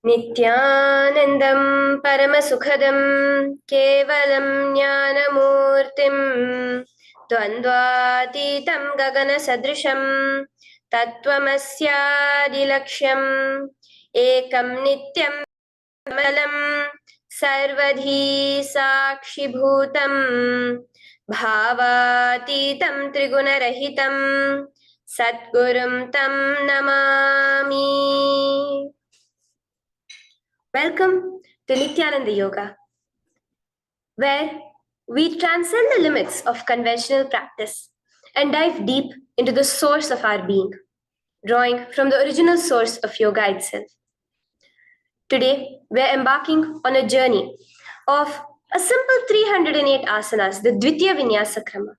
Nithyanandam Paramasukhadam Kevalam Jnanamurtim Dvandvatitam Gagana Sadrisham Tattvamasyaadilaksham Ekam Nityam Malam Sarvadhi Sakshibhutam Bhavatitam Trigunarahitam Satgurum Tam Namami. Welcome to Nithyananda Yoga, where we transcend the limits of conventional practice and dive deep into the source of our being, drawing from the original source of yoga itself. Today, we're embarking on a journey of a simple 308 asanas, the Dvitiya Vinyasa Krama.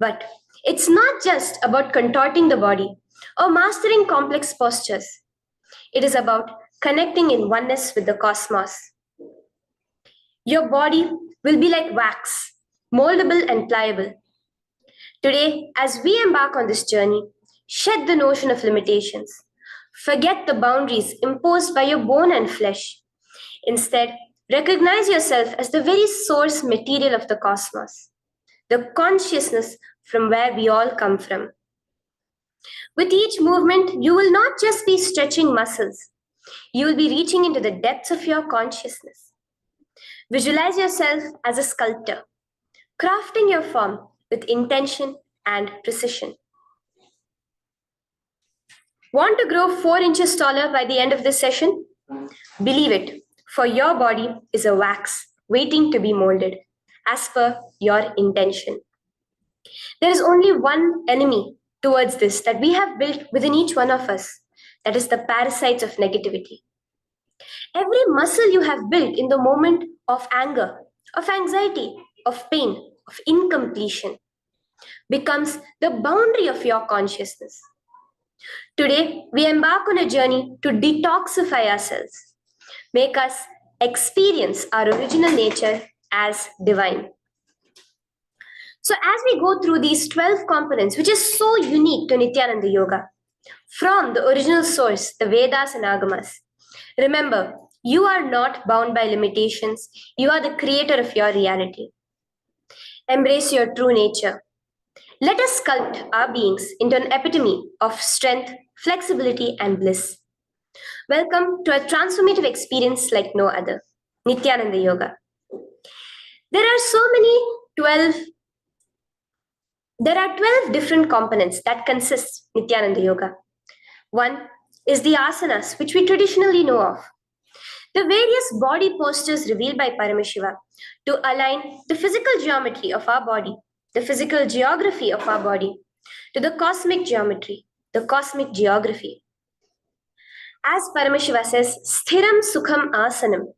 But it's not just about contorting the body or mastering complex postures. It is about connecting in oneness with the cosmos. Your body will be like wax, moldable and pliable. Today, as we embark on this journey, shed the notion of limitations. Forget the boundaries imposed by your bone and flesh. Instead, recognize yourself as the very source material of the cosmos, the consciousness from where we all come from. With each movement, you will not just be stretching muscles, you will be reaching into the depths of your consciousness. Visualize yourself as a sculptor, crafting your form with intention and precision. Want to grow 4 inches taller by the end of this session? Believe it, for your body is a wax waiting to be molded as per your intention. There is only one enemy towards this that we have built within each one of us, that is the parasites of negativity. Every muscle you have built in the moment of anger, of anxiety, of pain, of incompletion becomes the boundary of your consciousness. Today, we embark on a journey to detoxify ourselves, make us experience our original nature as divine. So as we go through these 12 components, which is so unique to Nithyananda Yoga, from the original source, the Vedas and Agamas, remember, you are not bound by limitations. You are the creator of your reality. Embrace your true nature. Let us sculpt our beings into an epitome of strength, flexibility, and bliss. Welcome to a transformative experience like no other, Nithyananda Yoga. There are 12 different components that consist Nithyananda Yoga. One is the asanas, which we traditionally know of. The various body postures revealed by Paramashiva to align the physical geometry of our body, the physical geography of our body, to the cosmic geometry, the cosmic geography. As Paramashiva says, Sthiram Sukham Asanam,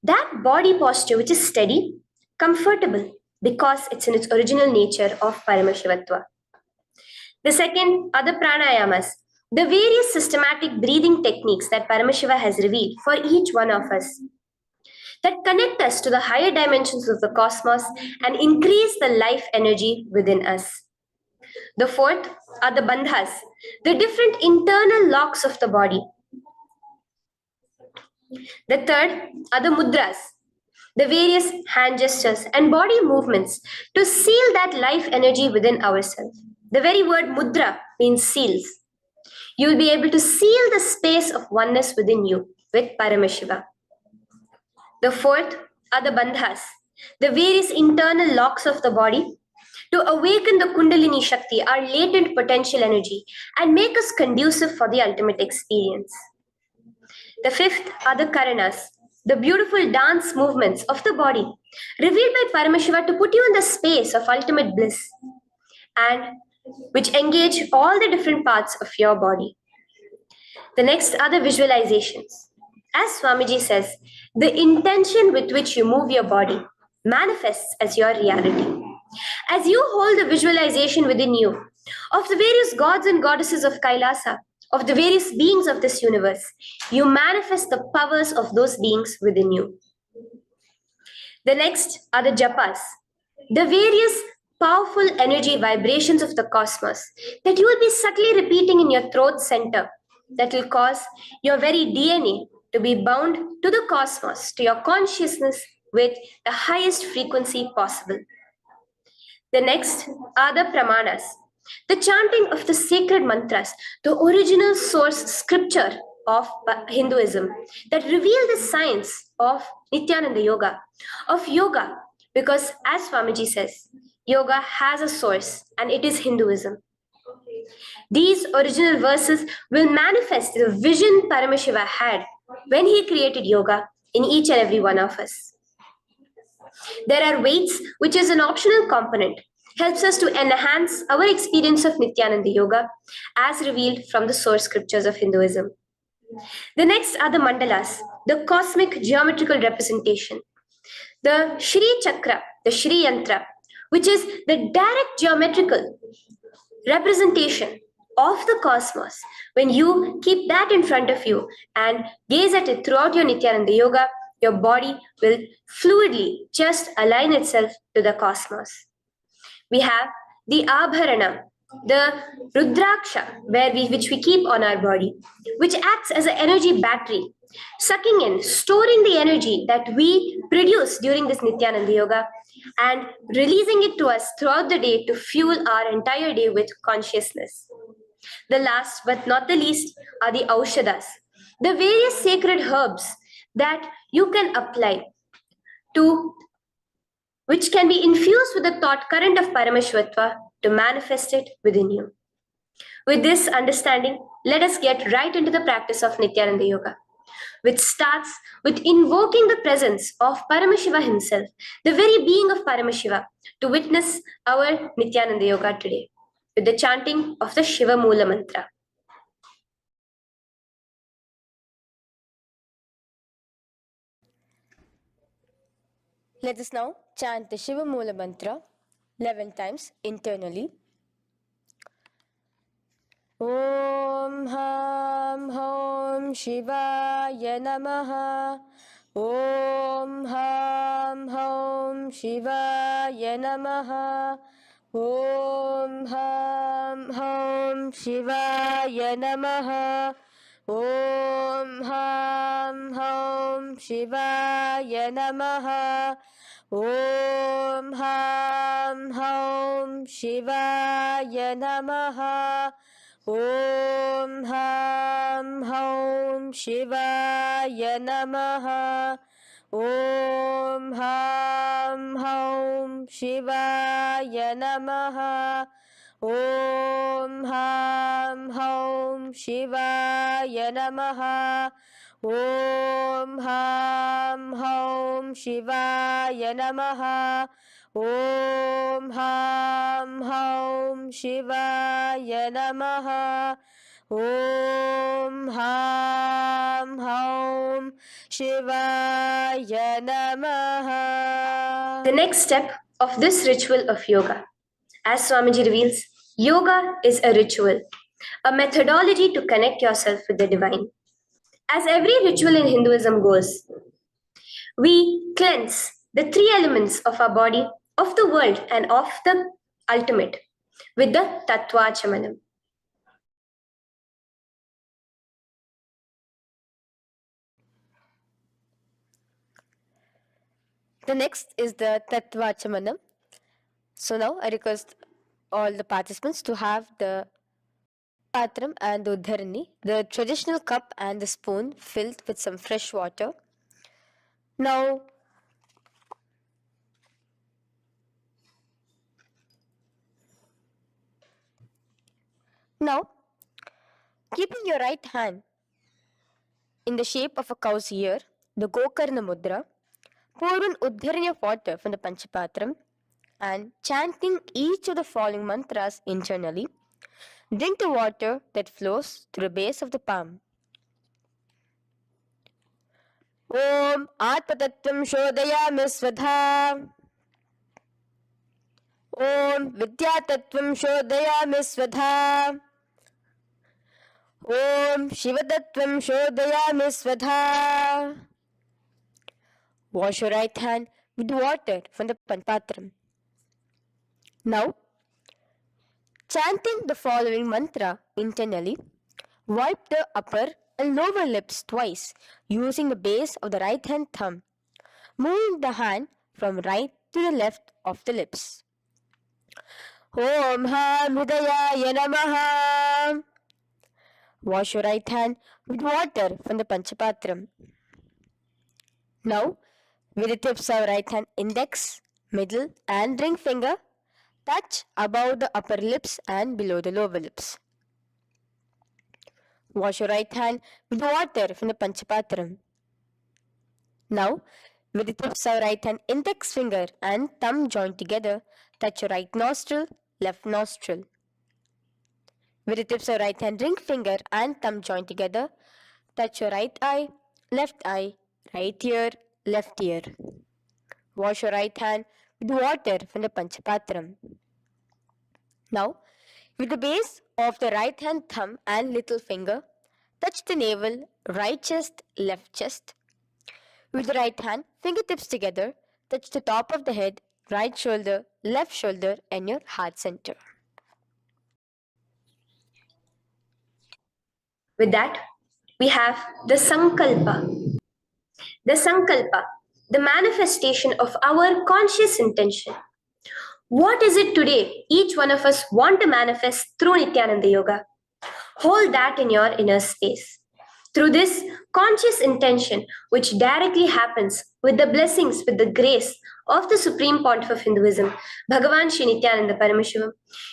that body posture which is steady, comfortable, because it's in its original nature of Paramashivatva. The second are the pranayamas, the various systematic breathing techniques that Paramashiva has revealed for each one of us, that connect us to the higher dimensions of the cosmos and increase the life energy within us. The fourth are the bandhas, the different internal locks of the body. The third are the mudras, the various hand gestures and body movements to seal that life energy within ourselves. The very word mudra means seals. You will be able to seal the space of oneness within you with Paramashiva. The fourth are the bandhas, the various internal locks of the body to awaken the Kundalini Shakti, our latent potential energy, and make us conducive for the ultimate experience. The fifth are the karanas, the beautiful dance movements of the body, revealed by Paramashiva to put you in the space of ultimate bliss, and which engage all the different parts of your body. The next are the visualizations. As Swamiji says, the intention with which you move your body manifests as your reality. As you hold the visualization within you of the various gods and goddesses of KAILASA, of the various beings of this universe, you manifest the powers of those beings within you. The next are the japas, the various powerful energy vibrations of the cosmos that you will be subtly repeating in your throat center that will cause your very DNA to be bound to the cosmos, to your consciousness with the highest frequency possible. The next are the pramanas, the chanting of the sacred mantras, the original source scripture of Hinduism that reveal the science of Nithyananda Yoga, because as Swamiji says, yoga has a source and it is Hinduism. These original verses will manifest the vision Paramashiva had when he created yoga in each and every one of us. There are weights, which is an optional component, helps us to enhance our experience of Nithyananda Yoga as revealed from the source scriptures of Hinduism. The next are the mandalas, the cosmic geometrical representation. The Shri Chakra, the Shri Yantra, which is the direct geometrical representation of the cosmos. When you keep that in front of you and gaze at it throughout your Nithyananda Yoga, your body will fluidly just align itself to the cosmos. We have the Abharana, the Rudraksha, which we keep on our body, which acts as an energy battery, sucking in, storing the energy that we produce during this Nithyananda Yoga and releasing it to us throughout the day to fuel our entire day with consciousness. The last but not the least are the Aushadas, the various sacred herbs that you can apply to, which can be infused with the thought current of Parameshwatva to manifest it within you. With this understanding, let us get right into the practice of Nithyananda Yoga, which starts with invoking the presence of Paramashiva himself, the very being of Paramashiva, to witness our Nithyananda Yoga today, with the chanting of the Shiva Mula Mantra. Let us now chant the Shiva Mula Mantra 11 times internally. Om Ham Hom Shivaya Namaha. Om Ham Hom Shivaya Namaha. Om Ham Hom Shivaya Namaha. Om Ham Hom Shivaya Namaha. Om Ham Hom Shivaya Namaha. Om Ham Hom Shivaya Namaha. Om Ham Hom Shivaya Namaha. Om Ham Hom Shivaya Namaha. Om Ham Hom Shivaya Namaha. Om Ham Hom Shivaya Namaha. Om Ham Hom Shivaya Namaha. The next step of this ritual of yoga, as Swamiji reveals, yoga is a ritual, a methodology to connect yourself with the divine. As every ritual in Hinduism goes, we cleanse the three elements of our body, of the world, and of the ultimate with the Tattvachamanam. The next is the Tattvachamanam. So now I request all the participants to have the patram and the uddharani, the traditional cup and the spoon filled with some fresh water. Now, keeping your right hand in the shape of a cow's ear, the Gokarna Mudra, pour an uddharani of water from the Panchapatram and chanting each of the following mantras internally, drink the water that flows through the base of the palm. Om Atmatattvam Shodayami Svadha. Om Vidyatattvam Shodayami Svadha. Om Shivatattvam Shodayami Svadha. Wash your right hand with water from the Panchapatram. Now, chanting the following mantra internally, wipe the upper and lower lips twice using the base of the right hand thumb, moving the hand from right to the left of the lips. Om Ham Hridayaya Namaha. Wash your right hand with water from the Panchapatram. Now, with the tips of right hand index, middle, and ring finger, touch above the upper lips and below the lower lips. Wash your right hand with water from the Panchapatram. Now, with the tips of right hand index finger and thumb joined together, touch your right nostril, left nostril. With the tips of right hand ring finger and thumb joined together, touch your right eye, right ear, left ear. Wash your right hand with water from the Panchapatram. Now, with the base of the right hand thumb and little finger, touch the navel, right chest, left chest. With the right hand, fingertips together, touch the top of the head, right shoulder, left shoulder, and your heart center. With that, we have the Sankalpa. The Sankalpa, the manifestation of our conscious intention. What is it today each one of us want to manifest through Nithyananda Yoga? Hold that in your inner space. Through this conscious intention, which directly happens with the blessings, with the grace of the Supreme Pontiff of Hinduism, Bhagavan Sri Nithyananda Paramashivoham,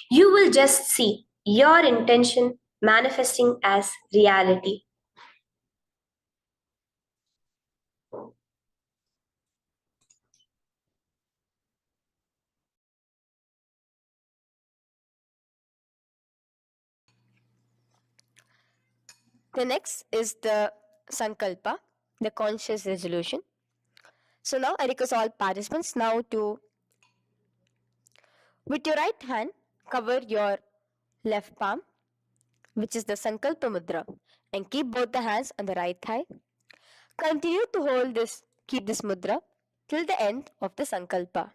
you will just see your intention manifesting as reality. The next is the Sankalpa, the conscious resolution. So now I request all participants now to, with your right hand, cover your left palm, which is the Sankalpa Mudra, and keep both the hands on the right thigh. Continue to keep this mudra till the end of the Sankalpa.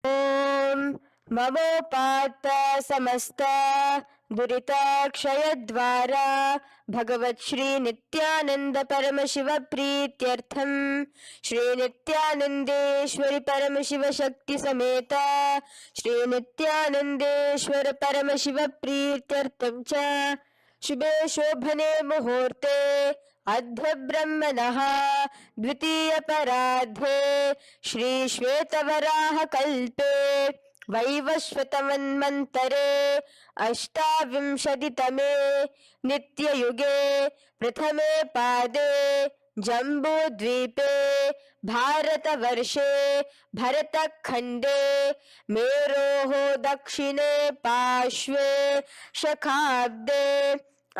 Om Mamopata Samasta Duritakshayaddvara Bhagavat Shri Nithyananda Paramashiva Prityartham Shri Nithyanandeshwari Paramashiva Shakti Sameta Shri Nithyanandeshwara Paramashiva Prityartham Cha शुभे शोभने मुहूर्ते अद्य ब्रह्मणः द्वितीय पराध्ये श्री श्वेतवराह कल्पे वैवस्वतमन्वन्तरे अष्टाविंशतितमे नित्ययुगे प्रथमे पादे जम्बूद्वीपे भारतवर्षे भरतखण्डे मेरोः दक्षिणे पार्श्वे शखाब्दे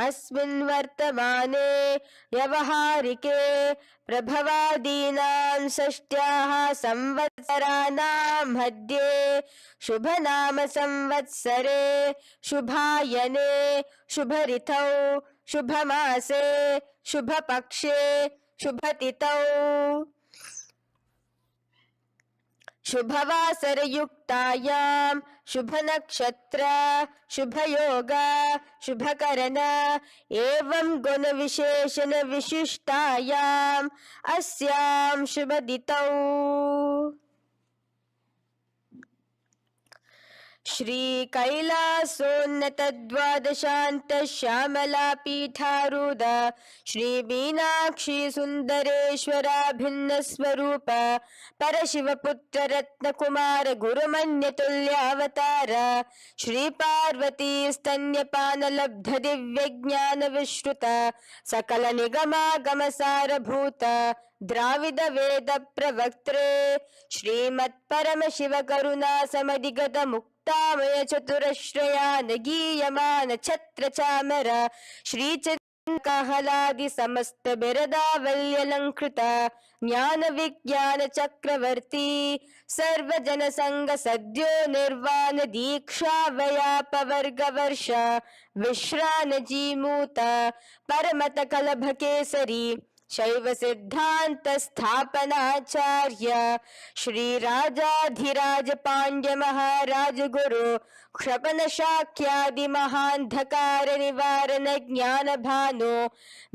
अस्मिन् वर्तमाने व्यवहारिके प्रभवादीनां षष्ट्याः संवत्सराणां मध्ये शुभनाम संवत्सरे शुभायने शुभऋतौ शुभमासे शुभपक्षे शुभतिथौ शुभवासरयुक्तायां शुभनक्षत्र शुभयोग शुभकरण एवं गुणविशेषण विशिष्टायाम् अस्यां शुभदितौ श्री कैलासोन्नत द्वादशान्त श्यामला पीठारूढ श्री मीनाक्षी सुंदरेश्वरा भिन्न स्वरूप परशिवपुत्र रत्नकुमार गुरुमन्यतुल्यावतार श्री पार्वती स्तन्यपान लब्ध दिव्य ज्ञान विश्रुत सकल निगमागम सारभूत द्राविड वेद प्रवक्त्रे श्रीमत् परम शिव करुणा समधिगत मुक्तामय चतुरश्रयान गीयमान छत्र चामर श्री कहलादि समस्त बिरदावल्यलंकृत ज्ञान विज्ञान चक्रवर्ती सर्वजन संग सद्यो निर्वाण दीक्षा व्याप वर्ग वर्ष विश्रान जीमूत परमत कलभ केसरी शैव सिद्धांत स्थापनाचार्य श्री राजाधिराज पांड्य महाराज गुरु क्षपन शाक्यादि महांधकार निवारण ज्ञान भानु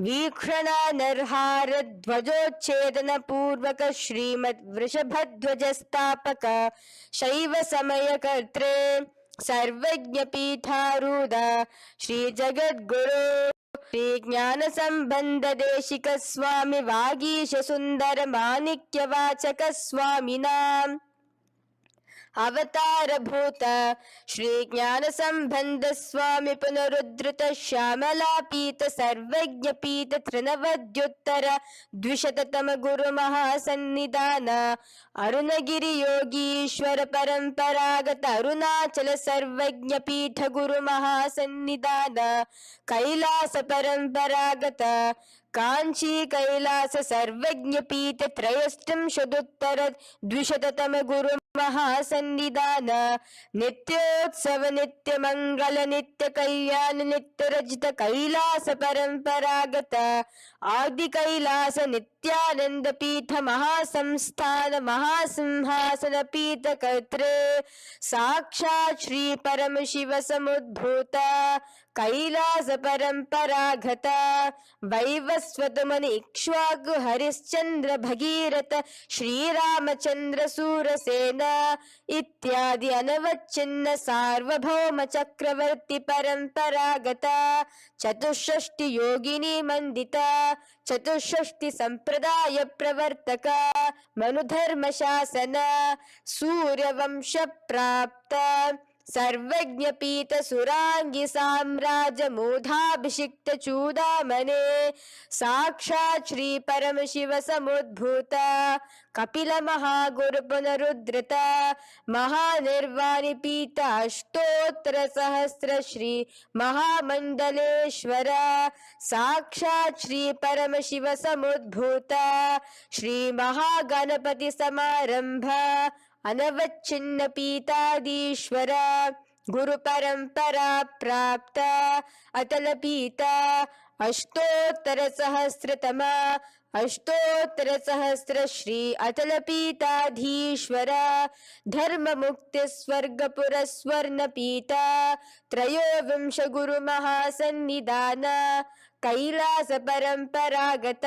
वीक्षणा नरहार ध्वजोच्छेदन पूर्वक श्रीमद वृषभध्वज स्थापक शैव समय कर्त्रे सर्वज्ञ पीठारूढ़ श्री जगद्गुरु श्री ज्ञान संबंध देशिक स्वामी वागीश सुंदर माणिक्य वाचक स्वामिनाम अवतार भूत श्री ज्ञान संबंध स्वामी पुनरुद्धृत श्यामला पीत सर्वज्ञ पीत तृणवद्युत्तर द्विशततम गुरु महासन्निधान अरुणगिरि योगीश्वर परंपरागत अरुणाचल सर्वज्ञ पीठ गुरु महासन्निधान कैलास परंपरागत कांची कैलास सर्वज्ञ पीठ त्रयस्त्रिंशदुत्तर द्विशततम गुरु महासन्निधान नित्योत्सव नित्य मंगल नित्य कल्याण नित्य रजित कैलास परंपरागत आदि कैलास नित्यानंद पीठ महासंस्थान महासिंहासन पीठ कर्त्रे साक्षात् श्री परम शिव समुद्भूत कैलास परंपरागत वैवस्वत मुनि इक्ष्वाकु हरिश्चंद्र भगीरथ श्रीरामचंद्र सूरसेन इत्यादि अनवच्छिन्न सार्वभौम चक्रवर्ती परंपरागत चतुष्षष्टि योगिनी मंडित चतुष्षष्टि संप्रदाय प्रवर्तक मनुधर्म शासन सूर्यवंश प्राप्त सर्वज्ञ पीठ सुरांगी साम्राज्य मूधाभिषिक्त चूदामणे साक्षात् श्री परम शिव समुद्भूत कपिल महागुरु पुनरुद्धृत महानिर्वाणि पीठ अष्टोत्तर सहस्र श्री महामंडलेश्वर साक्षात् श्री परम शिव समुद्भूत श्री महागणपति समारंभ अनवच्छिन्न पीताधीश्वर गुरु परंपरा प्राप्त अतल पीता अष्टोत्तर सहस्रतम अष्टोत्तर सहस्र श्री अतल पीताधीश्वर धर्म मुक्ति स्वर्गपुर स्वर्ण पीता त्रयोविंश गुरु महासन्निधान कैलास परंपरागत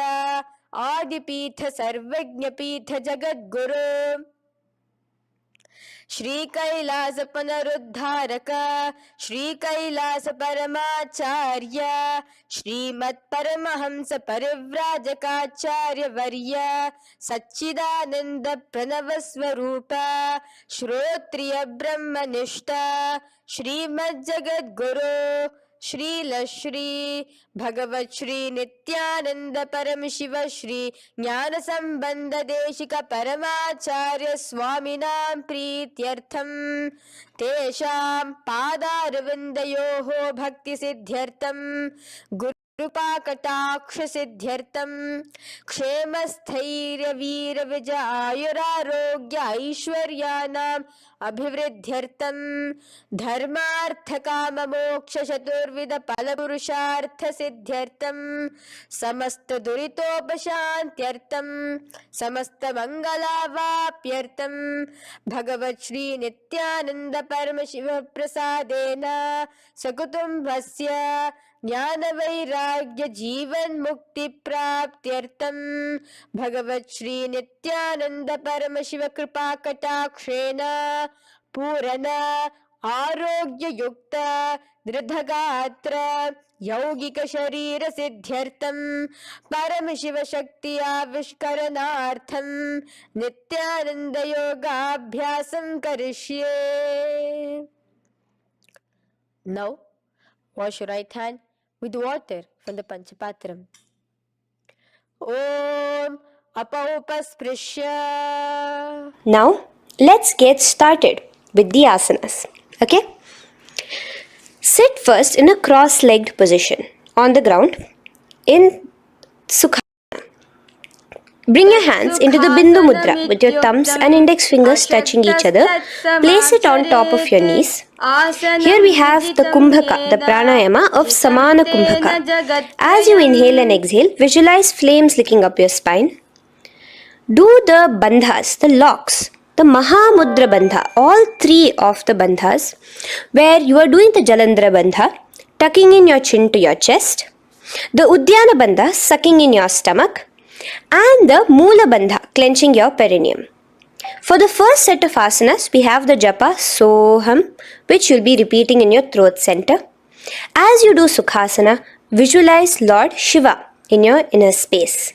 आदिपीठ सर्वज्ञ पीठ जगद्गुरु श्री कैलास पुनरुद्धारक श्री कैलास परमाचार्य श्रीमत् परमहंस परिव्राजकाचार्य वर्य सच्चिदानंद प्रणव स्वरूप श्रोत्रिय ब्रह्मनिष्ठ श्रीमद् जगद्गुरु श्रील श्री भगवत श्री नित्यानंद परम शिव श्री ज्ञान संबंध देशिक परमाचार्य स्वामिनां प्रीत्यर्थम तेषां पादारविन्दयोः भक्ति सिद्ध्यर्थम कृपाकटाक्ष सिद्ध्यर्थम क्षेम स्थैर्य वीर विजय आयुरारोग्य ऐश्वर्यानाम् अभिवृद्ध्यर्थम धर्मार्थ काम मोक्ष चतुर्विध फल पुरुषार्थ सिद्ध्यर्थम समस्त दुरितोपशांत्यर्थम समस्त मंगलावाप्यर्थम भगवत श्री नित्यानंद परम शिव प्रसादेन सकुटुंबस्य ज्ञान वैराग्य जीवन मुक्ति प्राप्त्यर्थम भगवत श्री नित्यानंद परम शिव कृपा कटाक्षेण पूर्ण आरोग्य युक्त दृढ़गात्र यौगिक शरीर सिद्ध्यर्थम परम शिव शक्ति आविष्करणार्थम नित्यानंद योगाभ्यासं करिष्ये. Now wash your right hand with water from the Panchapatram. Om Apaupasprisya. Now, let's get started with the asanas. Okay? Sit first in a cross-legged position on the ground in Sukha. Bring your hands into the Bindu Mudra with your thumbs and index fingers touching each other. Place it on top of your knees. Here we have the Kumbhaka, the pranayama of Samana Kumbhaka. As you inhale and exhale, visualize flames licking up your spine. Do the bandhas, the locks, the Mahamudra Bandha, all three of the bandhas, where you are doing the Jalandhara Bandha, tucking in your chin to your chest, the Udyana Bandha, sucking in your stomach, and the Moola Bandha, clenching your perineum. For the first set of asanas, we have the japa Soham, which you'll be repeating in your throat center. As you do Sukhasana, visualize Lord Shiva in your inner space.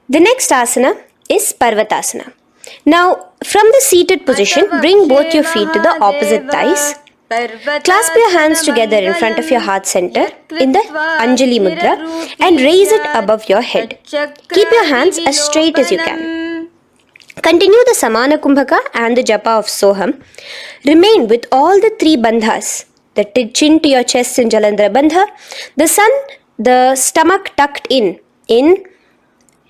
The next asana is Parvatasana. Now, from the seated position, bring both your feet to the opposite thighs. Clasp your hands together in front of your heart center in the Anjali Mudra and raise it above your head. Keep your hands as straight as you can. Continue the Samana Kumbhaka and the Japa of Soham. Remain with all the three bandhas, the chin to your chest in Jalandhara Bandha, the stomach tucked in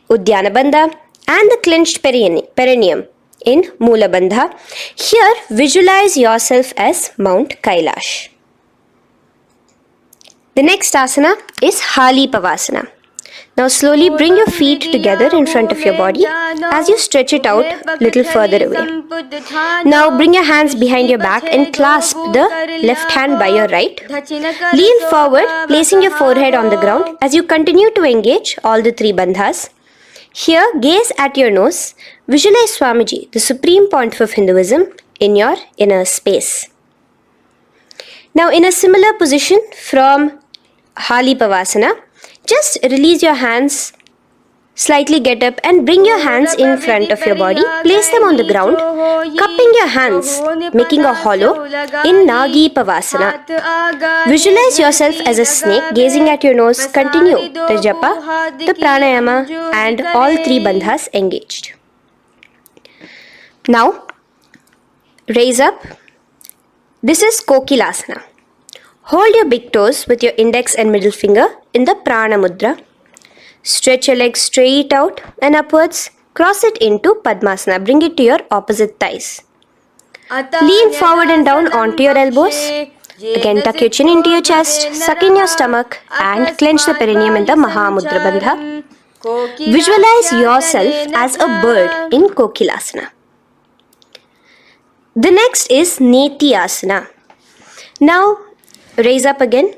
Udyana Bandha, and the clenched perineum in Moola Bandha. Here, visualize yourself as Mount Kailash. The next asana is Hali Pavasana. Now slowly bring your feet together in front of your body as you stretch it out a little further away. Now bring your hands behind your back and clasp the left hand by your right. Lean forward, placing your forehead on the ground as you continue to engage all the three bandhas. Here, gaze at your nose. Visualize Swamiji, the Supreme Pontiff of Hinduism, in your inner space. Now, in a similar position from Hali Pavasana, just release your hands, slightly get up and bring your hands in front of your body. Place them on the ground, cupping your hands, making a hollow in Nagi Pavasana. Visualize yourself as a snake, gazing at your nose. Continue the japa, the pranayama, and all three bandhas engaged. Now, raise up. This is Kokilasana. Hold your big toes with your index and middle finger in the Prana Mudra. Stretch your legs straight out and upwards. Cross it into Padmasana. Bring it to your opposite thighs. Lean forward and down onto your elbows. Again, tuck your chin into your chest, suck in your stomach, and clench the perineum in the Mahamudra Bandha. Visualize yourself as a bird in Kokilasana. The next is Nithyananda. Now, raise up again.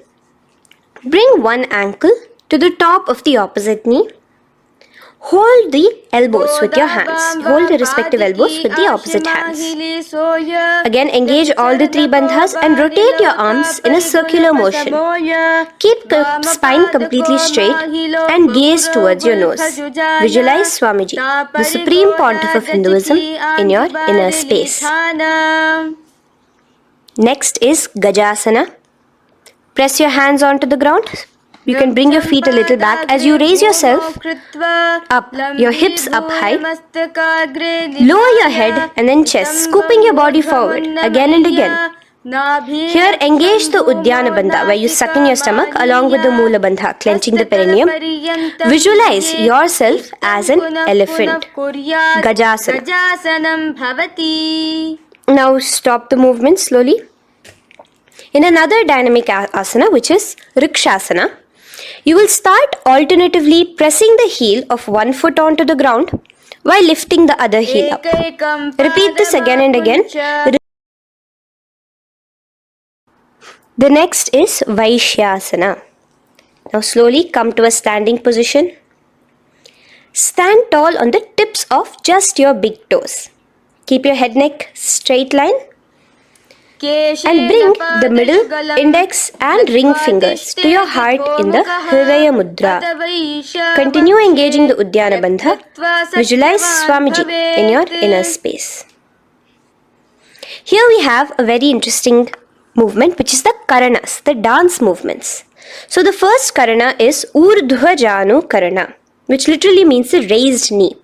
Bring one ankle to the top of the opposite knee. Hold the elbows with your hands. Hold the respective elbows with the opposite hands. Again, engage all the three bandhas and rotate your arms in a circular motion. Keep the spine completely straight and gaze towards your nose. Visualize Swamiji, the Supreme Pontiff of Hinduism, in your inner space. Next is Gajasana. Press your hands onto the ground. You can bring your feet a little back as you raise yourself up, your hips up high. Lower your head and then chest, scooping your body forward again and again. Here, engage the Udyana Bandha, where you suck in your stomach along with the Moola Bandha, clenching the perineum. Visualize yourself as an elephant. Gajasana. Now stop the movement slowly. In another dynamic asana, which is Rikshasana, you will start alternatively pressing the heel of one foot onto the ground while lifting the other heel up. Repeat this again and again. The next is Vaishyasana. Now slowly come to a standing position. Stand tall on the tips of just your big toes. Keep your head neck straight line. And bring the middle, index and ring fingers to your heart in the Hridaya Mudra. Continue engaging the Udyana Bandha. Visualize Swamiji in your inner space. Here we have a very interesting movement, which is the Karanas, the dance movements. So the first Karana is Urdhva Janu Karana, which literally means the raised knee.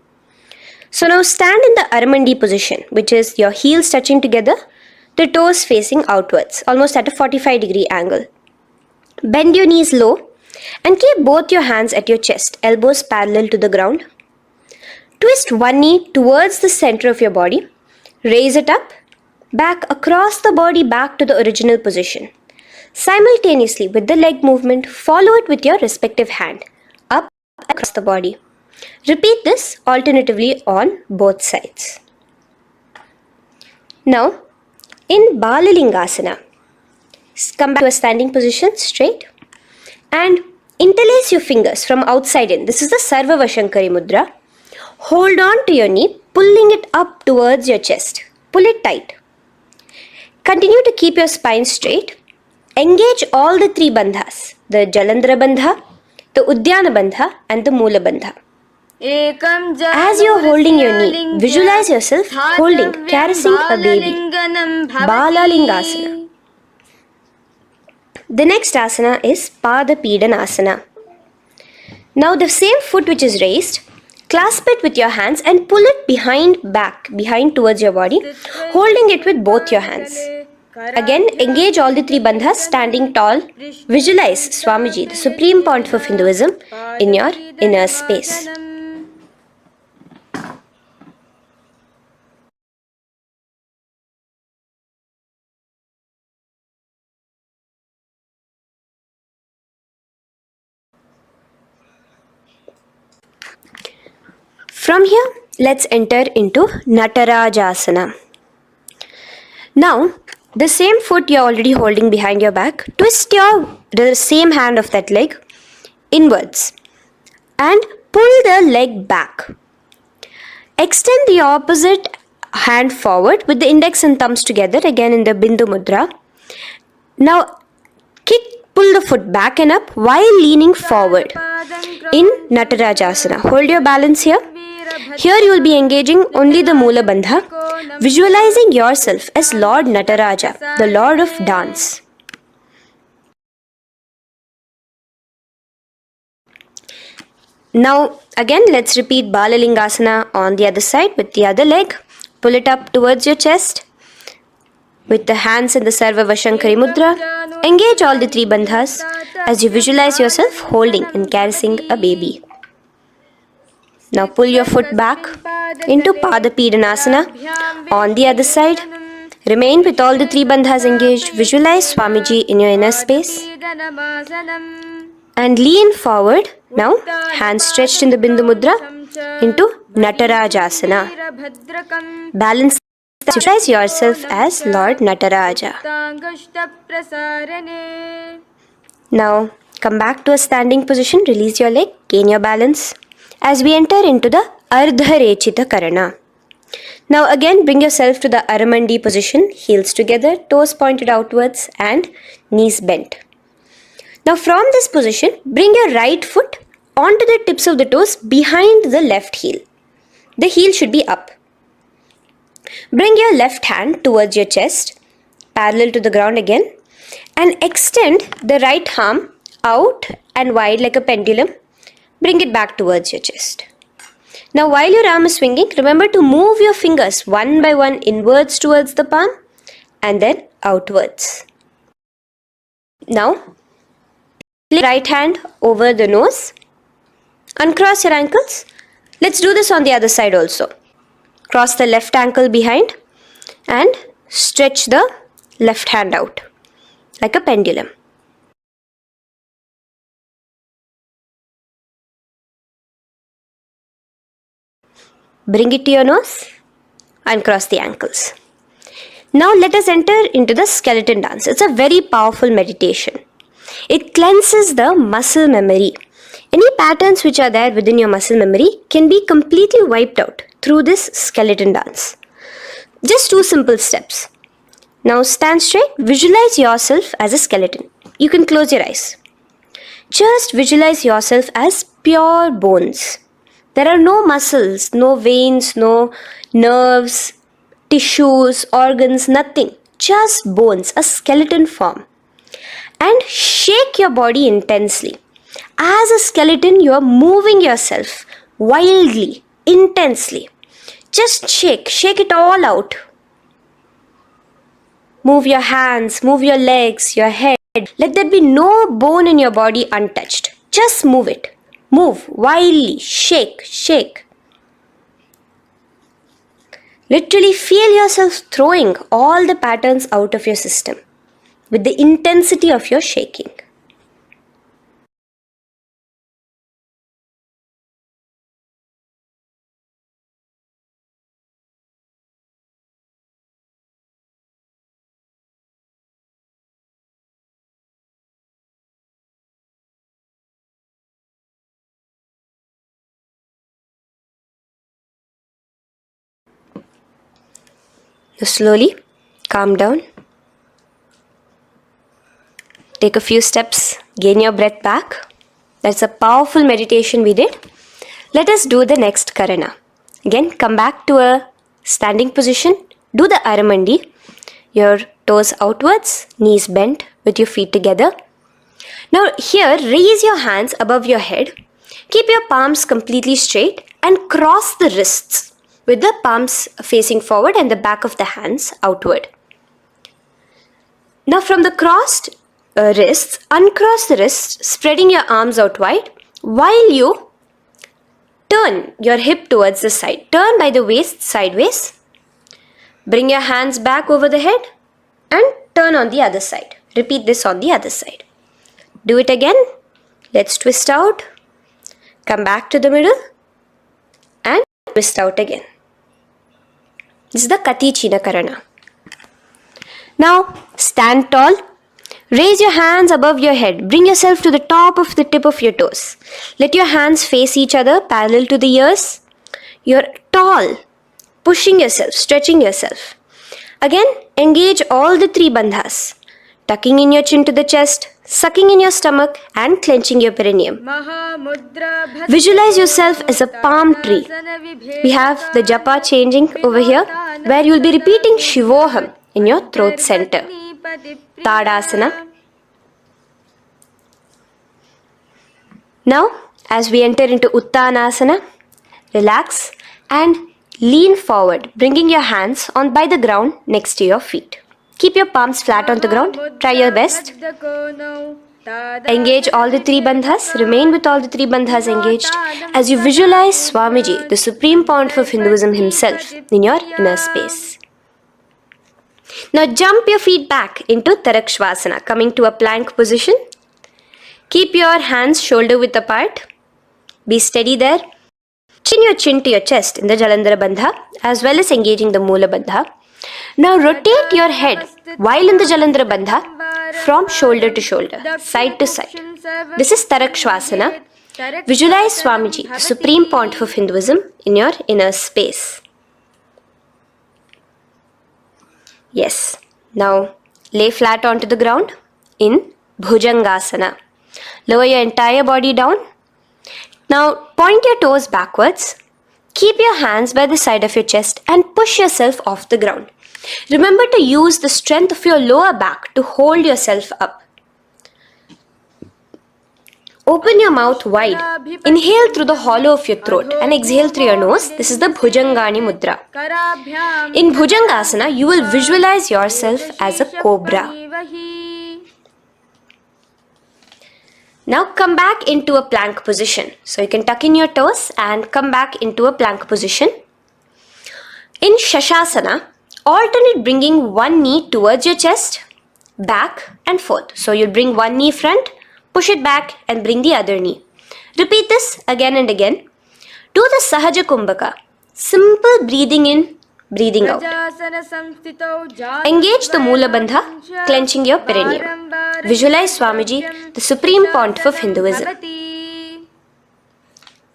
So now stand in the Aramandi position, which is your heels touching together, the toes facing outwards, almost at a 45-degree angle. Bend your knees low And keep both your hands at your chest, elbows parallel to the ground. Twist one knee towards the center of your body. Raise it up, back across the body back to the original position. Simultaneously with the leg movement, follow it with your respective hand, up across the body. Repeat this alternatively on both sides. Now, in Balalingasana, come back to a standing position, straight, and interlace your fingers from outside in. This is the Sarva Vashankari Mudra. Hold on to your knee, pulling it up towards your chest. Pull it tight. Continue to keep your spine straight. Engage all the three bandhas, the Jalandhara Bandha, the Udyana Bandha, and the Moola Bandha. As you are holding your knee, visualize yourself holding, caressing a baby. Balalingasana. The next asana is Pada Pidanasana. Now the same foot which is raised, clasp it with your hands and pull it behind towards your body, holding it with both your hands. Again, engage all the three bandhas, standing tall. Visualize Swamiji, the Supreme Pontiff of Hinduism, in your inner space. From here, let's enter into Natarajasana. Now, the same foot you're already holding behind your back, twist the same hand of that leg inwards and pull the leg back. Extend the opposite hand forward with the index and thumbs together, again in the Bindu Mudra. Now, pull the foot back and up while leaning forward in Natarajasana. Hold your balance here. Here you will be engaging only the Moola Bandha, visualizing yourself as Lord Nataraja, the Lord of Dance. Now again, let's repeat Balalingasana on the other side with the other leg. Pull it up towards your chest with the hands in the Sarva Vashankari Mudra. Engage all the three bandhas as you visualize yourself holding and caressing a baby. Now pull your foot back into Pada Pidanasana on the other side. Remain with all the three bandhas engaged. Visualize Swamiji in your inner space. And lean forward. Now, hands stretched in the Bindu Mudra into Natarajasana. Balance. Visualize yourself as Lord Nataraja. Now, come back to a standing position. Release your leg. Gain your balance. As we enter into the Ardharechita Karana. Now again, bring yourself to the Aramandi position, heels together, toes pointed outwards and knees bent. Now from this position, bring your right foot onto the tips of the toes behind the left heel. The heel should be up. Bring your left hand towards your chest, parallel to the ground again, and extend the right arm out and wide like a pendulum. Bring it back towards your chest. Now while your arm is swinging, remember to move your fingers one by one inwards towards the palm and then outwards. Now, place right hand over the nose. Uncross your ankles. Let's do this on the other side also. Cross the left ankle behind and stretch the left hand out like a pendulum. Bring it to your nose and cross the ankles. Now let us enter into the skeleton dance. It's a very powerful meditation. It cleanses the muscle memory. Any patterns which are there within your muscle memory can be completely wiped out through this skeleton dance. Just 2 simple steps. Now stand straight. Visualize yourself as a skeleton. You can close your eyes. Just visualize yourself as pure bones. There are no muscles, no veins, no nerves, tissues, organs, nothing. Just bones, a skeleton form. And shake your body intensely. As a skeleton, you are moving yourself wildly, intensely. Just shake it all out. Move your hands, move your legs, your head. Let there be no bone in your body untouched. Just move it. Move wildly. Shake, shake. Literally feel yourself throwing all the patterns out of your system with the intensity of your shaking. Now slowly calm down. Take a few steps, gain your breath back. That's a powerful meditation we did. Let us do the next Karana. Again, come back to a standing position. Do the Aramandi. Your toes outwards, knees bent with your feet together. Now here, raise your hands above your head. Keep your palms completely straight and cross the wrists with the palms facing forward and the back of the hands outward. Now from the crossed wrists, uncross the wrists, spreading your arms out wide while you turn your hip towards the side. Turn by the waist sideways. Bring your hands back over the head and turn on the other side. Repeat this on the other side. Do it again. Let's twist out. Come back to the middle and twist out again. This is the Kati China Karana. Now stand tall. Raise your hands above your head. Bring yourself to the top of the tip of your toes. Let your hands face each other parallel to the ears. You're tall, pushing yourself, stretching yourself. Again, engage all the three bandhas. Tucking in your chin to the chest, sucking in your stomach and clenching your perineum. Visualize yourself as a palm tree. We have the japa changing over here where you will be repeating Shivoham in your throat center. Tadasana. Now, as we enter into Uttanasana, relax and lean forward, bringing your hands on by the ground next to your feet. Keep your palms flat on the ground. Try your best. Engage all the three bandhas. Remain with all the three bandhas engaged as you visualize Swamiji, the Supreme Pontiff of Hinduism himself, in your inner space. Now jump your feet back into Tarakshvasana, coming to a plank position. Keep your hands shoulder width apart. Be steady there. Chin your chin to your chest in the Jalandhara Bandha as well as engaging the Moola Bandha. Now rotate your head while in the Jalandhara Bandha from shoulder to shoulder, side to side. This is Tarakshvasana. Visualize Swamiji, the Supreme Pontiff of Hinduism, in your inner space. Yes. Now lay flat onto the ground in Bhujangasana. Lower your entire body down. Now point your toes backwards. Keep your hands by the side of your chest and push yourself off the ground. Remember to use the strength of your lower back to hold yourself up. Open your mouth wide. Inhale through the hollow of your throat and exhale through your nose. This is the Bhujangani Mudra. In Bhujangasana, you will visualize yourself as a cobra. Now come back into a plank position. So you can tuck in your toes and come back into a plank position. In Shashasana, alternate bringing one knee towards your chest, back and forth. So you'll bring one knee front, push it back and bring the other knee. Repeat this again and again. Do the Sahaja Kumbhaka. Simple breathing in, breathing out. Engage the Moola Bandha, clenching your perineum. Visualize Swamiji, the Supreme Pontiff of Hinduism.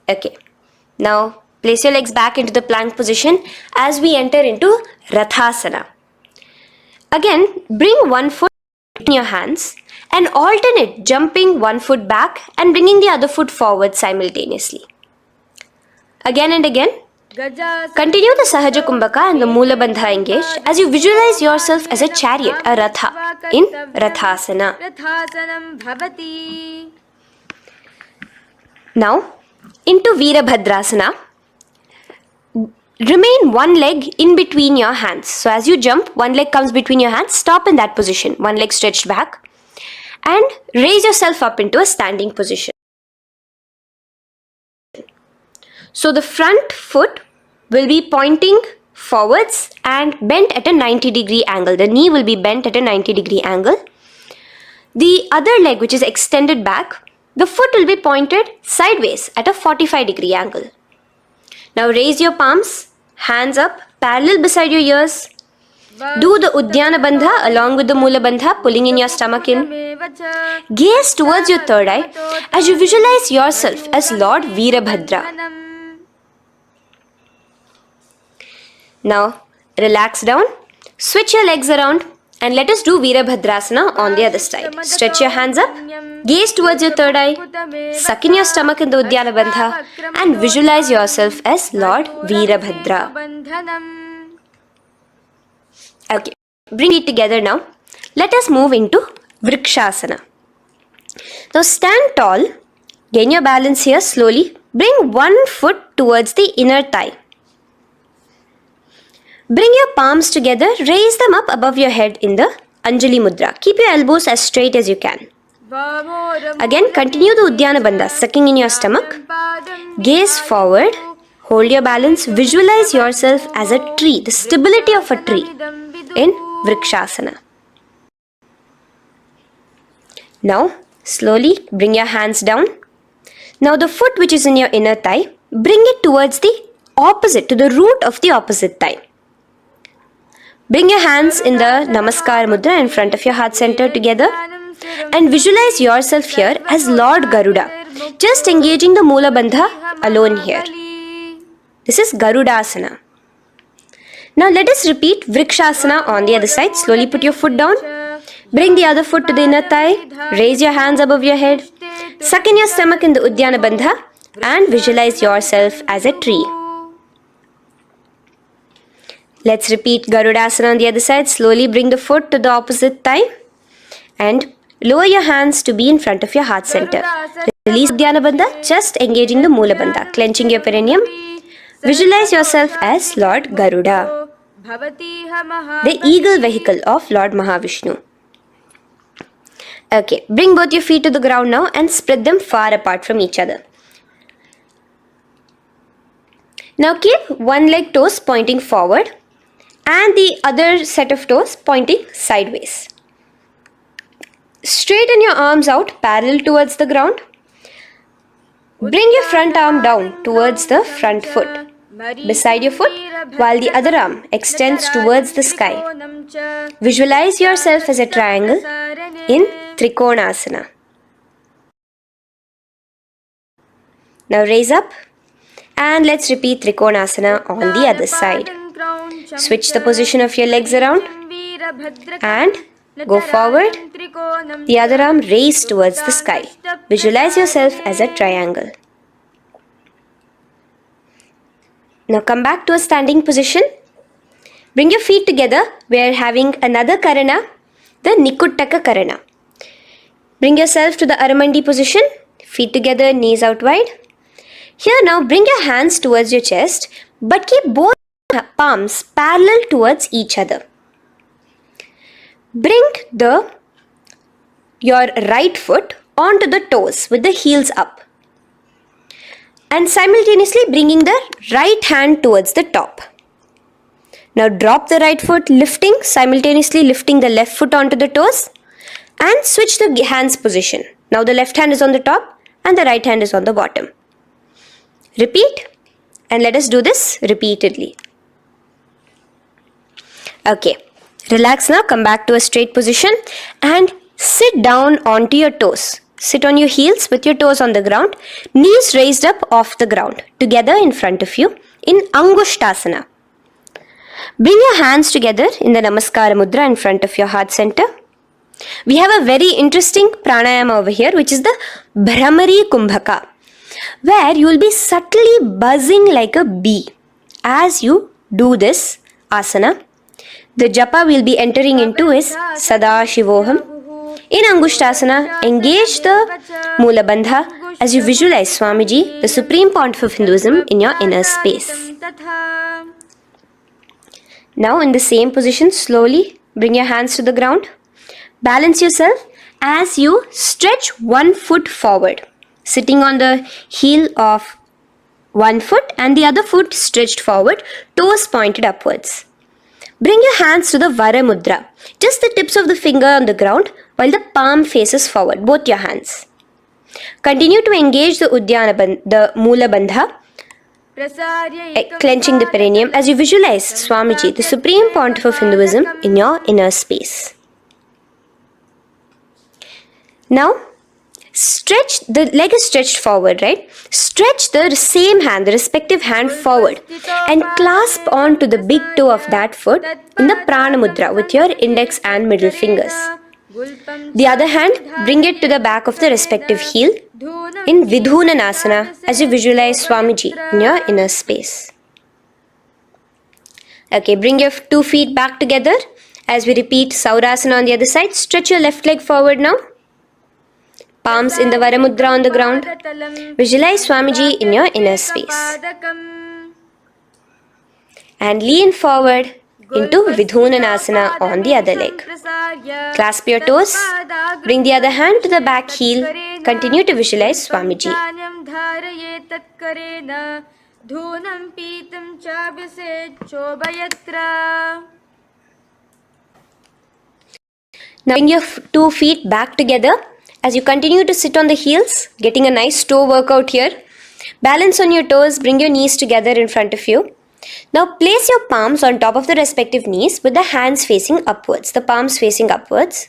Okay. Now place your legs back into the plank position as we enter into Rathasana. Again, bring one foot in your hands and alternate jumping one foot back and bringing the other foot forward simultaneously. Again and again. Continue the Sahaja Kumbhaka and the Moola Bandha engaged as you visualize yourself as a chariot, a Ratha, in Rathasana. Now, into Veerabhadrasana. Remain one leg in between your hands. So as you jump, one leg comes between your hands. Stop in that position. One leg stretched back. and raise yourself up into a standing position. So the front foot will be pointing forwards and bent at a 90-degree angle. The knee will be bent at a 90-degree angle. The other leg, which is extended back, the foot will be pointed sideways at a 45-degree angle. Now raise your palms, hands up, parallel beside your ears. Do the Uddiyana Bandha along with the Mula Bandha, pulling in your stomach in. Gaze towards your third eye as you visualize yourself as Lord Veerabhadra. Now relax down, switch your legs around and let us do Veerabhadrasana on the other side. Stretch your hands up, gaze towards your third eye, suck in your stomach in the Uddiyana Bandha and visualize yourself as Lord Veerabhadra. Okay, bring it together now. Let us move into Vrikshasana. Now stand tall, gain your balance here slowly. Bring one foot towards the inner thigh. Bring your palms together, raise them up above your head in the Anjali Mudra. Keep your elbows as straight as you can. Again, continue the Uddiyana Bandha, sucking in your stomach. Gaze forward, hold your balance, visualize yourself as a tree, the stability of a tree in Vrikshasana. Now, slowly bring your hands down. Now the foot which is in your inner thigh, bring it towards the opposite, to the root of the opposite thigh. Bring your hands in the Namaskar Mudra in front of your heart center together and visualize yourself here as Lord Garuda, just engaging the Mula Bandha alone here. This is Garudasana. Now let us repeat Vrikshasana on the other side. Slowly put your foot down. Bring the other foot to the inner thigh. Raise your hands above your head. Suck in your stomach in the Uddiyana Bandha and visualize yourself as a tree. Let's repeat Garudasana on the other side. Slowly bring the foot to the opposite thigh and lower your hands to be in front of your heart center. Release Dhyana Bandha, just engaging the Mula Bandha, clenching your perineum. Visualize yourself as Lord Garuda, the eagle vehicle of Lord Mahavishnu. Okay, bring both your feet to the ground now and spread them far apart from each other. Now keep one leg toes pointing forward and the other set of toes pointing sideways. Straighten your arms out parallel towards the ground. Bring your front arm down towards the front foot, beside your foot, while the other arm extends towards the sky. Visualize yourself as a triangle in Trikonasana. Now raise up and let's repeat Trikonasana on the other side. Switch the position of your legs around and go forward. The other arm raised towards the sky. Visualize yourself as a triangle. Now come back to a standing position. Bring your feet together. We are having another Karana, the Nikuttaka Karana. Bring yourself to the Aramandi position. Feet together, knees out wide. Here now bring your hands towards your chest, but keep both palms parallel towards each other. Bring your right foot onto the toes with the heels up. And simultaneously bringing the right hand towards the top. Now drop the right foot, simultaneously lifting the left foot onto the toes and switch the hands position. Now the left hand is on the top and the right hand is on the bottom. Repeat and let us do this repeatedly. Okay, relax now, come back to a straight position and sit down onto your toes. Sit on your heels with your toes on the ground, knees raised up off the ground, together in front of you in Angushtasana. Bring your hands together in the Namaskara Mudra in front of your heart center. We have a very interesting pranayama over here, which is the Bhramari Kumbhaka, where you will be subtly buzzing like a bee as you do this asana. The japa we will be entering into is Sadashivoham. In Angushtasana, engage the Mula Bandha as you visualize Swamiji, the Supreme Pontiff of Hinduism, in your inner space. Now in the same position, slowly bring your hands to the ground. Balance yourself as you stretch one foot forward, sitting on the heel of one foot and the other foot stretched forward, toes pointed upwards. Bring your hands to the Vara Mudra, just the tips of the finger on the ground while the palm faces forward, both your hands. Continue to engage the Mula Bandha, clenching the perineum as you visualize Swamiji, the Supreme Pontiff of Hinduism, in your inner space. Now, stretch, the leg is stretched forward, right? Stretch the same hand, the respective hand forward and clasp onto the big toe of that foot in the Prana Mudra with your index and middle fingers. The other hand, bring it to the back of the respective heel in Vidhunanasana as you visualize Swamiji in your inner space. Okay, bring your 2 feet back together as we repeat Saurasana on the other side. Stretch your left leg forward now. Palms in the Vara Mudra on the ground. Visualize Swamiji in your inner space. And lean forward into Vidhunanasana on the other leg. Clasp your toes. Bring the other hand to the back heel. Continue to visualize Swamiji. Now bring your 2 feet back together as you continue to sit on the heels, getting a nice toe workout here. Balance on your toes, bring your knees together in front of you. Now place your palms on top of the respective knees with the hands facing upwards, the palms facing upwards.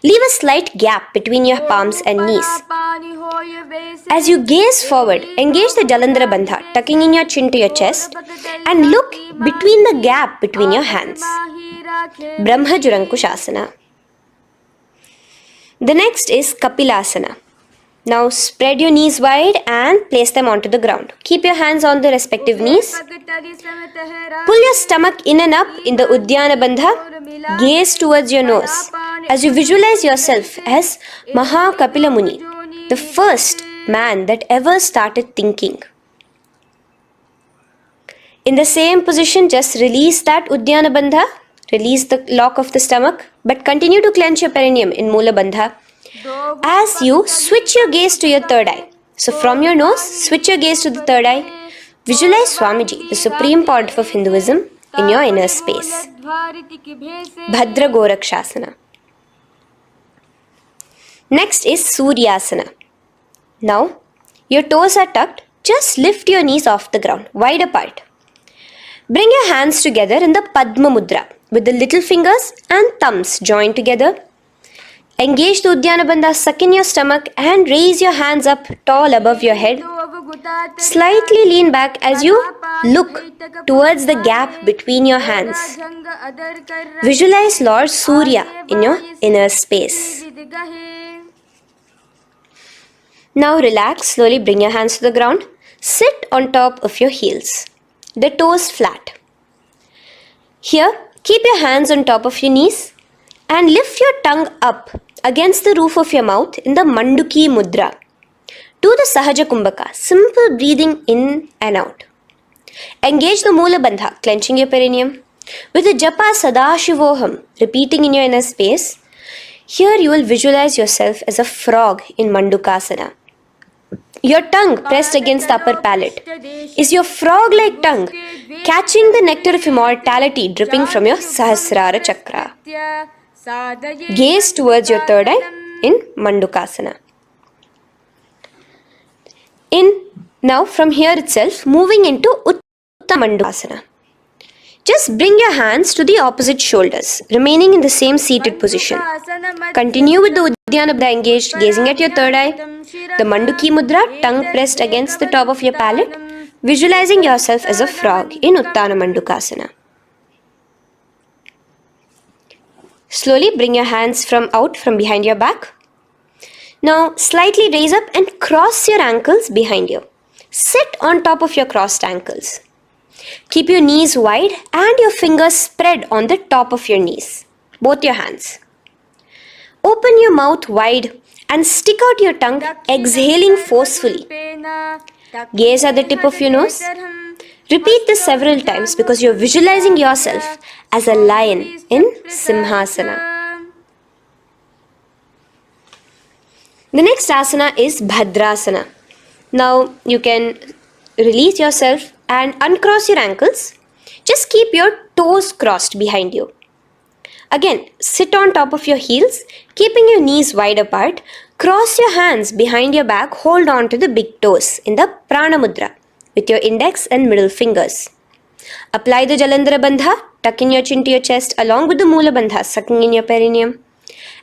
Leave a slight gap between your palms and knees. As you gaze forward, engage the Jalandhara Bandha, tucking in your chin to your chest, and look between the gap between your hands. Brahma Jurankushasana. The next is Kapilasana. Now spread your knees wide and place them onto the ground. Keep your hands on the respective knees. Pull your stomach in and up in the Uddiyana Bandha. Gaze towards your nose as you visualize yourself as Maha Kapila Muni, the first man that ever started thinking. In the same position, just release that Uddiyana Bandha. Release the lock of the stomach, but continue to clench your perineum in Mula Bandha as you switch your gaze to your third eye. So from your nose, switch your gaze to the third eye. Visualize Swamiji, the Supreme Pontiff of Hinduism, in your inner space. Bhadra Gorakshasana. Next is Suryasana. Now, your toes are tucked. Just lift your knees off the ground, wide apart. Bring your hands together in the Padma Mudra with the little fingers and thumbs joined together. Engage the Uddiyana Bandha, suck in your stomach and raise your hands up tall above your head. Slightly lean back as you look towards the gap between your hands. Visualize Lord Surya in your inner space. Now relax, slowly bring your hands to the ground. Sit on top of your heels, the toes flat. Here, keep your hands on top of your knees and lift your tongue up against the roof of your mouth in the Manduki Mudra. Do the Sahaja Kumbhaka, simple breathing in and out. Engage the Mula Bandha, clenching your perineum. With the Japa Sadashivoham, repeating in your inner space, here you will visualize yourself as a frog in Mandukasana. Your tongue pressed against the upper palate. Is your frog-like tongue catching the nectar of immortality dripping from your Sahasrara Chakra? Gaze towards your third eye in Mandukasana. Now from here itself, moving into Uttara Mandukasana. Just bring your hands to the opposite shoulders, remaining in the same seated position. Continue with the Uddiyana Bandha engaged, gazing at your third eye. The Manduki Mudra, tongue pressed against the top of your palate, visualizing yourself as a frog in Uttana Mandukasana. Slowly bring your hands out from behind your back. Now slightly raise up and cross your ankles behind you. Sit on top of your crossed ankles. Keep your knees wide and your fingers spread on the top of your knees, both your hands. Open your mouth wide and stick out your tongue, exhaling forcefully. Gaze at the tip of your nose. Repeat this several times because you're visualizing yourself as a lion in Simhasana. The next asana is Bhadrasana. Now you can release yourself and uncross your ankles. Just keep your toes crossed behind you. Again, sit on top of your heels, keeping your knees wide apart. Cross your hands behind your back, hold on to the big toes in the Prana Mudra with your index and middle fingers. Apply the Jalandhara Bandha, tuck in your chin to your chest along with the Mula Bandha, sucking in your perineum.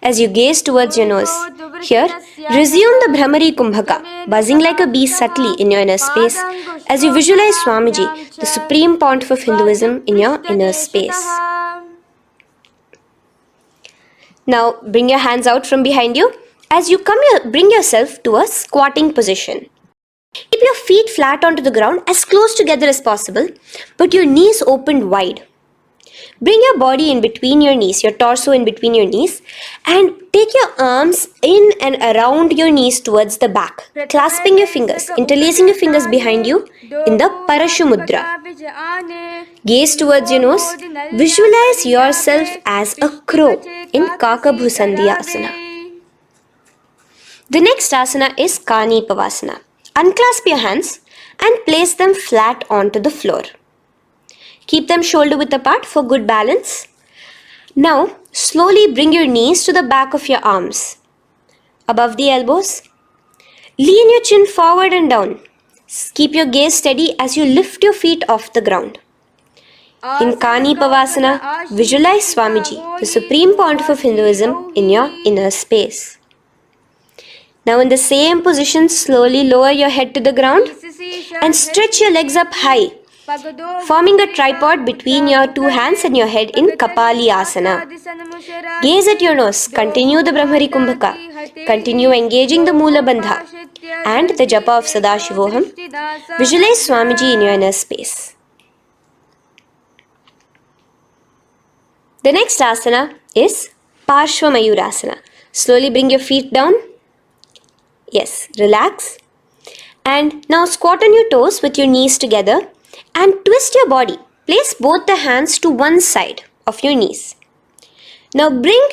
As you gaze towards your nose, here, resume the Brahmari Kumbhaka, buzzing like a bee subtly in your inner space as you visualize Swamiji, the Supreme Pontiff of Hinduism, in your inner space. Now bring your hands out from behind you. As you come here, bring yourself to a squatting position. Keep your feet flat onto the ground as close together as possible, but your knees opened wide. Bring your body in between your knees, your torso in between your knees, and take your arms in and around your knees towards the back, clasping your fingers, interlacing your fingers behind you in the Parashu Mudra. Gaze towards your nose. Visualize yourself as a crow in Kakabhusandhyasana. The next asana is Kani Pavasana. Unclasp your hands and place them flat onto the floor. Keep them shoulder width apart for good balance. Now, slowly bring your knees to the back of your arms, above the elbows. Lean your chin forward and down. Keep your gaze steady as you lift your feet off the ground. In Kani Pavasana, visualize Swamiji, the Supreme Pontiff of Hinduism, in your inner space. Now in the same position, slowly lower your head to the ground and stretch your legs up high, forming a tripod between your two hands and your head in Kapali Asana. Gaze at your nose, continue the Brahmari Kumbhaka, continue engaging the Mula Bandha and the Japa of Sadashivoham. Visualize Swamiji in your inner space. The next asana is Parshva Mayurasana. Slowly bring your feet down. Yes, relax. And now squat on your toes with your knees together and twist your body. Place both the hands to one side of your knees. Now bring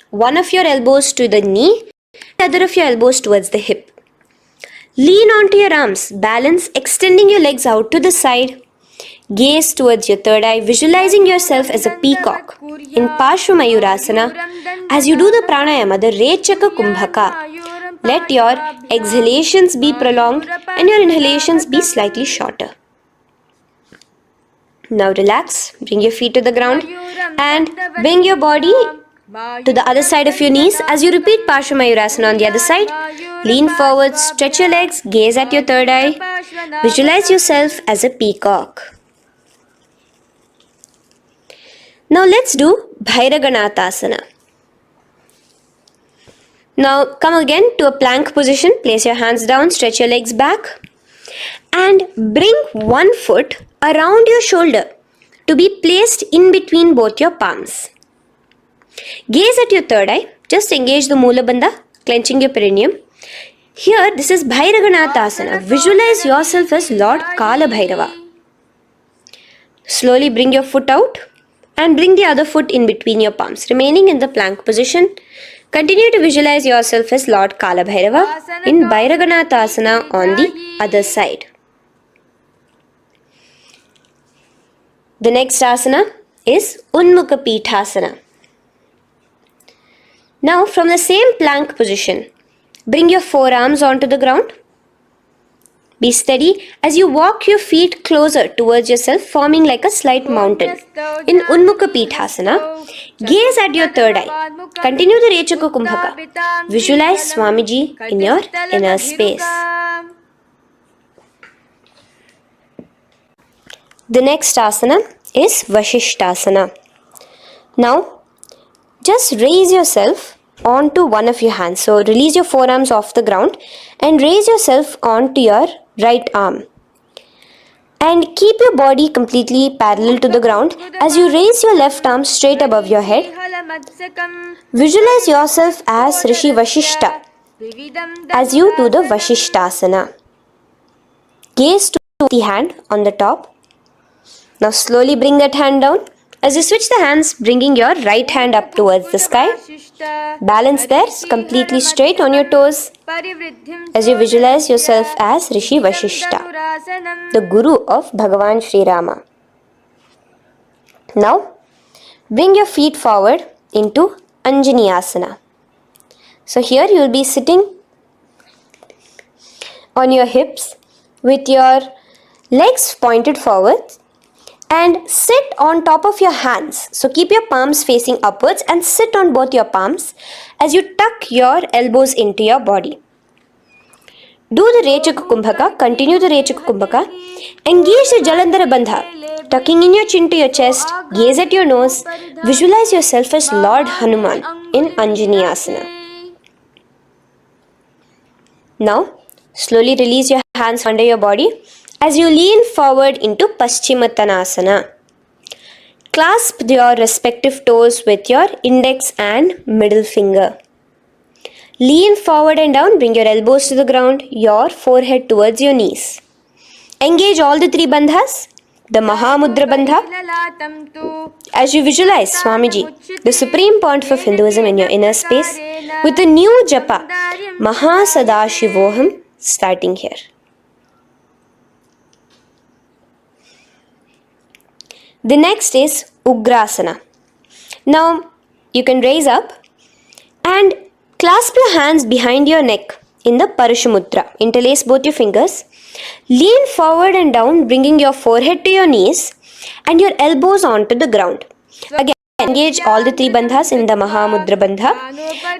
one of your elbows to the knee, the other of your elbows towards the hip. Lean onto your arms, balance, extending your legs out to the side. Gaze towards your third eye, visualizing yourself as a peacock. In Parshva Mayurasana, as you do the pranayama, the Rechaka Kumbhaka, let your exhalations be prolonged and your inhalations be slightly shorter. Now relax, bring your feet to the ground and bring your body to the other side of your knees. As you repeat Parshva Mayurasana on the other side, lean forward, stretch your legs, gaze at your third eye, visualize yourself as a peacock. Now let's do Bhairaganathasana. Now come again to a plank position. Place your hands down, stretch your legs back and bring one foot around your shoulder to be placed in between both your palms. Gaze at your third eye. Just engage the Mula Bandha, clenching your perineum. Here, this is Bhairaganathasana. Visualize yourself as Lord Kala Bhairava. Slowly bring your foot out and bring the other foot in between your palms, remaining in the plank position. Continue to visualize yourself as Lord Kala Bhairava in Bhairaganathasana on the other side. The next asana is Unmukha Pithasana. Now from the same plank position, bring your forearms onto the ground. Be steady as you walk your feet closer towards yourself, forming like a slight mountain. In Unmukha Pithasana, gaze at your third eye. Continue the Rechaka Kumbhaka. Visualize Swamiji in your inner space. The next asana is Vashishthasana. Now, just raise yourself onto one of your hands. So, release your forearms off the ground and raise yourself onto your right arm. And keep your body completely parallel to the ground as you raise your left arm straight above your head. Visualize yourself as Rishi Vashishta as you do the Vashishthasana. Gaze to the hand on the top. Now slowly bring that hand down. As you switch the hands, bringing your right hand up towards the sky. Balance there, completely straight on your toes. As you visualize yourself as Rishi Vashishta, the Guru of Bhagavan Sri Rama. Now, bring your feet forward into Anjaneyasana. So here you will be sitting on your hips with your legs pointed forward and sit on top of your hands. So keep your palms facing upwards and sit on both your palms as you tuck your elbows into your body. Do the Rechaka Kumbhaka, continue the Rechaka Kumbhaka. Engage the Jalandhara Bandha, tucking in your chin to your chest, gaze at your nose, visualize yourself as Lord Hanuman in Anjaneyasana. Now, slowly release your hands under your body as you lean forward into Paschimottanasana. Clasp your respective toes with your index and middle finger. Lean forward and down, bring your elbows to the ground, your forehead towards your knees. Engage all the three bandhas, the Mahamudra Bandha. As you visualize Swamiji, the Supreme Pontiff of Hinduism in your inner space, with a new japa, Mahasadashivoham, starting here. The next is Ugrasana. Now, you can raise up and clasp your hands behind your neck in the Parashumudra. Interlace both your fingers. Lean forward and down, bringing your forehead to your knees and your elbows onto the ground. Again, engage all the three bandhas in the Mahamudra Bandha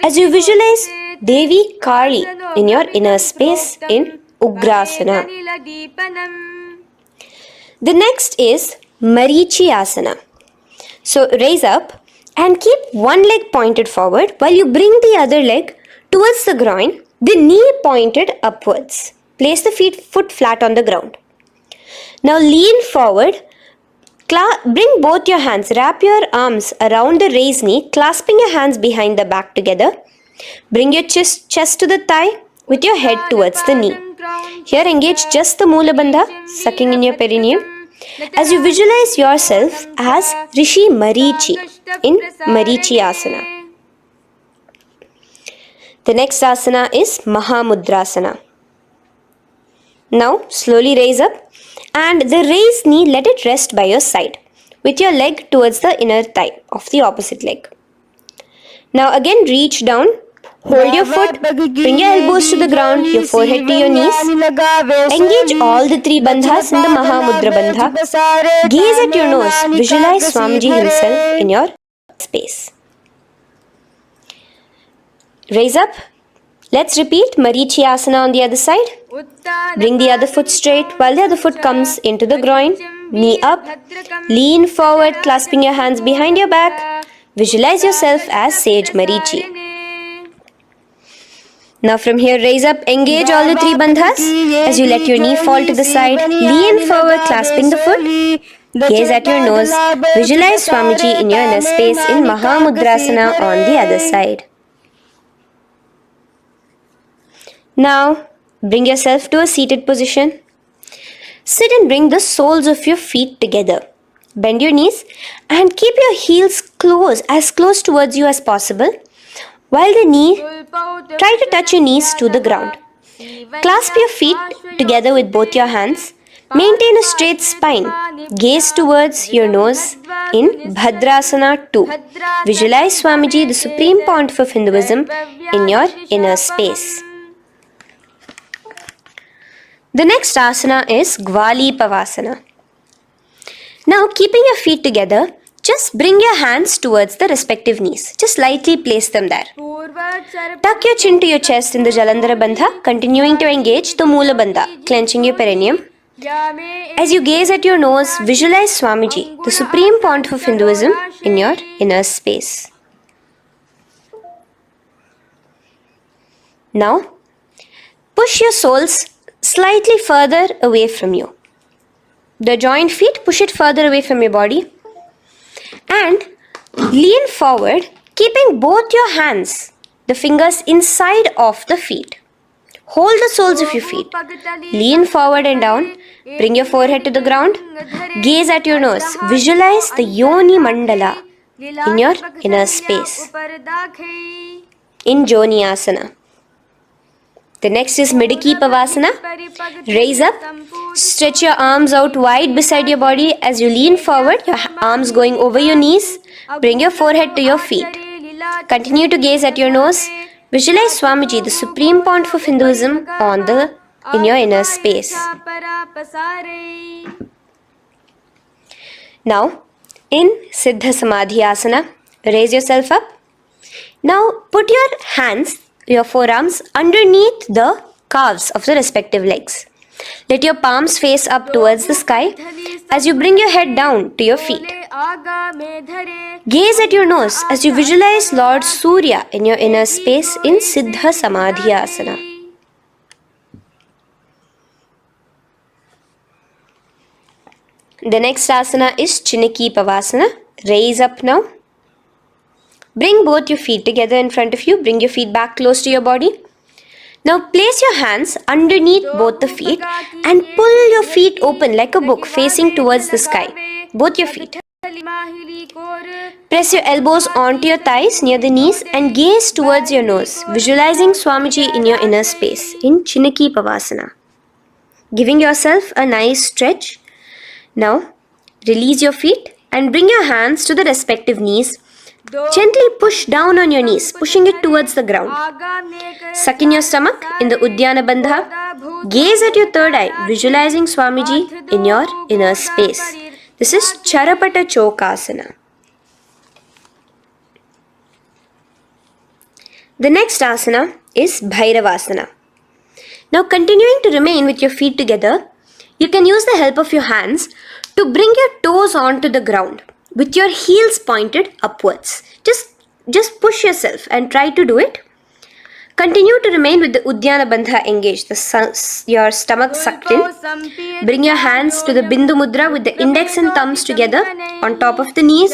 as you visualize Devi Kali in your inner space in Ugrasana. The next is Marichyasana. So raise up and keep one leg pointed forward while you bring the other leg towards the groin, the knee pointed upwards. Place the foot flat on the ground. Now lean forward, bring both your hands, wrap your arms around the raised knee, clasping your hands behind the back together. Bring your chest to the thigh with your head towards the knee. Here engage just the Moola Bandha, sucking in your perineum. As you visualize yourself as Rishi Marichi in Marichyasana. The next asana is Mahamudrasana. Now slowly raise up and the raised knee, let it rest by your side with your leg towards the inner thigh of the opposite leg. Now again reach down, hold your foot, bring your elbows to the ground, your forehead to your knees. Engage all the three bandhas in the Mahamudra Bandha. Gaze at your nose, visualize Swamiji himself in your space. Raise up. Let's repeat Marichyasana on the other side. Bring the other foot straight while the other foot comes into the groin. Knee up. Lean forward, clasping your hands behind your back. Visualize yourself as Sage Marichi. Now from here, raise up, engage all the three bandhas as you let your knee fall to the side. Lean forward, clasping the foot. Gaze at your nose. Visualize Swamiji in your inner space in Mahamudrasana on the other side. Now, bring yourself to a seated position. Sit and bring the soles of your feet together. Bend your knees and keep your heels as close towards you as possible. While try to touch your knees to the ground. Clasp your feet together with both your hands. Maintain a straight spine. Gaze towards your nose in Bhadrasana 2. Visualize Swamiji, the Supreme Pontiff of Hinduism, in your inner space. The next asana is Gwali Pavasana. Now, keeping your feet together, just bring your hands towards the respective knees. Just lightly place them there. Tuck your chin to your chest in the Jalandhara Bandha, continuing to engage the Moola Bandha, clenching your perineum. As you gaze at your nose, visualize Swamiji, the Supreme Pontiff of Hinduism, in your inner space. Now, push your soles slightly further away from you. The joint feet, push it further away from your body. And lean forward, keeping both your hands, the fingers inside of the feet. Hold the soles of your feet. Lean forward and down. Bring your forehead to the ground. Gaze at your nose. Visualize the Yoni Mandala in your inner space. In Joni Asana. The next is Midiki Pavasana. Raise up. Stretch your arms out wide beside your body as you lean forward, your arms going over your knees. Bring your forehead to your feet. Continue to gaze at your nose. Visualize Swamiji, the Supreme Pontiff of Hinduism, in your inner space. Now, in Siddha Samadhi Asana, raise yourself up. Now, put your hands, your forearms, underneath the calves of the respective legs. Let your palms face up towards the sky as you bring your head down to your feet. Gaze at your nose as you visualize Lord Surya in your inner space in Siddha Samadhi Asana. The next asana is Chiniki Pavasana. Raise up now. Bring both your feet together in front of you. Bring your feet back close to your body. Now place your hands underneath both the feet and pull your feet open like a book facing towards the sky. Both your feet. Press your elbows onto your thighs near the knees and gaze towards your nose, visualizing Swamiji in your inner space in Chiniki Pavasana. Giving yourself a nice stretch. Now release your feet and bring your hands to the respective knees. Gently push down on your knees, pushing it towards the ground. Suck in your stomach in the Uddiyana Bandha. Gaze at your third eye, visualizing Swamiji in your inner space. This is Charapata Chokasana. The next asana is Bhairavasana. Now continuing to remain with your feet together, you can use the help of your hands to bring your toes onto the ground with your heels pointed upwards. Just push yourself and try to do it. Continue to remain with the Uddiyana Bandha engaged, your stomach sucked in. Bring your hands to the Bindu Mudra with the index and thumbs together on top of the knees.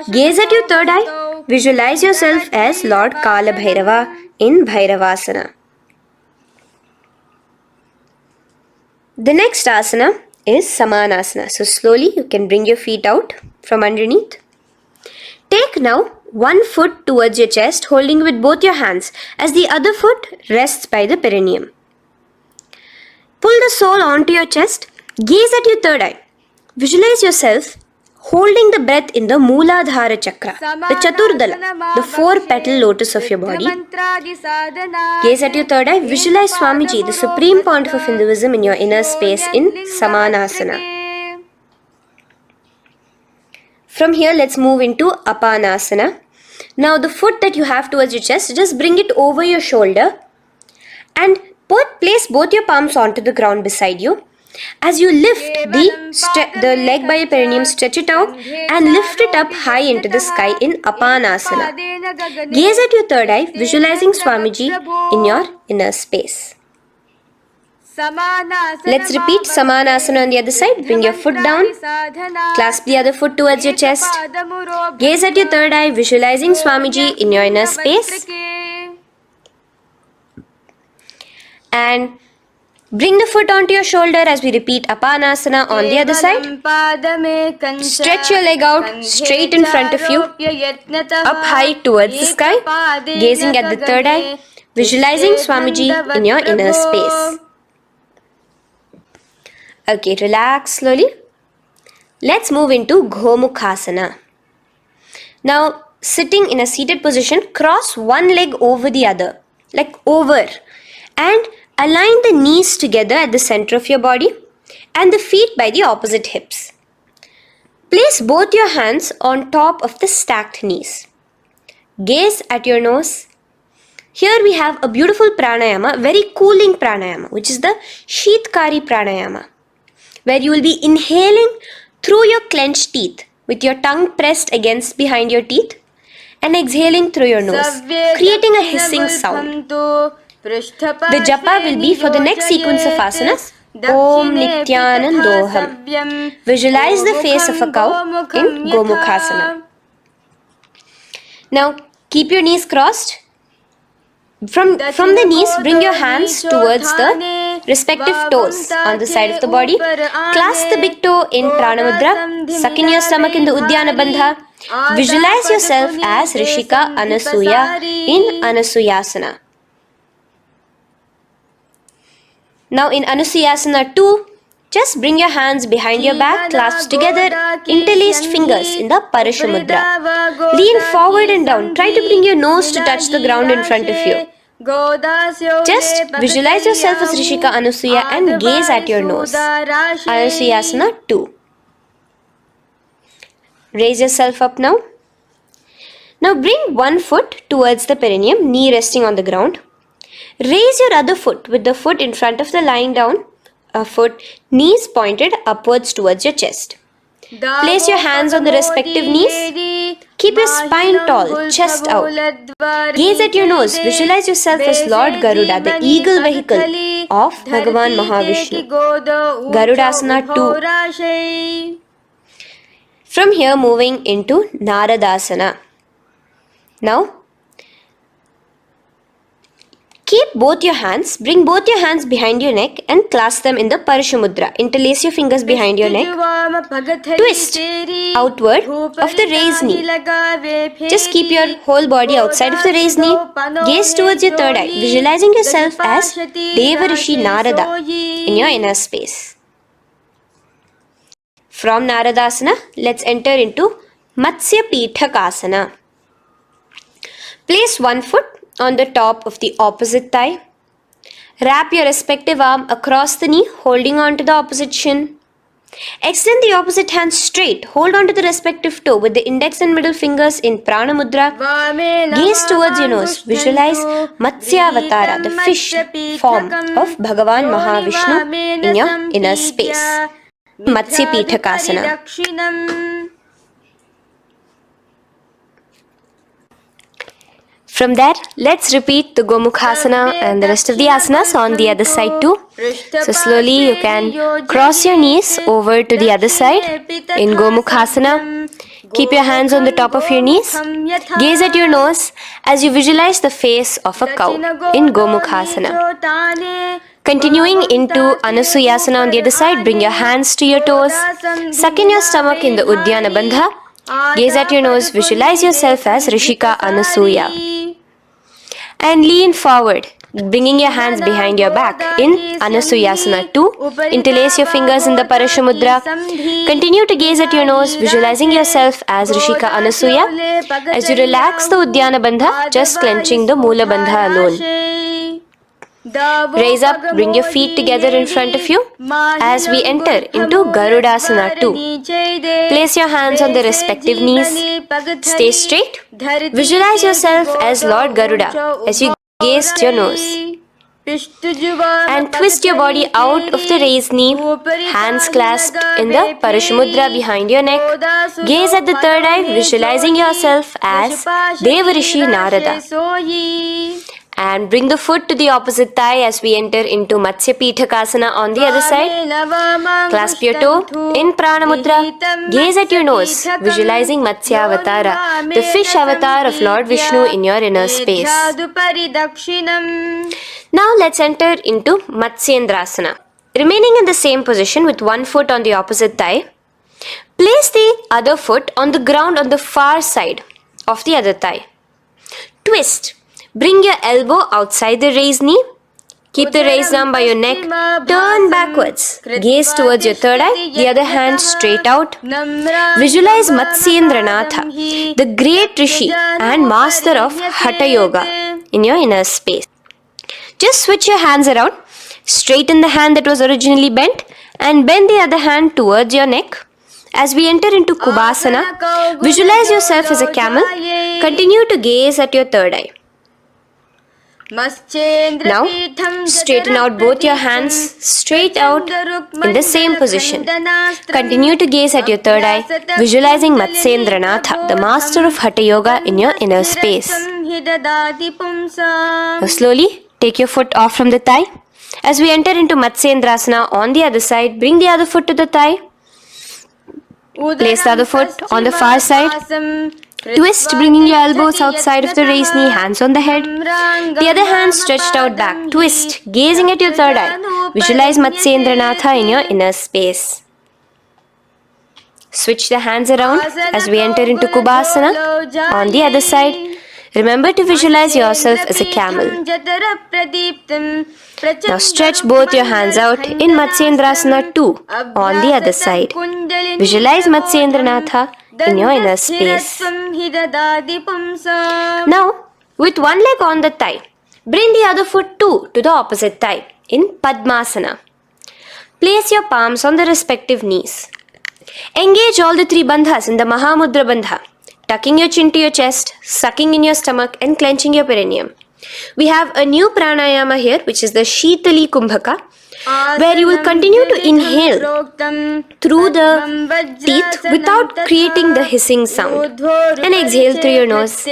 Gaze at your third eye. Visualize yourself as Lord Kala Bhairava in Bhairavasana. The next asana is Samanasana. So slowly you can bring your feet out from underneath. Take now one foot towards your chest, holding with both your hands as the other foot rests by the perineum. Pull the sole onto your chest. Gaze at your third eye. Visualize yourself holding the breath in the Mooladhara Chakra, the Chaturdala, the 4-petal lotus of your body. Gaze at your third eye. Visualize Swamiji, the Supreme Pontiff of Hinduism, in your inner space in Samanasana. From here, let's move into Apanasana. Now, the foot that you have towards your chest, just bring it over your shoulder and place both your palms onto the ground beside you. As you lift the leg by your perineum, stretch it out and lift it up high into the sky in Apanasana. Gaze at your third eye, visualizing Swamiji in your inner space. Let's repeat Samanasana on the other side. Bring your foot down. Clasp the other foot towards your chest. Gaze at your third eye, visualizing Swamiji in your inner space. And bring the foot onto your shoulder as we repeat Apanasana on the other side. Stretch your leg out straight in front of you, up high towards the sky, gazing at the third eye, visualizing Swamiji in your inner space. Okay, relax slowly. Let's move into Gomukhasana. Now, sitting in a seated position, cross one leg over the other, like over, and align the knees together at the center of your body and the feet by the opposite hips. Place both your hands on top of the stacked knees. Gaze at your nose. Here we have a beautiful pranayama, very cooling pranayama, which is the Sheetkari pranayama, where you will be inhaling through your clenched teeth with your tongue pressed against behind your teeth and exhaling through your nose, creating a hissing sound. The japa will be for the next sequence of asanas. Om Nithyanandoham. Visualize the face of a cow in Gomukhasana. Now keep your knees crossed. From the knees, bring your hands towards the respective toes on the side of the body. Clasp the big toe in Pranamudra. Suck in your stomach in the Udyana Bandha. Visualize yourself as Rishika Anasuya in Anasuyasana. Now in Anusuyasana 2, just bring your hands behind your back, clasped together, interlaced fingers in the Parashamudra. Lean forward and down. Try to bring your nose to touch the ground in front of you. Just visualize yourself as Rishika Anasuya and gaze at your nose. Anusuyasana 2. Raise yourself up now. Now bring one foot towards the perineum, knee resting on the ground. Raise your other foot with the foot in front of the lying down, knees pointed upwards towards your chest. Place your hands on the respective knees. Keep your spine tall, chest out. Gaze at your nose. Visualize yourself as Lord Garuda, the eagle vehicle of Bhagavan Mahavishnu. Garudasana 2. From here, moving into Naradasana. Now, keep both your hands, bring both your hands behind your neck and clasp them in the Parashamudra. Interlace your fingers behind your neck. Twist outward of the raised knee. Just keep your whole body outside of the raised knee. Gaze towards your third eye, visualizing yourself as Devarishi Narada in your inner space. From Naradasana, let's enter into Matsya Pithakasana. Place one foot on the top of the opposite thigh. Wrap your respective arm across the knee, holding on to the opposite shin. Extend the opposite hand straight. Hold on to the respective toe with the index and middle fingers in Prana Mudra. Gaze towards your nose. Visualize Matsyavatara, the fish form of Bhagavan Mahavishnu in your inner space. Matsya Pithakasana. From there, let's repeat the Gomukhasana and the rest of the asanas on the other side too. So slowly you can cross your knees over to the other side in Gomukhasana. Keep your hands on the top of your knees. Gaze at your nose as you visualize the face of a cow in Gomukhasana. Continuing into Anasuyasana on the other side, bring your hands to your toes. Suck in your stomach in the Udyana Bandha. Gaze at your nose, visualize yourself as Rishika Anasuya. And lean forward, bringing your hands behind your back in Anasuyasana 2. Interlace your fingers in the Parashamudra. Continue to gaze at your nose, visualizing yourself as Rishika Anasuya. As you relax the Udyana Bandha, just clenching the Mula Bandha alone. Raise up, bring your feet together in front of you as we enter into Garudasana 2. Place your hands on the respective knees. Stay straight. Visualize yourself as Lord Garuda as you gaze to your nose. And twist your body out of the raised knee, hands clasped in the Parashamudra behind your neck. Gaze at the third eye, visualizing yourself as Devarishi Narada. And bring the foot to the opposite thigh as we enter into Matsya Pithakasana on the other side. Clasp your toe in Prana Mudra. Gaze at your nose, visualizing Matsya Avatara, the fish avatar of Lord Vishnu in your inner space. Now let's enter into Matsyendrasana. Remaining in the same position with one foot on the opposite thigh, place the other foot on the ground on the far side of the other thigh. Twist. Bring your elbow outside the raised knee. Keep the raised arm by your neck. Turn backwards. Gaze towards your third eye, the other hand straight out. Visualize Matsyendranatha, the great Rishi and master of Hatha Yoga in your inner space. Just switch your hands around. Straighten the hand that was originally bent and bend the other hand towards your neck. As we enter into Kubhasana, visualize yourself as a camel. Continue to gaze at your third eye. Now, straighten out both your hands straight out in the same position. Continue to gaze at your third eye, visualizing Matsyendranatha, the master of Hatha Yoga in your inner space. Now, slowly take your foot off from the thigh. As we enter into Matsyendrasana on the other side, bring the other foot to the thigh. Place the other foot on the far side. Twist, bringing your elbows outside of the raised knee, hands on the head. The other hand stretched out back. Twist, gazing at your third eye. Visualize Matsyendranatha in your inner space. Switch the hands around as we enter into Kubhasana. On the other side, remember to visualize yourself as a camel. Now stretch both your hands out in Matsyendrasana 2 on the other side. Visualize Matsyendranatha in your inner space. Now, with one leg on the thigh, bring the other foot too to the opposite thigh in Padmasana. Place your palms on the respective knees. Engage all the three bandhas in the Mahamudra Bandha, tucking your chin to your chest, sucking in your stomach and clenching your perineum. We have a new pranayama here, which is the Shitali Kumbhaka, where you will continue to inhale through the teeth without creating the hissing sound, and exhale through your nose.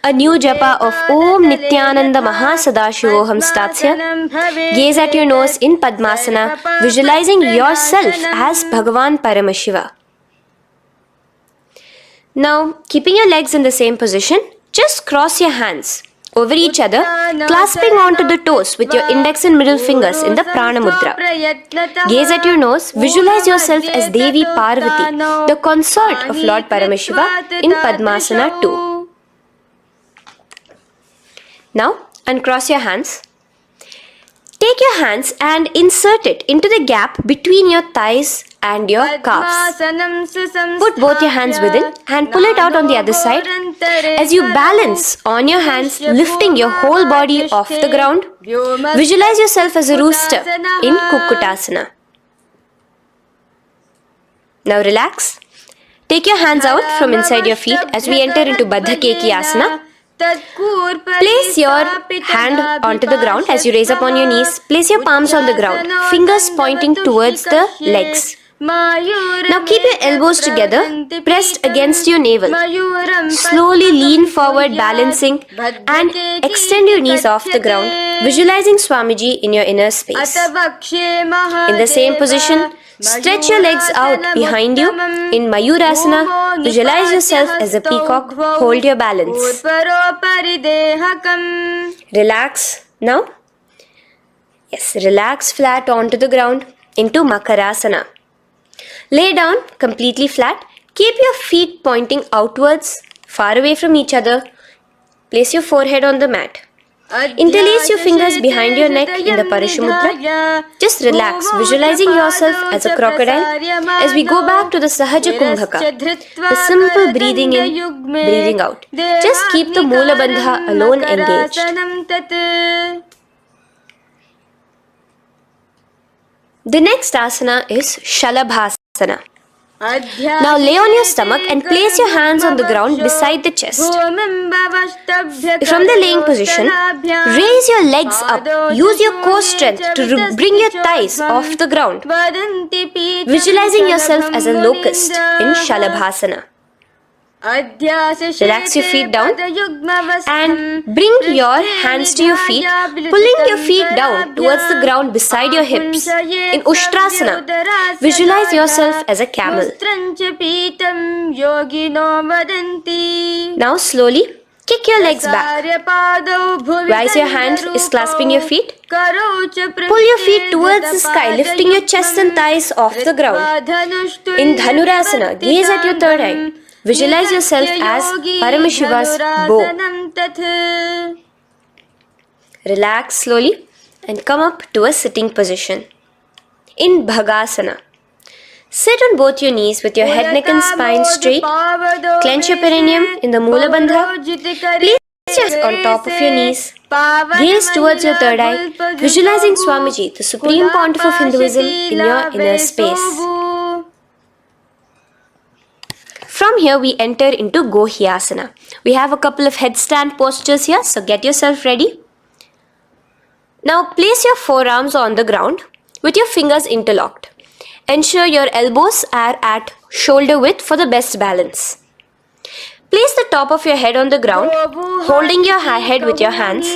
A new japa of Om Nithyananda Mahasadashivoham starts here. Gaze at your nose in Padmasana, visualizing yourself as Bhagavan Paramashiva. Now, keeping your legs in the same position, just cross your hands over each other, clasping onto the toes with your index and middle fingers in the Prana Mudra. Gaze at your nose, visualize yourself as Devi Parvati, the consort of Lord Paramashiva in Padmasana 2. Now, uncross your hands. Take your hands and insert it into the gap between your thighs and your calves. Put both your hands within and pull it out on the other side. As you balance on your hands, lifting your whole body off the ground, visualize yourself as a rooster in Kukkutasana. Now relax. Take your hands out from inside your feet as we enter into Baddha Keki Asana. Place your hand onto the ground as you raise up on your knees. Place your palms on the ground, fingers pointing towards the legs. Now keep your elbows together, pressed against your navel. Slowly lean forward, balancing, and extend your knees off the ground, visualizing Swamiji in your inner space. In the same position, stretch your legs out behind you. In Mayurasana, visualize yourself as a peacock. Hold your balance. Relax now. Yes, relax flat onto the ground into Makarasana. Lay down completely flat. Keep your feet pointing outwards, far away from each other. Place your forehead on the mat. Interlace your fingers behind your neck in the Parashumudra. Just relax, visualizing yourself as a crocodile as we go back to the Sahaja Kumbhaka, the simple breathing in, breathing out. Just keep the Moola Bandha alone engaged. The next asana is Shalabhasana. Now lay on your stomach and place your hands on the ground beside the chest. From the laying position, raise your legs up. Use your core strength to bring your thighs off the ground. Visualizing yourself as a locust in Shalabhasana. Relax your feet down and bring your hands to your feet, pulling your feet down towards the ground beside your hips. In Ushtrasana, visualize yourself as a camel. Now slowly kick your legs back. Rise your hand is clasping your feet. Pull your feet towards the sky, lifting your chest and thighs off the ground. In Dhanurasana, gaze at your third eye. Visualize yourself as Paramashiva's bow. Relax slowly and come up to a sitting position. In Bhagasana, sit on both your knees with your head, neck and spine straight. Clench your perineum in the Moola Bandha. Place your hands on top of your knees. Gaze towards your third eye, visualizing Swamiji, the Supreme Pontiff of Hinduism, in your inner space. From here, we enter into Gohyasana. We have a couple of headstand postures here, so get yourself ready. Now, place your forearms on the ground with your fingers interlocked. Ensure your elbows are at shoulder width for the best balance. Place the top of your head on the ground, holding your head with your hands.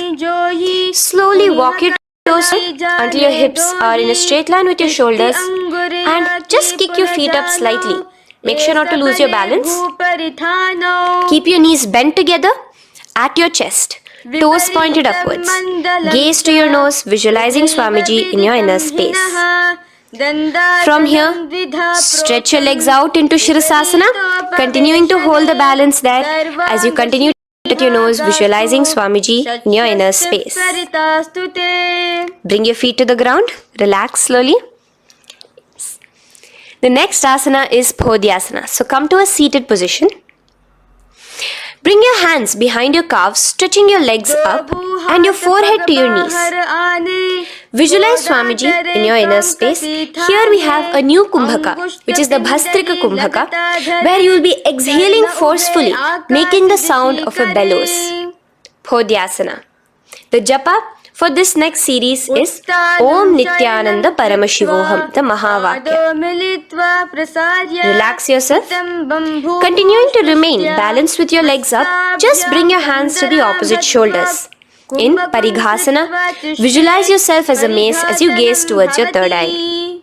Slowly walk your toes until your hips are in a straight line with your shoulders, and just kick your feet up slightly. Make sure not to lose your balance. Keep your knees bent together at your chest. Toes pointed upwards. Gaze to your nose, visualizing Swamiji in your inner space. From here, stretch your legs out into Shirasasana, continuing to hold the balance there as you continue at your nose, visualizing Swamiji in your inner space. Bring your feet to the ground, relax slowly. The next asana is Podhyasana. So come to a seated position. Bring your hands behind your calves, stretching your legs up and your forehead to your knees. Visualize Swamiji in your inner space. Here we have a new Kumbhaka, which is the Bhastrika Kumbhaka, where you will be exhaling forcefully, making the sound of a bellows. Podhyasana. The japa for this next series is Om Nithyananda Paramashivoham, the Mahavakya. Relax yourself. Continuing to remain balanced with your legs up, just bring your hands to the opposite shoulders. In Parighasana, visualize yourself as a mace as you gaze towards your third eye.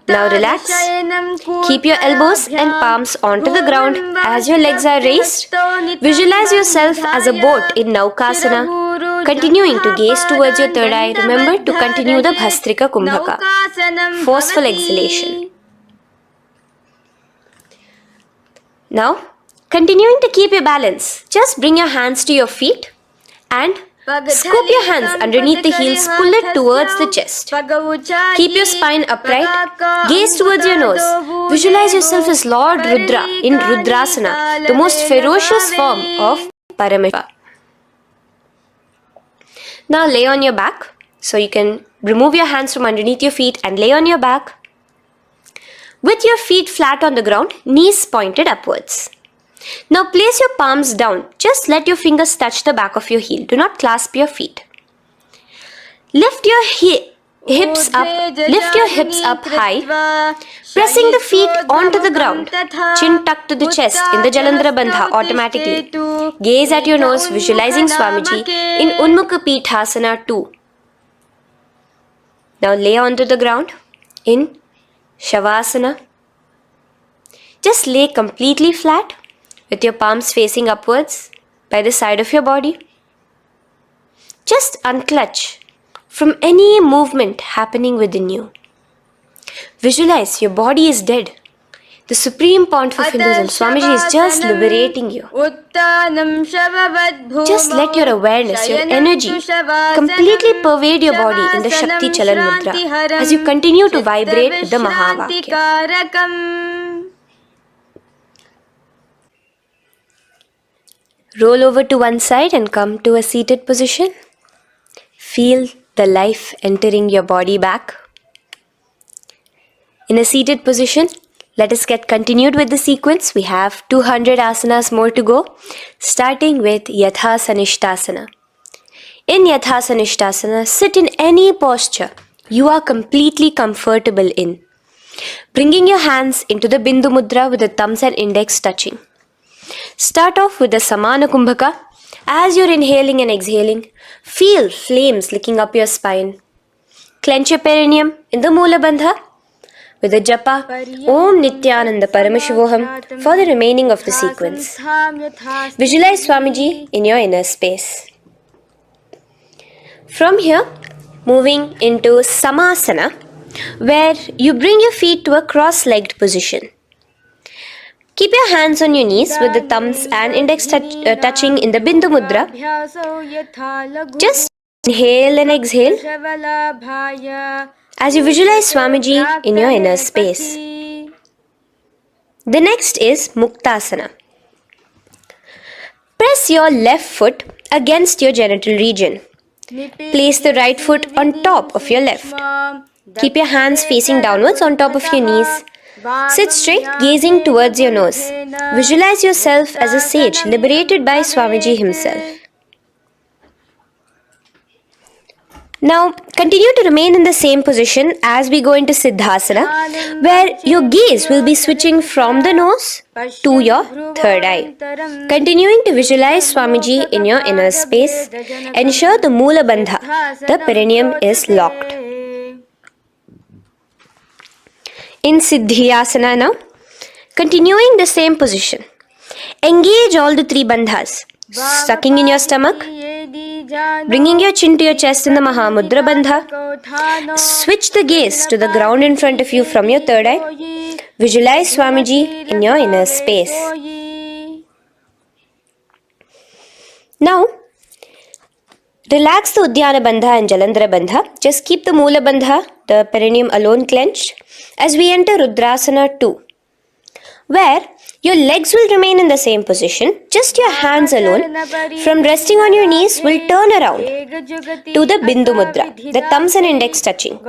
Now relax. Keep your elbows and palms onto the ground as your legs are raised. Visualize yourself as a boat in Naukasana. Continuing to gaze towards your third eye, remember to continue the Bhastrika Kumbhaka. Forceful exhalation. Now, continuing to keep your balance, just bring your hands to your feet and scoop your hands underneath the heels, pull it towards the chest. Keep your spine upright, gaze towards your nose. Visualize yourself as Lord Rudra in Rudrasana, the most ferocious form of Paramashiva. Now lay on your back. So you can remove your hands from underneath your feet and lay on your back. With your feet flat on the ground, knees pointed upwards. Now place your palms down. Just let your fingers touch the back of your heel. Do not clasp your feet. Lift your hips up high, pressing the feet onto the ground. Chin tucked to the chest in the Jalandhara Bandha automatically. Gaze at your nose, visualizing Swamiji in Unmukha Pithasana 2. Now lay onto the ground in Shavasana. Just lay completely flat with your palms facing upwards by the side of your body. Just unclutch from any movement happening within you. Visualize your body is dead. The Supreme Pontiff of Hinduism, Swamiji, is just liberating you. Just let your awareness, your energy completely pervade your body in the Shakti Chalan Mudra as you continue to vibrate with the Mahavakya. Roll over to one side and come to a seated position. Feel the life entering your body back. In a seated position, let us get continued with the sequence. We have 200 asanas more to go, starting with Yatha Sanishtasana. In Yatha Sanishtasana, sit in any posture you are completely comfortable in. Bringing your hands into the Bindu Mudra with the thumbs and index touching. Start off with the Samana Kumbhaka. As you're inhaling and exhaling, feel flames licking up your spine. Clench your perineum in the Moola Bandha with the japa Om Nithyananda Paramashivoham for the remaining of the sequence. Visualize Swamiji in your inner space. From here, moving into Samasana, where you bring your feet to a cross-legged position. Keep your hands on your knees with the thumbs and index touching in the Bindu Mudra. Just inhale and exhale as you visualize Swamiji in your inner space. The next is Muktasana. Press your left foot against your genital region. Place the right foot on top of your left. Keep your hands facing downwards on top of your knees. Sit straight, gazing towards your nose. Visualize yourself as a sage liberated by Swamiji himself. Now, continue to remain in the same position as we go into Siddhasana, where your gaze will be switching from the nose to your third eye. Continuing to visualize Swamiji in your inner space, ensure the Moola Bandha, the perineum, is locked. in Siddhyasana now. Continuing the same position. Engage all the three bandhas. Sucking in your stomach, bringing your chin to your chest in the Mahamudra Bandha. Switch the gaze to the ground in front of you from your third eye. Visualize Swamiji in your inner space. Now, relax the Uddiyana Bandha and Jalandhara Bandha. Just keep the Moola Bandha, the perineum alone clenched, as we enter Rudrasana 2, where your legs will remain in the same position, just your hands alone, from resting on your knees, will turn around to the Bindu Mudra, the thumbs and index touching.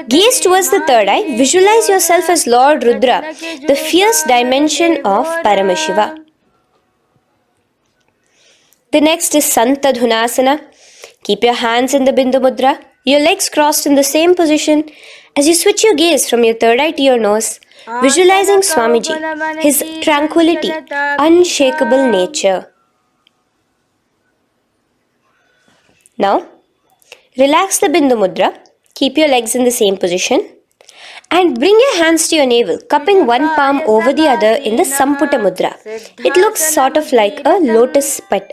Gaze towards the third eye, visualize yourself as Lord Rudra, the fierce dimension of Paramashiva. The next is Santadhunasana. Keep your hands in the Bindu Mudra, your legs crossed in the same position. As you switch your gaze from your third eye to your nose, visualizing Swamiji, his tranquility, unshakable nature. Now, relax the Bindu Mudra, keep your legs in the same position, and bring your hands to your navel, cupping one palm over the other in the Samputa Mudra. It looks sort of like a lotus bud.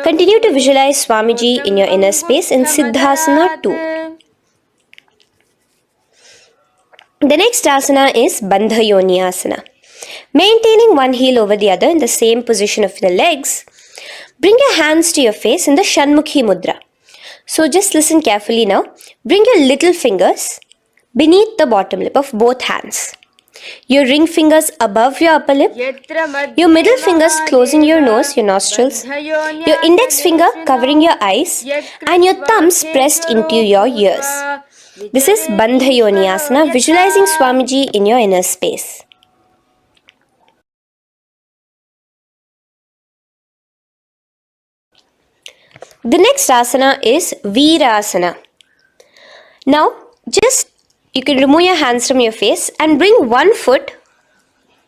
Continue to visualize Swamiji in your inner space in Siddhasana 2. The next asana is Bandha Yoni Asana. Maintaining one heel over the other in the same position of the legs, bring your hands to your face in the Shanmukhi Mudra. So just listen carefully now. Bring your little fingers beneath the bottom lip of both hands. Your ring fingers above your upper lip. Your middle fingers closing your nose, your nostrils. Your index finger covering your eyes. And your thumbs pressed into your ears. This is Bandha Yoni Asana, visualizing Swamiji in your inner space. The next asana is Virasana. Now, you can remove your hands from your face and bring one foot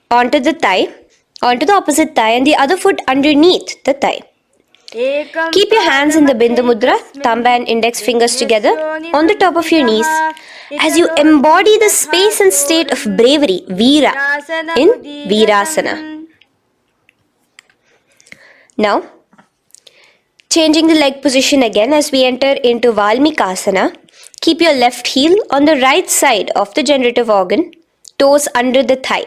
onto the opposite thigh, and the other foot underneath the thigh. Keep your hands in the Bindu Mudra, thumb and index fingers together on the top of your knees as you embody the space and state of bravery, Veera, in Virasana. Now, changing the leg position again as we enter into Valmikasana. Keep your left heel on the right side of the generative organ, toes under the thigh.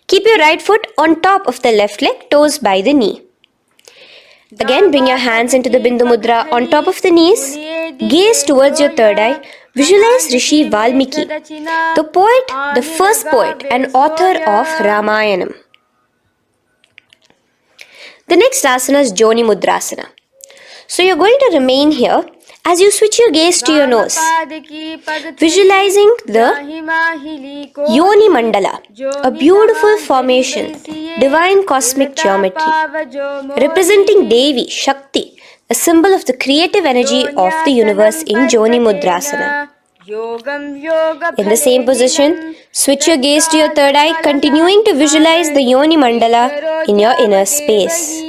Keep your right foot on top of the left leg, toes by the knee. Again, bring your hands into the Bindu Mudra on top of the knees. Gaze towards your third eye. Visualize Rishi Valmiki, the poet, the first poet and author of Ramayanam. The next asana is Joni Mudrasana. So you're going to remain here as you switch your gaze to your nose, visualizing the Yoni Mandala, a beautiful formation, divine cosmic geometry, representing Devi, Shakti, a symbol of the creative energy of the universe in Joni Mudrasana. In the same position, switch your gaze to your third eye, continuing to visualize the Yoni Mandala in your inner space.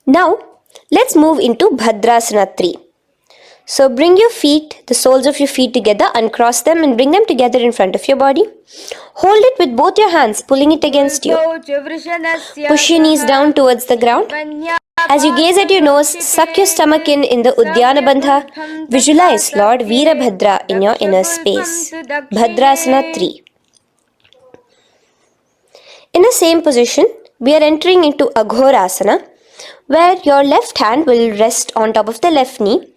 Now, let's move into Bhadrasana 3. So bring your feet, the soles of your feet together, uncross them and bring them together in front of your body. Hold it with both your hands, pulling it against you. Push your knees down towards the ground. As you gaze at your nose, suck your stomach in the Uddiyana Bandha. Visualize Lord Veerabhadra in your inner space. Bhadrasana 3. In the same position, we are entering into Aghorasana, where your left hand will rest on top of the left knee,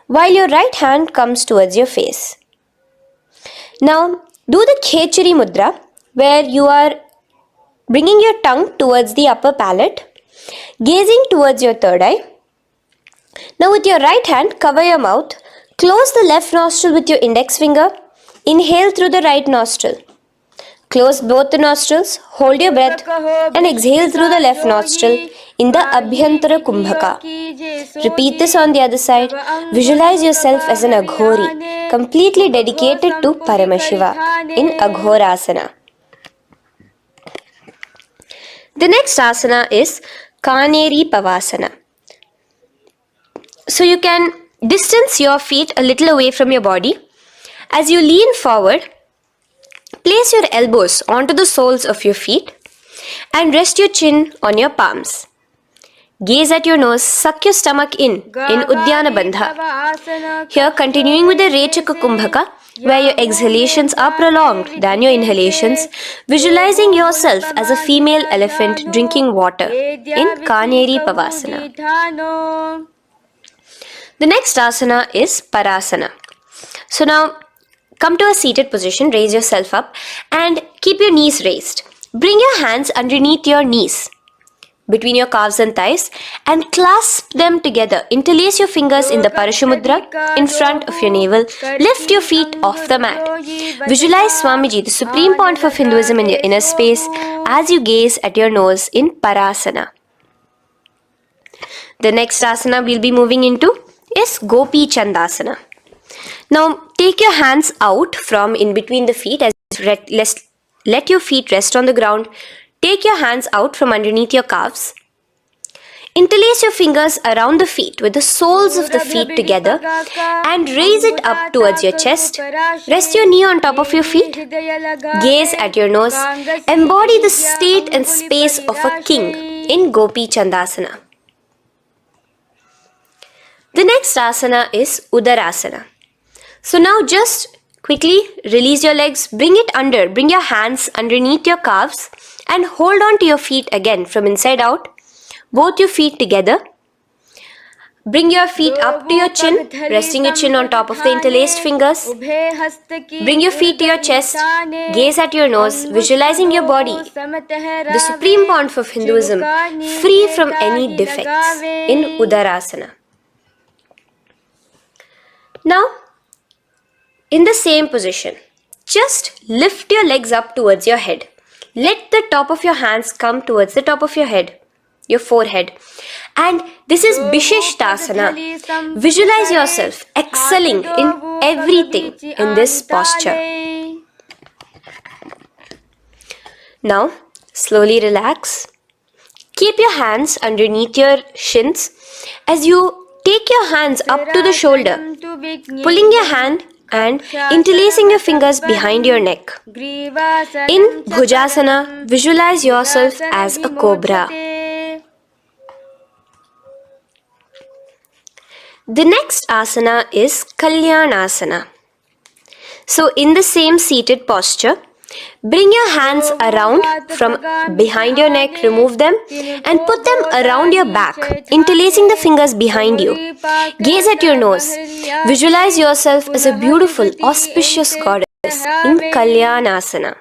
while your right hand comes towards your face. Now, do the Khechari Mudra, where you are bringing your tongue towards the upper palate, gazing towards your third eye. Now, with your right hand, cover your mouth, close the left nostril with your index finger, inhale through the right nostril. Close both the nostrils, hold your breath and exhale through the left nostril in the Abhyantara Kumbhaka. Repeat this on the other side. Visualize yourself as an Aghori, completely dedicated to Paramashiva in Aghorasana. The next asana is Kaneri Pavasana. So you can distance your feet a little away from your body. As you lean forward, place your elbows onto the soles of your feet and rest your chin on your palms. Gaze at your nose, suck your stomach in Uddiyana Bandha. Here, continuing with the Rechaka Kumbhaka, where your exhalations are prolonged than your inhalations, visualizing yourself as a female elephant drinking water in Kaneri Pavasana. The next asana is Parasana. So now, come to a seated position, raise yourself up and keep your knees raised. Bring your hands underneath your knees, between your calves and thighs, and clasp them together. Interlace your fingers in the Parashamudra in front of your navel. Lift your feet off the mat. Visualize Swamiji, the Supreme Pontiff of Hinduism, in your inner space as you gaze at your nose in Parasana. The next asana we'll be moving into is Gopi Chandasana. Now take your hands out from in between the feet as let your feet rest on the ground. Take your hands out from underneath your calves. Interlace your fingers around the feet with the soles of the feet together and raise it up towards your chest. Rest your knee on top of your feet. Gaze at your nose. Embody the state and space of a king in Gopi Chandasana. The next asana is Udarasana. So now just quickly release your legs, bring your hands underneath your calves and hold on to your feet again from inside out. Both your feet together. Bring your feet up to your chin, resting your chin on top of the interlaced fingers. Bring your feet to your chest, gaze at your nose, visualizing your body, the Supreme Pontiff of Hinduism, free from any defects in Udarasana. Now, in the same position, just lift your legs up towards your head. Let the top of your hands come towards the top of your head, your forehead. And this is Vishishtasana. Visualize yourself excelling in everything in this posture. Now, slowly relax. Keep your hands underneath your shins as you take your hands up to the shoulder, pulling your hand and interlacing your fingers behind your neck. In Bhujasana, visualize yourself as a cobra. The next asana is Kalyanasana. So in the same seated posture, bring your hands around from behind your neck, remove them and put them around your back, interlacing the fingers behind you. Gaze at your nose. Visualize yourself as a beautiful, auspicious goddess in Kalyanasana.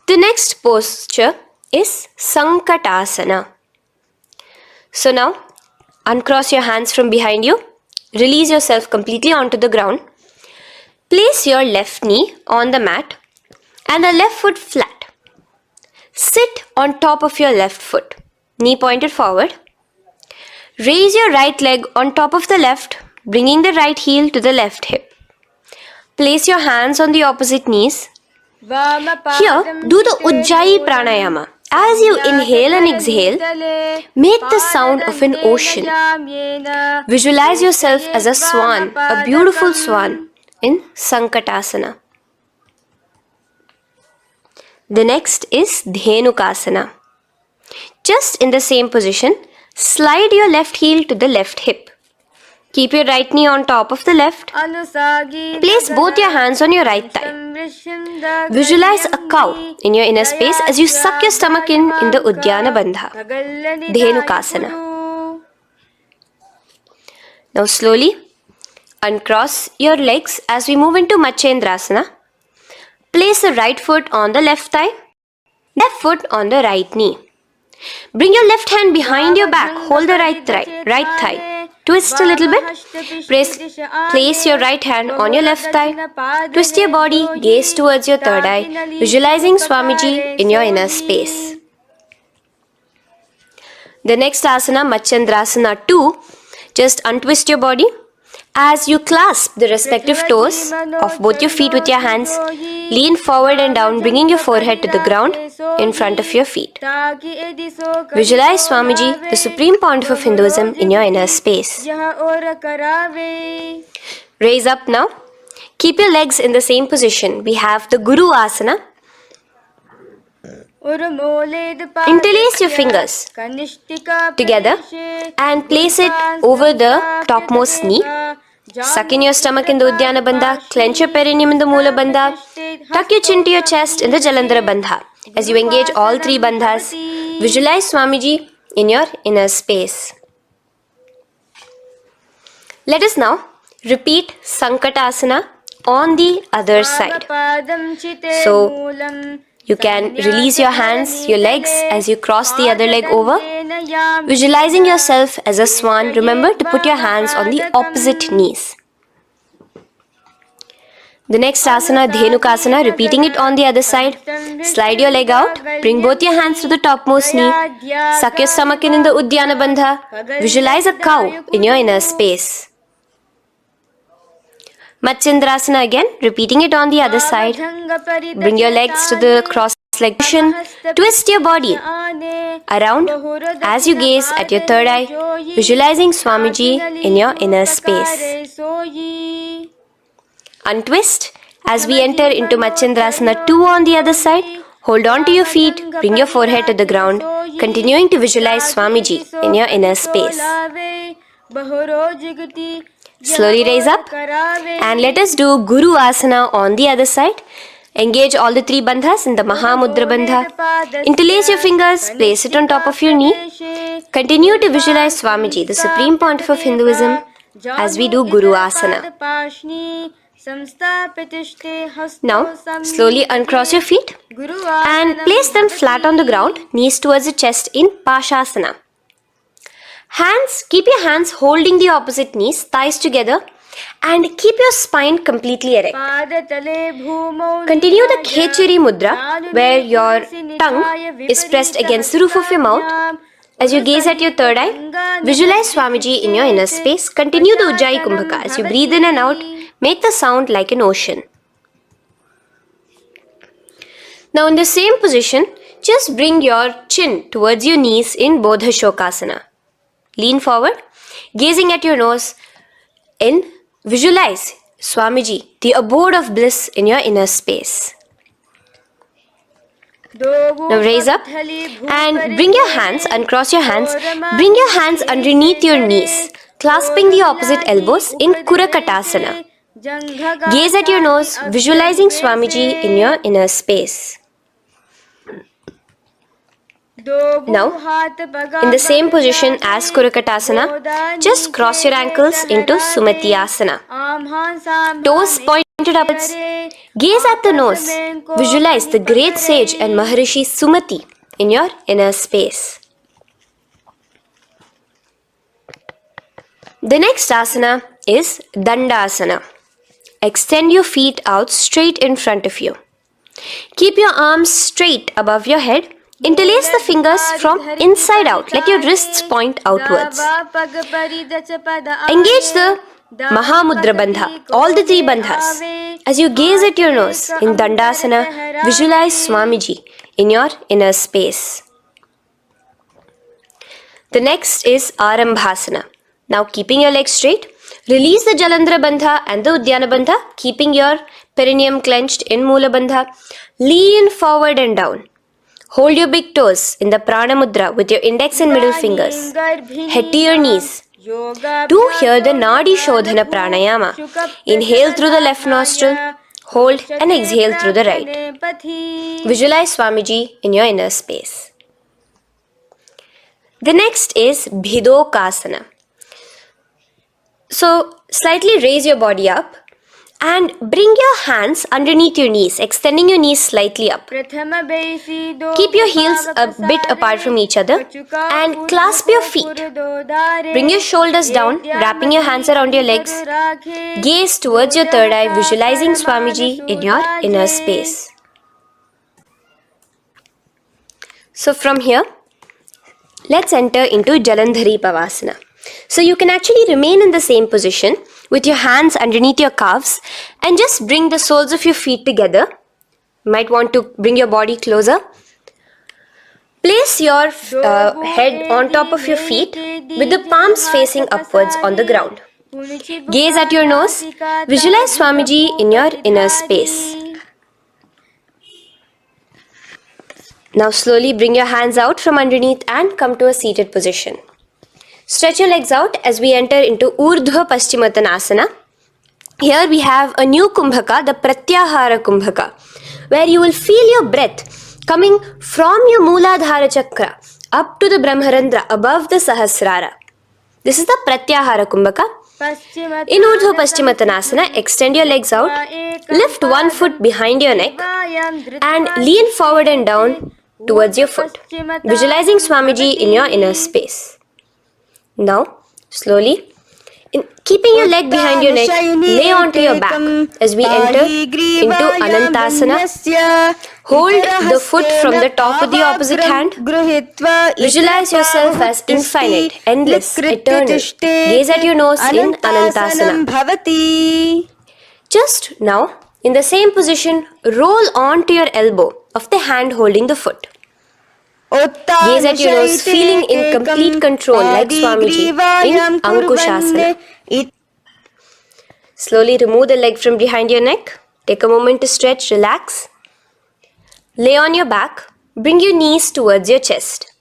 The next posture is Sankatasana. So now, uncross your hands from behind you. Release yourself completely onto the ground. Place your left knee on the mat and the left foot flat. Sit on top of your left foot, knee pointed forward. Raise your right leg on top of the left, bringing the right heel to the left hip. Place your hands on the opposite knees. Here, do the Ujjayi Pranayama. As you inhale and exhale, make the sound of an ocean. Visualize yourself as a swan, a beautiful swan in Sankatasana. The next is Dhenukasana. Just in the same position, slide your left heel to the left hip. Keep your right knee on top of the left. Place both your hands on your right thigh. Visualize a cow in your inner space as you suck your stomach in the Uddiyana Bandha, Dhenukasana. Now slowly uncross your legs as we move into Matsyendrasana. Place the right foot on the left thigh, left foot on the right knee. Bring your left hand behind your back, hold the right thigh. Twist a little bit. Place your right hand on your left thigh. Twist your body, gaze towards your third eye, visualizing Swamiji in your inner space. The next asana, Matsyendrasana 2, just untwist your body. As you clasp the respective toes of both your feet with your hands, lean forward and down, bringing your forehead to the ground in front of your feet. Visualize Swamiji, the Supreme Pontiff of Hinduism, in your inner space. Raise up now. Keep your legs in the same position. We have the Guru Asana. Interlace your fingers together and place it over the topmost knee. Suck in your stomach in the Uddiyana Bandha, clench your perineum in the Moola Bandha, tuck your chin to your chest in the Jalandhara Bandha. As you engage all three bandhas, visualize Swamiji in your inner space. Let us now repeat Sankatasana on the other side. So, you can release your hands, your legs as you cross the other leg over. Visualizing yourself as a swan, remember to put your hands on the opposite knees. The next asana, Dhenukasana, repeating it on the other side. Slide your leg out, bring both your hands to the topmost knee. Suck your stomach in the Uddiyana Bandha. Visualize a cow in your inner space. Matsyendrasana again, repeating it on the other side. Bring your legs to the cross-leg position. Twist your body around as you gaze at your third eye, visualizing Swamiji in your inner space. Untwist as we enter into Matsyendrasana 2 on the other side. Hold on to your feet, bring your forehead to the ground, continuing to visualize Swamiji in your inner space. Slowly raise up and let us do Guru Asana on the other side. Engage all the three bandhas in the Mahamudra Bandha. Interlace your fingers, place it on top of your knee. Continue to visualize Swamiji, the Supreme Pontiff of Hinduism, as we do Guru Asana. Now, slowly uncross your feet and place them flat on the ground, knees towards the chest in Pashasana. Keep your hands holding the opposite knees, thighs together, and keep your spine completely erect. Continue the Khechari Mudra, where your tongue is pressed against the roof of your mouth. As you gaze at your third eye, visualize Swamiji in your inner space. Continue the Ujjayi Kumbhaka. As you breathe in and out, make the sound like an ocean. Now in the same position, just bring your chin towards your knees in Bodha Shokasana. Lean forward, gazing at your nose, and visualize Swamiji, the abode of bliss in your inner space. Now raise up and bring your hands, uncross your hands, bring your hands underneath your knees, clasping the opposite elbows in Kurakatasana. Gaze at your nose, visualizing Swamiji in your inner space. Now, in the same position as Kurakatasana, just cross your ankles into Sumatiyasana. Toes pointed upwards. Gaze at the nose. Visualize the great sage and Maharishi Sumati in your inner space. The next asana is Dandasana. Extend your feet out straight in front of you. Keep your arms straight above your head. Interlace the fingers from inside out. Let your wrists point outwards. Engage the Mahamudra Bandha, all the three bandhas. As you gaze at your nose in Dandasana, visualize Swamiji in your inner space. The next is Arambhasana. Now keeping your legs straight, release the Jalandhara Bandha and the Uddiyana Bandha, keeping your perineum clenched in Moola Bandha. Lean forward and down. Hold your big toes in the Prana Mudra with your index and middle fingers. Head to your knees. Do here the Nadi Shodhana Pranayama. Inhale through the left nostril, hold and exhale through the right. Visualize Swamiji in your inner space. The next is Bhidokasana. So, slightly raise your body up and bring your hands underneath your knees, extending your knees slightly up. Keep your heels a bit apart from each other and clasp your feet. Bring your shoulders down, wrapping your hands around your legs. Gaze towards your third eye, visualizing Swamiji in your inner space. So from here, let's enter into Jalandhari Pavasana. So you can actually remain in the same position with your hands underneath your calves and just bring the soles of your feet together. You might want to bring your body closer. Place your head on top of your feet with the palms facing upwards on the ground. Gaze at your nose. Visualize Swamiji in your inner space. Now slowly bring your hands out from underneath and come to a seated position. Stretch your legs out as we enter into Urdhva Paschimottanasana. Here we have a new Kumbhaka, the Pratyahara Kumbhaka, where you will feel your breath coming from your Mooladhara Chakra up to the Brahmarandra above the Sahasrara. This is the Pratyahara Kumbhaka. In Urdhva Paschimottanasana, extend your legs out, lift one foot behind your neck and lean forward and down towards your foot, visualizing Swamiji in your inner space. Now, slowly, keeping your leg behind your neck, lay onto your back as we enter into Anantasana. Hold the foot from the top with the opposite hand. Visualize yourself as infinite, endless, eternal. Gaze at your nose in Anantasana. Just now, in the same position, roll onto your elbow of the hand holding the foot. Gaze at your nose, feeling in complete control like Swamiji in Ankushasana. Slowly remove the leg from behind your neck. Take a moment to stretch, relax. Lay on your back. Bring your knees towards your chest.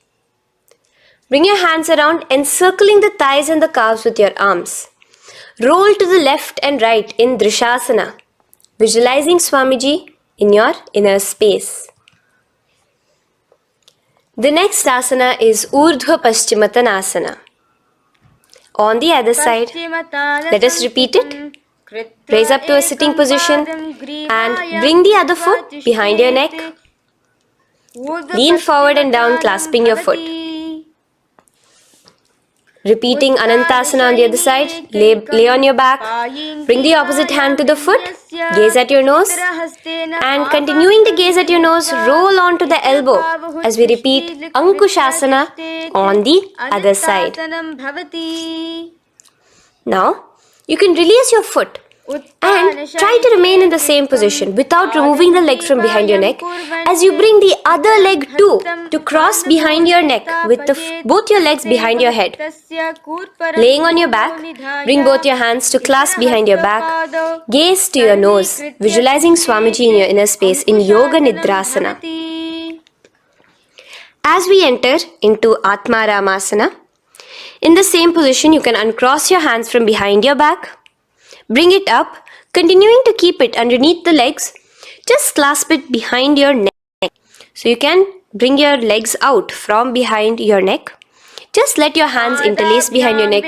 Bring your hands around, encircling the thighs and the calves with your arms. Roll to the left and right in Drishasana, visualizing Swamiji in your inner space. The next asana is Urdhva Paschimottanasana. On the other side, let us repeat it. Raise up to a sitting position and bring the other foot behind your neck. Lean forward and down, clasping your foot. Repeating Anantasana on the other side. Lay on your back. Bring the opposite hand to the foot. Gaze at your nose. And continuing to gaze at your nose, roll onto the elbow as we repeat Ankushasana on the other side. Now, you can release your foot and try to remain in the same position without removing the leg from behind your neck as you bring the other leg too to cross behind your neck with both your legs behind your head. Laying on your back, bring both your hands to clasp behind your back. Gaze to your nose, visualizing Swamiji in your inner space in Yoga Nidrasana. As we enter into Atma Ramasana, in the same position you can uncross your hands from behind your back. Bring it up, continuing to keep it underneath the legs. Just clasp it behind your neck. So you can bring your legs out from behind your neck. Just let your hands interlace behind your neck,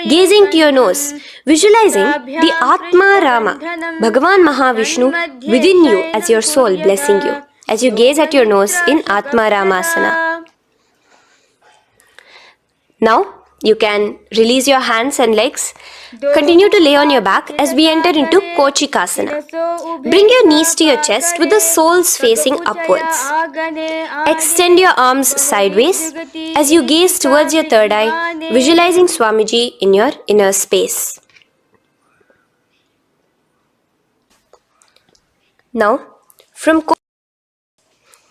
gazing to your nose, visualizing the Atma Rama, Bhagavan Mahavishnu within you as your soul blessing you as you gaze at your nose in Atma Ramasana. Now, you can release your hands and legs. Continue to lay on your back as we enter into Kochikasana. Bring your knees to your chest with the soles facing upwards. Extend your arms sideways as you gaze towards your third eye, visualizing Swamiji in your inner space. Now, from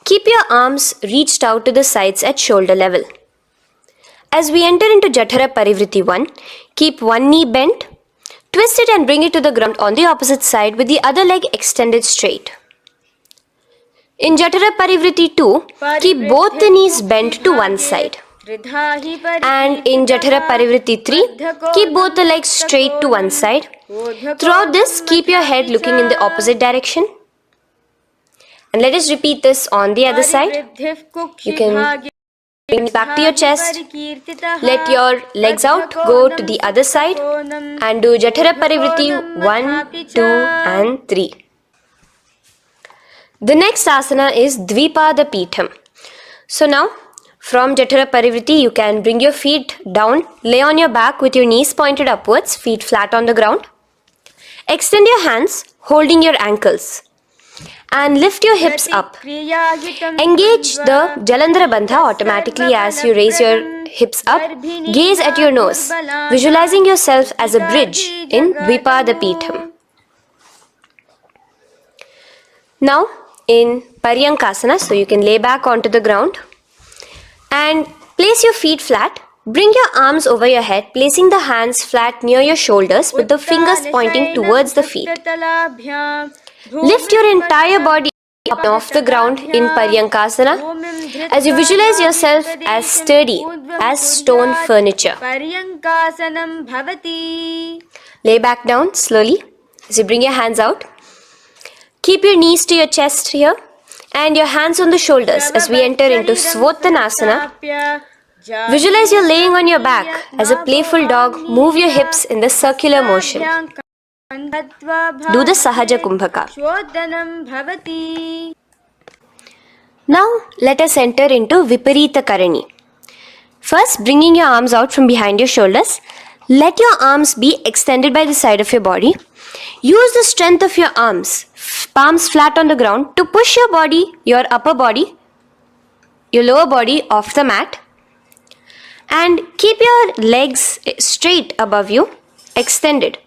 keep your arms reached out to the sides at shoulder level. As we enter into Jatara Parivritti 1, keep one knee bent, twist it and bring it to the ground on the opposite side with the other leg extended straight. In Jatara Parivritti 2, keep both the knees bent to one side. And in Jatara Parivritti 3, keep both the legs straight to one side. Throughout this, keep your head looking in the opposite direction. And let us repeat this on the other side. You can bring it back to your chest. Let your legs out, go to the other side and do Jatara Parivritti 1, 2 and 3. The next asana is Dvipada Pitham. So now from Jatara Parivritti you can bring your feet down, lay on your back with your knees pointed upwards, feet flat on the ground. Extend your hands holding your ankles. And lift your hips up. Engage the Jalandhara Bandha automatically as you raise your hips up, gaze at your nose, visualizing yourself as a bridge in Dvipadapitham. Now in Paryankasana, so you can lay back onto the ground and place your feet flat. Bring your arms over your head, placing the hands flat near your shoulders with the fingers pointing towards the feet. Lift your entire body up off the ground in Paryankasana as you visualize yourself as sturdy as stone furniture. Lay back down slowly as you bring your hands out. Keep your knees to your chest here and your hands on the shoulders as we enter into Svottanasana. Visualize you're laying on your back as a playful dog. Move your hips in the circular motion. Do the Sahaja Kumbhaka. Now let us enter into Viparita Karani. First, bringing your arms out from behind your shoulders. Let your arms be extended by the side of your body. Use the strength of your arms, palms flat on the ground, to push your body, your upper body, your lower body off the mat. And keep your legs straight above you, extended.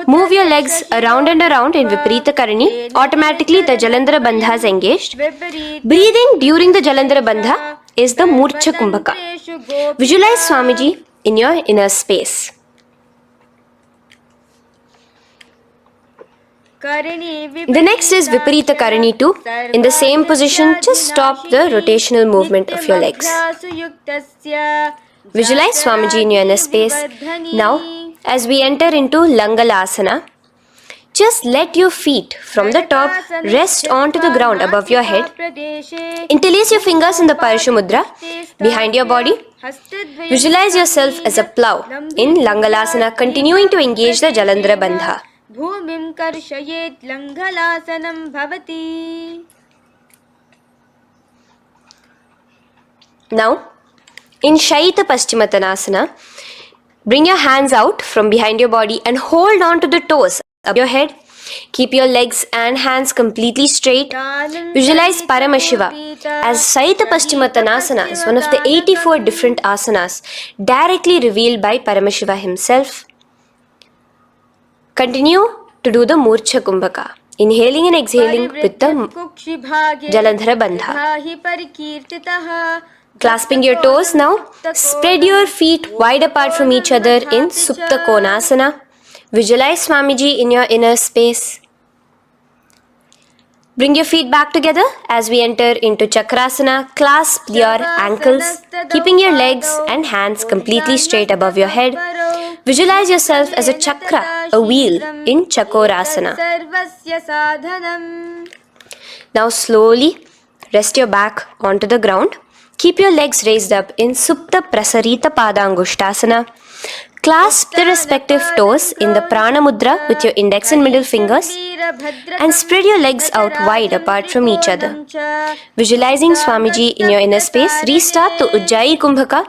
Move your legs around and around in Viparita Karani. Automatically the Jalandhara Bandha is engaged. Breathing during the Jalandhara Bandha is the Murcha Kumbhaka. Visualize Swamiji in your inner space. The next is Viparita Karani 2. In the same position, just stop the rotational movement of your legs. Visualize Swamiji in your inner space. Now, as we enter into Langalasana, just let your feet from the top rest onto the ground above your head. Interlace your fingers in the Parashu Mudra behind your body. Visualize yourself as a plow in Langalasana, continuing to engage the Jalandhara Bandha. भूमिं कर्षयेत् लङ्घलासनं भवति. Now, in Shaita Paschimottanasana, bring your hands out from behind your body and hold on to the toes above your head. Keep your legs and hands completely straight. Visualize Paramashiva as Shaita Paschimottanasana is one of the 84 different asanas directly revealed by Paramashiva himself. Continue to do the Murcha Kumbhaka, inhaling and exhaling with the Jalandhara Bandha. Clasping your toes now, spread your feet wide apart from each other in Supta Konasana. Visualize Swamiji in your inner space. Bring your feet back together as we enter into Chakrasana. Clasp your ankles, keeping your legs and hands completely straight above your head. Visualize yourself as a chakra, a wheel in Chakorasana. Now slowly rest your back onto the ground. Keep your legs raised up in Supta Prasarita Padangushtasana. Clasp the respective toes in the Prana Mudra with your index and middle fingers and spread your legs out wide apart from each other. Visualizing Swamiji in your inner space, restart the Ujjayi Kumbhaka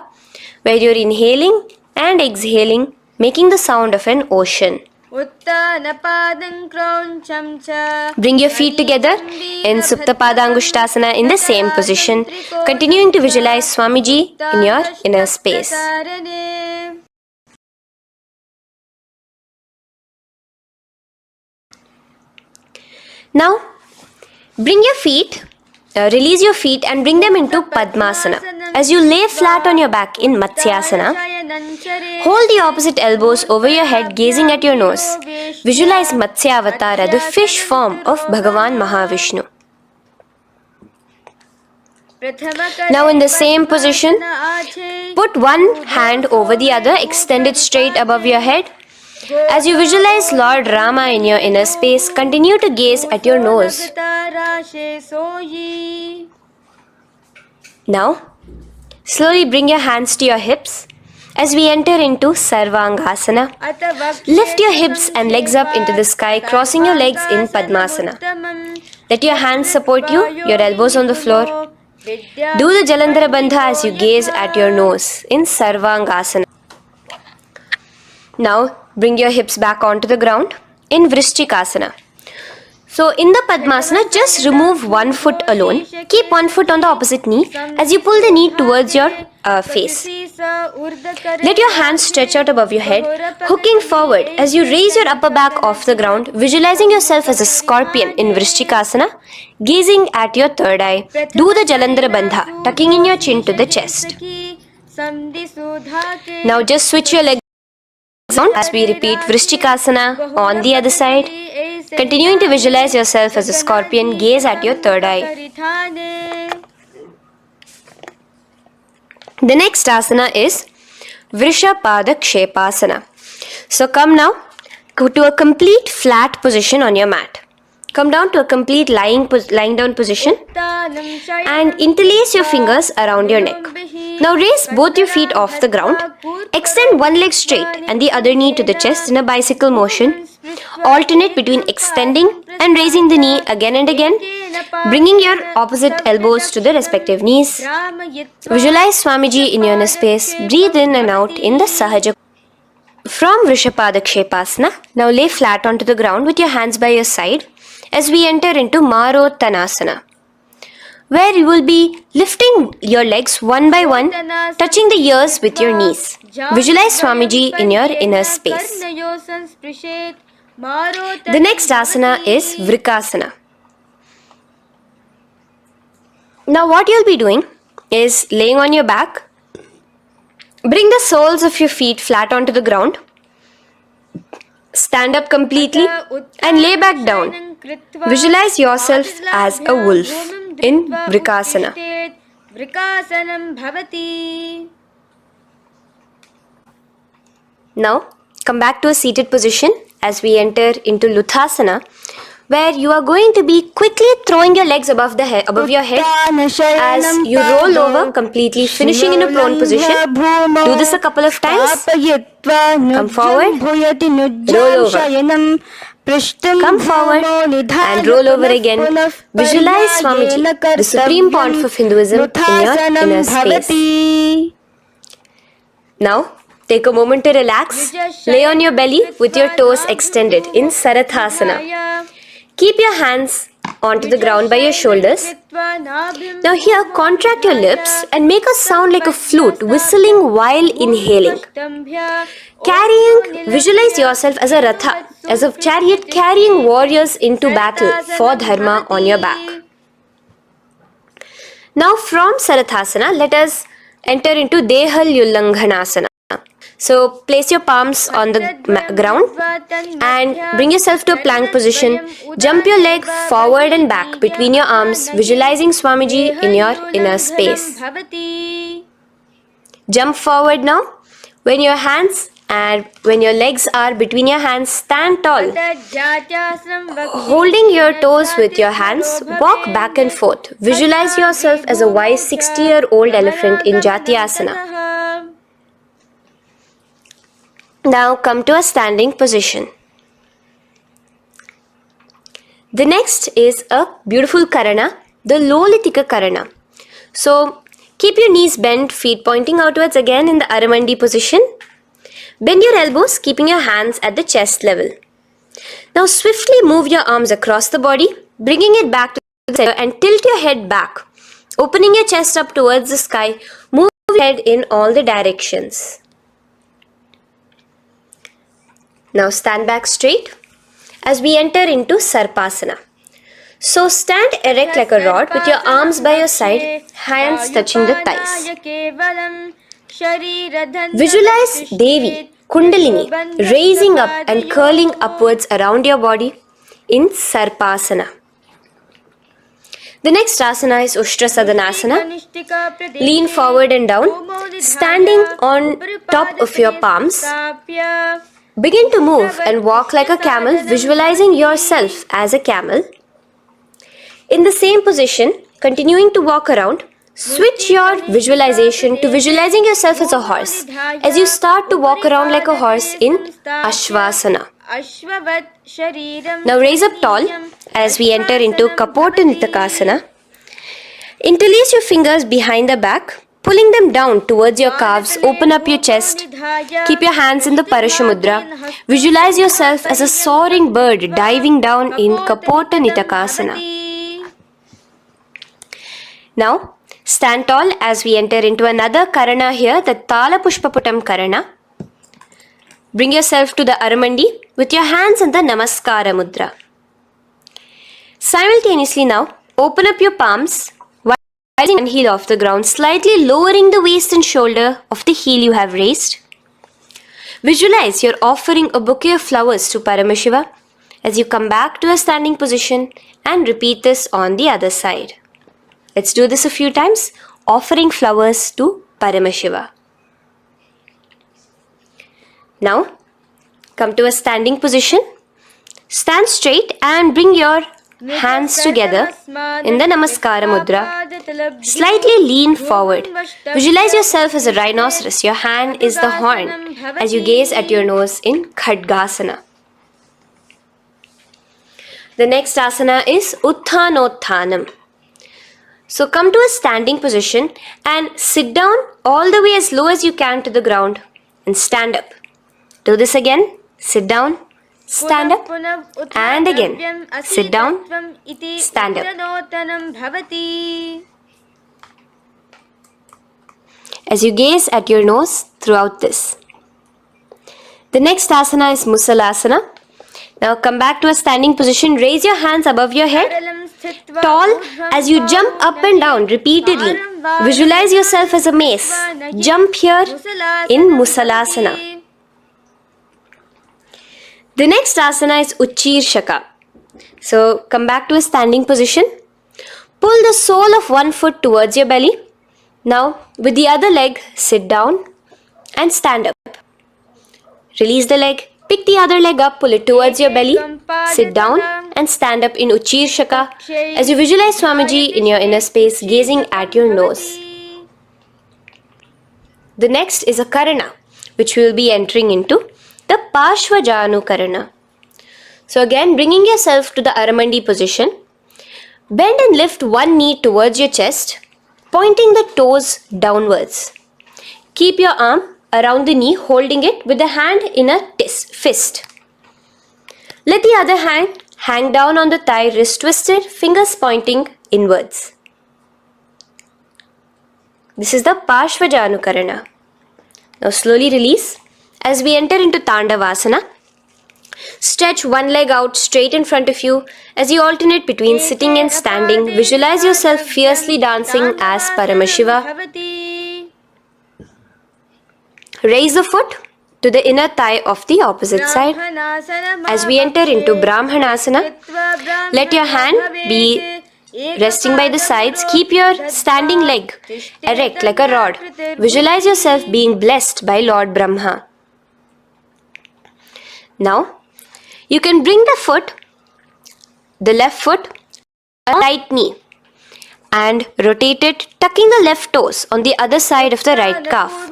where you're inhaling and exhaling, making the sound of an ocean. Bring your feet together in Supta Padangushtasana in the same position, continuing to visualize Swamiji in your inner space. Now, bring your feet, release your feet and bring them into Padmasana. As you lay flat on your back in Matsyasana, hold the opposite elbows over your head, gazing at your nose. Visualize Matsyavatara, the fish form of Bhagavan Mahavishnu. Now in the same position, put one hand over the other, extend it straight above your head. As you visualize Lord Rama in your inner space, continue to gaze at your nose. Now, slowly bring your hands to your hips as we enter into Sarvangasana. Lift your hips and legs up into the sky, crossing your legs in Padmasana. Let your hands support you, your elbows on the floor. Do the Jalandhara Bandha as you gaze at your nose in Sarvangasana. Now, bring your hips back onto the ground in Vrishchikasana. So in the Padmasana, just remove one foot alone. Keep one foot on the opposite knee as you pull the knee towards your face. Let your hands stretch out above your head, hooking forward as you raise your upper back off the ground, visualizing yourself as a scorpion in Vrishchikasana, gazing at your third eye. Do the Jalandhara Bandha, tucking in your chin to the chest. Now just switch your legs around as we repeat Vrishchikasana on the other side. Continuing to visualize yourself as a scorpion, gaze at your third eye. The next asana is Vrishapada Kshepasana. So come now to a complete flat position on your mat. Come down to a complete lying down position and interlace your fingers around your neck. Now raise both your feet off the ground. Extend one leg straight and the other knee to the chest in a bicycle motion. Alternate between extending and raising the knee again and again, bringing your opposite elbows to the respective knees. Visualize Swamiji in your inner space. Breathe in and out in the Sahaja. From Vrishapada Kshepasana, now lay flat onto the ground with your hands by your side as we enter into Marottanasana, where you will be lifting your legs one by one, touching the ears with your knees. Visualize Swamiji in your inner space. The next asana is Vrikasana. Now what you'll be doing is laying on your back. Bring the soles of your feet flat onto the ground. Stand up completely and lay back down. Visualize yourself as a wolf in Vrikasana. Now come back to a seated position as we enter into Luthasana, where you are going to be quickly throwing your legs above your head as you roll over completely, finishing in a prone position. Do this a couple of times. Come forward, roll over. Come forward and roll over again. Visualize Swamiji, the Supreme Pontiff of Hinduism, in your inner space. Now, take a moment to relax. Lay on your belly with your toes extended in Sarathasana. Keep your hands onto the ground by your shoulders. Now here, contract your lips and make a sound like a flute, whistling while inhaling. Visualize yourself as a ratha, as a chariot carrying warriors into battle for dharma on your back. Now from Sarathasana, let us enter into Dehalyullanghanasana. So place your palms on the ground and bring yourself to a plank position. Jump your leg forward and back between your arms, visualizing Swamiji in your inner space. Jump forward now. When your legs are between your hands, stand tall. Holding your toes with your hands, walk back and forth. Visualize yourself as a wise 60-year-old elephant in Jatyasana. Now come to a standing position. The next is a beautiful Karana, the Lolitika Karana. So keep your knees bent, feet pointing outwards again in the Aramandi position. Bend your elbows, keeping your hands at the chest level. Now swiftly move your arms across the body, bringing it back to the center and tilt your head back. Opening your chest up towards the sky, move your head in all the directions. Now stand back straight as we enter into Sarpasana. So stand erect like a rod with your arms by your side, hands touching the thighs. Visualize Devi, Kundalini, raising up and curling upwards around your body in Sarpasana. The next asana is Ushtra Sadanasana. Lean forward and down, standing on top of your palms. Begin to move and walk like a camel, visualizing yourself as a camel. In the same position, continuing to walk around, switch your visualization to visualizing yourself as a horse as you start to walk around like a horse in Ashvasana. Now raise up tall as we enter into Kapota Nitakasana. Interlace your fingers behind the back Pulling them down towards your calves, open up your chest. Keep your hands in the Parashamudra. Visualize yourself as a soaring bird diving down in Kapota Nitakasana. Now, stand tall as we enter into another Karana here, the Tala Pushpaputam Karana. Bring yourself to the Aramandi with your hands in the Namaskara Mudra. Simultaneously now, open up your palms while raising one heel off the ground, slightly lowering the waist and shoulder of the heel you have raised. Visualize you're offering a bouquet of flowers to Paramashiva as you come back to a standing position and repeat this on the other side. Let's do this a few times, offering flowers to Paramashiva. Now, come to a standing position. Stand straight and bring your hands together in the Namaskara Mudra. Slightly lean forward. Visualize yourself as a rhinoceros. Your hand is the horn as you gaze at your nose in Khadgasana. The next asana is Utthanotthanam. So come to a standing position and sit down all the way as low as you can to the ground and stand up. Do this again. Sit down, stand up, and again. Sit down, stand up. As you gaze at your nose throughout this. The next asana is Musalasana. Now come back to a standing position. Raise your hands above your head. Tall as you jump up and down repeatedly. Visualize yourself as a mace. Jump here in Musalasana. The next asana is Uchirshaka. So come back to a standing position. Pull the sole of one foot towards your belly. Now with the other leg, sit down and stand up. Release the leg. Pick the other leg up, pull it towards your belly. Sit down and stand up in Uchirshaka as you visualize Swamiji in your inner space, gazing at your nose. The next is a Karana, which we will be entering into, the Parshvajanu Karana. So again, bringing yourself to the Aramandi position. Bend and lift one knee towards your chest, pointing the toes downwards. Keep your arm around the knee, holding it with the hand in a fist. Let the other hand hang down on the thigh, wrist twisted, fingers pointing inwards. This is the Parshvajanu Karana. Now slowly release as we enter into Tandavasana. Stretch one leg out straight in front of you as you alternate between sitting and standing. Visualize yourself fiercely dancing as Paramashiva. Raise the foot to the inner thigh of the opposite side. As we enter into Brahmanasana, let your hand be resting by the sides. Keep your standing leg erect like a rod. Visualize yourself being blessed by Lord Brahma. Now, you can bring the left foot, right knee, and rotate it, tucking the left toes on the other side of the right calf.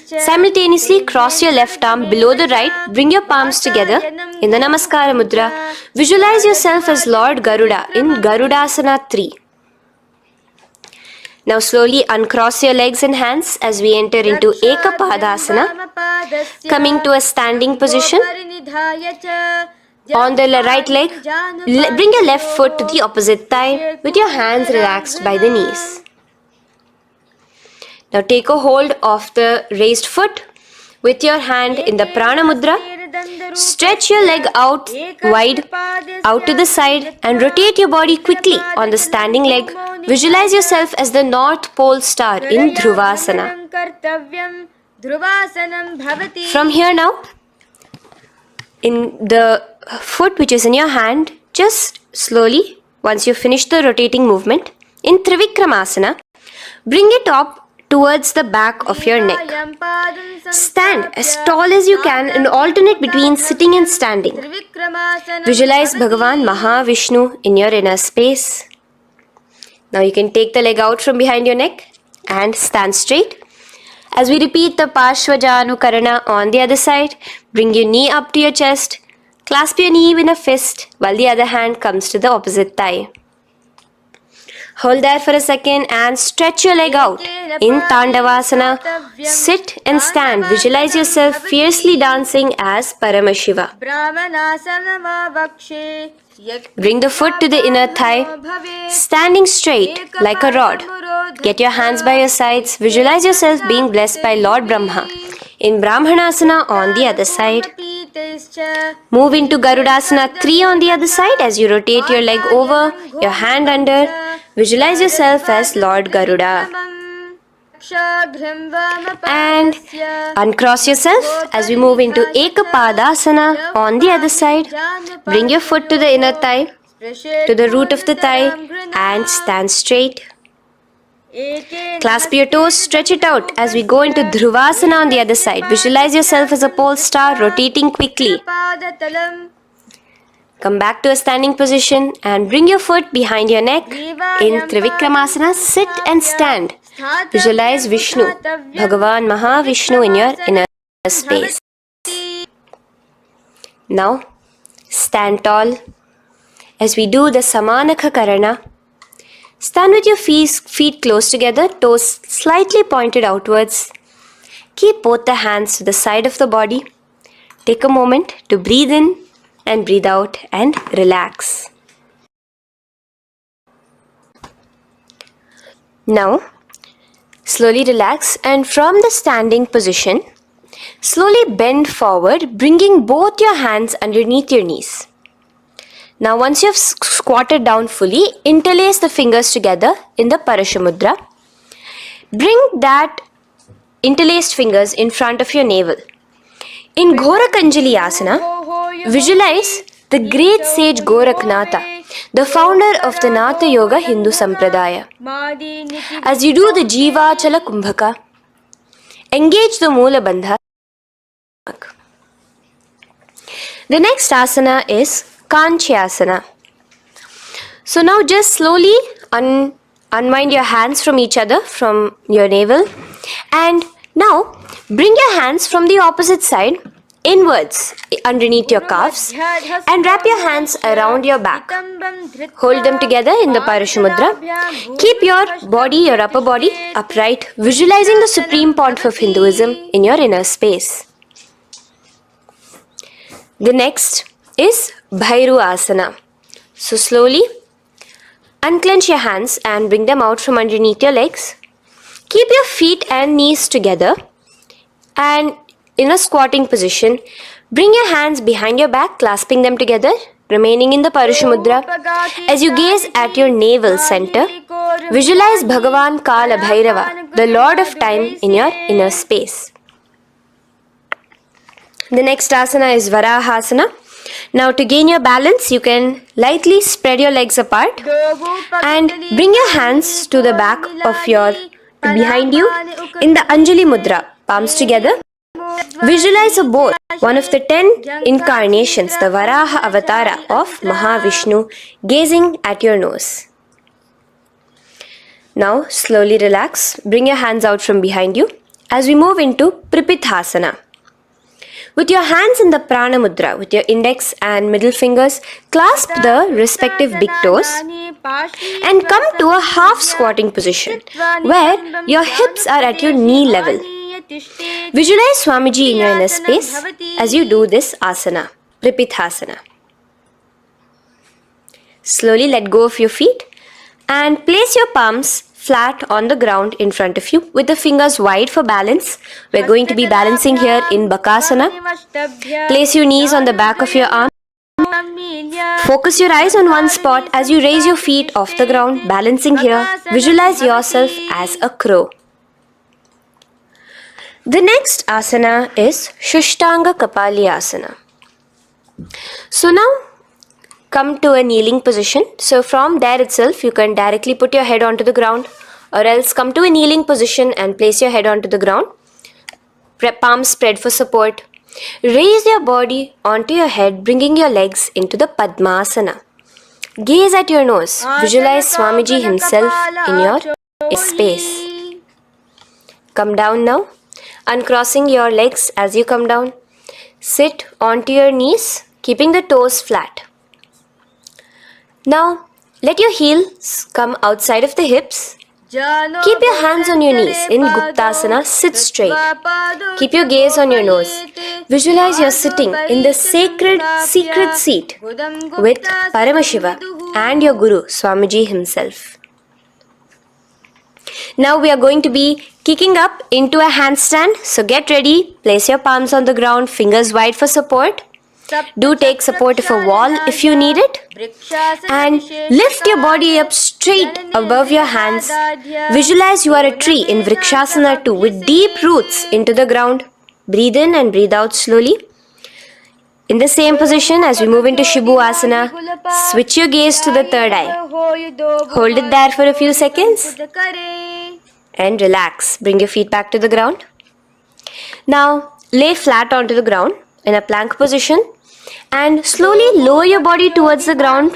Simultaneously, cross your left arm below the right, bring your palms together in the Namaskara Mudra. Visualize yourself as Lord Garuda in Garudasana 3. Now slowly uncross your legs and hands as we enter into Ekapadasana, coming to a standing position. On the right leg, bring your left foot to the opposite thigh with your hands relaxed by the knees. Now take a hold of the raised foot with your hand in the Prana Mudra. Stretch your leg out wide, out to the side, and rotate your body quickly on the standing leg. Visualize yourself as the North Pole star in Dhruvasana. From here now, in the foot which is in your hand, just slowly, once you finish the rotating movement, in Trivikramasana, bring it up towards the back of your neck. Stand as tall as you can and alternate between sitting and standing. Visualize Bhagavan Mahavishnu in your inner space. Now you can take the leg out from behind your neck and stand straight. As we repeat the Parshvajanu Karana on the other side, bring your knee up to your chest, clasp your knee in a fist while the other hand comes to the opposite thigh. Hold there for a second and stretch your leg out In Tandavasana, sit and stand. Visualize yourself fiercely dancing as Paramashiva. Bring the foot to the inner thigh, standing straight like a rod. Get your hands by your sides. Visualize yourself being blessed by Lord Brahma. In Brahmanasana on the other side. Move into Garudasana 3 on the other side as you rotate your leg over, your hand under. Visualize yourself as Lord Garuda. And uncross yourself as we move into Ekapadasana on the other side. Bring your foot to the inner thigh, to the root of the thigh, and stand straight. Clasp your toes, stretch it out as we go into Dhruvasana on the other side. Visualize yourself as a pole star rotating quickly. Come back to a standing position and bring your foot behind your neck. In Trivikramasana, sit and stand. Visualize Vishnu, Bhagavan Mahavishnu in your inner space. Now, stand tall as we do the Samanakha Karana. Stand with your feet close together, toes slightly pointed outwards. Keep both the hands to the side of the body. Take a moment to breathe in and breathe out and relax. Now, slowly relax and from the standing position, slowly bend forward, bringing both your hands underneath your knees. Now, once you have squatted down fully, interlace the fingers together in the Parashamudra. Bring that interlaced fingers in front of your navel. In Ghorakanjali Asana, visualize the great sage Goraknatha, the founder of the Natha Yoga Hindu Sampradaya. As you do the Jivachala Kumbhaka, engage the Moola Bandha. The next asana is Kanchyasana. So now just slowly unwind your hands from each other, from your navel, and now bring your hands from the opposite side inwards underneath your calves and wrap your hands around your back. Hold them together in the Parashamudra. Keep your body, your upper body upright, visualizing the Supreme Pontiff of Hinduism in your inner space. The next is Bhairu Asana. So slowly unclench your hands and bring them out from underneath your legs. Keep your feet and knees together and in a squatting position, bring your hands behind your back, clasping them together, remaining in the Parashamudra. As you gaze at your navel center, visualize Bhagavan Kala Bhairava, the Lord of Time, in your inner space. The next asana is Varahasana. Now to gain your balance, you can lightly spread your legs apart and bring your hands to the back of your behind you in the Anjali Mudra, palms together. Visualize a bowl, one of the 10 incarnations, the Varaha Avatara of Mahavishnu, gazing at your nose. Now slowly relax, bring your hands out from behind you as we move into Pripithasana. With your hands in the Prana Mudra, with your index and middle fingers, clasp the respective big toes and come to a half squatting position where your hips are at your knee level. Visualize Swamiji in your inner space as you do this asana, Pripithasana. Slowly let go of your feet and place your palms flat on the ground in front of you with the fingers wide for balance. We're going to be balancing here in Bakasana. Place your knees on the back of your arm. Focus your eyes on one spot as you raise your feet off the ground, balancing here. Visualize yourself as a crow. The next asana is Shushtanga Kapali Asana. So now come to a kneeling position. So from there itself, you can directly put your head onto the ground, or else come to a kneeling position and place your head onto the ground. Palms spread for support. Raise your body onto your head, bringing your legs into the Padmasana. Gaze at your nose. Visualize Swamiji himself in your space. Come down now, uncrossing your legs as you come down. Sit onto your knees, keeping the toes flat. Now, let your heels come outside of the hips Keep your hands on your knees. In Guptasana, sit straight. Keep your gaze on your nose. Visualize you're sitting in the sacred secret seat with Paramashiva and your Guru, Swamiji himself. Now we are going to be kicking up into a handstand. So get ready. Place your palms on the ground, fingers wide for support. Do take support of a wall if you need it. And lift your body up straight above your hands. Visualize you are a tree in Vrikshasana 2 with deep roots into the ground. Breathe in and breathe out slowly. In the same position as we move into Shibhuasana, switch your gaze to the third eye. Hold it there for a few seconds and relax. Bring your feet back to the ground. Now lay flat onto the ground in a plank position and slowly lower your body towards the ground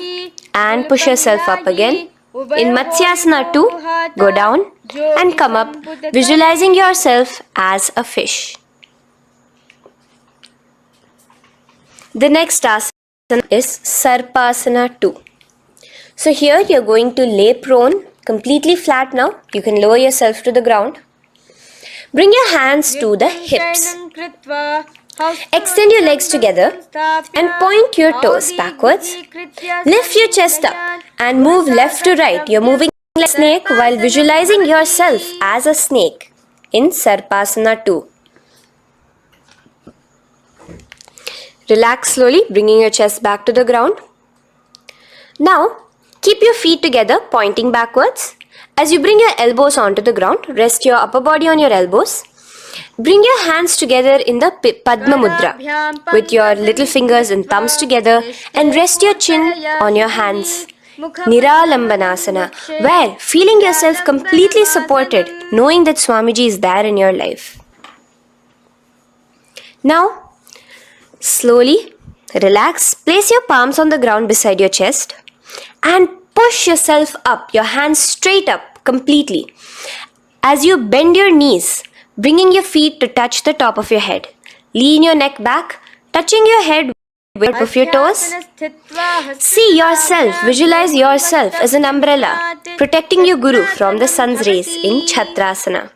and push yourself up again. In Matsyasana 2, go down and come up, visualizing yourself as a fish. The next asana is Sarpasana 2. So here you're going to lay prone, completely flat now. You can lower yourself to the ground. Bring your hands to the hips. Extend your legs together and point your toes backwards. Lift your chest up and move left to right. You're moving like a snake while visualizing yourself as a snake in Sarpasana 2. Relax slowly, bringing your chest back to the ground. Now, keep your feet together, pointing backwards. As you bring your elbows onto the ground, rest your upper body on your elbows. Bring your hands together in the Padma Mudra with your little fingers and thumbs together and rest your chin on your hands. Niralambanasana, where feeling yourself completely supported, knowing that Swamiji is there in your life. Now, slowly relax, place your palms on the ground beside your chest and push yourself up, your hands straight up completely. As you bend your knees, bringing your feet to touch the top of your head. Lean your neck back, touching your head with the tip of your toes. See yourself, visualize yourself as an umbrella, protecting your Guru from the sun's rays in Chhatrasana.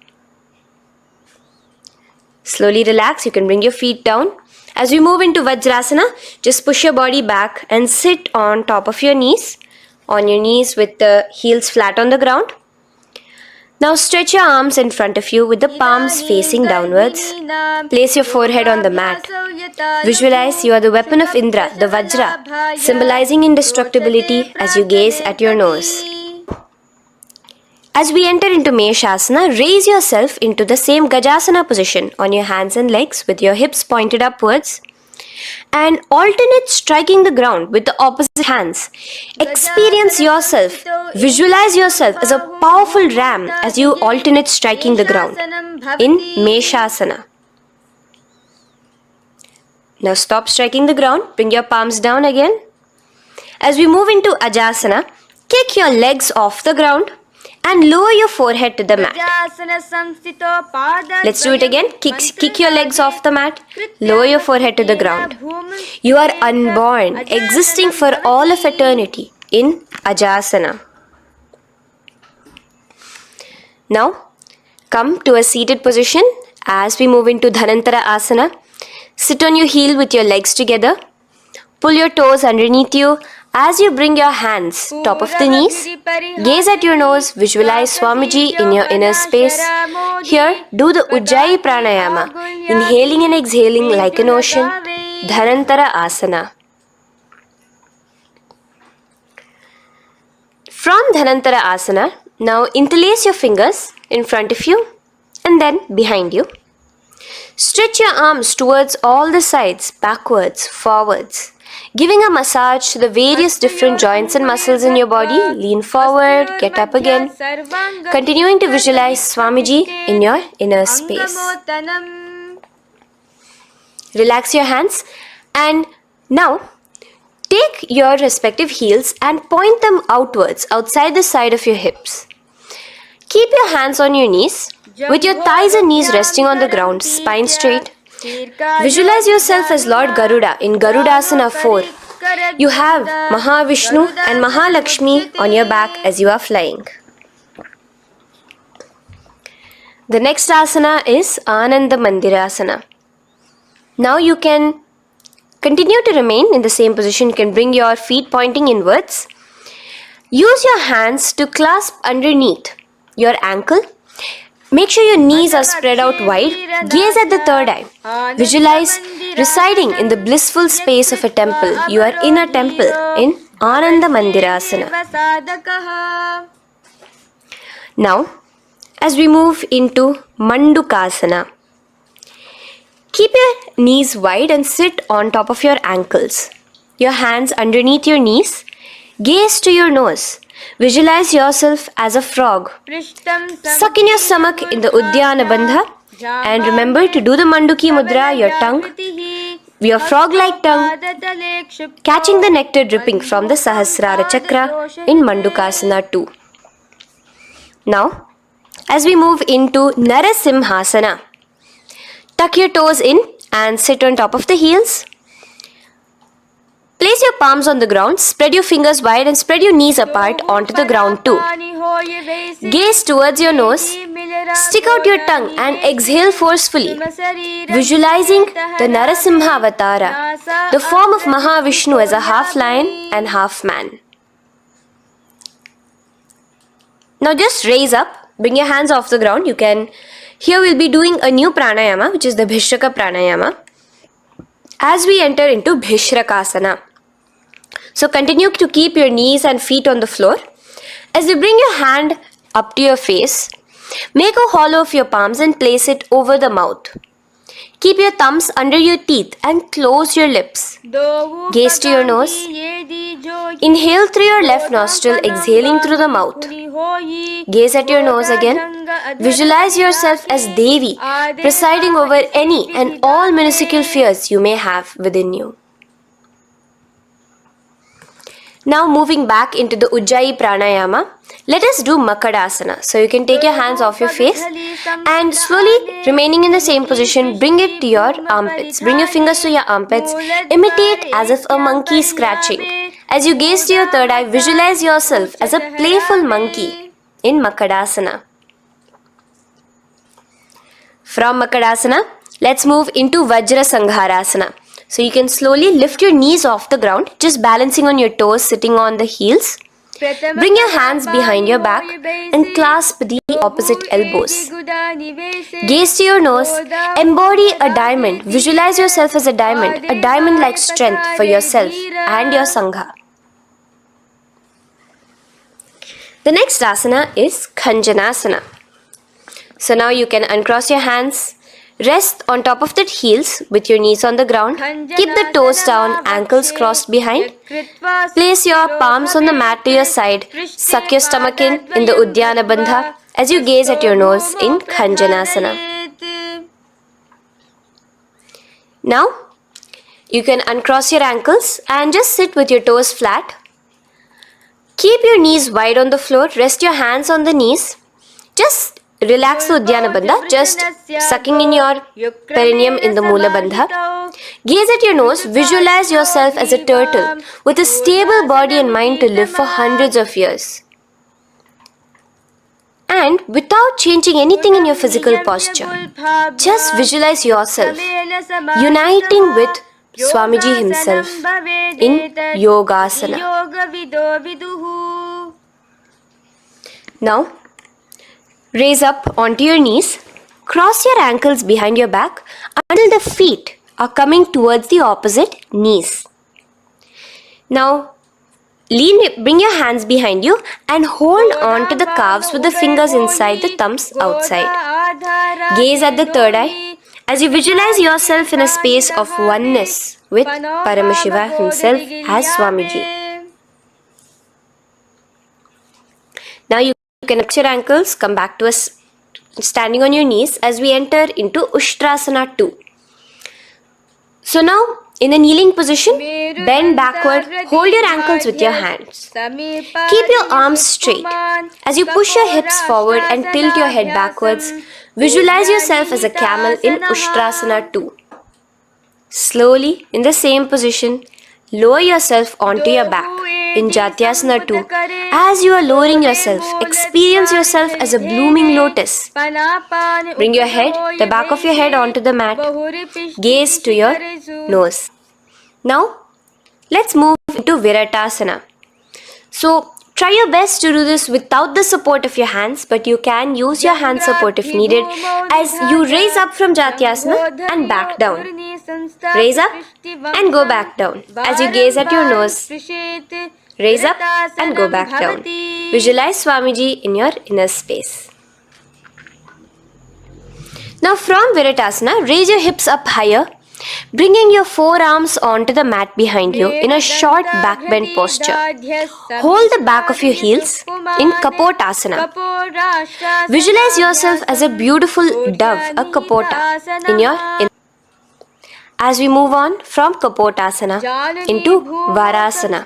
Slowly relax, you can bring your feet down. As we move into Vajrasana, just push your body back and sit on top of your knees with the heels flat on the ground. Now stretch your arms in front of you with the palms facing downwards. Place your forehead on the mat. Visualize you are the weapon of Indra, the Vajra, symbolizing indestructibility as you gaze at your nose. As we enter into Meshasana, raise yourself into the same Gajasana position on your hands and legs with your hips pointed upwards and alternate striking the ground with the opposite hands. Experience yourself, visualize yourself as a powerful ram as you alternate striking the ground in Meshasana. Now stop striking the ground, bring your palms down again. As we move into Ajasana, kick your legs off the ground and lower your forehead to the mat. Let's do it again. Kick your legs off the mat. Lower your forehead to the ground. You are unborn, existing for all of eternity in Ajasana. Now, come to a seated position as we move into Dhanantara Asana. Sit on your heel with your legs together. Pull your toes underneath you. As you bring your hands top of the knees, gaze at your nose, visualize Swamiji in your inner space. Here, do the Ujjayi Pranayama, inhaling and exhaling like an ocean, Dhanantara Asana. From Dhanantara Asana, now interlace your fingers in front of you and then behind you. Stretch your arms towards all the sides, backwards, forwards. Giving a massage to the various different joints and muscles in your body. Lean forward, get up again. Continuing to visualize Swamiji in your inner space. Relax your hands and now take your respective heels and point them outwards, outside the side of your hips. Keep your hands on your knees with your thighs and knees resting on the ground, spine straight. Visualize yourself as Lord Garuda in Garudasana 4. You have Mahavishnu and Mahalakshmi on your back as you are flying. The next asana is Ananda Mandirasana. Now you can continue to remain in the same position. You can bring your feet pointing inwards. Use your hands to clasp underneath your ankle. Make sure your knees are spread out wide. Gaze at the third eye. Visualize residing in the blissful space of a temple. You are in a temple in Ananda Mandirasana. Now, as we move into Mandukasana, keep your knees wide and sit on top of your ankles. Your hands underneath your knees. Gaze to your nose. Visualize yourself as a frog. Suck in your stomach in the Uddiyana Bandha. And remember to do the Manduki Mudra, your tongue, your frog-like tongue, catching the nectar dripping from the Sahasrara Chakra in Mandukasana 2. Now, as we move into Narasimhasana, tuck your toes in and sit on top of the heels. Place your palms on the ground, spread your fingers wide and spread your knees apart onto the ground too. Gaze towards your nose, stick out your tongue and exhale forcefully, visualizing the Narasimha Avatara, the form of Mahavishnu as a half lion and half man. Now just raise up, bring your hands off the ground. Here we'll be doing a new pranayama, which is the Bhishraka pranayama, as we enter into Bhishrakasana. So continue to keep your knees and feet on the floor. As you bring your hand up to your face, make a hollow of your palms and place it over the mouth. Keep your thumbs under your teeth and close your lips. Gaze to your nose. Inhale through your left nostril, exhaling through the mouth. Gaze at your nose again. Visualize yourself as Devi, presiding over any and all minuscule fears you may have within you. Now moving back into the Ujjayi Pranayama, let us do Makadasana. So you can take your hands off your face and slowly remaining in the same position, bring it to your armpits. Bring your fingers to your armpits. Imitate as if a monkey is scratching. As you gaze to your third eye, visualize yourself as a playful monkey in Makadasana. From Makadasana, let's move into Vajra Sangharasana. So you can slowly lift your knees off the ground, just balancing on your toes, sitting on the heels. Bring your hands behind your back and clasp the opposite elbows. Gaze to your nose, embody a diamond. Visualize yourself as a diamond-like strength for yourself and your Sangha. The next asana is Khanjanasana. So now you can uncross your hands. Rest on top of the heels with your knees on the ground. Keep the toes down, ankles crossed behind. Place your palms on the mat to your side. Suck your stomach in the Uddiyana Bandha as you gaze at your nose in Khanjanasana. Now, you can uncross your ankles and just sit with your toes flat. Keep your knees wide on the floor. Rest your hands on the knees. Just relax the Uddiyana Bandha, just sucking in your perineum in the Mula Bandha. Gaze at your nose, visualize yourself as a turtle with a stable body and mind to live for hundreds of years. And without changing anything in your physical posture, just visualize yourself uniting with Swamiji himself in Yogasana. Now, raise up onto your knees, cross your ankles behind your back until the feet are coming towards the opposite knees. Now, bring your hands behind you and hold on to the calves with the fingers inside, the thumbs outside. Gaze at the third eye as you visualize yourself in a space of oneness with Paramashiva himself as Swamiji. Now you can up your ankles, come back to us standing on your knees as we enter into Ushtrasana 2. So now, in a kneeling position, bend backward, hold your ankles with your hands. Keep your arms straight. As you push your hips forward and tilt your head backwards, visualize yourself as a camel in Ushtrasana 2. Slowly, in the same position, lower yourself onto your back. in Jatyasana 2. As you are lowering yourself, experience yourself as a blooming lotus. Bring your head, the back of your head onto the mat. Gaze to your nose. Now, let's move into Viratasana. So, try your best to do this without the support of your hands, but you can use your hand support if needed as you raise up from Jatyasana and back down. Raise up and go back down as you gaze at your nose. Raise up and go back down. Visualize Swamiji in your inner space. Now from Viratasana, raise your hips up higher, bringing your forearms onto the mat behind you in a short back bend posture. Hold the back of your heels in Kapotasana. Visualize yourself as a beautiful dove, a Kapota, in your inner. As we move on from Kapotasana into Varasana.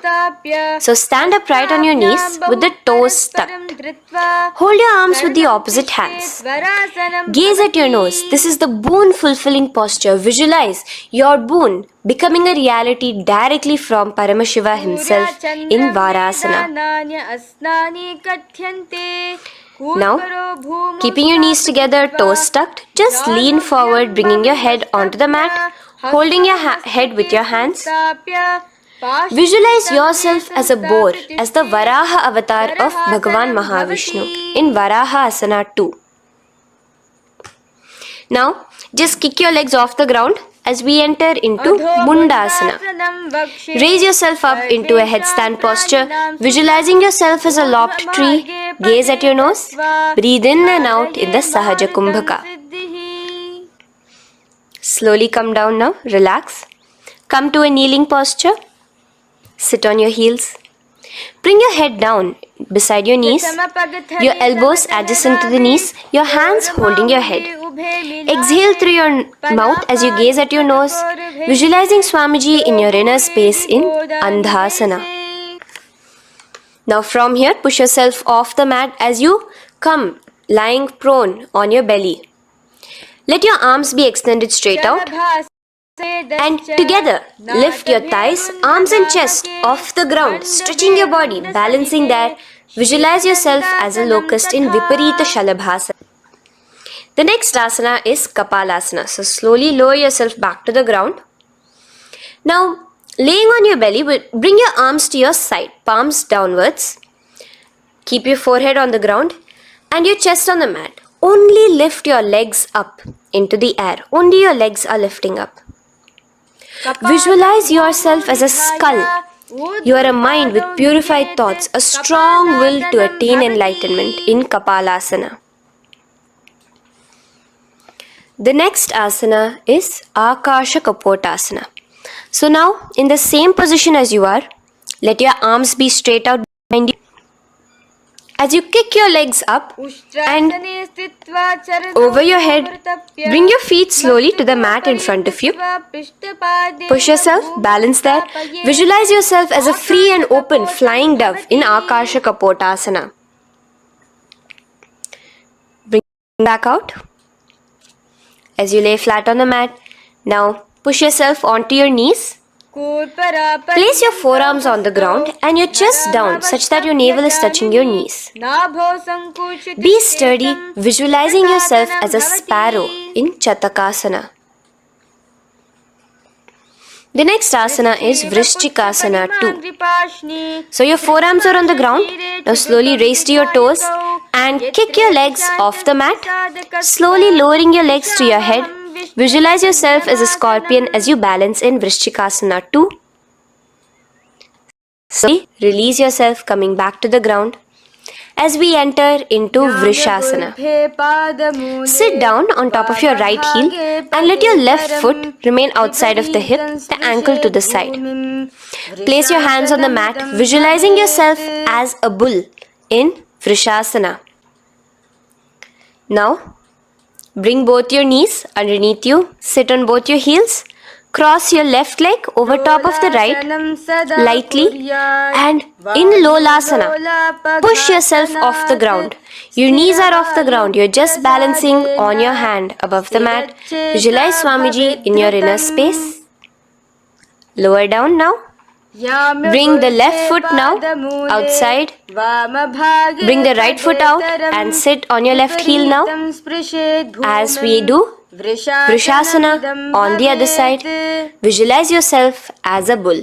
So stand upright on your knees with the toes tucked. Hold your arms with the opposite hands. Gaze at your nose. This is the boon fulfilling posture. Visualize your boon becoming a reality directly from Paramashiva himself in Varasana. Now, keeping your knees together, toes tucked, just lean forward, bringing your head onto the mat, holding your head with your hands. Visualize yourself as a boar, as the Varaha avatar of Bhagavan Mahavishnu in Varaha Asana 2. Now, just kick your legs off the ground as we enter into Mundasana. Raise yourself up into a headstand posture, visualizing yourself as a lopped tree. Gaze at your nose. Breathe in and out in the Sahaja Kumbhaka. Slowly come down now. Relax. Come to a kneeling posture. Sit on your heels. Bring your head down beside your knees, your elbows adjacent to the knees, your hands holding your head. Exhale through your mouth as you gaze at your nose, visualizing Swamiji in your inner space in Andhasana. Now from here, push yourself off the mat as you come lying prone on your belly. Let your arms be extended straight out. And together, lift your thighs, arms and chest off the ground, stretching your body, balancing there. Visualize yourself as a locust in Viparita Shalabhasana. The next asana is Kapalasana. So slowly lower yourself back to the ground. Now, laying on your belly, bring your arms to your side, palms downwards. Keep your forehead on the ground and your chest on the mat. Only lift your legs up into the air. Only your legs are lifting up. Visualize yourself as a skull. You are a mind with purified thoughts, a strong will to attain enlightenment in Kapalasana. The next asana is Akasha Kapotasana. So now, in the same position as you are, let your arms be straight out behind you. As you kick your legs up and over your head, bring your feet slowly to the mat in front of you. Push yourself, balance there. Visualize yourself as a free and open flying dove in Akasha Kapotasana. Bring back out. As you lay flat on the mat, now push yourself onto your knees. Place your forearms on the ground and your chest down such that your navel is touching your knees. Be sturdy, visualizing yourself as a sparrow in Chatakasana. The next asana is Vrishchikasana 2. So your forearms are on the ground. Now slowly raise to your toes and kick your legs off the mat. Slowly lowering your legs to your head. Visualize yourself as a scorpion as you balance in Vrishchikasana 2. Slowly release yourself, coming back to the ground. As we enter into Vrishasana, sit down on top of your right heel and let your left foot remain outside of the hip, the ankle to the side. Place your hands on the mat, visualizing yourself as a bull in Vrishasana. Now, bring both your knees underneath you, sit on both your heels. Cross your left leg over top of the right, lightly, and in Lolasana, push yourself off the ground. Your knees are off the ground, you're just balancing on your hand above the mat. Visualize Swamiji in your inner space. Lower down now. Bring the left foot now outside. Bring the right foot out and sit on your left heel now. As we do Vrishasana on the other side, visualize yourself as a bull.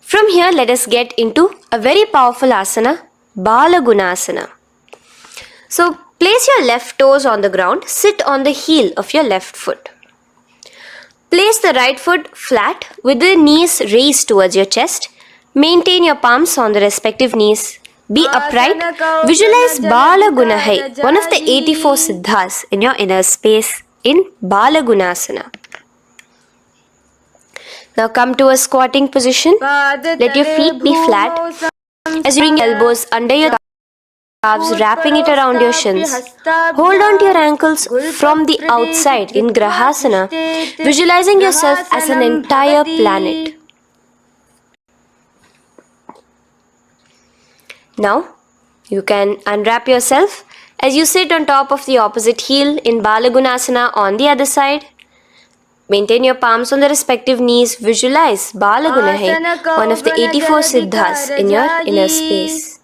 From here, let us get into a very powerful asana, Balagunasana. So, place your left toes on the ground, sit on the heel of your left foot. Place the right foot flat with the knees raised towards your chest. Maintain your palms on the respective knees. Be upright. Visualize Balagunahai, one of the 84 siddhas in your inner space in Balagunasana. Now come to a squatting position. Let your feet be flat as you bring your elbows under your calves, wrapping it around your shins. Hold on to your ankles from the outside in Grahasana, visualizing yourself as an entire planet. Now, you can unwrap yourself as you sit on top of the opposite heel in Balagunasana on the other side. Maintain your palms on the respective knees. Visualize Balagunahai, one of the 84 siddhas in your inner space.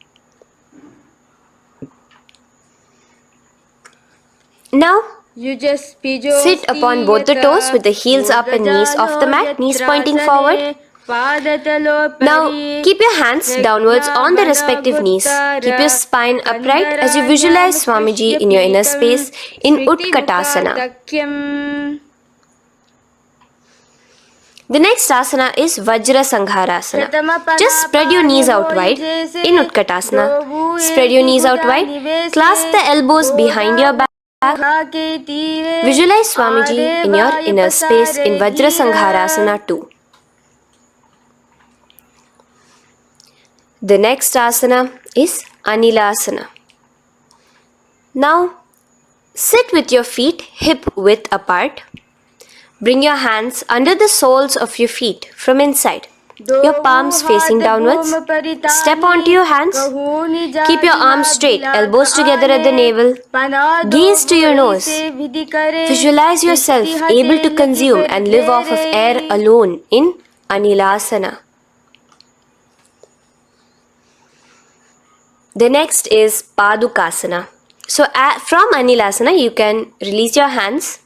Now, sit upon both the toes with the heels up and knees off the mat, knees pointing forward. Now, keep your hands downwards on the respective knees. Keep your spine upright as you visualize Swamiji in your inner space in Utkatasana. The next asana is Vajra Sangharasana. Just spread your knees out wide in Utkatasana. Spread your knees out wide. Clasp the elbows behind your back. Visualize Swamiji in your inner space in Vajra Sangharasana 2. The next asana is Anilasana. Now, sit with your feet hip width apart. Bring your hands under the soles of your feet from inside. Your palms facing downwards. Step onto your hands. Keep your arms straight, elbows together at the navel. Gaze to your nose. Visualize yourself able to consume and live off of air alone in Anilasana. The next is Padukasana. So from Anilasana, you can release your hands.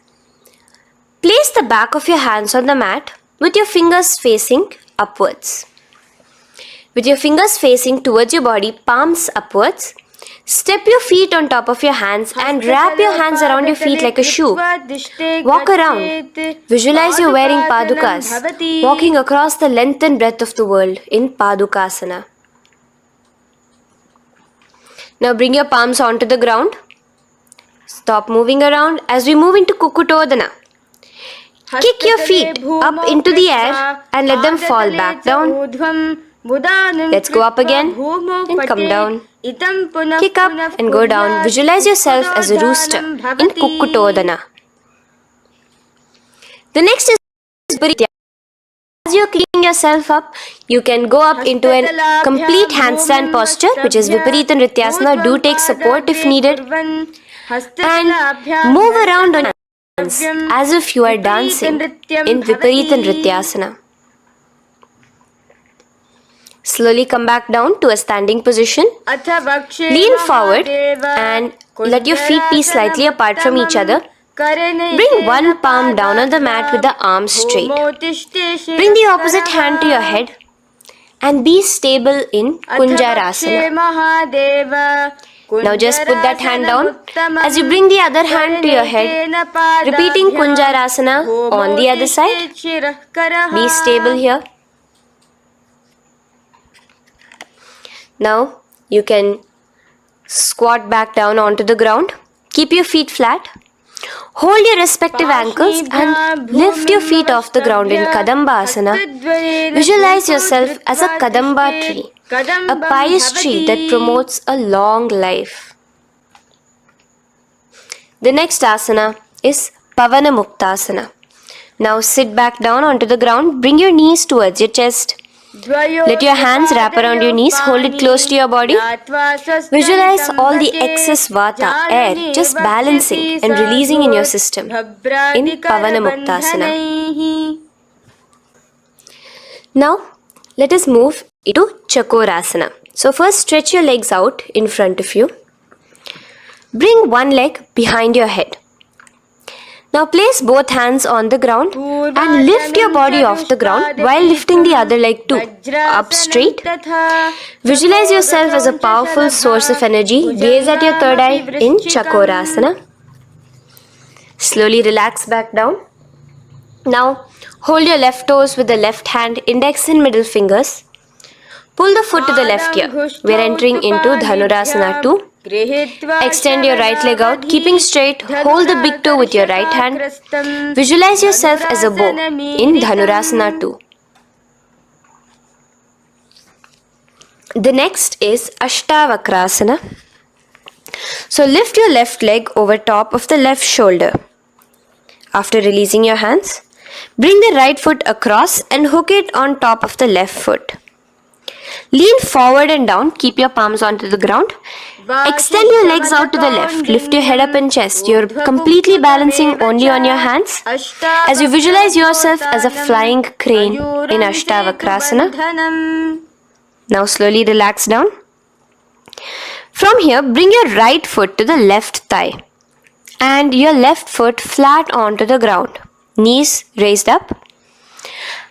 Place the back of your hands on the mat with your fingers facing upwards. With your fingers facing towards your body, palms upwards. Step your feet on top of your hands and wrap your hands around your feet like a shoe. Walk around. Visualize you're wearing padukas, walking across the length and breadth of the world in Padukasana. Now bring your palms onto the ground. Stop moving around as we move into Kukutodana. Kick your feet up into the air and let them fall back down. Let's go up again and come down. Kick up and go down. Visualize yourself as a rooster in Kukutodana. The next is Viparitya. As you're kicking yourself up, you can go up into a complete handstand posture, which is Viparita Nrityasana. Do take support if needed. And move around on your hands as if you are dancing in Viparita Nrityasana. Slowly come back down to a standing position. Lean forward and let your feet be slightly apart from each other. Bring one palm down on the mat with the arms straight. Bring the opposite hand to your head and be stable in Kunjarasana. Now just put that hand down as you bring the other hand to your head, repeating Kunjarasana on the other side. Be stable here. Now you can squat back down onto the ground. Keep your feet flat. Hold your respective ankles and lift your feet off the ground in Kadambasana. Visualize yourself as a Kadamba tree, a pious tree that promotes a long life. The next asana is Pavana Muktasana. Now sit back down onto the ground. Bring your knees towards your chest. Let your hands wrap around your knees, hold it close to your body. Visualize all the excess vata, air, just balancing and releasing in your system in Pavana Muktasana. Now, let us move into Chakorasana. So first stretch your legs out in front of you. Bring one leg behind your head. Now place both hands on the ground and lift your body off the ground while lifting the other leg too, up straight. Visualize yourself as a powerful source of energy. Gaze at your third eye in Chakorasana. Slowly relax back down. Now hold your left toes with the left hand, index and middle fingers. Pull the foot to the left ear. We are entering into Dhanurasana 2. Extend your right leg out, keeping straight. Hold the big toe with your right hand. Visualize yourself as a bow in Dhanurasana 2. The next is Ashtavakrasana. So lift your left leg over top of the left shoulder. After releasing your hands, bring the right foot across and hook it on top of the left foot. Lean forward and down, keep your palms onto the ground. Extend your legs out to the left, lift your head up and chest. You're completely balancing only on your hands as you visualize yourself as a flying crane in Ashtavakrasana. Now slowly relax down. From here, bring your right foot to the left thigh and your left foot flat onto the ground. Knees raised up.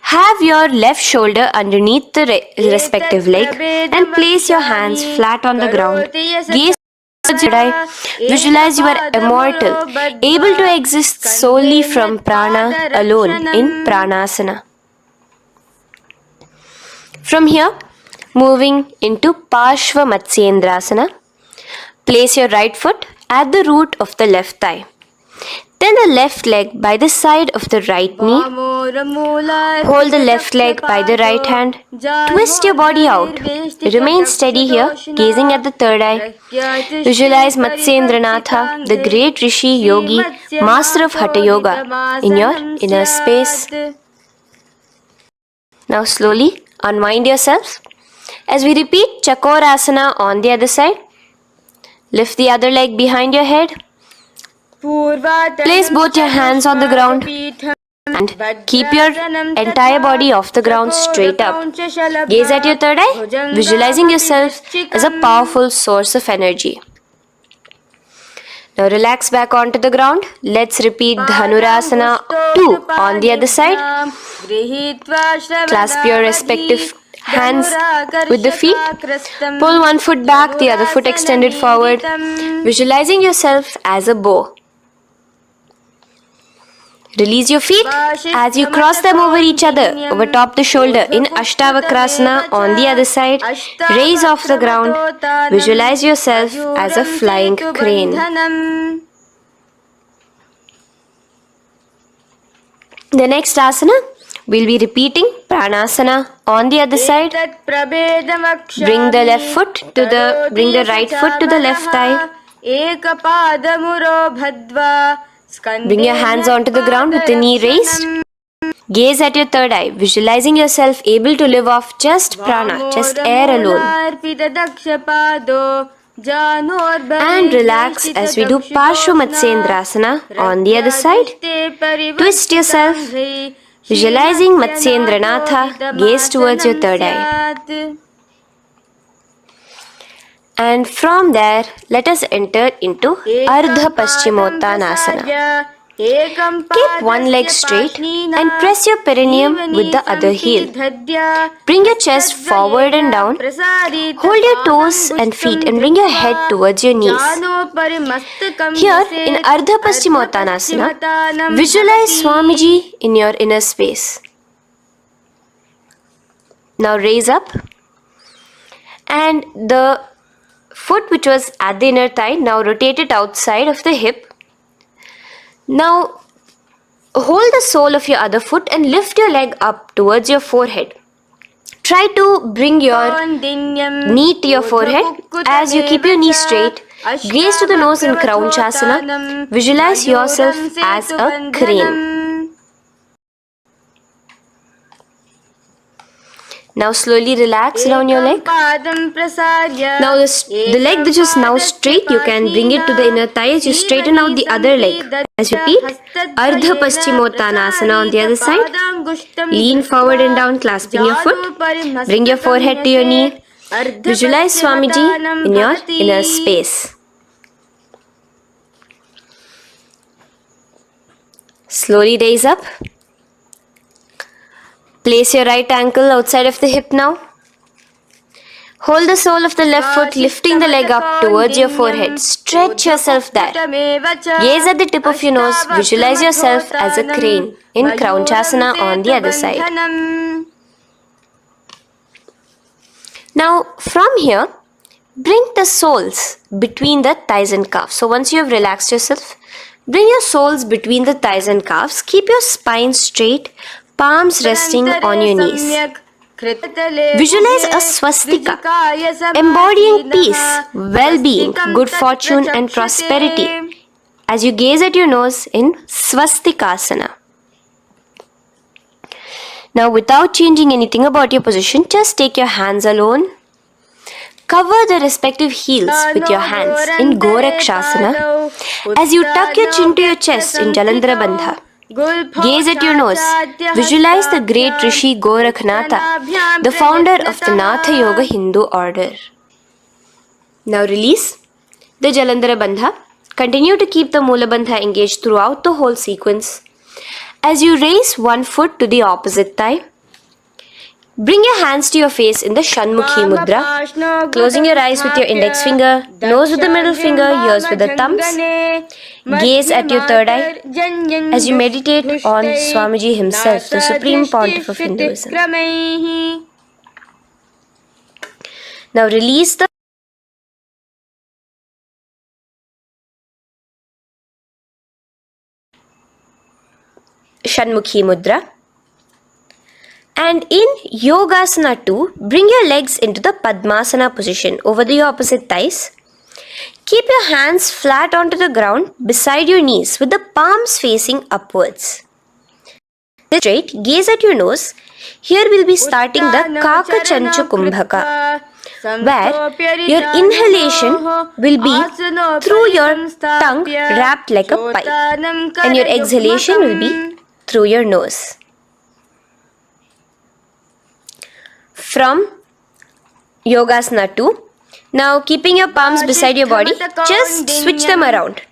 Have your left shoulder underneath the respective leg and place your hands flat on the ground. Gaze towards your eye. Visualize you are immortal, able to exist solely from prana alone in Pranasana. From here, moving into Parshva Matsyendrasana. Place your right foot at the root of the left thigh. Then the left leg by the side of the right knee. Hold the left leg by the right hand. Twist your body out. Remain steady here, gazing at the third eye. Visualize Matsyendranatha, the great Rishi Yogi, master of Hatha Yoga, in your inner space. Now slowly unwind yourselves. As we repeat Chakorasana on the other side, lift the other leg behind your head. Place both your hands on the ground and keep your entire body off the ground straight up. Gaze at your third eye, visualizing yourself as a powerful source of energy. Now relax back onto the ground. Let's repeat Dhanurasana 2 on the other side. Clasp your respective hands with the feet. Pull one foot back, the other foot extended forward. Visualizing yourself as a bow. Release your feet as you cross them over each other, over top the shoulder in Ashtavakrasana on the other side. Raise off the ground. Visualize yourself as a flying crane. The next asana, we'll be repeating Pranasana on the other side. Bring the right foot to the left thigh. Bring your hands onto the ground with the knee raised. Gaze at your third eye, visualizing yourself able to live off just prana, just air alone. And relax as we do Parshva Matsyendrasana on the other side. Twist yourself, visualizing Matsyendranatha, gaze towards your third eye. And from there, let us enter into Ardha Paschimottanasana. Keep one leg straight and press your perineum with the other heel. Bring your chest forward and down. Hold your toes and feet and bring your head towards your knees. Here in Ardha Paschimottanasana, visualize Swamiji in your inner space. Now raise up and the foot which was at the inner thigh, now rotate it outside of the hip. Now hold the sole of your other foot and lift your leg up towards your forehead. Try to bring your knee to your forehead as you keep your knee straight. Gaze to the nose in Kraunchasana. Visualize yourself as a crane. Now slowly relax down your leg. Now the leg which is now straight, you can bring it to the inner thigh as you straighten out the other leg. As you repeat, Ardha Paschimottanasana on the other side. Lean forward and down, clasping your foot. Bring your forehead to your knee. Visualize Swamiji in your inner space. Slowly raise up. Place your right ankle outside of the hip now. Hold the sole of the left foot, lifting the leg up towards your forehead. Stretch yourself there. Gaze at the tip of your nose. Visualize yourself as a crane in Kraunchasana on the other side. Now, from here, bring the soles between the thighs and calves. So once you have relaxed yourself, bring your soles between the thighs and calves. Keep your spine straight, palms resting on your knees. Visualize a swastika, embodying peace, well-being, good fortune and prosperity as you gaze at your nose in swastikasana. Now without changing anything about your position, just take your hands alone. Cover the respective heels with your hands in Gorakshasana as you tuck your chin to your chest in Jalandhara Bandha. Gaze at your nose. Visualize the great Rishi Gorakhnatha, the founder of the Natha Yoga Hindu order. Now release the Jalandhara Bandha. Continue to keep the Mula Bandha engaged throughout the whole sequence. As you raise one foot to the opposite thigh, bring your hands to your face in the Shanmukhi Mudra, closing your eyes with your index finger, nose with the middle finger, ears with the thumbs. Gaze at your third eye as you meditate on Swamiji himself, the Supreme Pontiff of Hinduism. Now release the Shanmukhi Mudra. And in Yogasana 2, bring your legs into the Padmasana position over the opposite thighs. Keep your hands flat onto the ground beside your knees with the palms facing upwards. Straight, gaze at your nose. Here we'll be starting the Kaka Chanchu Kumbhaka, where your inhalation will be through your tongue wrapped like a pipe, and your exhalation will be through your nose. From Yogasana 2, now keeping your palms beside your body, just switch them around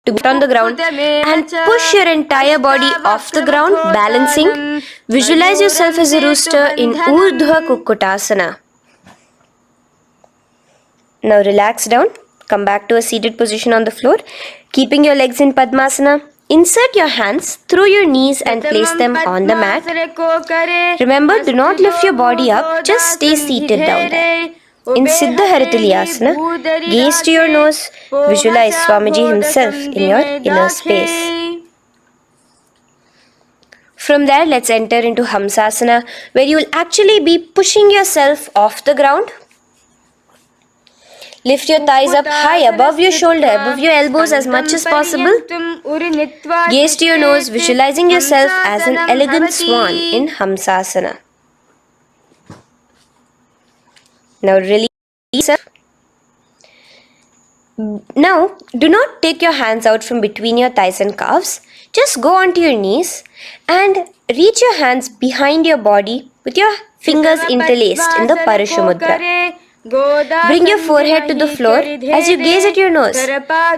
to get on the ground and push your entire body off the ground, balancing. Visualize yourself as a rooster in Urdhva Kukkutasana. Now relax down, come back to a seated position on the floor, keeping your legs in Padmasana. Insert your hands through your knees and place them on the mat. Remember, do not lift your body up, just stay seated down there. In Siddha Harituliyasana, gaze to your nose, visualize Swamiji himself in your inner space. From there, let's enter into Hamsasana, where you will actually be pushing yourself off the ground. Lift your thighs up high above your shoulder, above your elbows as much as possible. Gaze to your nose, visualizing yourself as an elegant swan in Hamsasana. Now release up. Now, do not take your hands out from between your thighs and calves. Just go onto your knees and reach your hands behind your body with your fingers interlaced in the Parashu Mudra. Bring your forehead to the floor as you gaze at your nose.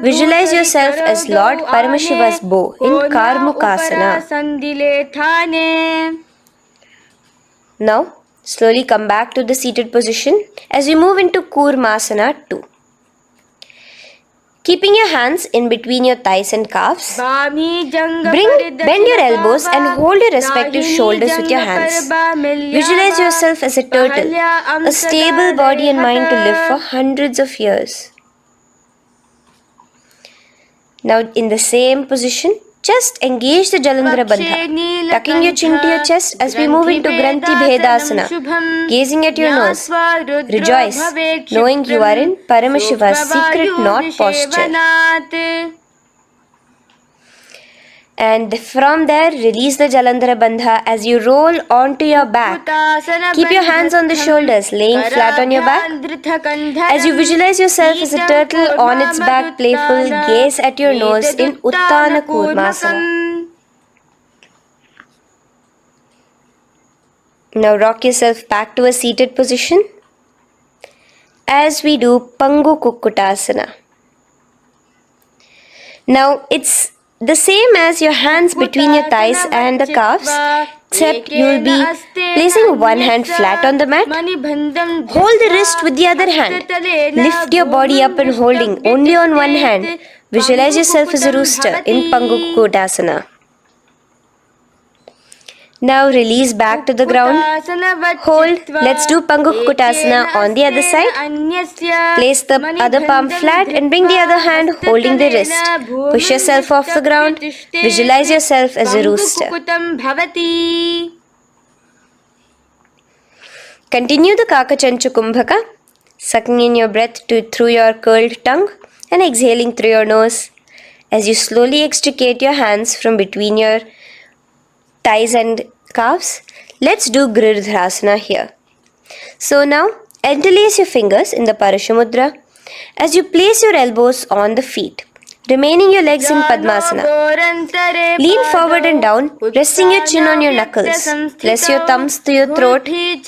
Visualize yourself as Lord Paramashiva's bow in Karmukasana. Now, slowly come back to the seated position as we move into Kurmasana 2. Keeping your hands in between your thighs and calves, bend your elbows and hold your respective shoulders with your hands. Visualize yourself as a turtle, a stable body and mind to live for hundreds of years. Now in the same position, just engage the Jalandhara Bandha, tucking your chin to your chest as we move into Granthi Bhedasana, gazing at your nose. Rejoice, knowing you are in Paramashiva's secret knot posture. And from there, release the Jalandhara Bandha as you roll onto your back. Keep your hands on the shoulders, laying flat on your back. As you visualize yourself as a turtle on its back, playful, gaze at your nose in Uttana Kurmasana. Now rock yourself back to a seated position as we do Pangu Kukkutasana. Now it's the same as your hands between your thighs and the calves, except you will be placing one hand flat on the mat. Hold the wrist with the other hand. Lift your body up and holding only on one hand. Visualize yourself as a rooster in Pangu Kukkutasana. Now release back to the ground. Hold. Let's do Pangu Kukkutasana on the other side. Place the other palm flat and bring the other hand holding the wrist. Push yourself off the ground. Visualize yourself as a rooster. Continue the Kakachanchu Kumbhaka, sucking in your breath through your curled tongue and exhaling through your nose. As you slowly extricate your hands from between your thighs and calves, let's do Girdharasana here. So now, interlace your fingers in the Parashamudra as you place your elbows on the feet, remaining your legs in Padmasana. Lean forward and down, resting your chin on your knuckles. Place your thumbs to your throat in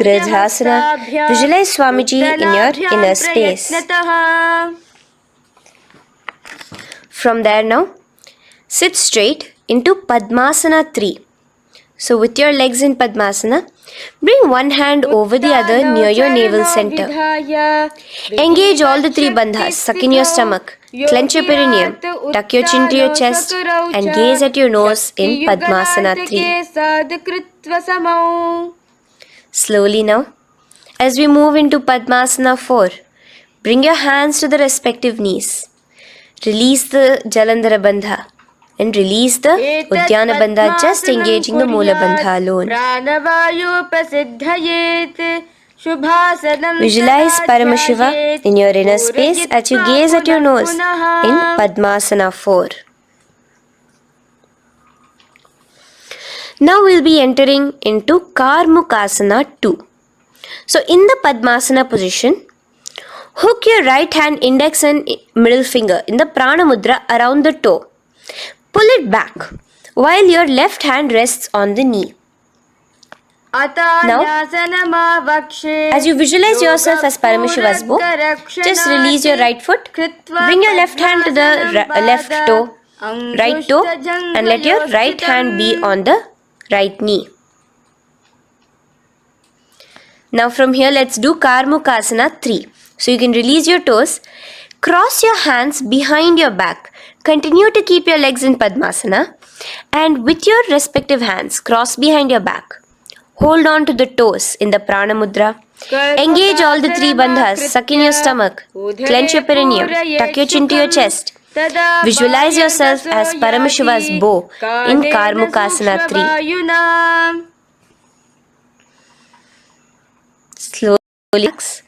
Girdharasana. Visualize Swamiji in your inner space. From there now, sit straight into Padmasana 3. So with your legs in Padmasana, bring one hand over the other near your navel center. Engage all the three bandhas, suck in your stomach, clench your perineum, tuck your chin to your chest and gaze at your nose in Padmasana 3. Slowly now, as we move into Padmasana 4, bring your hands to the respective knees. Release the Jalandhara Bandha and release the Uddiyana Bandha, just engaging the Moola Bandha alone. Visualize Paramashiva in your inner space as you gaze at your nose in Padmasana 4. Now we'll be entering into Karmukasana 2. So in the Padmasana position, hook your right hand index and middle finger in the Prana Mudra around the toe. Pull it back while your left hand rests on the knee. Now, as you visualize yourself as Paramashiva's bow, just release your right foot, bring your left hand to the left toe, right toe, and let your right hand be on the right knee. Now from here, let's do Karmukasana 3. So you can release your toes, cross your hands behind your back, continue to keep your legs in Padmasana, and with your respective hands, cross behind your back. Hold on to the toes in the Prana Mudra. Engage all the three bandhas, suck in your stomach, clench your perineum, tuck your chin to your chest. Visualize yourself as Paramashiva's bow in Karmukasana 3. Slowly relax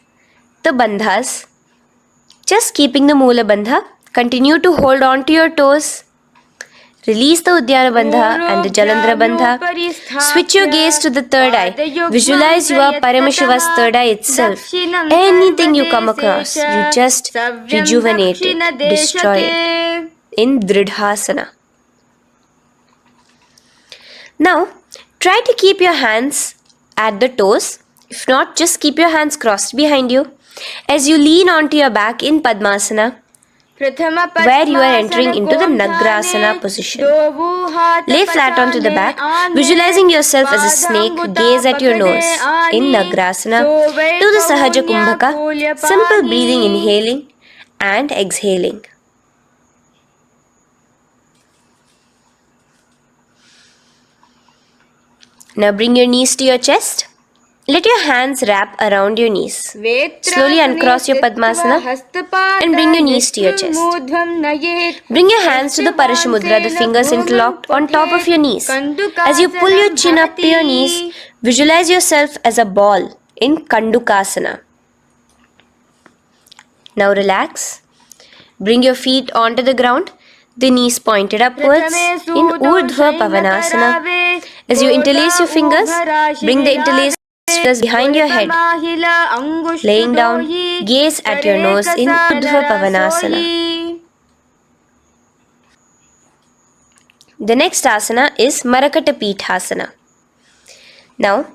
the bandhas, just keeping the Moola Bandha. Continue to hold on to your toes. Release the Uddiyana Bandha and the Jalandhara Bandha. Switch your gaze to the third eye. Visualize you are Paramashiva's third eye itself. Anything you come across, you just rejuvenate it, destroy it in Dridhasana. Now, try to keep your hands at the toes. If not, just keep your hands crossed behind you as you lean onto your back in Padmasana, where you are entering into the Nagrasana position. Lay flat onto the back, visualizing yourself as a snake, gaze at your nose in Nagrasana. Do the Sahaja Kumbhaka, simple breathing, inhaling and exhaling. Now bring your knees to your chest. Let your hands wrap around your knees. Slowly uncross your Padmasana and bring your knees to your chest. Bring your hands to the Parashamudra, the fingers interlocked on top of your knees. As you pull your chin up to your knees, visualize yourself as a ball in Kandukasana. Now relax. Bring your feet onto the ground. The knees pointed upwards in Urdhva Pavanasana. As you interlace your fingers, bring the interlaced fingers behind your head. Laying down, gaze at your nose in Urdhva Pavanasana. The next asana is Marakata Pithasana. Now,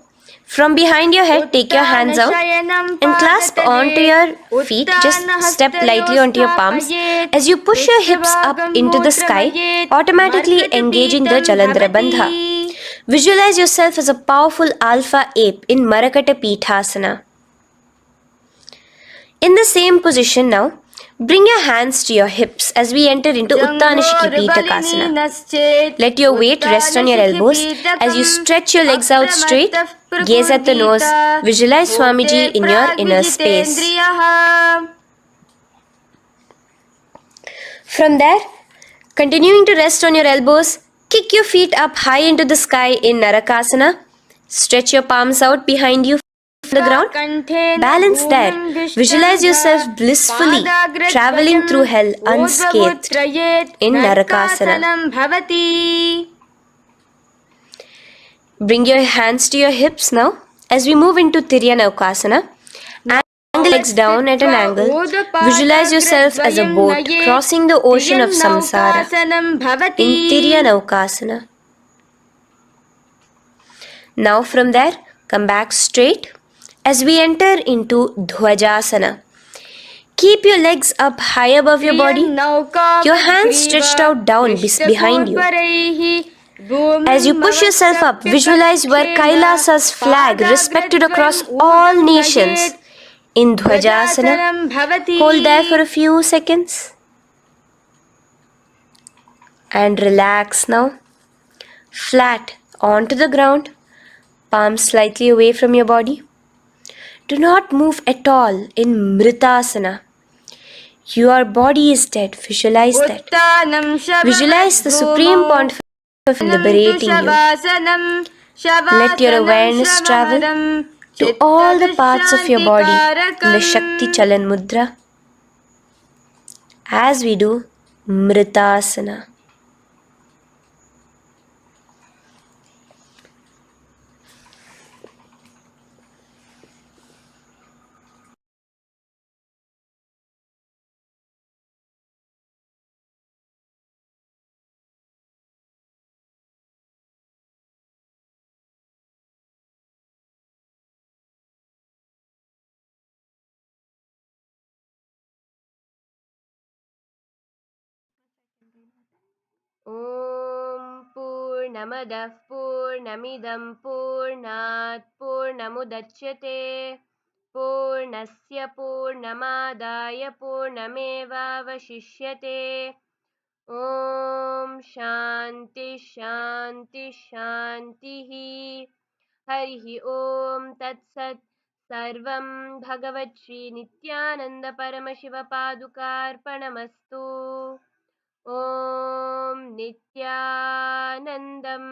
from behind your head, take your hands out and clasp onto your feet. Just step lightly onto your palms. As you push your hips up into the sky, automatically engaging the Jalandhara Bandha. Visualize yourself as a powerful alpha ape in Marakata Pithasana. In the same position now, bring your hands to your hips as we enter into Uttanashiki Pitakasana. Let your weight rest on your elbows as you stretch your legs out straight. Gaze at the nose. Visualize Swamiji in your inner space. From there, continuing to rest on your elbows, kick your feet up high into the sky in Narakasana. Stretch your palms out behind you from the ground. Balance there. Visualize yourself blissfully traveling through hell unscathed in Narakasana. Bring your hands to your hips now as we move into Tiryanaukasana. Angle legs down at an angle. Visualize yourself as a boat crossing the ocean of samsara in Tiryanaukasana. Now from there, come back straight as we enter into Dhwajasana. Keep your legs up high above your body, your hands stretched out down behind you. As you push yourself up, visualize where Kailasa's flag respected across all nations in Dhwajasana. Hold there for a few seconds and relax now. Flat onto the ground, palms slightly away from your body. Do not move at all in Mritasana. Your body is dead. Visualize that. Visualize the Supreme Pontiff of Hinduism liberating you. Let your awareness travel to all the parts of your body in the Shakti Chalan Mudra as we do Mritasana. Om Purnamadah Purnamidam Purnat Purnamudachyate Purnasya Purnamadaya Purnamevavashishyate Om Shanti Shanti Shantihi Harihi Om Tat Sat Sarvam Bhagavat Shri Nithyananda Paramashiva Padukarpanamastu Om Nithyanandam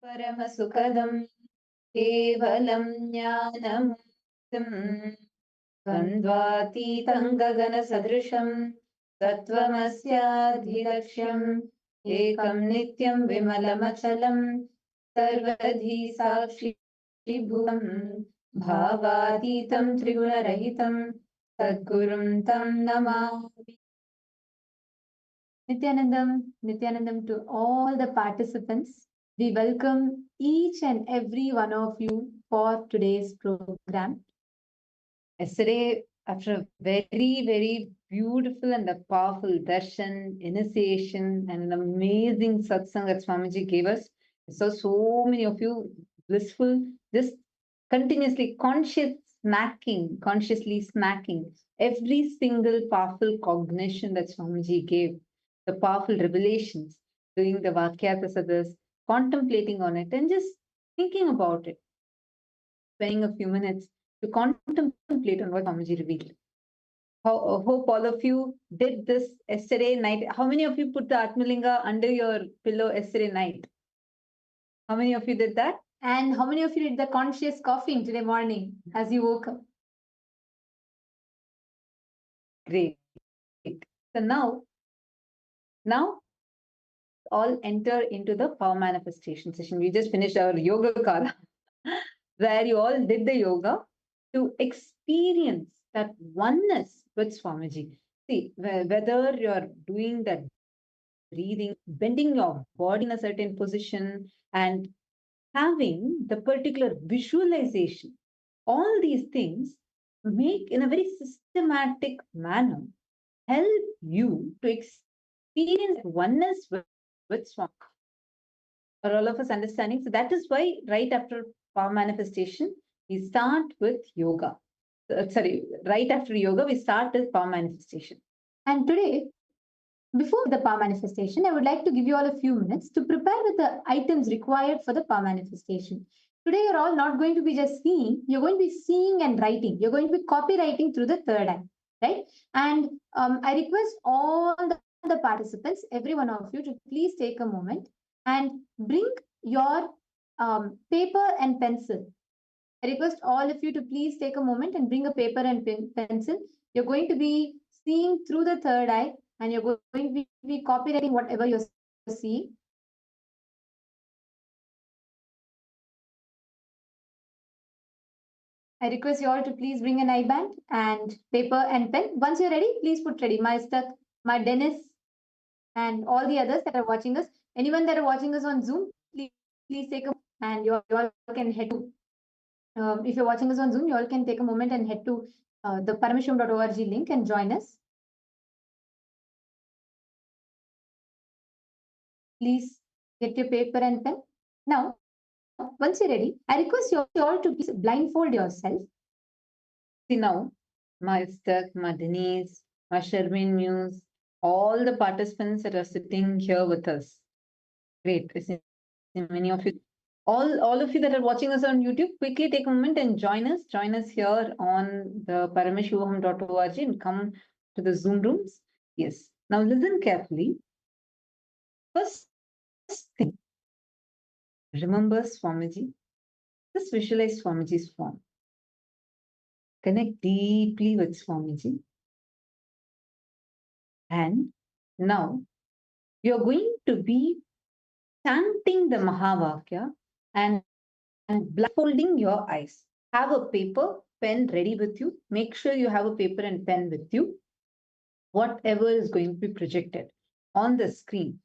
परमसुखदं केवलं ज्ञानमुक्तम् द्वन्द्वातीतं गगनसदृशं तत्त्वमस्याधिलक्ष्यम् एकं नित्यं विमलमचलं सर्वधी साक्षिभूतं भावातीतं त्रिगुणरहितं सद्गुरुं तं Namami. Nithyanandam to all the participants. We welcome each and every one of you for today's program. Yesterday, after a very, very beautiful and a powerful darshan, initiation, and an amazing satsang that Swamiji gave us, I saw so many of you blissful, just continuously consciously smacking every single powerful cognition that Swamiji gave, the powerful revelations, doing the Vakyatasadas, contemplating on it, and just thinking about it, spending a few minutes to contemplate on what Swamiji revealed. Hope all of you did this yesterday night. How many of you put the Atmalinga under your pillow yesterday night? How many of you did that? And how many of you did the conscious coughing today morning as you woke up? Great. So now all enter into the power manifestation session. We just finished our yoga kala, where you all did the yoga to experience that oneness with Swamiji. See, whether you're doing that breathing, bending your body in a certain position, and having the particular visualization, all these things make in a very systematic manner help you to experience oneness with Swami. For all of us understanding. So that is why right after power manifestation, we start with yoga. Right after yoga, we start with power manifestation. And today, before the power manifestation, I would like to give you all a few minutes to prepare with the items required for the power manifestation. Today, you're all not going to be just seeing, you're going to be seeing and writing. You're going to be copywriting through the third eye, right? And I request all the participants, every one of you, to please take a moment and bring your paper and pencil. I request all of you to please take a moment and bring a paper and pencil. You're going to be seeing through the third eye and you're going to be copywriting whatever you're seeing. I request you all to please bring an eye band and paper and pen. Once you're ready, please put ready. My Stuck, my Dennis, and all the others that are watching us. Anyone that are watching us on Zoom, please take a and you all can head to. If you're watching us on Zoom, you all can take a moment and head to the paramashivaham.org link and join us. Please get your paper and pen. Now, once you're ready, I request you all to please blindfold yourself. See now, my Stuck, my Denise, my Sharmin Muse, all the participants that are sitting here with us. Great. I see many of you. All of you that are watching us on YouTube, quickly take a moment and join us. Join us here on the paramashivaham.org and come to the Zoom rooms. Yes. Now listen carefully. First thing, remember Swamiji. Just visualize Swamiji's form. Connect deeply with Swamiji. And now you're going to be chanting the Mahavakya and blindfolding your eyes. Have a paper, pen ready with you. Make sure you have a paper and pen with you. Whatever is going to be projected on the screen,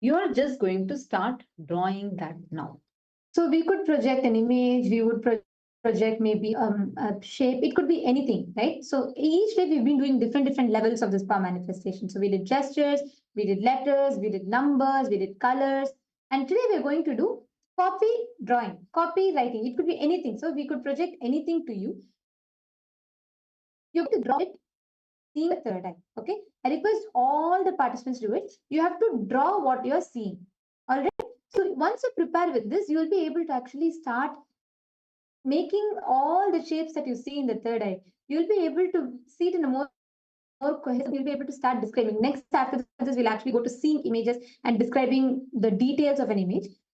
you're just going to start drawing that now. So we could project an image, we would project maybe a shape, it could be anything, right? So each day we've been doing different levels of this power manifestation. So we did gestures, we did letters, we did numbers, we did colors, and today we're going to do copy drawing, copy writing. It could be anything. So we could project anything to you. You're going to draw it seeing the third eye. Okay. I request all the participants do it. You have to draw what you're seeing. All right. So once you prepare with this, you'll be able to actually start making all the shapes that you see in the third eye. You'll be able to see it in a more cohesive. You'll be able to start describing. Next, after this, we'll actually go to seeing images and describing the details of an image.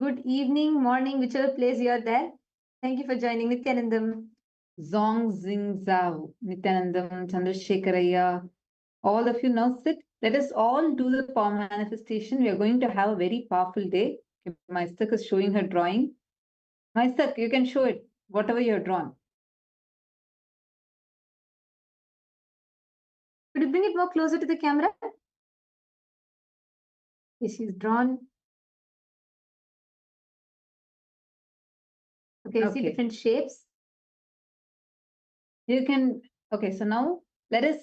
good evening, morning, whichever place you're there. Thank you for joining Nithyanandam. Zong Zing Zhao, Nithyanandam, Chandrasekharaya. All of you now sit. Let us all do the power manifestation. We are going to have a very powerful day. Okay, my Stuk is showing her drawing. My Stuk, you can show it, whatever you have drawn. Could you bring it more closer to the camera? Yes, she's drawn. Okay, see different shapes. You can, okay, so now let us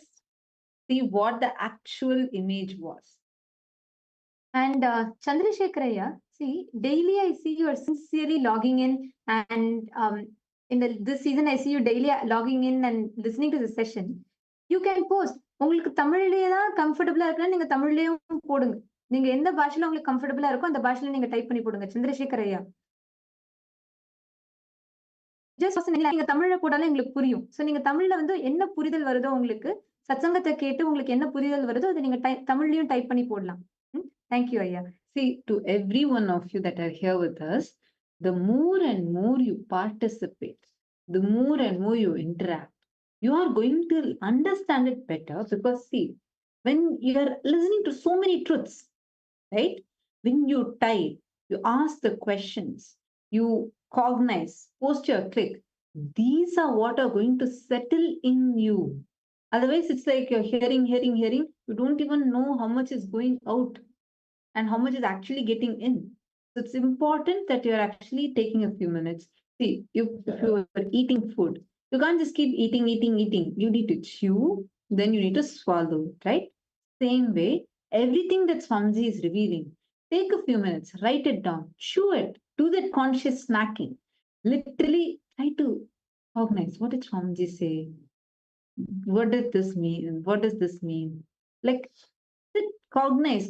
see what the actual image was. And Chandrasekharaya, see, daily I see you are sincerely logging in, and this season I see you daily logging in and listening to the session. You can post. உங்களுக்கு தமிழ்லயே தான் கம்ஃபர்டபுளா இருக்குன்னா நீங்க தமிழ்லயும் போடுங்க. நீங்க எந்த பாஷையில உங்களுக்கு கம்ஃபர்டபுளா இருக்கோ அந்த பாஷையில நீங்க டைப் பண்ணி போடுங்க. சந்திரசேகரையா. ஜஸ்ட் நீங்க தமிழ்ல போடாலும் எங்களுக்கு புரியும். சோ நீங்க தமிழ்ல வந்து என்ன புரிதல் வருதோ உங்களுக்கு சத்சங்கத்தை கேட்டு உங்களுக்கு என்ன புரிதல் வருதோ அதை நீங்க தமிழ்லயும் டைப் பண்ணி போடலாம். Thank you, Aya. See, to every one of you that are here with us, the more and more you participate, the more and more you interact, you are going to understand it better because, see, when you are listening to so many truths, right? When you type, you ask the questions, you cognize, post your click, these are what are going to settle in you. Otherwise, it's like you're hearing, you don't even know how much is going out and how much is actually getting in. So it's important that you're actually taking a few minutes. See, if you are eating food, you can't just keep eating. You need to chew, then you need to swallow, right? Same way, everything that Swamiji is revealing, take a few minutes, write it down, chew it, do that conscious snacking. Literally try to cognize what did Swamiji say? What did this mean? What does this mean? Like, cognize,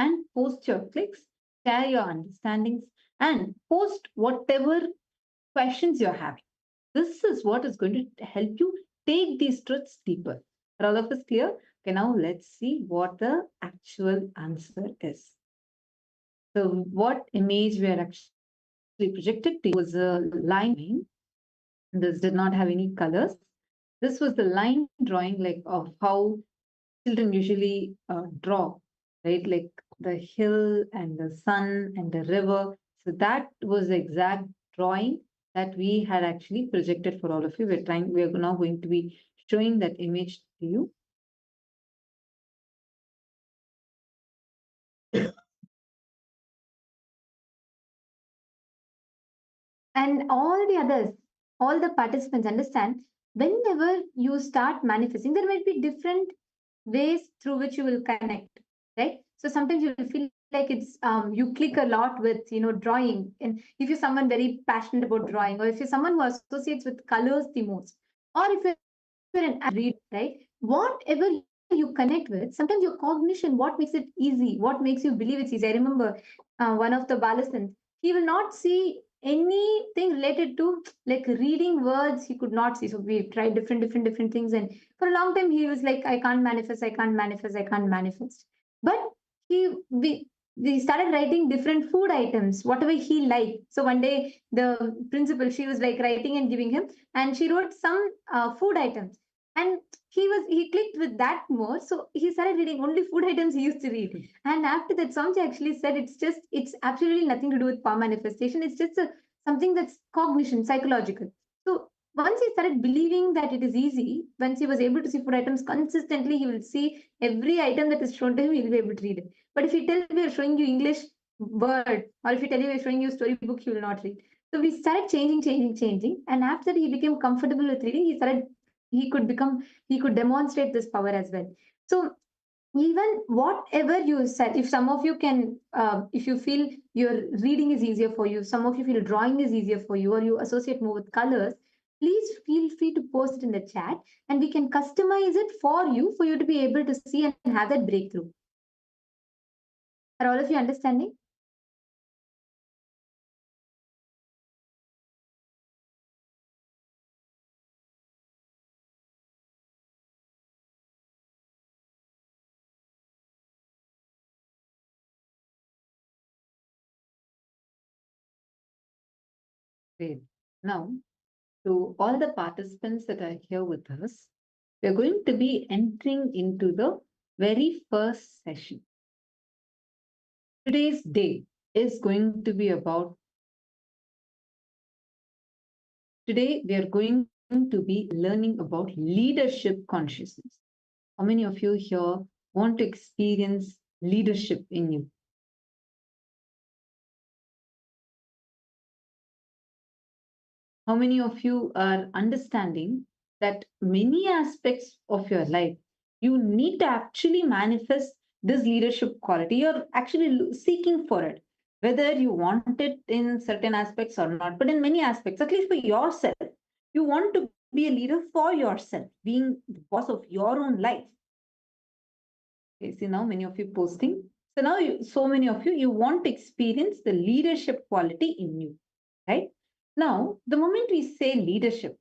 and post your clicks, share your understandings, and post whatever questions you're having. This is what is going to help you take these truths deeper. Are all of us clear? Okay, now let's see what the actual answer is. So, what image we are actually projected to was a line. This did not have any colors. This was the line drawing, like of how children usually draw, right? Like the hill and the sun and the river. So that was the exact drawing that we had actually projected for all of you. We are now going to be showing that image to you. And all the others, all the participants understand whenever you start manifesting, there might be different ways through which you will connect, right? So sometimes you will feel like it's you click a lot with drawing, and if you're someone very passionate about drawing, or if you're someone who associates with colors the most, or if you're an reader, right? Whatever you connect with, sometimes your cognition, what makes it easy, what makes you believe it's easy. I remember one of the Balasans, he will not see anything related to like reading words, he could not see. So we tried different things, and for a long time he was like, I can't manifest, I can't manifest, I can't manifest. But he we started writing different food items, whatever he liked. So one day the principal, she was like writing and giving him, and she wrote some food items, and he clicked with that more. So he started reading only food items he used to read. And after that, Samji actually said it's absolutely nothing to do with power manifestation. It's just something that's cognition, psychological. So once he started believing that it is easy, once he was able to see food items consistently, he will see every item that is shown to him, he will be able to read it. But if you tell we are showing you English word, or if you tell you we're showing you storybook, he will not read. So we started changing. And after he became comfortable with reading, he could demonstrate this power as well. So even whatever you said, if some of you can, if you feel your reading is easier for you, some of you feel drawing is easier for you, or you associate more with colors, please feel free to post it in the chat, and we can customize it for you to be able to see and have that breakthrough. Are all of you understanding? Great. Now, to all the participants that are here with us, we're going to be entering into the very first session. Today's day is going to be about, today we are going to be learning about leadership consciousness. How many of you here want to experience leadership in you? How many of you are understanding that many aspects of your life, you need to actually manifest this leadership quality? You're actually seeking for it, whether you want it in certain aspects or not, but in many aspects, at least for yourself, you want to be a leader for yourself, being the boss of your own life. Okay, see now many of you posting. So now so many of you want to experience the leadership quality in you, right? Now, the moment we say leadership,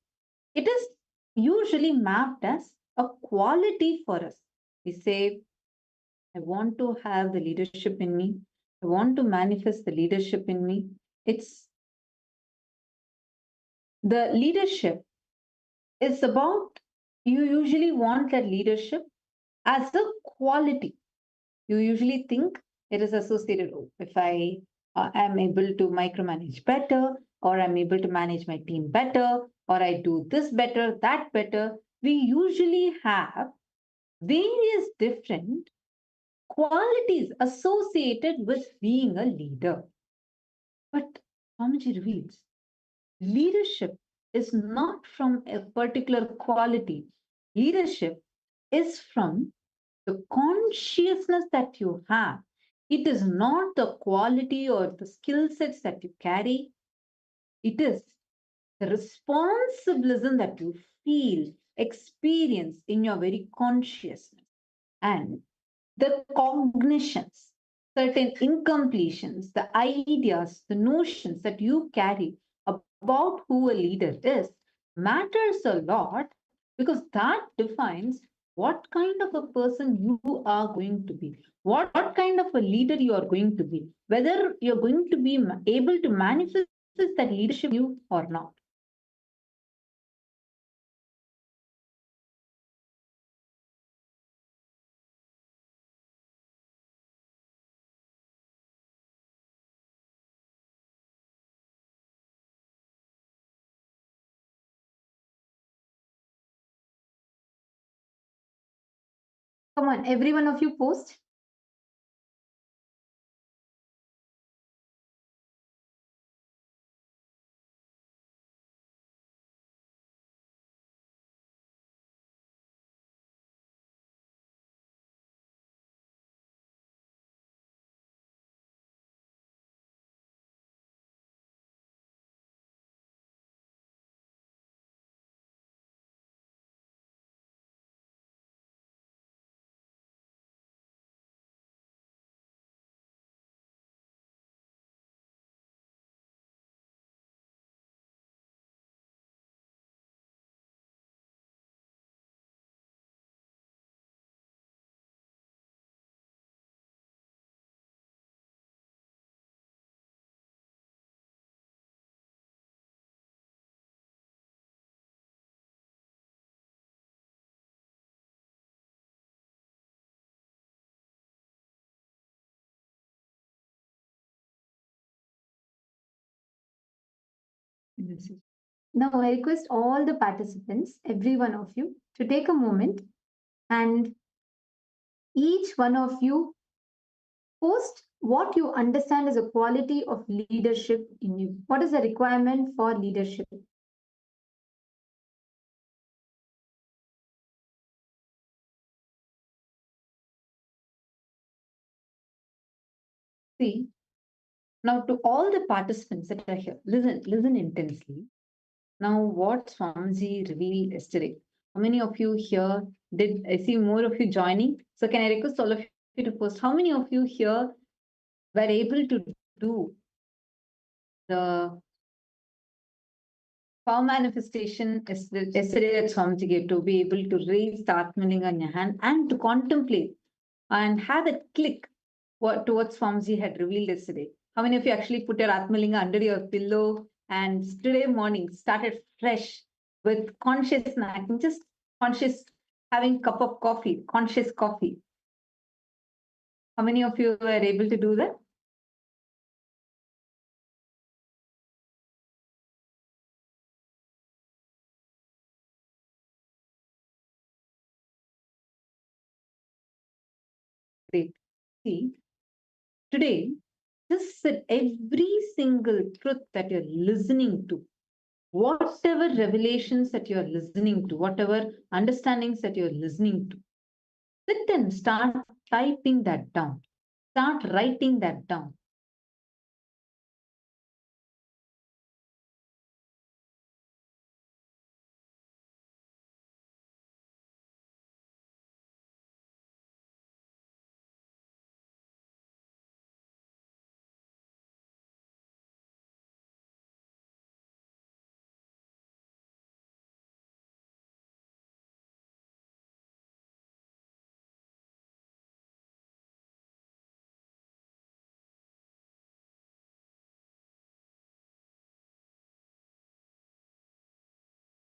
it is usually mapped as a quality for us. We say, I want to have the leadership in me. I want to manifest the leadership in me. It's the leadership is about, you usually want that leadership as a quality. You usually think it is associated, oh, if I am able to micromanage better, or I'm able to manage my team better, or I do this better, that better. We usually have various different qualities associated with being a leader. But Swamiji reveals leadership is not from a particular quality. Leadership is from the consciousness that you have. It is not the quality or the skill sets that you carry. It is the responsibilism that you feel, experience in your very consciousness. And the cognitions, certain incompletions, the ideas, the notions that you carry about who a leader is matters a lot, because that defines what kind of a person you are going to be, what kind of a leader you are going to be, whether you're going to be able to manifest that leadership in you or not. Come on, every one of you post. Now, I request all the participants, every one of you, to take a moment and each one of you post what you understand as a quality of leadership in you. What is the requirement for leadership? See, now to all the participants that are here, listen intensely. Now, what Swamiji revealed yesterday. How many of you here did? I see more of you joining. So, can I request all of you to post? How many of you here were able to do the power manifestation yesterday that Swamiji gave, to be able to raise the Atmalinga in your hand and to contemplate and have it click to what Swamiji had revealed yesterday? How many of you actually put your Atmalinga under your pillow And today morning started fresh with conscious snacking, just conscious having cup of coffee, conscious coffee. How many of you were able to do that? Great. See, today, just sit every single truth that you're listening to, whatever revelations that you're listening to, whatever understandings that you're listening to, sit and start typing that down. Start writing that down.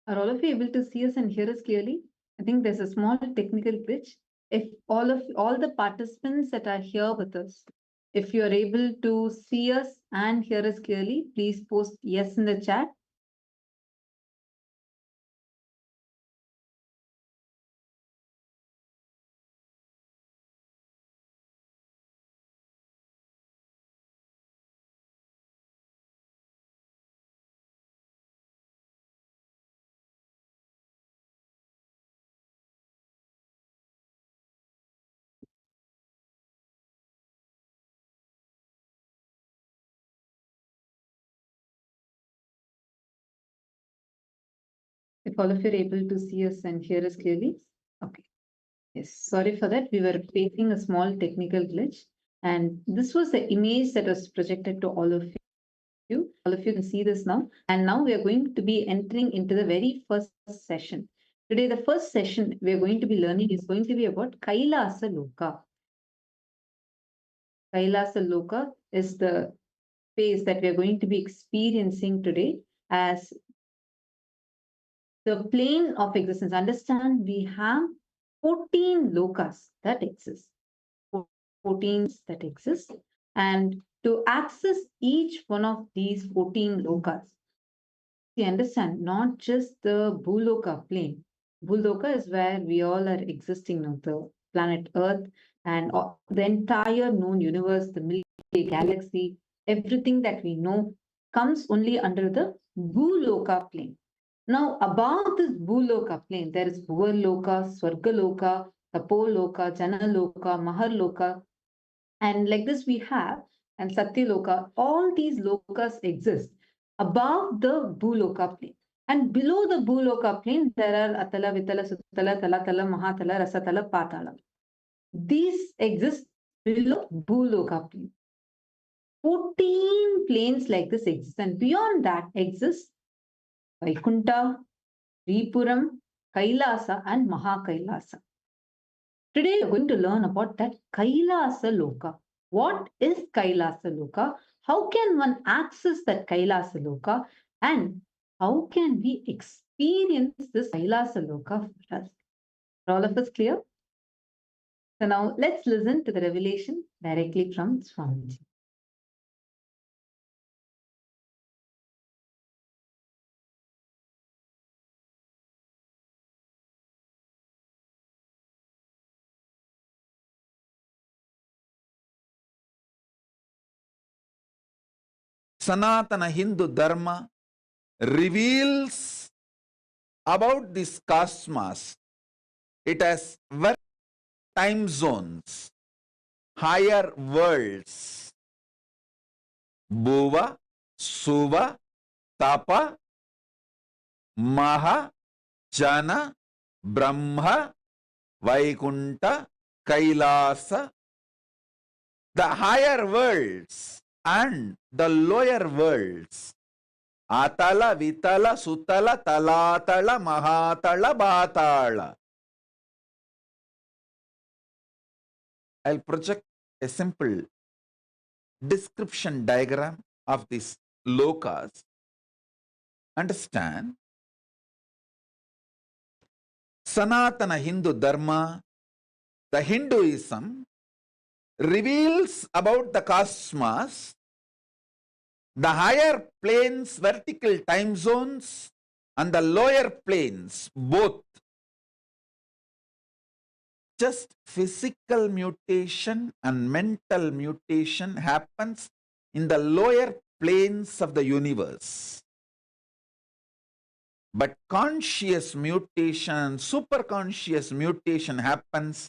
Are all of you able to see us and hear us clearly? I think there's a small technical glitch. If all the participants that are here with us, if you are able to see us and hear us clearly, please post yes in the chat. If all of you are able to see us and hear us clearly. Okay. Yes, sorry for that. We were facing a small technical glitch. And this was the image that was projected to all of you. All of you can see this now. And now we are going to be entering into the very first session. Today, the first session we are going to be learning is going to be about Kailasa Loka. Kailasa Loka is the phase that we are going to be experiencing today as the plane of existence. Understand, we have 14 lokas that exist. 14 that exist. And to access each one of these 14 lokas, you understand, not just the Bhuloka plane. Bhuloka is where we all are existing now, the planet Earth and the entire known universe, the Milky Way galaxy, everything that we know comes only under the Bhuloka plane. Now, above this Bhuloka plane, there is Bhuvarloka, Swargaloka, Tapoloka, Janaloka, Maharloka, and like this we have, and Satyaloka, all these lokas exist above the Bhuloka plane. And below the Bhuloka plane, there are Atala, Vitala, Sutala, Talatala, Mahatala, Rasatala, Patala. These exist below Bhuloka plane. 14 planes like this exist, and beyond that exists Vaikunta, Tripuram, Kailasa, and Mahakailasa. Today, we're going to learn about that Kailasa Loka. What is Kailasa Loka? How can one access that Kailasa Loka? And how can we experience this Kailasa Loka for us? Are all of us clear? So now let's listen to the revelation directly from Swamiji. Sanatana Hindu Dharma reveals about this cosmos. It has time zones, higher worlds, Bhuva, Suva, Tapa, Maha, Jana, Brahma, Vaikunta, Kailasa. The higher worlds and the lower worlds, Atala, Vitala, Sutala, Talatala, Mahatala, Batala. I'll project a simple description diagram of these lokas understand, Sanatana Hindu Dharma, the Hinduism, reveals about the cosmos, the higher planes, vertical time zones, and the lower planes, both. Just physical mutation and mental mutation happens in the lower planes of the universe. But conscious mutation, superconscious mutation happens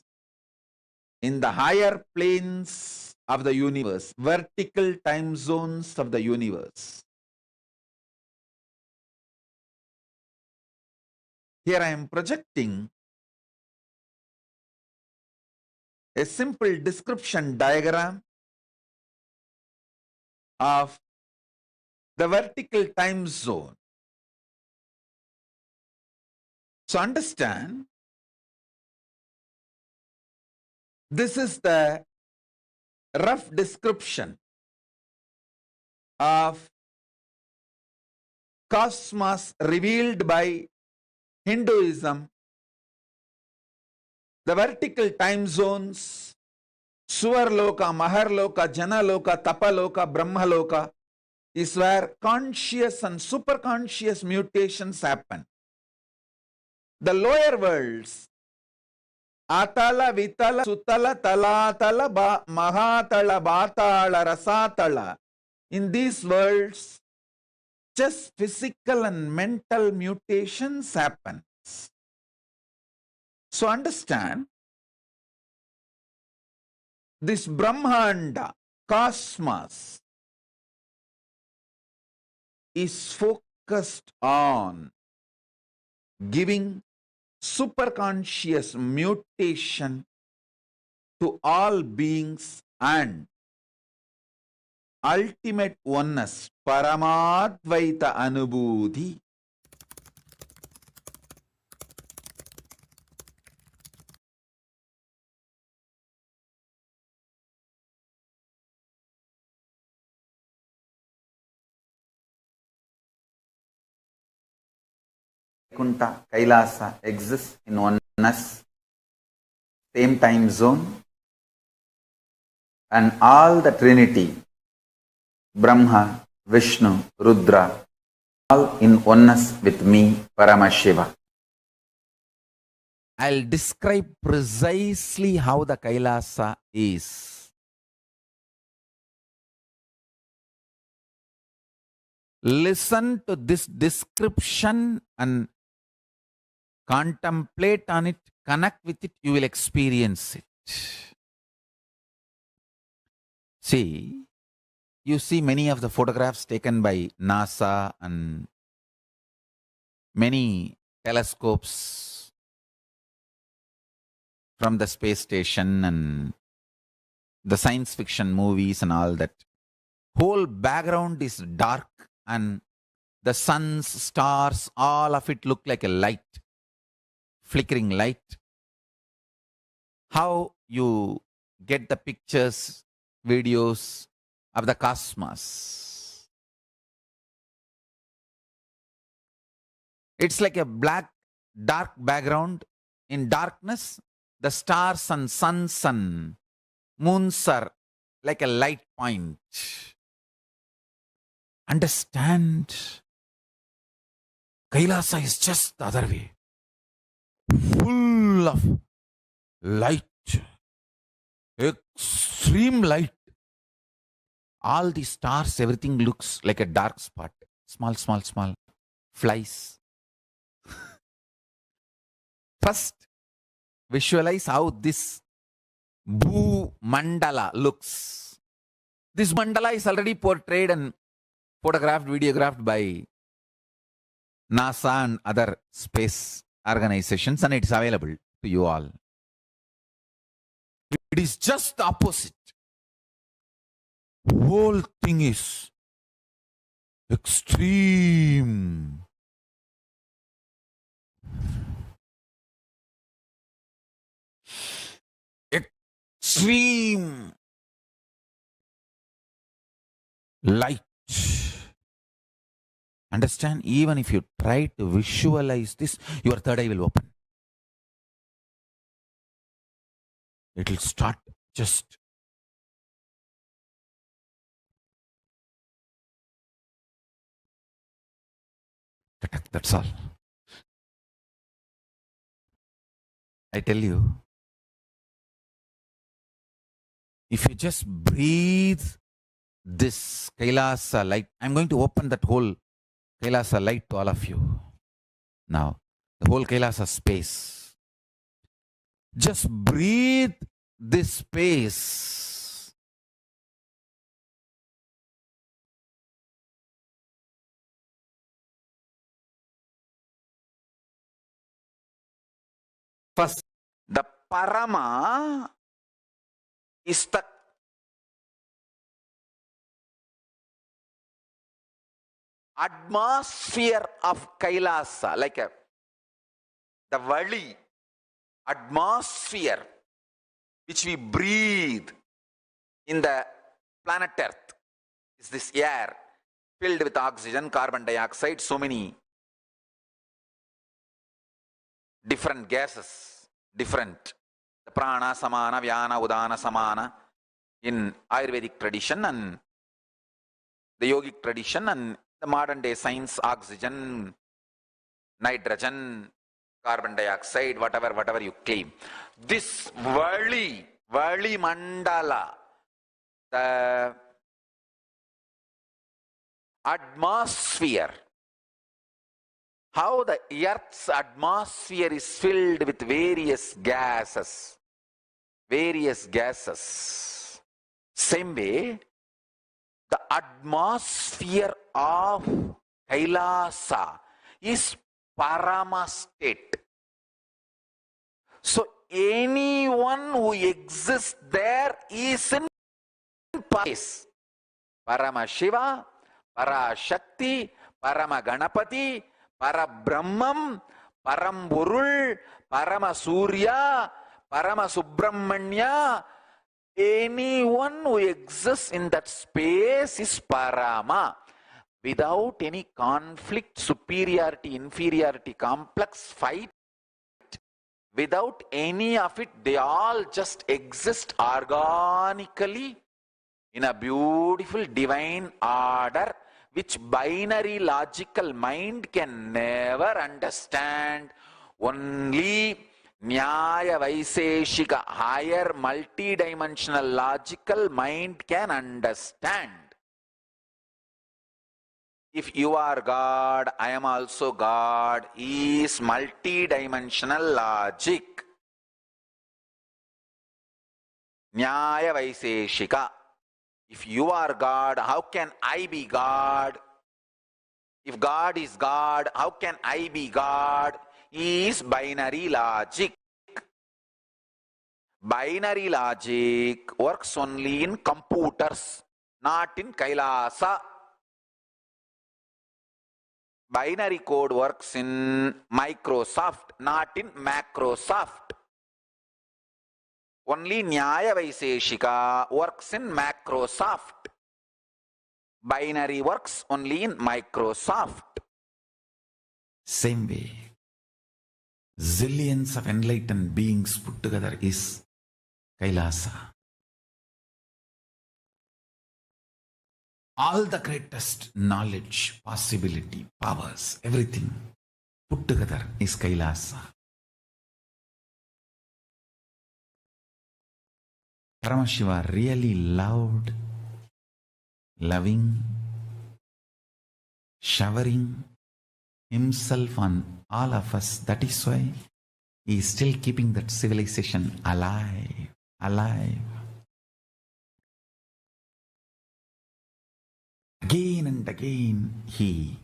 in the higher planes of the universe, vertical time zones of the universe. Here I am projecting a simple description diagram of the vertical time zone. So understand, this is the rough description of cosmos revealed by Hinduism. The vertical time zones, Suvarloka, Maharloka, Janaloka, Tapaloka, Brahmaloka, is where conscious and superconscious mutations happen. The lower worlds, Atala, Vitala, Sutala, Talatala, Mahatala, Batala, Rasatala, in these worlds, just physical and mental mutations happen. So understand, this Brahmanda, cosmos, is focused on giving superconscious mutation to all beings and ultimate oneness, Paramadvaita Anubhuti. Vaikuntha, Kailasa exists in oneness, same time zone, and all the Trinity, Brahma, Vishnu, Rudra, all in oneness with me, Paramashiva. I'll describe precisely how the Kailasa is. Listen to this description and contemplate on it, connect with it, you will experience it. See, you see many of the photographs taken by NASA and many telescopes from the space station and the science fiction movies and all that. Whole background is dark and the suns, stars, all of it look like a light, flickering light. How you get the pictures, videos of the cosmos? It's like a black, dark background. In darkness, the stars and suns and moons are like a light point. Understand? Kailasa is just the other way. Full of light, extreme light. All the stars, everything looks like a dark spot. Small, small, small flies. First, visualize how this Bhu Mandala looks. This mandala is already portrayed and photographed, videographed by NASA and other space organizations, and it's available to you all. It is just the opposite. Whole thing is extreme. Extreme light. Understand? Even if you try to visualize this, your third eye will open. It will start just that's all. I tell you, if you just breathe this Kailasa light, I'm going to open that whole Kailasa light to all of you. Now, the whole Kailasa space. Just breathe this space. First, the Parama is the atmosphere of Kailasa, like the valley, atmosphere which we breathe in the planet Earth is this air filled with oxygen, carbon dioxide, so many different gases, different. The prana, samana, vyana, udana, samana in Ayurvedic tradition and the yogic tradition and the modern day science, oxygen, nitrogen, carbon dioxide, whatever you claim. This Vali Mandala, the atmosphere, how the Earth's atmosphere is filled with various gases. Same way, the atmosphere of Kailasa is Parama state. So anyone who exists there is in place. Paramashiva, Parashakti, Paramaganapati, Parabrahmam, Paramburul, Paramasuriya, Paramasubramanya. Anyone who exists in that space is Parama. Without any conflict, superiority, inferiority, complex fight, without any of it, they all just exist organically in a beautiful divine order which binary logical mind can never understand. Only Nyaya Vaiseshika, higher multidimensional logical mind can understand. If you are God, I am also God, is multidimensional logic. Nyaya Vaiseshika. If you are God, how can I be God? If God is God, how can I be God? Is binary logic. Binary logic works only in computers, not in Kailasa. Binary code works in Microsoft, not in Macrosoft. Only Nyaya Vaiseshika works in Macrosoft. Binary works only in Microsoft. Same way, zillions of enlightened beings put together is Kailasa. All the greatest knowledge, possibility, powers, everything put together is Kailasa. Paramashiva really loved loving, showering himself on all of us. That is why he is still keeping that civilization alive. Again and again, he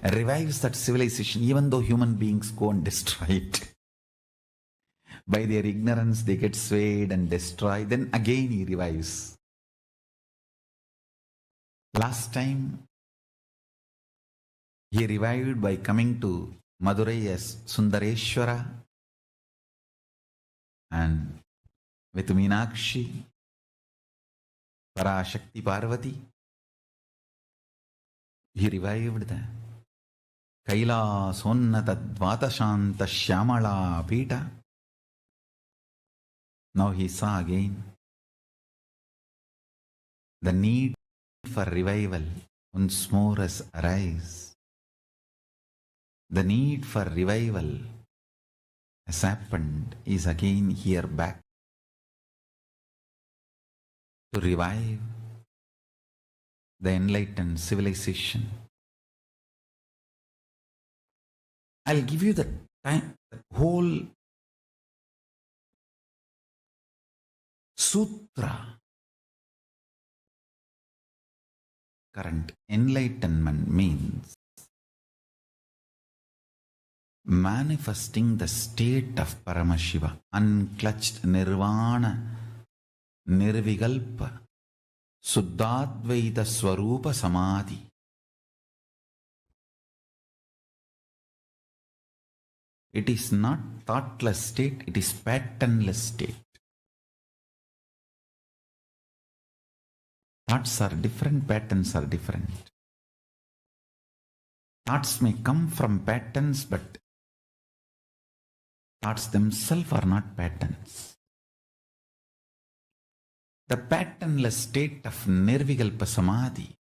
revives that civilization, even though human beings go and destroy it. By their ignorance, they get swayed and destroy. Then again, he revives. Last time, he revived by coming to Madurai as Sundareshwara and with Meenakshi, Parashakti Parvati. He revived the KAILASA Dvatashanta Shyamala Pita. Now he saw again the need for revival once more has arise. The need for revival has happened, is again here back to revive the enlightened civilization. I'll give you the time, the whole sutra. Current enlightenment means manifesting the state of Paramashiva, unclutched nirvana, nirvigalpa, suddhadvaita swarupa samadhi. It is not thoughtless state, it is patternless state. Thoughts are different, patterns are different. Thoughts may come from patterns, but thoughts themselves are not patterns. The patternless state of nirvigalpa samadhi.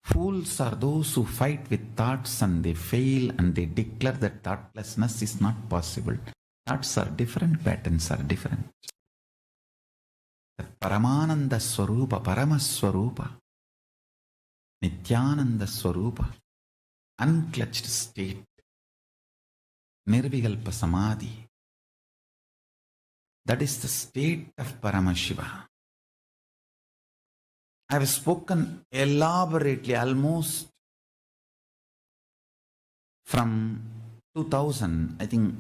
Fools are those who fight with thoughts and they fail and they declare that thoughtlessness is not possible. Thoughts are different, patterns are different. The Paramananda Swarupa, Paramaswarupa, Nithyananda Swarupa, unclutched state, Nirvigalpa Samadhi. That is the state of Paramashiva. I have spoken elaborately almost from 2000. I think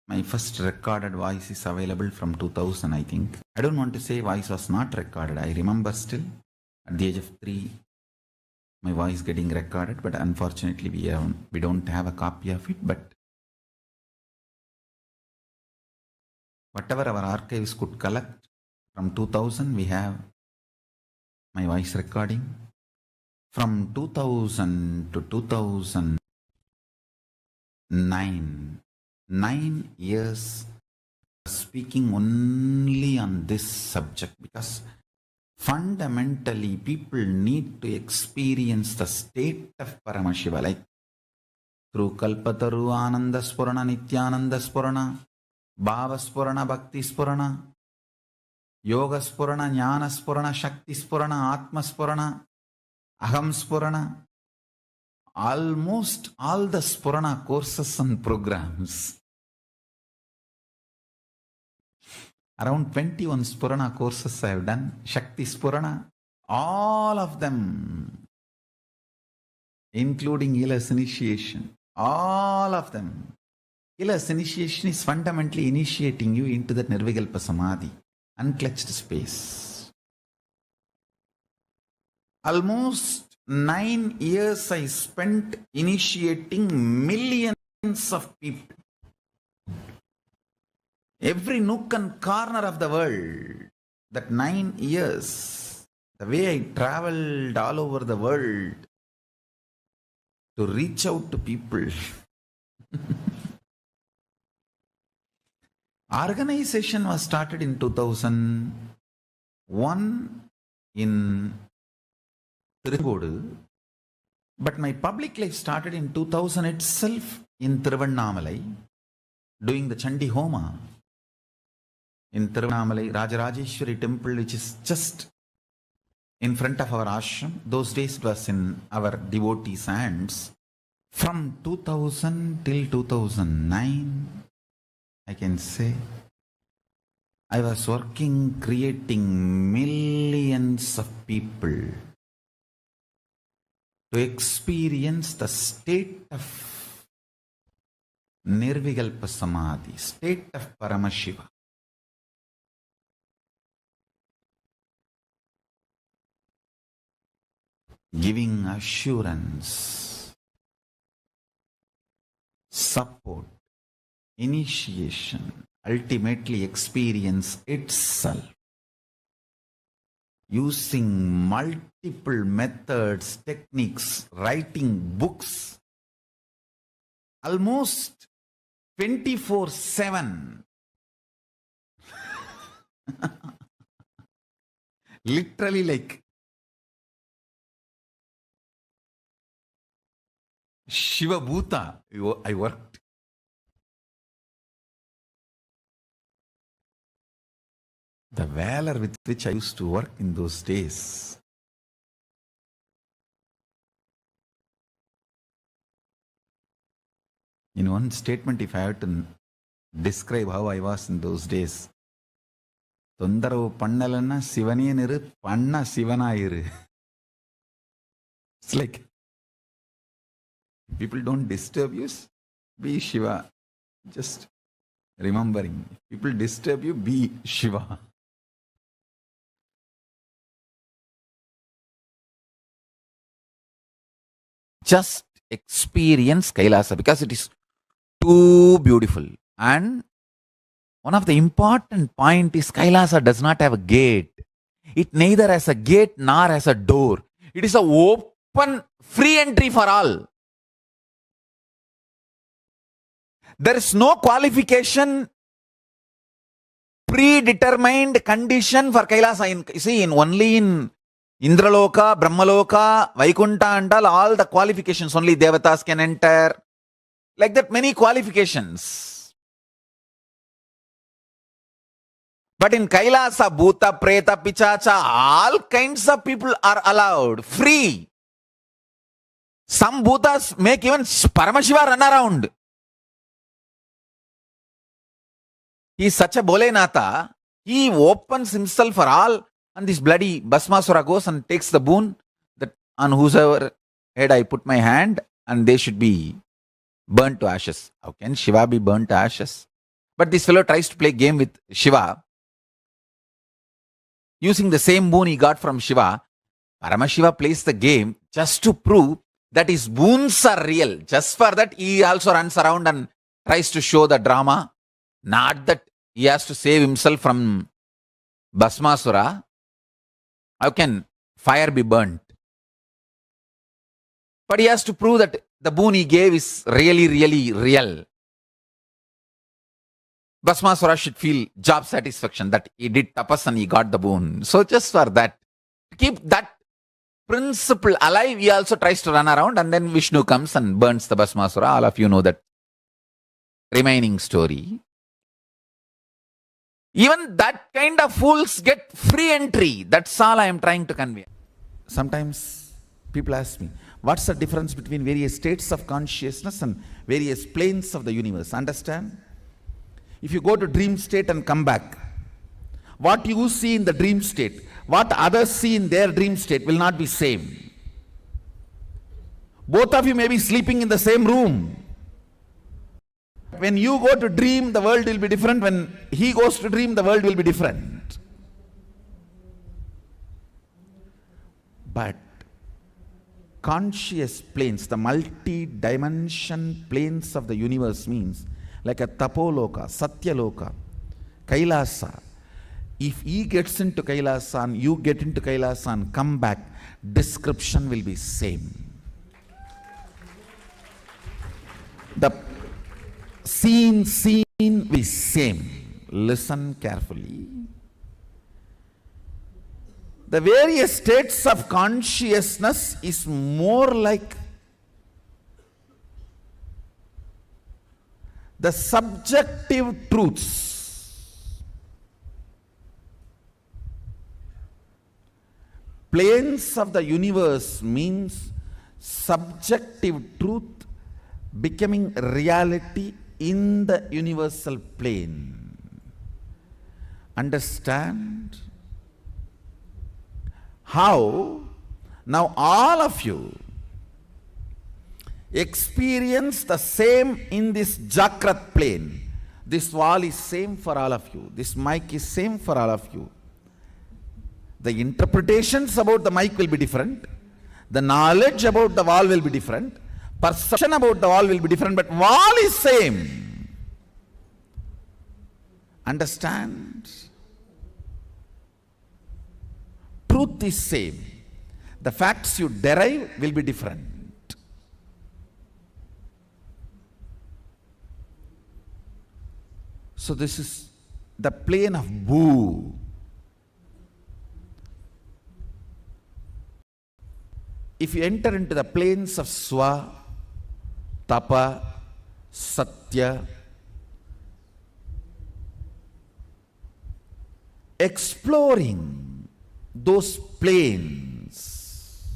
my first recorded voice is available from 2000, I think. I don't want to say voice was not recorded. I remember still at the age of 3, my voice getting recorded, but unfortunately we don't have a copy of it. But whatever our archives could collect from 2000, we have my voice recording. From 2000 to 2009, 9 years speaking only on this subject, because fundamentally people need to experience the state of Paramashiva, like through Kalpataru, Ananda Spurana, Nithyananda Spurana, Bhava Spurana, Bhakti Spurana, Yoga Spurana, Jnana Spurana, Shakti Spurana, Atma Spurana, Aham Spurana. Almost all the Spurana courses and programs. Around 21 Spurana courses I have done. Shakti Spurana, all of them, including Kailasa's initiation, all of them. Kailasa's initiation is fundamentally initiating you into the Nirvigalpa Samadhi, unclutched space. Almost 9 years I spent initiating millions of people. Every nook and corner of the world. That 9 years, the way I traveled all over the world to reach out to people. Organization was started in 2001 in Tirugodu, but my public life started in 2000 itself in Tiruvannamalai, doing the Chandi Homa in Tiruvannamalai Rajarajeshwari temple, which is just in front of our ashram. Those days it was in our devotees' hands. From 2000 till 2009, I can say, I was working, creating millions of people to experience the state of Nirvigalpa Samadhi, state of Paramashiva. Giving assurance, support, initiation, ultimately experience itself. using multiple methods, techniques, writing books, almost 24/7. Literally like Shiva Bhuta, I worked. The valor with which I used to work in those days. In one statement, if I had to describe how I was in those days, தொந்தரவு பண்ணலன்னா சிவனே நிறு, பண்ண சிவனாயிரு. It's like, people don't disturb you, be Shiva. Just remembering, if people disturb you, be Shiva. Just experience Kailasa because it is too beautiful. And one of the important point is Kailasa does not have a gate. It neither has a gate nor has a door. It is a open, free entry for all. There is no qualification, predetermined condition for Kailasa. Only in Indraloka, Brahmaloka, Vaikunta and all the qualifications, only Devatas can enter. Like that, many qualifications. But in Kailasa, Bhuta, Preta, Pichacha, all kinds of people are allowed, free. Some Bhutas make even Paramashiva run around. He is such a Bolenatha, he opens himself for all, and this bloody Bhasmasura goes and takes the boon that on whosoever head I put my hand, and they should be burnt to ashes. How can Shiva be burnt to ashes? But this fellow tries to play game with Shiva. Using the same boon he got from Shiva, Paramashiva plays the game just to prove that his boons are real. Just for that, he also runs around and tries to show the drama. Not that he has to save himself from Bhasmasura. How can fire be burnt? But he has to prove that the boon he gave is really, really real. Bhasmasura should feel job satisfaction that he did tapas and he got the boon. So just for that, to keep that principle alive, he also tries to run around, and then Vishnu comes and burns the Bhasmasura. All of you know that remaining story. Even that kind of fools get free entry. That's all I am trying to convey. Sometimes people ask me, what's the difference between various states of consciousness and various planes of the universe? Understand? If you go to dream state and come back, what you see in the dream state, what others see in their dream state will not be same. Both of you may be sleeping in the same room. When you go to dream, the world will be different. When he goes to dream, the world will be different. But conscious planes, the multi-dimension planes of the universe means like a Tapoloka, Satyaloka, Kailasa. If he gets into Kailasa and you get into Kailasa and come back, description will be same. The scene will be same. Listen carefully. The various states of consciousness is more like the subjective truths. Planes of the universe means subjective truth becoming reality in the universal plane. Understand? How? Now all of you experience the same in this Jakrat plane. This wall is same for all of you. This mic is same for all of you. The interpretations about the mic will be different. The knowledge about the wall will be different. Perception about the wall will be different, but wall is same. Understand? truth is same. The facts you derive will be different. So this is the plane of Bhu. If you enter into the planes of Swa, Tapa, Satya, exploring those planes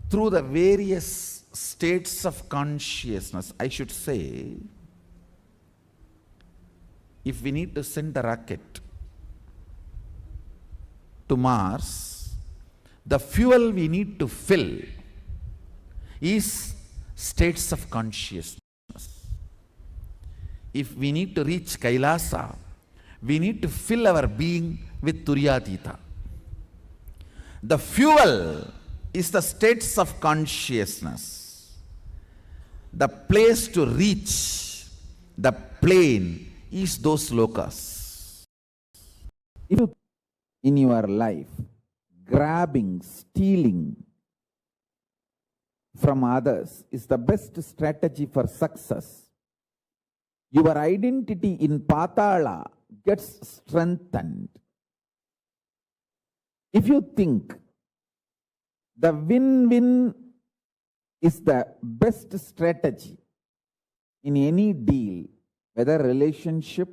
through the various states of consciousness, I should say, if we need to send the rocket to Mars, the fuel we need to fill is states of consciousness. If we need to reach Kailasa, we need to fill our being with Turyatita. The fuel is the states of consciousness. The place to reach, the plane, is those lokas. If you in your life, grabbing, stealing from others is the best strategy for success. Your identity in Patala gets strengthened. If you think the win-win is the best strategy in any deal, whether relationship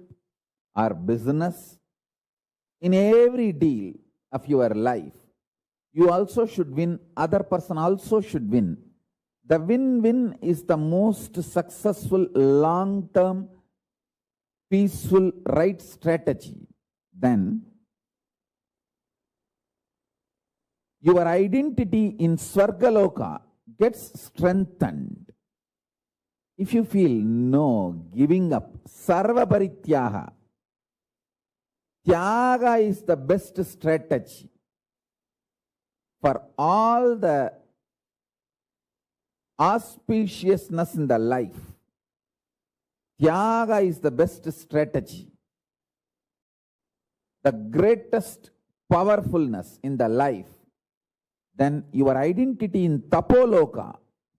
or business, in every deal of your life, you also should win, other person also should win. The win-win is the most successful, long-term, peaceful, right strategy. Then, your identity in Swargaloka gets strengthened. If you feel no, giving up, Sarva Parityaga, Tyaga is the best strategy for all the auspiciousness in the life. Tyaga is the best strategy. The greatest powerfulness in the life. Then your identity in Tapoloka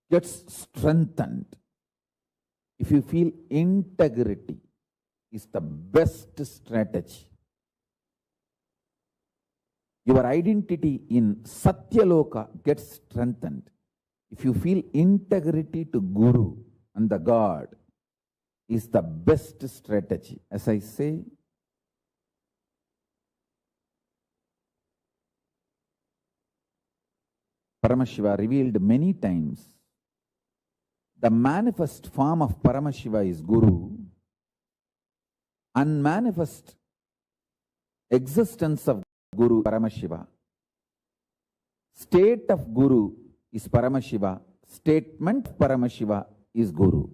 gets strengthened. If you feel integrity is the best strategy. Your identity in Satyaloka gets strengthened. If you feel integrity to Guru and the God is the best strategy. As I say, Paramashiva revealed many times, the manifest form of Paramashiva is Guru. Unmanifest existence of Guru Paramashiva. State of Guru is Paramashiva. Statement of Paramashiva is Guru.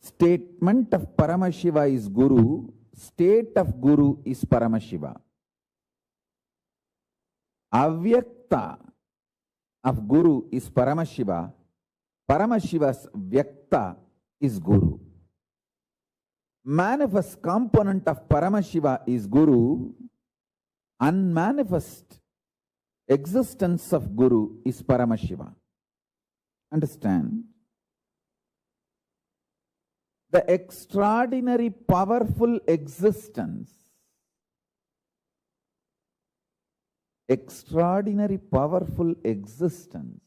Statement of Paramashiva is Guru. State of Guru is Paramashiva. Avyakta of Guru is Paramashiva. Paramashiva's Vyakta is Guru. Manifest component of Paramashiva is Guru. Unmanifest existence of Guru is Paramashiva. Understand? The extraordinary powerful existence, extraordinary powerful existence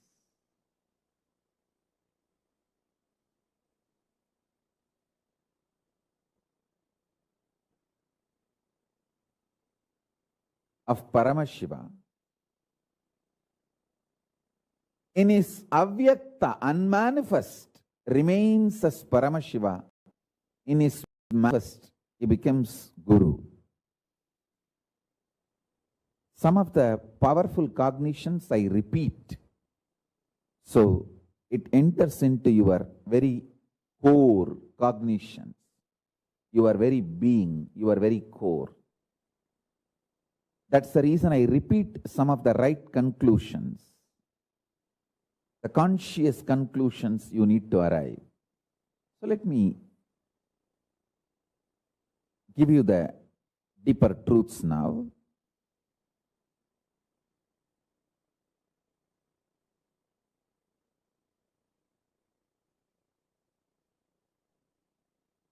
of Paramashiva in his avyakta, unmanifest, remains as Paramashiva. In his manifest, he becomes Guru. Some of the powerful cognitions I repeat, so it enters into your very core cognitions, your very being, your very core. That's the reason I repeat some of the right conclusions. The conscious conclusions you need to arrive. So let me give you the deeper truths now.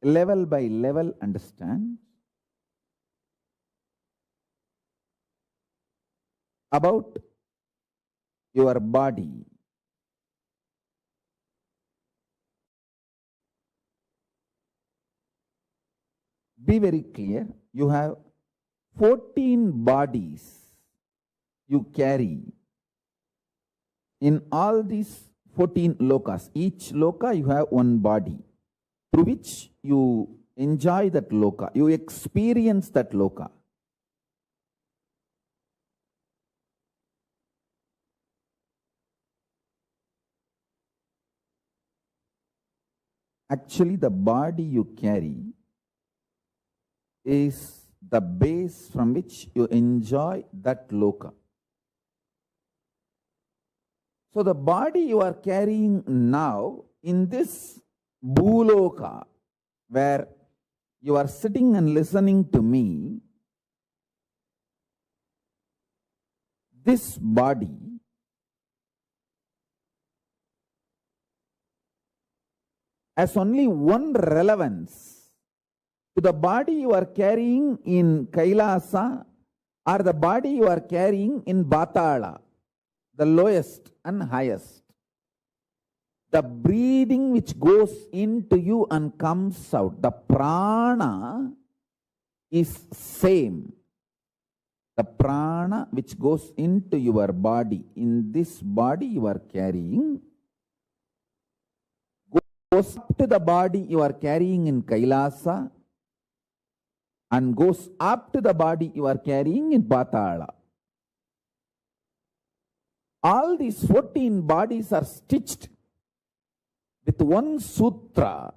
Level by level, understand about your body. Be very clear. You have 14 bodies you carry. In all these 14 lokas, each loka you have one body through which you enjoy that loka, you experience that loka. Actually, the body you carry is the base from which you enjoy that loka. So the body you are carrying now in this bhuloka, where you are sitting and listening to me, this body has only one relevance to the body you are carrying in Kailasa or the body you are carrying in Batala, the lowest and highest. The breathing which goes into you and comes out, the prana is same. The prana which goes into your body, in this body you are carrying, goes up to the body you are carrying in Kailasa and goes up to the body you are carrying in Patala. All these 14 bodies are stitched with one sutra,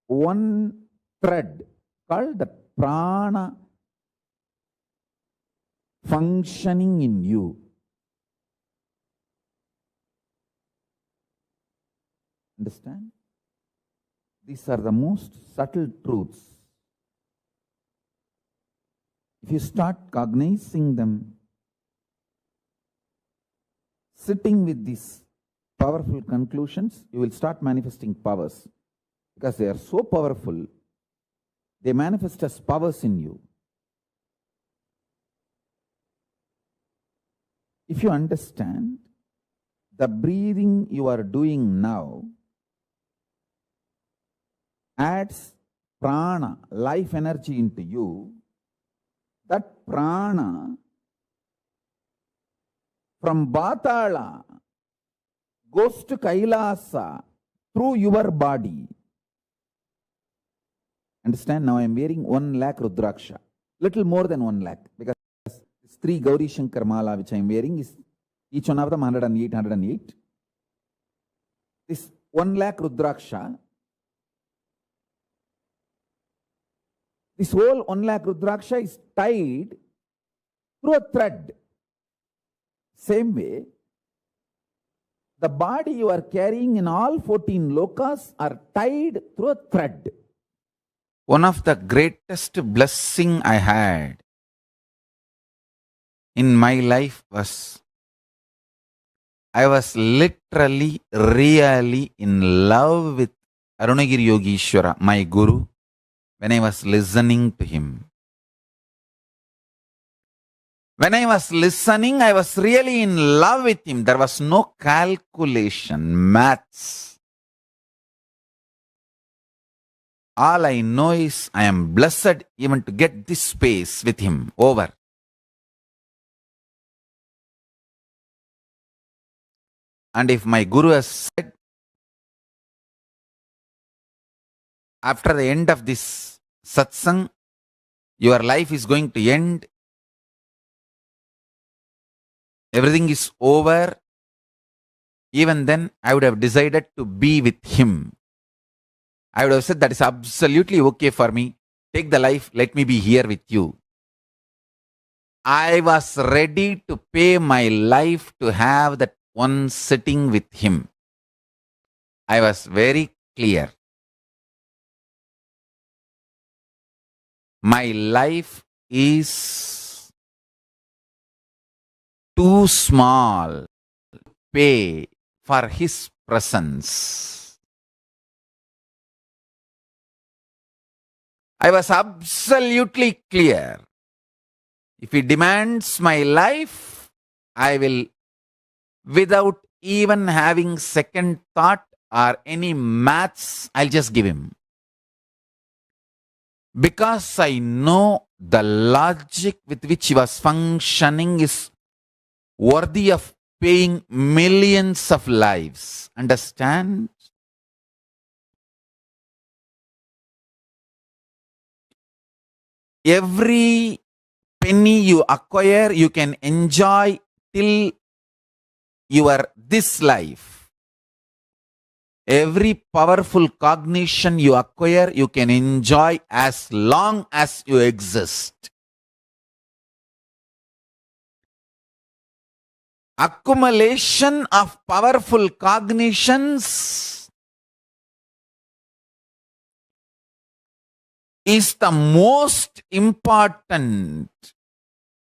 one thread called the prana functioning in you. Understand? These are the most subtle truths. If you start cognizing them, sitting with these powerful conclusions, you will start manifesting powers. Because they are so powerful, they manifest as powers in you. If you understand, the breathing you are doing now adds prana, life energy into you. That prana from Batala goes to Kailasa through your body. Understand? Now I am wearing 1 lakh Rudraksha, little more than 1 lakh, because 3 Gauri Shankar Mala which I am wearing is each one of them 108, 108. This 1 lakh Rudraksha, this whole 1 lakh Rudraksha is tied through a thread. Same way, the body you are carrying in all 14 lokas are tied through a thread. One of the greatest blessing I had in my life was, I was literally, really in love with Arunagiri Yogeshwara, my guru, when I was listening to him. When I was listening, I was really in love with him. There was no calculation, maths. All I know is I am blessed even to get this space with him over. And if my guru has said, after the end of this satsang, your life is going to end, everything is over, even then I would have decided to be with him. I would have said, that is absolutely okay for me. Take the life, let me be here with you. I was ready to pay my life to have that one sitting with him. I was very clear. my life is too small to pay for his presence. I was absolutely clear. If he demands my life, I will, without even having second thought or any maths, I'll just give him. Because I know the logic with which he was functioning is worthy of paying millions of lives. Understand? Every penny you acquire, you can enjoy till your this life. Every powerful cognition you acquire, you can enjoy as long as you exist. Accumulation of powerful cognitions is the most important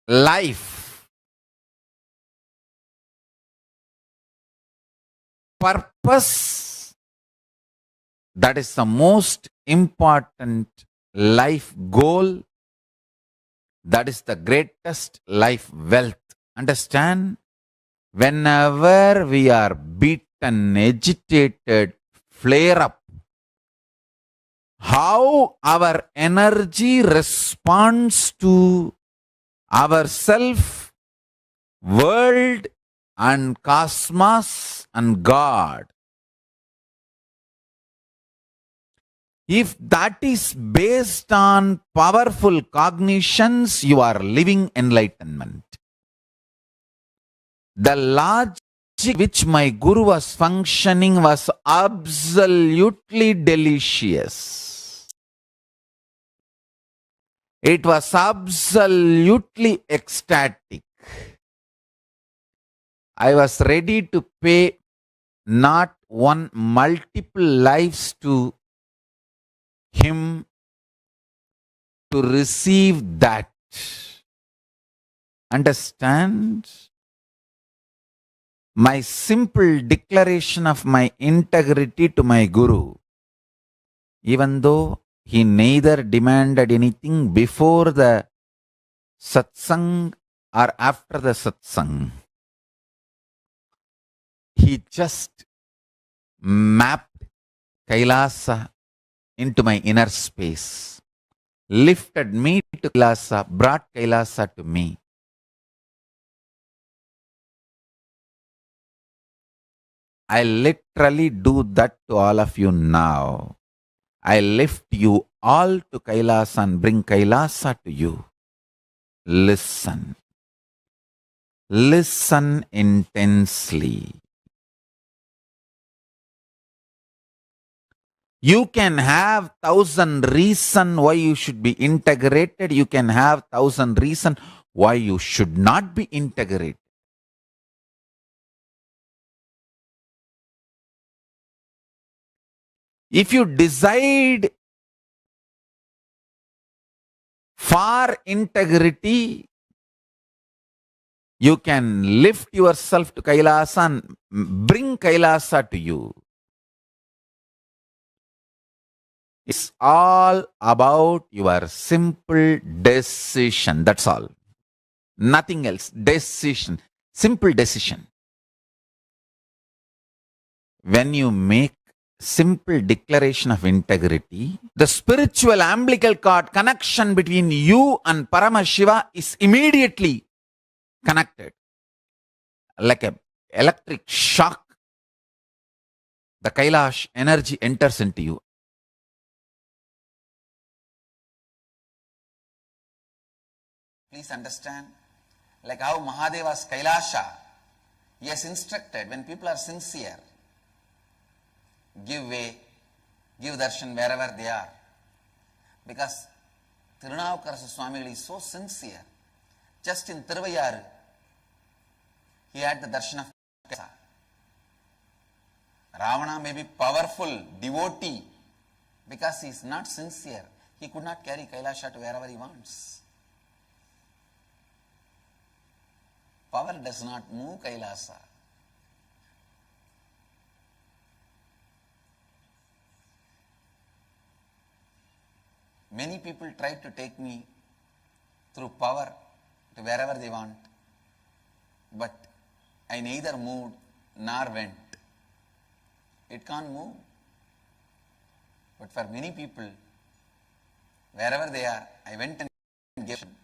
life purpose. That is the most important life goal. That is the greatest life wealth. Understand? Whenever we are beaten, agitated, flare up, how our energy responds to ourself, world, and cosmos and God. If that is based on powerful cognitions, you are living enlightenment. The logic which my guru was functioning was absolutely delicious. It was absolutely ecstatic. I was ready to pay not one, multiple lives to him to receive that. Understand? My simple declaration of my integrity to my guru, even though he neither demanded anything before the satsang or after the satsang, he just mapped Kailasa into my inner space, lifted me to Kailasa, brought Kailasa to me. I literally do that to all of you now. I lift you all to Kailasa and bring Kailasa to you. Listen. Listen intensely. You can have 1,000 reasons why you should be integrated. You can have 1,000 reasons why you should not be integrated. If you decide for integrity, you can lift yourself to Kailasa and bring Kailasa to you. It's all about your simple decision. That's all. Nothing else. Decision. Simple decision. When you make simple declaration of integrity, the spiritual umbilical cord connection between you and Paramashiva is immediately connected. Like an electric shock, the Kailash energy enters into you. Please understand, like how Mahadeva's Kailasha, he has instructed when people are sincere, give way, give darshan wherever they are. Because Tirunavukkarasa Swami is so sincere. Just in Thiruvayaru, he had the darshan of Kailasa. Ravana may be powerful devotee because he is not sincere. He could not carry Kailasa to wherever he wants. Power does not move Kailasa. Many people tried to take me through power to wherever they want, but I neither moved nor went. It can't move. But for many people, wherever they are, I went and gave them.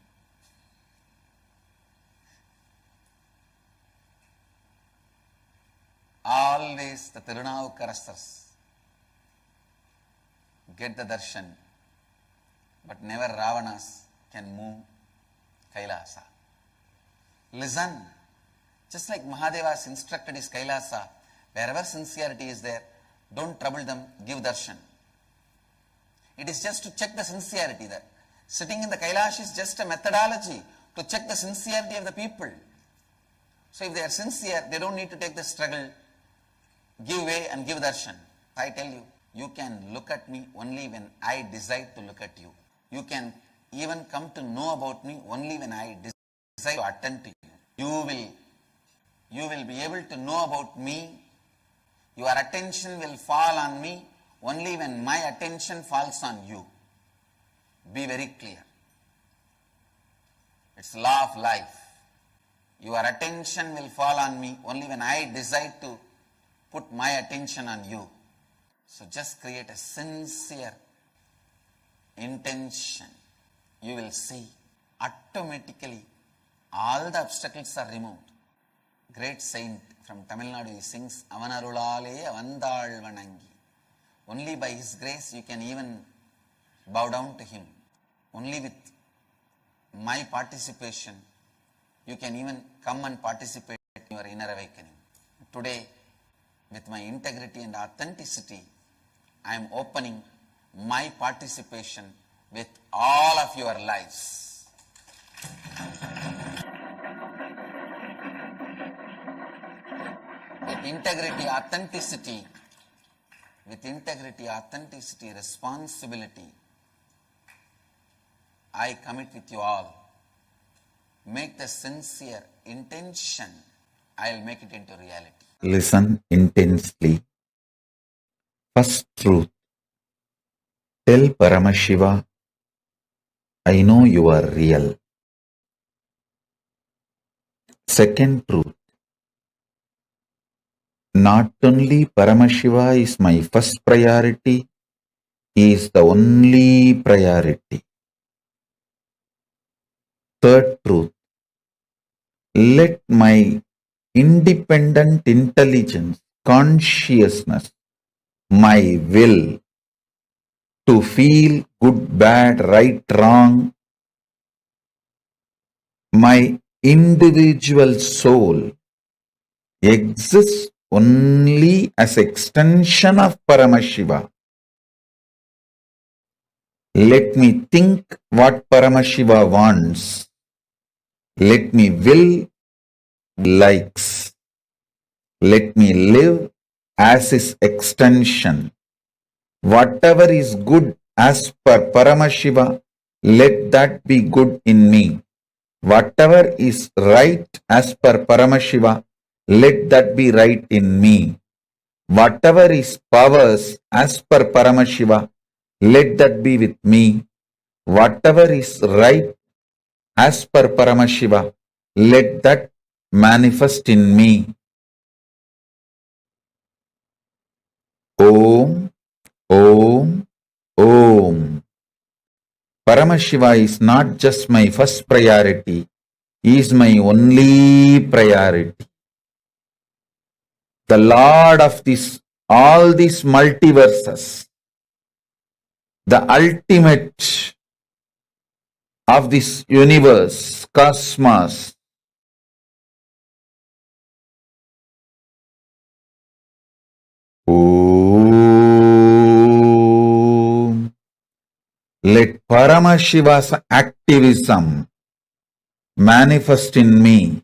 Always the Tirunavukkarasthas get the darshan, but never Ravanas can move Kailasa. Listen, just like Mahadeva's instructed his Kailasa, wherever sincerity is there, don't trouble them, give darshan. It is just to check the sincerity. That sitting in the Kailash is just a methodology to check the sincerity of the people. So if they are sincere, they don't need to take the struggle, give way and give darshan. I tell you, you can look at me only when I decide to look at you. You can even come to know about me only when I decide to attend to you. You will be able to know about me. Your attention will fall on me only when my attention falls on you. Be very clear. It's law of life. Your attention will fall on me only when I decide to put my attention on you. So just create a sincere intention. You will see automatically all the obstacles are removed. Great saint from Tamil Nadu, he sings Avanarulale Avandal Vanangi. Only by his grace you can even bow down to him. Only with my participation you can even come and participate in your inner awakening. Today, with my integrity and authenticity, I am opening my participation with all of your lives. With integrity, authenticity, responsibility, I commit with you all. Make the sincere intention, I'll make it into reality. Listen intensely. First truth. Tell Paramashiva, I know you are real. Second truth. Not only Paramashiva is my first priority, he is the only priority. Third truth. Let my independent intelligence, consciousness, my will to feel good, bad, right, wrong, my individual soul exists only as extension of Paramashiva. Let me think what Paramashiva wants. Let me will likes. Let me live as his extension. Whatever is good as per Paramashiva, let that be good in me. Whatever is right as per Paramashiva, let that be right in me. Whatever is powers as per Paramashiva, let that be with me. Whatever is right as per Paramashiva, let that manifest in me. Om, Om, Om. Paramashiva is not just my first priority, he is my only priority. The Lord of all these multiverses, the ultimate of this universe, cosmos. Om. Let Paramashiva's activism manifest in me.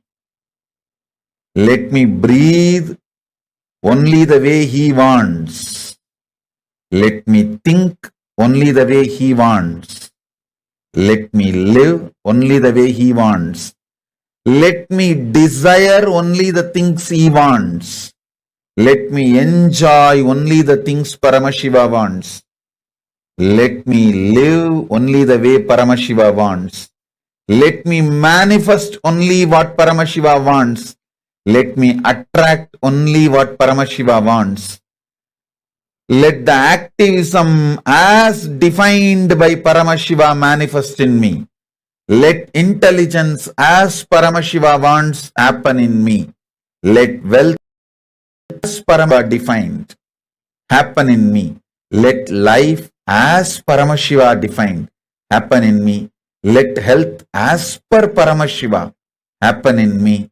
Let me breathe only the way he wants. Let me think only the way He wants. Let me live only the way He wants. Let me desire only the things He wants. Let me enjoy only the things Paramashiva wants. Let me live only the way Paramashiva wants. Let me manifest only what Paramashiva wants. Let me attract only what Paramashiva wants. Let the activism as defined by Paramashiva manifest in me. Let intelligence as Paramashiva wants happen in me. Let wealth as Paramashiva defined happen in me. Let life as Paramashiva defined happen in me. Let health as per Paramashiva happen in me.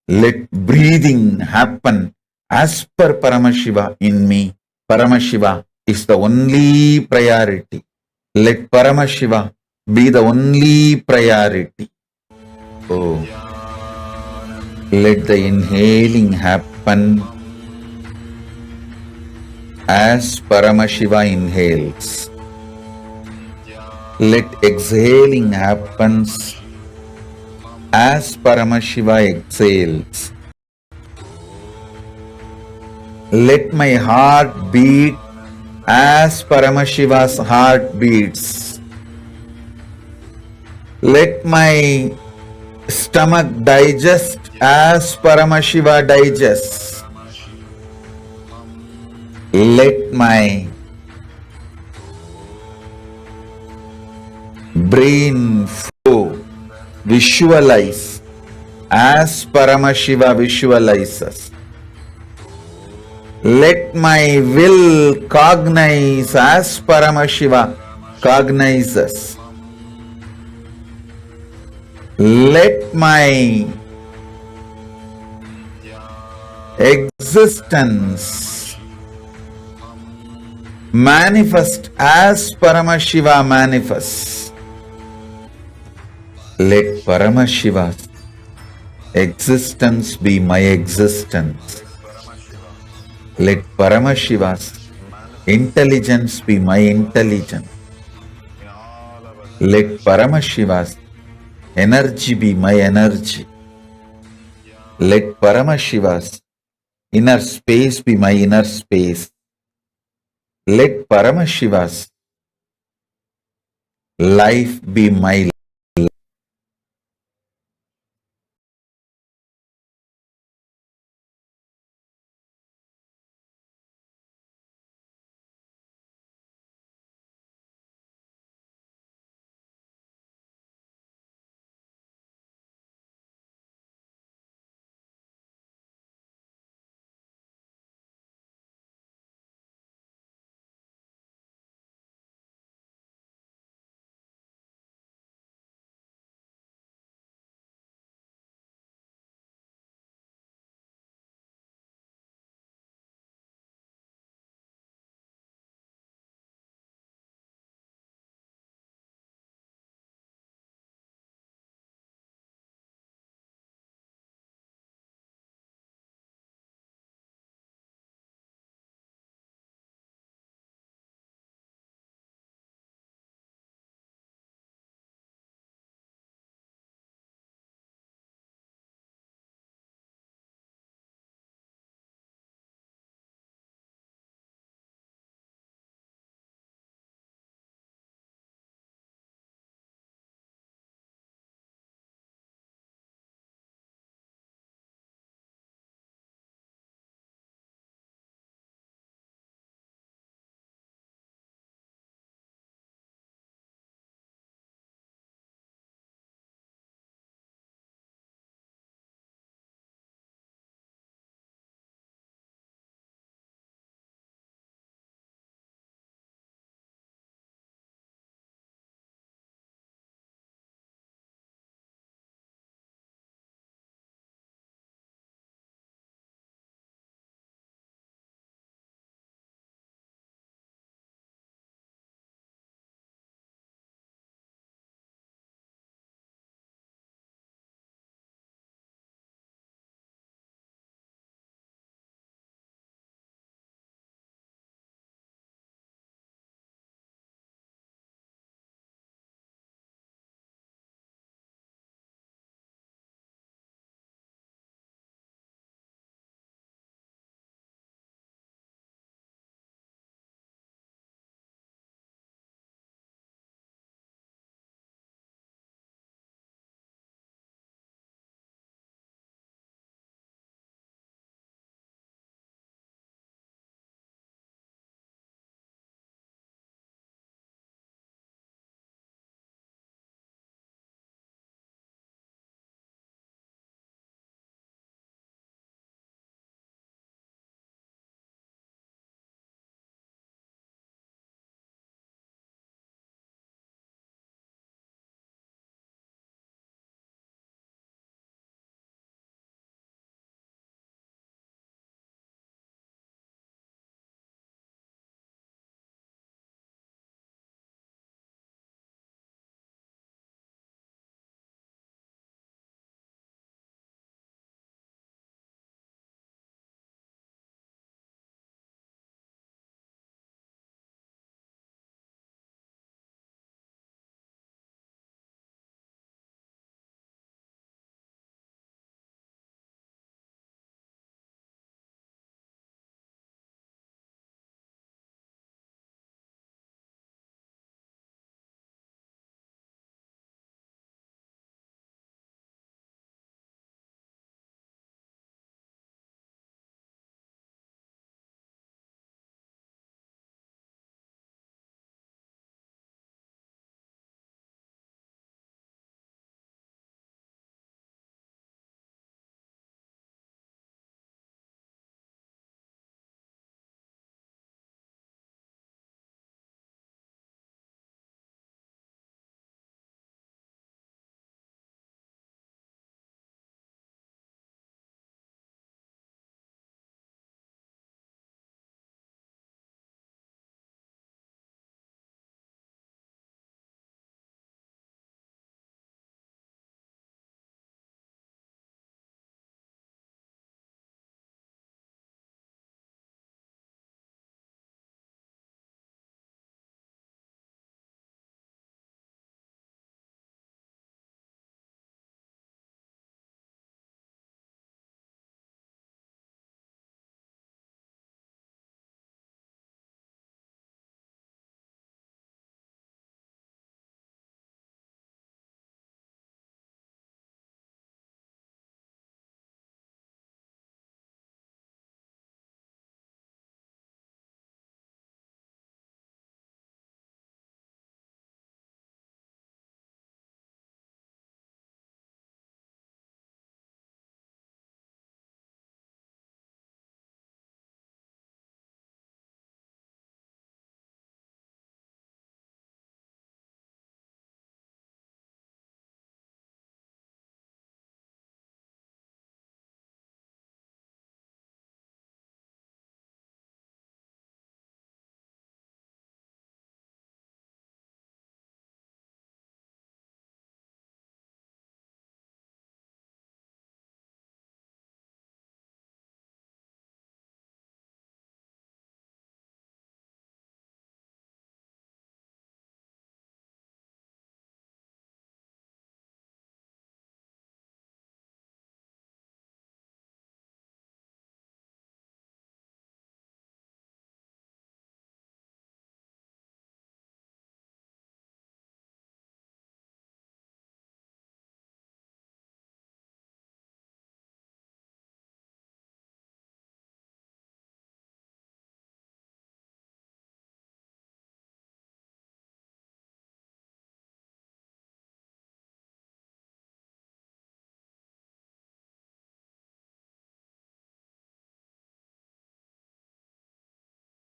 Let breathing happen as per Paramashiva in me. Paramashiva is the only priority. Let Paramashiva be the only priority. Oh, let the inhaling happen as Paramashiva inhales. Let exhaling happens as Paramashiva exhales. Let my heart beat as Paramashiva's heart beats. Let my stomach digest as Paramashiva digests. Let my brain flow, visualize as Paramashiva visualizes. Let my will cognize as Paramashiva cognizes. Let my existence manifest as Paramashiva manifests. Let Paramashiva's existence be my existence. Let Paramashiva's intelligence be my intelligence. Let Paramashiva's energy be my energy. Let Paramashiva's inner space be my inner space. Let Paramashiva's life be my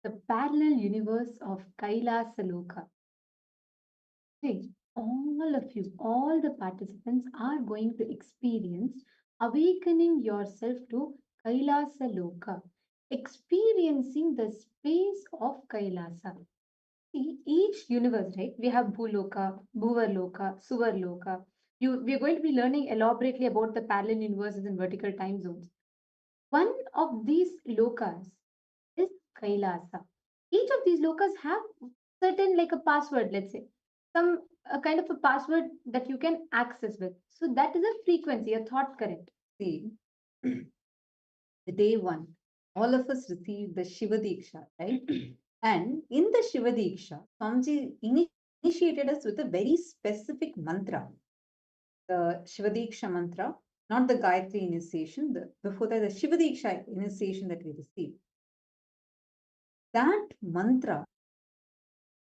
the parallel universe of Kailasa Loka. Okay, all of you, all the participants are going to experience awakening yourself to Kailasa Loka, experiencing the space of Kailasa. See, each universe, right? We have Bhuloka, Bhuvarloka, Suvarloka. We are going to be learning elaborately about the parallel universes and vertical time zones. One of these lokas is Kailasa. Each of these lokas have certain like a password, let's say, some a kind of a password that you can access with. So that is a frequency, a thought current. See, the day one, all of us received the Shiva Diksha, right? And in the Shiva Diksha, Swamiji initiated us with a very specific mantra, the Shiva Diksha mantra, not the Gayatri initiation, before that, the Shiva Diksha initiation that we received. That mantra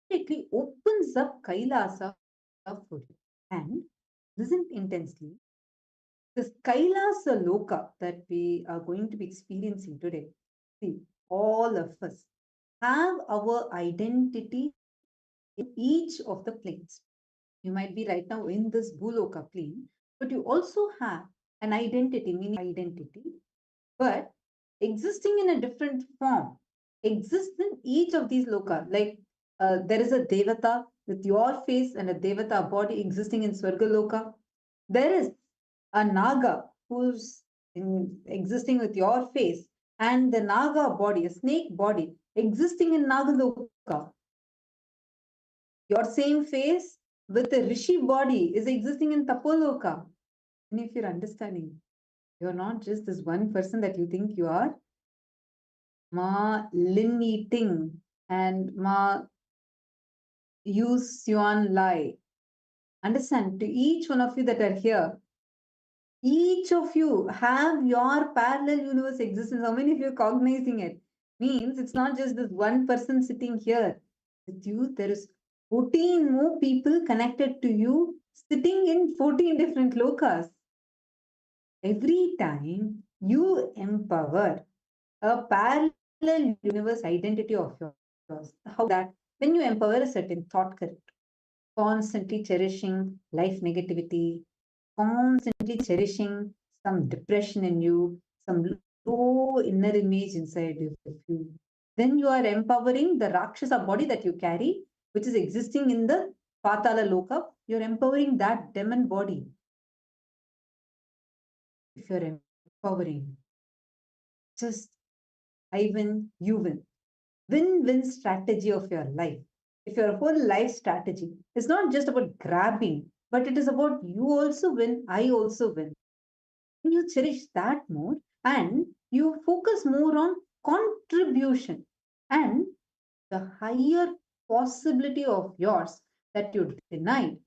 completely opens up Kailasa for you. And listen intensely. This Kailasa Loka that we are going to be experiencing today, see, all of us have our identity in each of the planes. You might be right now in this Bhuloka plane, but you also have an identity, meaning identity, but existing in a different form, exists in each of these loka. Like there is a devata with your face and a devata body existing in Swargaloka. There is a naga who's existing with your face and the naga body, a snake body, existing in Nagaloka. Your same face with a rishi body is existing in Tapoloka. And if you're understanding, you're not just this one person that you think you are. Ma Lin Eating and Ma Yu Xuan Lai. Understand, to each one of you that are here, each of you have your parallel universe existence. How many of you are cognizing it? Means it's not just this one person sitting here with you. There is 14 more people connected to you sitting in 14 different lokas. Every time you empower a parallel universe identity of yours, how that when you empower a certain thought current, constantly cherishing life negativity, constantly cherishing some depression in you, some low inner image inside of you, then you are empowering the Rakshasa body that you carry, which is existing in the Patala Loka. You're empowering that demon body. If you're empowering, just I win, you win. Win-win strategy of your life. If your whole life strategy is not just about grabbing, but it is about you also win, I also win. You cherish that more and you focus more on contribution and the higher possibility of yours that you denied.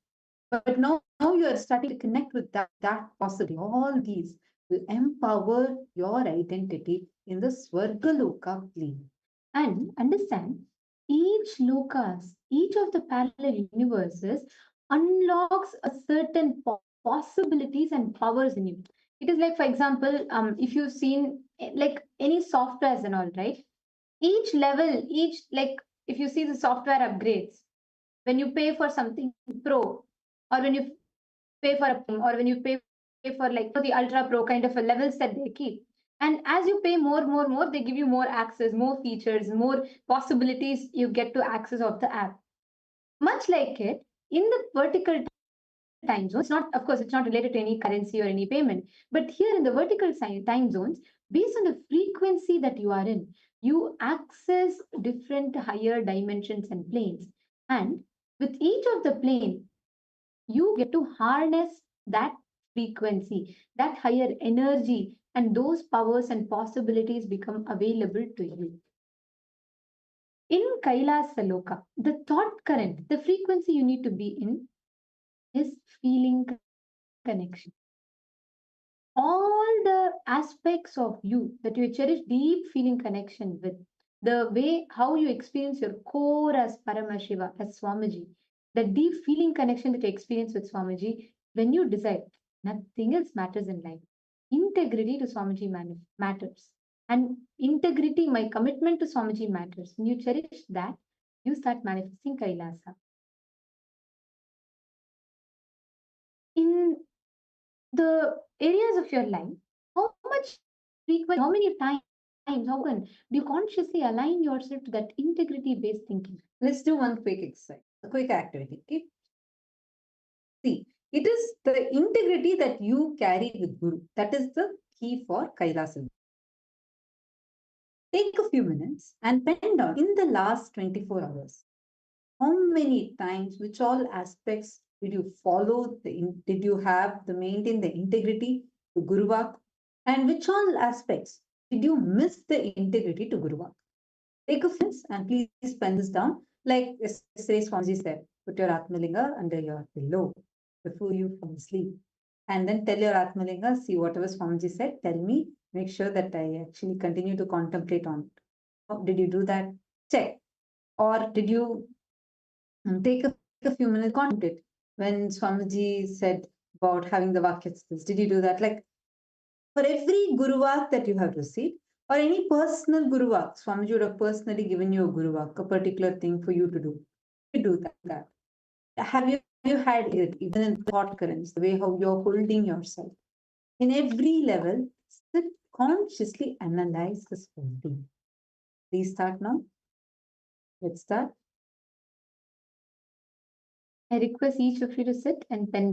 But now you are starting to connect with that possibility. All these will empower your identity in the Swargaloka plane. And understand, each lokas, each of the parallel universes unlocks a certain possibilities and powers in you. It is like, for example, if you've seen like any softwares and all, right? Each level, each like if you see the software upgrades, when you pay for something pro, or when you pay for a or when you pay for like for the ultra pro kind of a levels that they keep, and as you pay more, they give you more access, more features, more possibilities you get to access of the app. Much like it in the vertical time zones, not of course it's not related to any currency or any payment, but here in the vertical time zones, based on the frequency that you are in, you access different higher dimensions and planes, and with each of the plane you get to harness that frequency, that higher energy, and those powers and possibilities become available to you. In Kailasa Loka, the thought current, the frequency you need to be in is feeling connection. All the aspects of you that you cherish deep feeling connection with, the way how you experience your core as Paramashiva, as Swamiji, the deep feeling connection that you experience with Swamiji, when you decide nothing else matters in life, integrity to Swamiji matters. And integrity, my commitment to Swamiji matters. When you cherish that, you start manifesting Kailasa. In the areas of your life, how much frequent, how many times, how often do you consciously align yourself to that integrity-based thinking? Let's do one quick exercise, a quick activity. Okay? See, it is the integrity that you carry with Guru. That is the key for Kailasa. Take a few minutes and pen down in the last 24 hours. How many times, which all aspects did you follow? Did you have the maintain the integrity to Guru Vak? And which all aspects did you miss the integrity to Guru Vak? Take a few minutes and please pen this down. Like yesterday, Swamiji said, put your Atmalinga under your pillow before you fall asleep. And then tell your Atmalinga, see whatever Swamiji said, tell me, make sure that I actually continue to contemplate on it. Oh, did you do that? Check. Or did you take a few minutes, contemplate when Swamiji said about having the Vakya skills? Did you do that? Like for every Guru Vak that you have received, or any personal Guru Vak, Swamiji would have personally given you a Guru Vak, a particular thing for you to do. You do that. Have you had it even in thought currents, the way how you're holding yourself? In every level, sit consciously analyze this whole thing. Please start now. Let's start. I request each of you to sit and pen.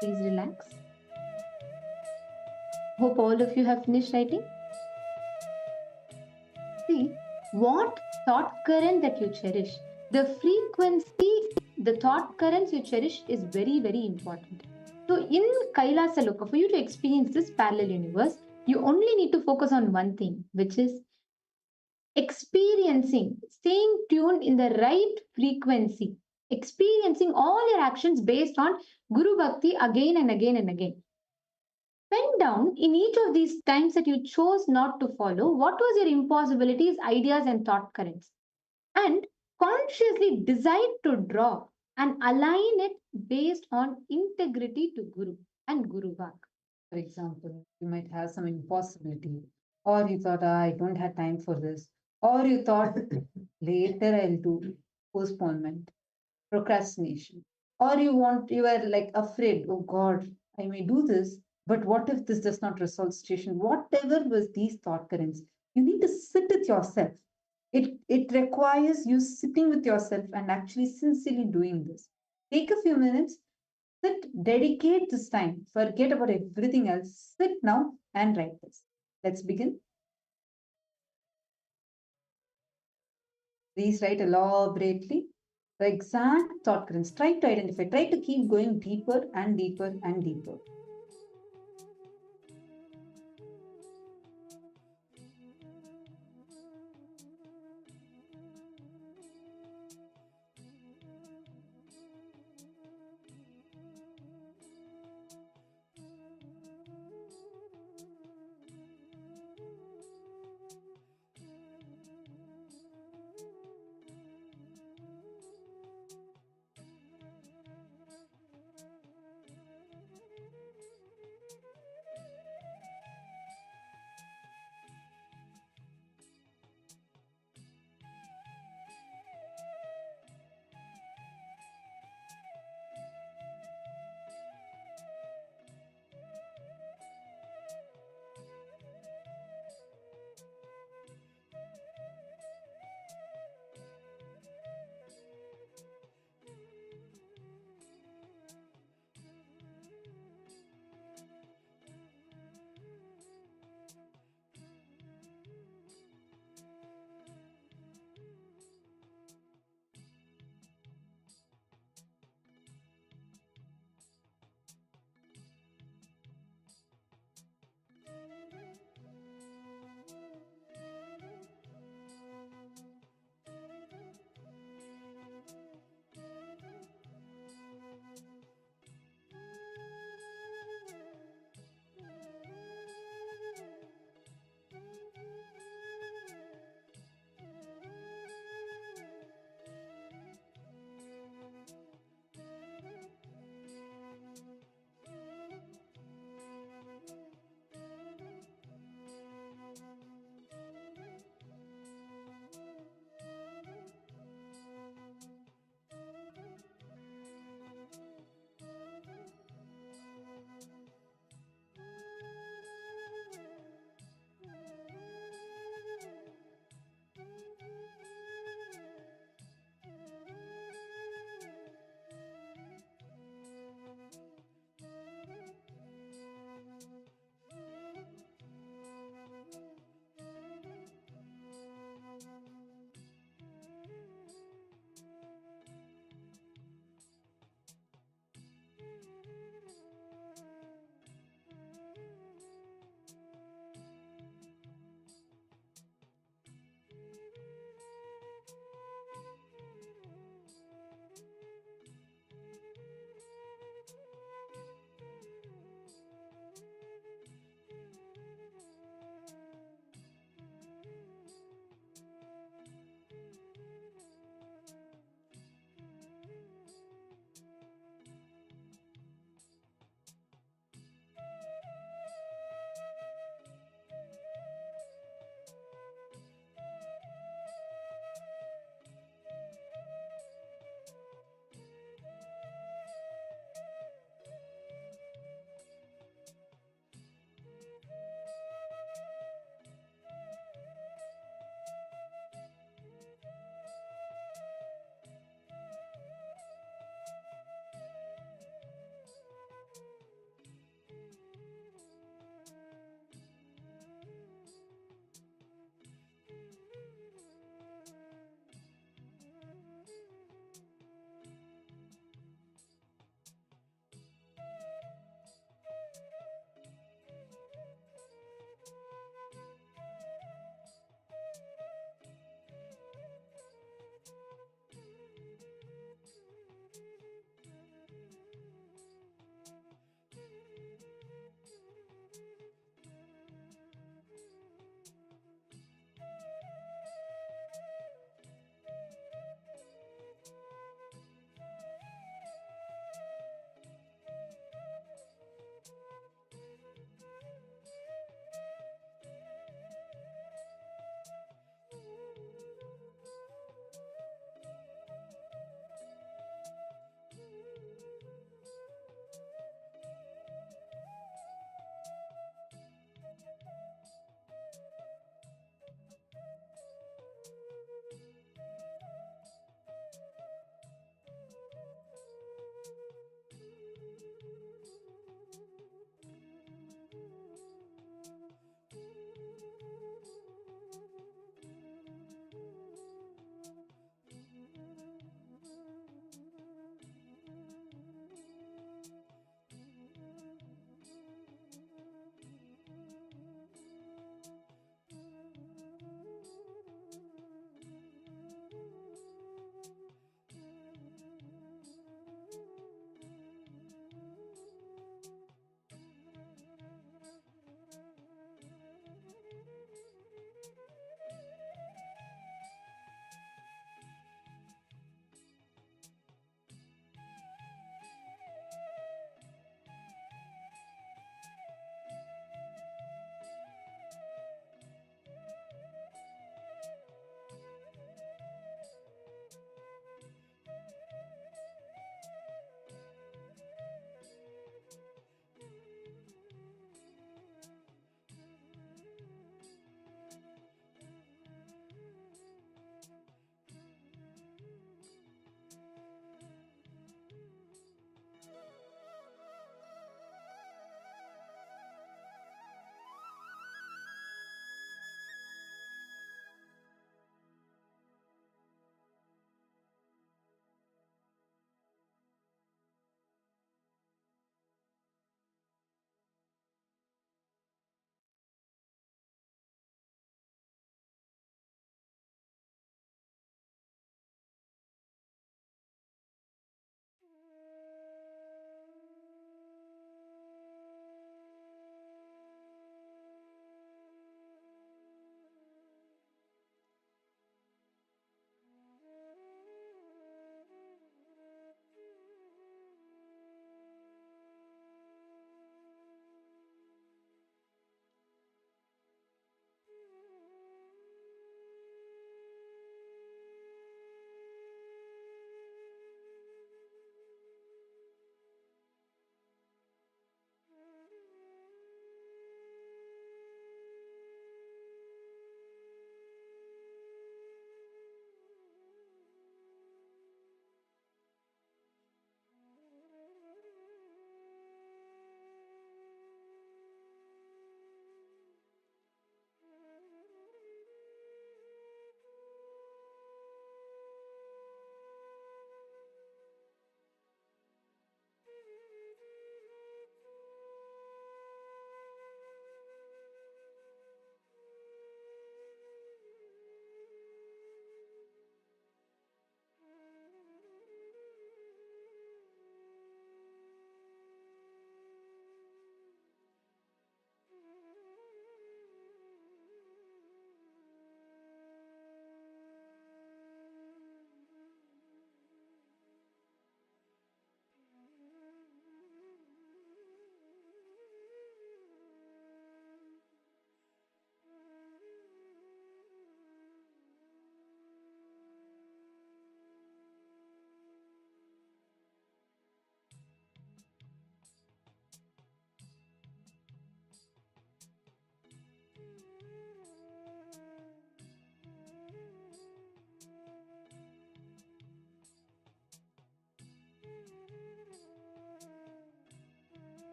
Please relax. Hope all of you have finished writing. See, what thought current that you cherish, the frequency, the thought currents you cherish is very, very important. So in Kailasa Loka, for you to experience this parallel universe, you only need to focus on one thing, which is experiencing, staying tuned in the right frequency, experiencing all your actions based on Guru Bhakti again and again and again. Pen down in each of these times that you chose not to follow, what was your impossibilities, ideas, and thought currents? And consciously decide to draw and align it based on integrity to Guru and Guru Vak. For example, you might have some impossibility, or you thought, I don't have time for this, or you thought, later I'll do postponement, procrastination, or you were like afraid, oh God, I may do this, but what if this does not resolve the situation? Whatever was these thought currents, you need to sit with yourself. It requires you sitting with yourself and actually sincerely doing this. Take a few minutes, sit, dedicate this time, forget about everything else, sit now and write this. Let's begin. Please write elaborately the exact thought currents. Try to identify, try to keep going deeper and deeper and deeper.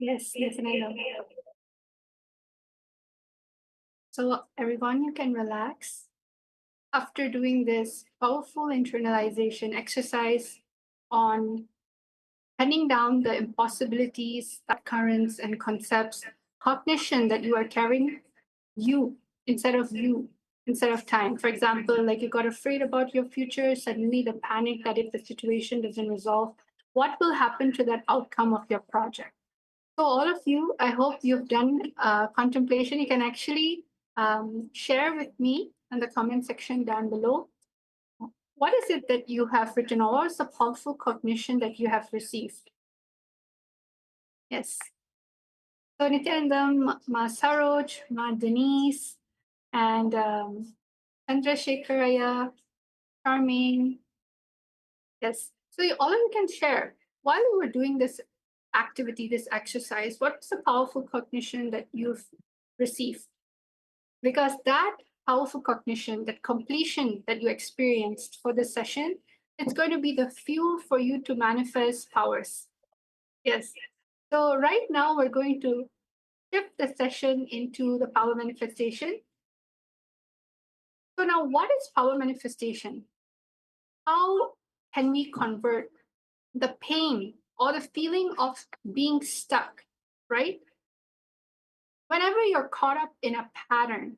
Yes, Nithyananda. So everyone, you can relax. After doing this powerful internalization exercise on penning down the impossibilities, currents, and concepts, cognition that you are carrying, you instead of time. For example, like you got afraid about your future, suddenly the panic that if the situation doesn't resolve, what will happen to that outcome of your project? So all of you, I hope you've done contemplation. You can actually share with me in the comment section down below. What is it that you have written, or what is the powerful cognition that you have received? Yes. So Nithyananda, Ma Saroj, Ma Denise, and Chandrasekharaya, Charming. Yes. So all of you can share. While we were doing this activity, this exercise, what's the powerful cognition that you've received? Because that powerful cognition, that completion that you experienced for this session, it's going to be the fuel for you to manifest powers. Yes. So right now we're going to shift the session into the power manifestation. So now what is power manifestation? How can we convert the pain or the feeling of being stuck, right? Whenever you're caught up in a pattern,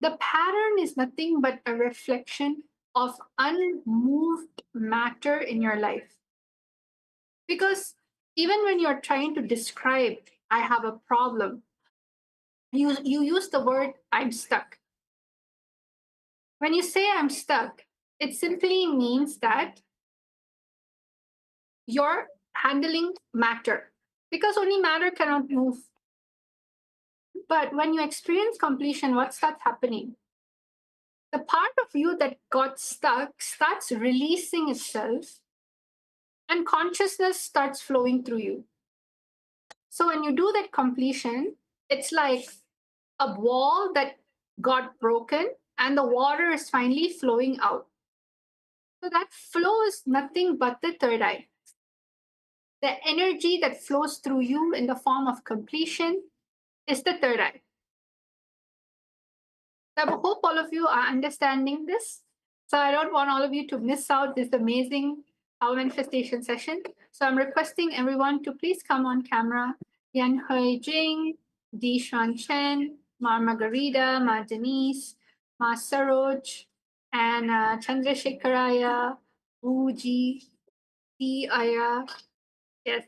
the pattern is nothing but a reflection of unmoved matter in your life. Because even when you're trying to describe, I have a problem, you use the word, I'm stuck. When you say I'm stuck, it simply means that you're handling matter, because only matter cannot move. But when you experience completion, what starts happening? The part of you that got stuck starts releasing itself, and consciousness starts flowing through you. So when you do that completion, it's like a wall that got broken and the water is finally flowing out. So that flow is nothing but the third eye. The energy that flows through you in the form of completion is the third eye. So I hope all of you are understanding this. So I don't want all of you to miss out this amazing power manifestation session. So I'm requesting everyone to please come on camera. Yan Hui Jing, Di Shuan Chen, Ma Margarita, Ma Denise, Ma Saroj, and Chandrasekharaya, Wu Ji, Ti Aya. Yes.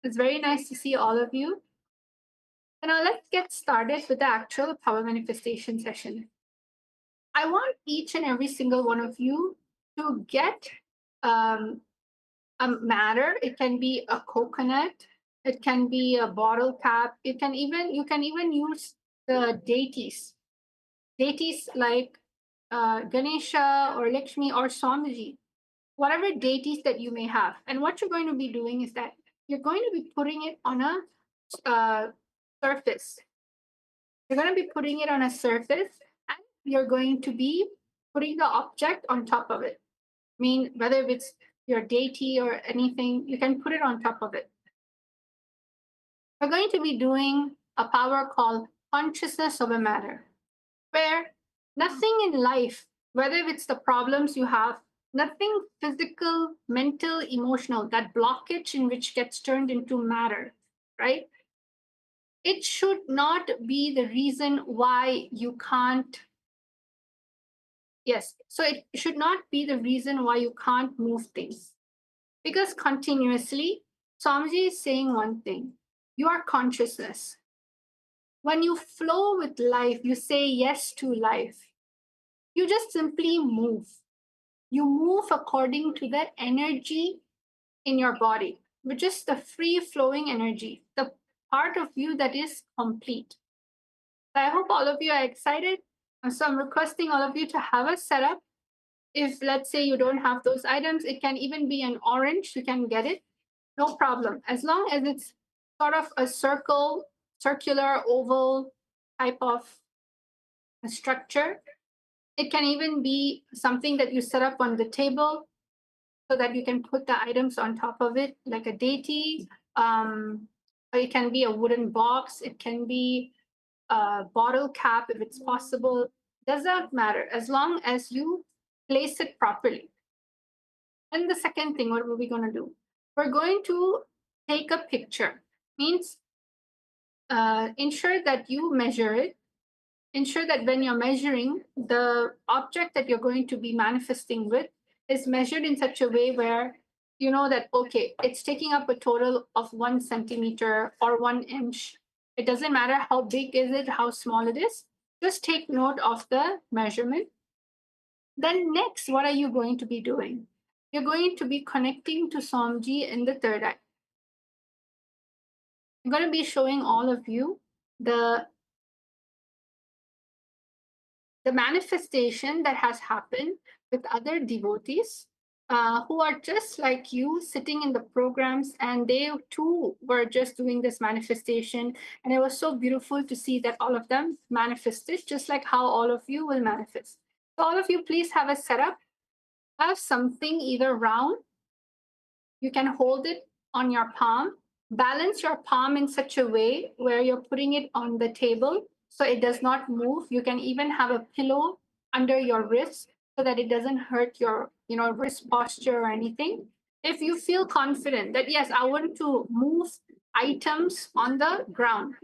It's very nice to see all of you. And now let's get started with the actual power manifestation session. I want each and every single one of you to get a matter. It can be a coconut. It can be a bottle cap. You can even use the deities like Ganesha or Lakshmi or Swamiji, whatever deities that you may have. And what you're going to be doing is that you're going to be putting it on a surface. You're going to be putting it on a surface, and you're going to be putting the object on top of it. I mean, whether it's your deity or anything, you can put it on top of it. We're going to be doing a power called consciousness over matter, where nothing in life, whether it's the problems you have, nothing physical, mental, emotional, that blockage in which gets turned into matter, right? It should not be the reason why you can't. Yes, so it should not be the reason why you can't move things. Because continuously, Swamiji is saying one thing: you are consciousness. When you flow with life, you say yes to life. You just simply move. You move according to the energy in your body, which is the free flowing energy, the part of you that is complete. So I hope all of you are excited. So I'm requesting all of you to have a setup. If let's say you don't have those items, it can even be an orange, you can get it. No problem. As long as it's sort of a circular, oval type of a structure. It can even be something that you set up on the table so that you can put the items on top of it, like a deity, It can be a wooden box. It can be a bottle cap if it's possible. Does not matter as long as you place it properly. And the second thing, what are we going to do? We're going to take a picture. Means ensure that you measure it. Ensure that when you're measuring, the object that you're going to be manifesting with is measured in such a way where you know that, okay, it's taking up a total of 1 centimeter or 1 inch. It doesn't matter how big is it, how small it is. Just take note of the measurement. Then next, what are you going to be doing? You're going to be connecting to Somji in the third eye. I'm going to be showing all of you the manifestation that has happened with other devotees who are just like you, sitting in the programs, and they too were just doing this manifestation. And it was so beautiful to see that all of them manifested, just like how all of you will manifest. So all of you, please have a setup. Have something either round, you can hold it on your palm, balance your palm in such a way where you're putting it on the table so it does not move. You can even have a pillow under your wrist so that it doesn't hurt your wrist posture or anything. If you feel confident that yes, I want to move items on the ground,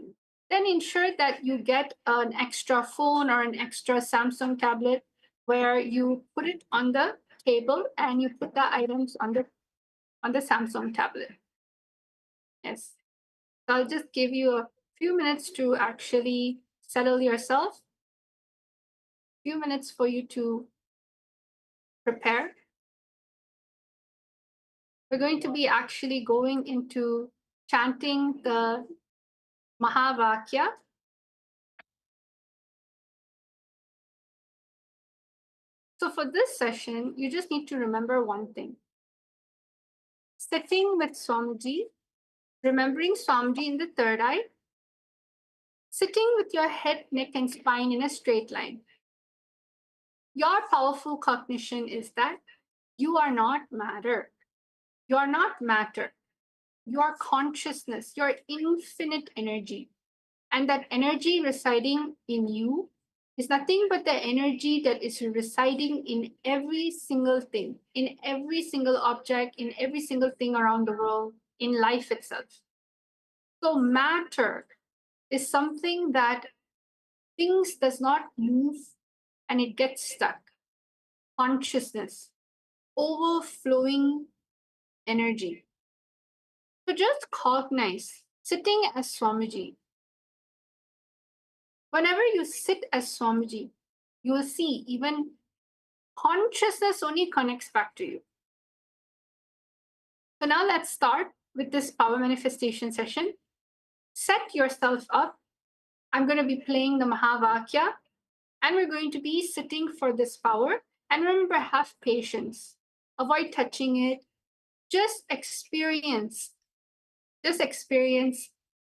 then ensure that you get an extra phone or an extra Samsung tablet where you put it on the table and you put the items on the Samsung tablet. Yes. So I'll just give you a few minutes to actually settle yourself. Few minutes for you to prepare. We're going to be actually going into chanting the Mahavakya. So for this session, you just need to remember one thing. Sitting with Swamiji, remembering Swamiji in the third eye, sitting with your head, neck, and spine in a straight line. Your powerful cognition is that you are not matter. You are not matter. You are consciousness. You are infinite energy. And that energy residing in you is nothing but the energy that is residing in every single thing, in every single object, in every single thing around the world, in life itself. So matter is something that things does not move and it gets stuck. Consciousness, overflowing energy. So just cognize sitting as Swamiji. Whenever you sit as Swamiji, you will see even consciousness only connects back to you. So now let's start with this power manifestation session. Set yourself up. I'm going to be playing the Mahavakya, and we're going to be sitting for this power. And remember, have patience. Avoid touching it. Just experience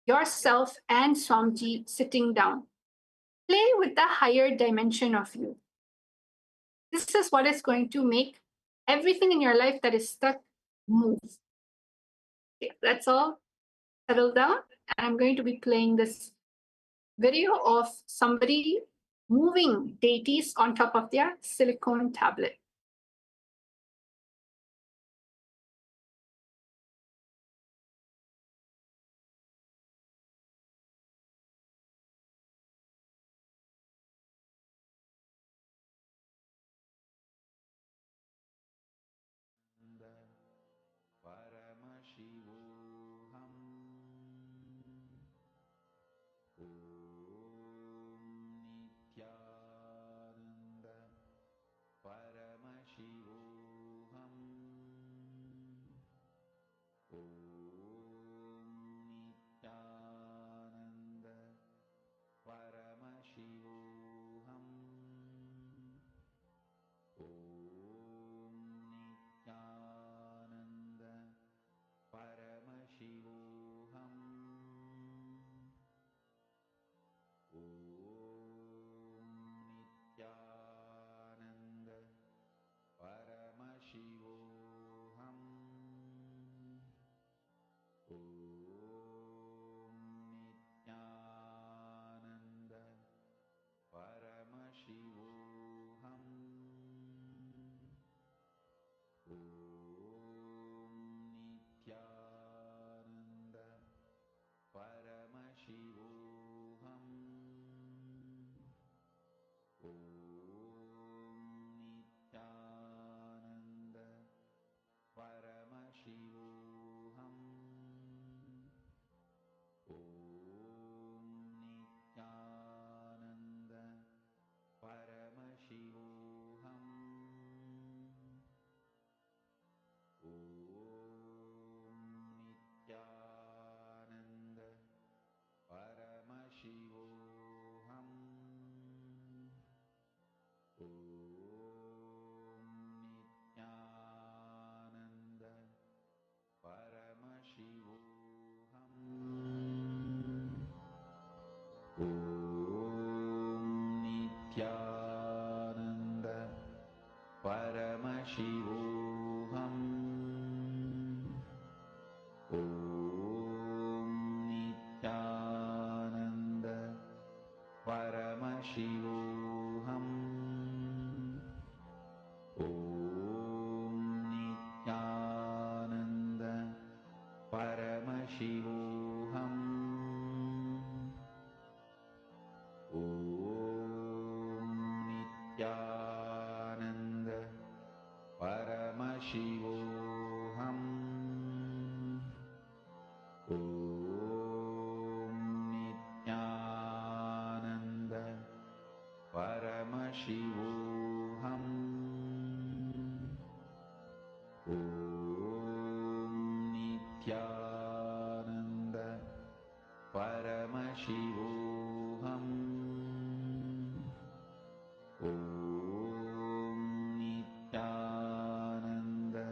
yourself and Swamiji sitting down. Play with the higher dimension of you. This is what is going to make everything in your life that is stuck move. Okay, let's all settle down. And I'm going to be playing this video of somebody moving deities on top of their silicone tablet. Paramashivoham. Om Nithyananda. Paramashivoham. Paramashivoham. Om Nithyananda Paramashivoham. Om Nithyananda Paramashivoham. Om Nithyananda Paramashivoham. Om Nithyananda Paramashivoham. Om Nithyananda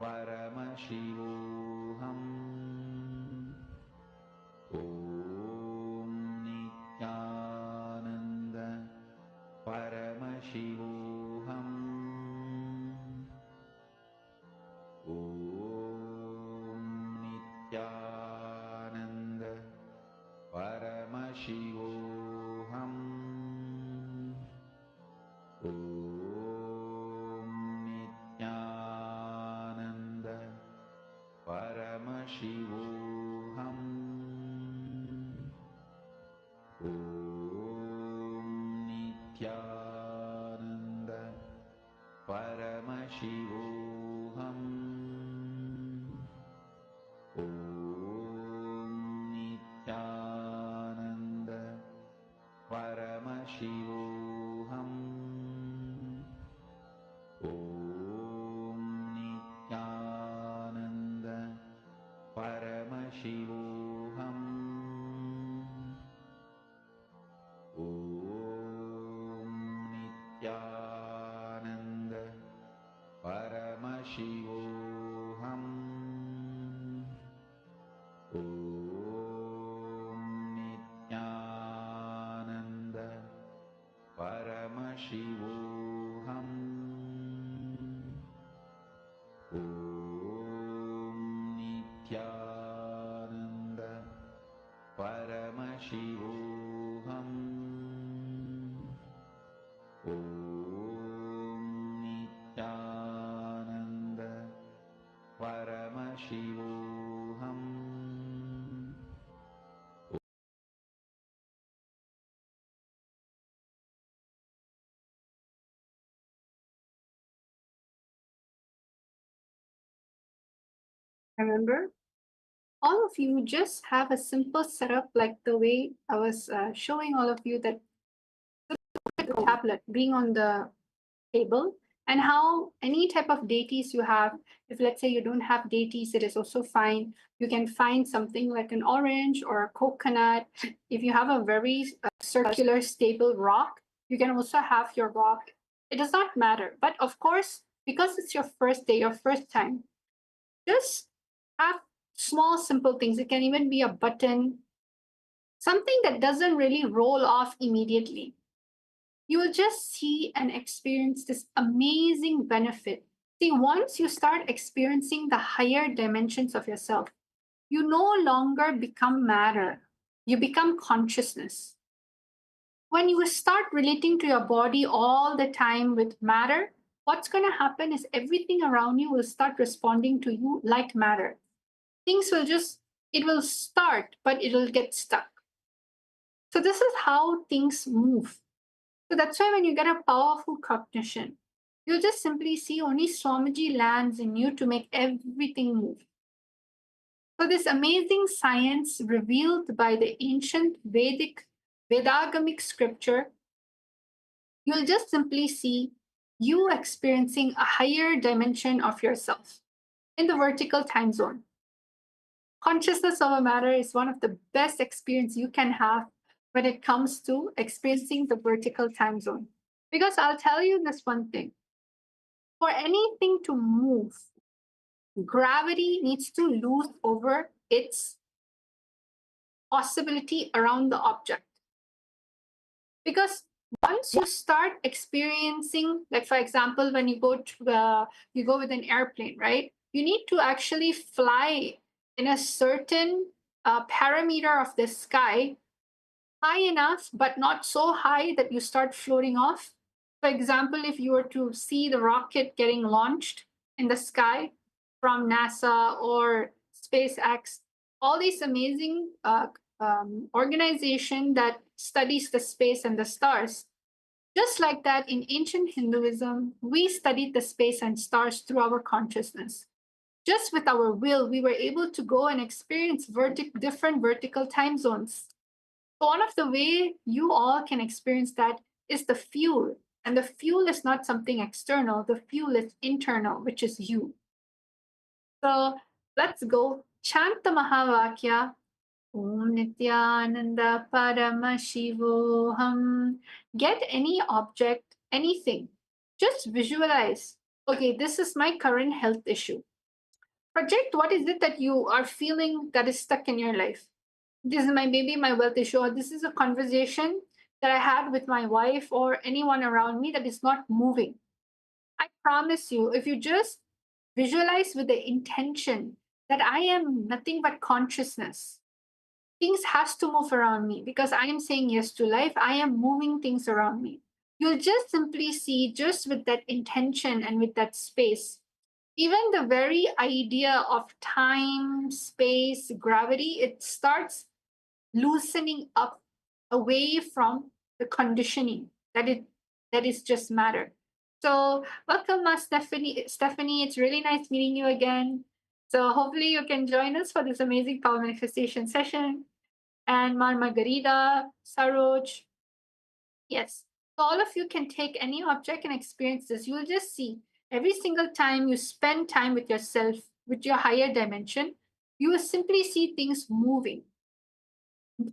Paramashivoham. Om Nithyananda Paramashivoham. Om Nithyananda Paramashivoham. Om Nithyananda Paramashivoham. Om Nithyananda Paramashivoham. Om Nithyananda Paramashivoham. Om Nithyananda Paramashivoham. Om Nithyananda Paramashivoham. Om Nithyananda Paramashivoham. Om Nithyananda Paramashivoham. Om Nithyananda Paramashivoham. Remember, all of you just have a simple setup like the way I was showing all of you, that tablet being on the table, and how any type of deities you have, if let's say you don't have deities, it is also fine. You can find something like an orange or a coconut. If you have a very circular, stable rock, you can also have your rock. It does not matter. But of course, because it's your first day, your first time, just have small, simple things. It can even be a button, something that doesn't really roll off immediately. You will just see and experience this amazing benefit. See, once you start experiencing the higher dimensions of yourself, you no longer become matter, you become consciousness. When you start relating to your body all the time with matter, what's going to happen is everything around you will start responding to you like matter. Things will just, it will start, but it will get stuck. So, this is how things move. So that's why when you get a powerful cognition, you'll just simply see only Swamiji lands in you to make everything move. So this amazing science revealed by the ancient Vedagamic scripture, you'll just simply see you experiencing a higher dimension of yourself in the vertical time zone. Consciousness over matter is one of the best experience you can have when it comes to experiencing the vertical time zone. Because I'll tell you this one thing. For anything to move, gravity needs to lose over its possibility around the object. Because once you start experiencing, like for example, when you go with an airplane, right? You need to actually fly in a certain parameter of the sky high enough, but not so high that you start floating off. For example, if you were to see the rocket getting launched in the sky from NASA or SpaceX, all these amazing organization that studies the space and the stars. Just like that, in ancient Hinduism, we studied the space and stars through our consciousness. Just with our will, we were able to go and experience different vertical time zones. So one of the way you all can experience that is the fuel. And the fuel is not something external, the fuel is internal, which is you. So let's go. Chant the Mahavakya. Om Nithyananda Paramashivoham. Get any object, anything. Just visualize. Okay, this is my current health issue. Project what is it that you are feeling that is stuck in your life. This is maybe my wealth issue, or this is a conversation that I had with my wife or anyone around me that is not moving. I promise you, if you just visualize with the intention that I am nothing but consciousness, things has to move around me because I am saying yes to life. I am moving things around me. You'll just simply see, just with that intention and with that space, even the very idea of time, space, gravity, it starts loosening up away from the conditioning that is just matter. So welcome, Stephanie. Stephanie, it's really nice meeting you again. So hopefully you can join us for this amazing power manifestation session. And Margarita, Saroj, yes. So all of you can take any object and experience this. You'll just see every single time you spend time with yourself, with your higher dimension, you will simply see things moving.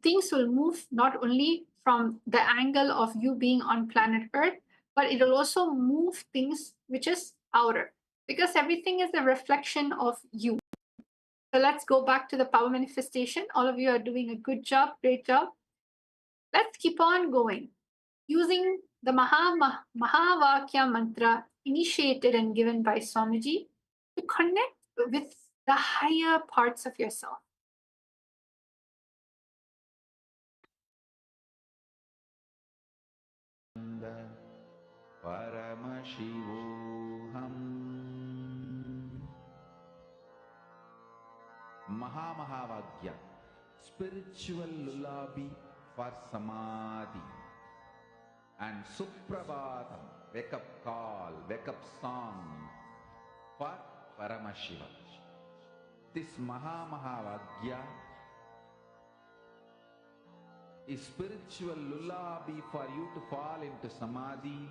Things will move not only from the angle of you being on planet Earth, but it will also move things which is outer, because everything is a reflection of you. So let's go back to the power manifestation. All of you are doing a good job, great job. Let's keep on going. Using the Mahavakya mantra initiated and given by Swamiji to connect with the higher parts of yourself. Paramashivoham Mahavagya, spiritual lullaby for samadhi, and Suprabhatam, wake up call, wake up song for Paramashiva. This Mahavagya is spiritual lullaby for you to fall into samadhi.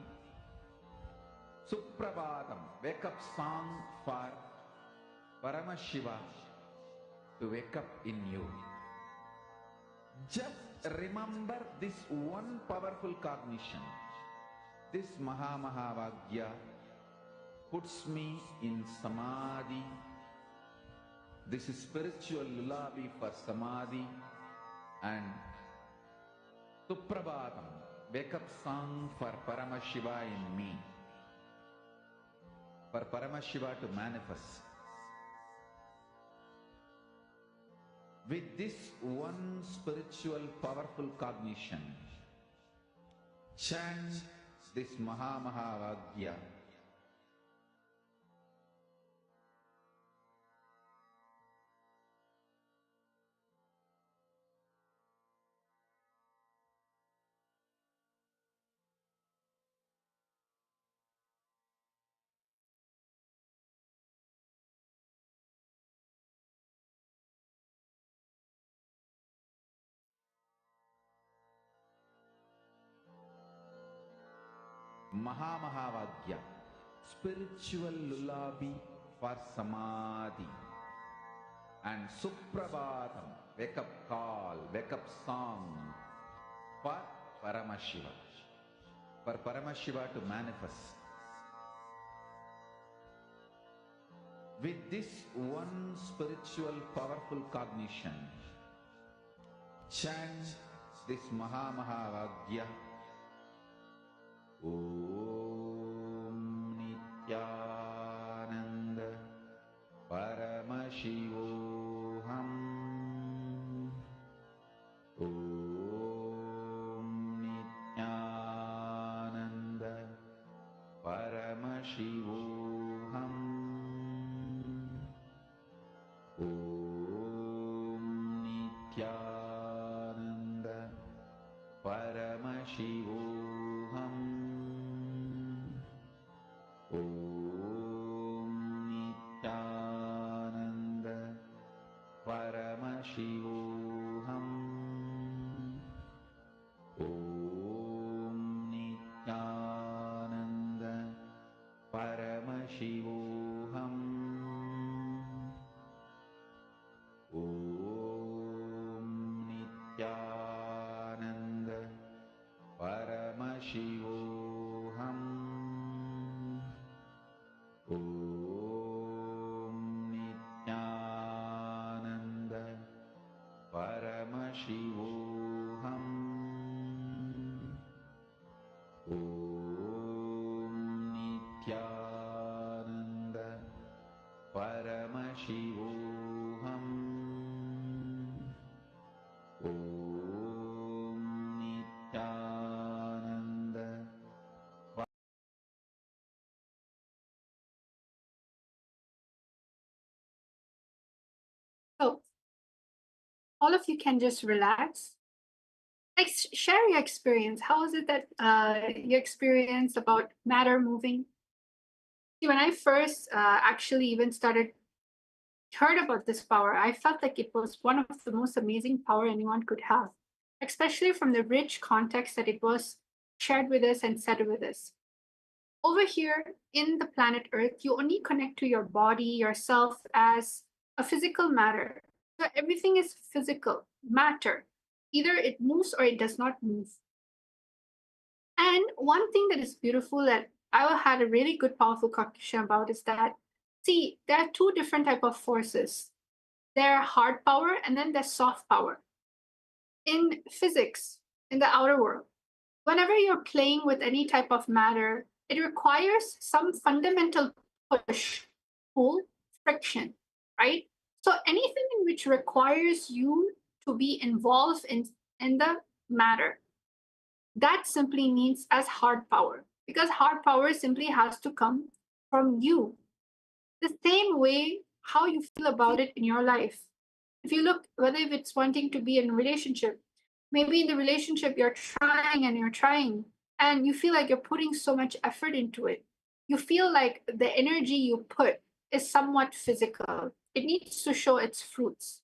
Suprabhatam, wake up song for Paramashiva to wake up in you. Just remember this one powerful cognition. This Mahavagya puts me in samadhi. This is spiritual lullaby for samadhi. And Suprabhatam, wake up song for Paramashiva in me. For Paramashiva to manifest. With this one spiritual powerful cognition, chant this Mahavagya. Mahavagya, spiritual lullaby for samadhi. And Suprabhatam, wake up call, wake up song for Paramashiva. For Paramashiva to manifest. With this one spiritual powerful cognition, chant this Mahavagya. Om Nithyananda Paramashivoham. Om Paramashivoham. Om Nithyananda Paramashivoham. Om Nithyananda Paramashivoham. Om Nithyananda Paramashivoham. Om Nithyananda Paramashivoham. Om Nithyananda. So, all of you can just relax. Share your experience. How is it that your experience about matter moving? See, when I first actually even heard about this power, I felt like it was one of the most amazing power anyone could have, especially from the rich context that it was shared with us and said with us. Over here in the planet Earth, you only connect to your body, yourself as a physical matter. So everything is physical matter. Either it moves or it does not move. And one thing that is beautiful that I had a really good, powerful cognition about is that, see, there are two different type of forces. There are hard power and then there's soft power. In physics, in the outer world, whenever you're playing with any type of matter, it requires some fundamental push, pull, friction, right? So anything in which requires you to be involved in the matter, that simply means as hard power, because hard power simply has to come from you. The same way how you feel about it in your life. If you look, whether if it's wanting to be in a relationship, maybe in the relationship you're trying and you feel like you're putting so much effort into it. You feel like the energy you put is somewhat physical. It needs to show its fruits.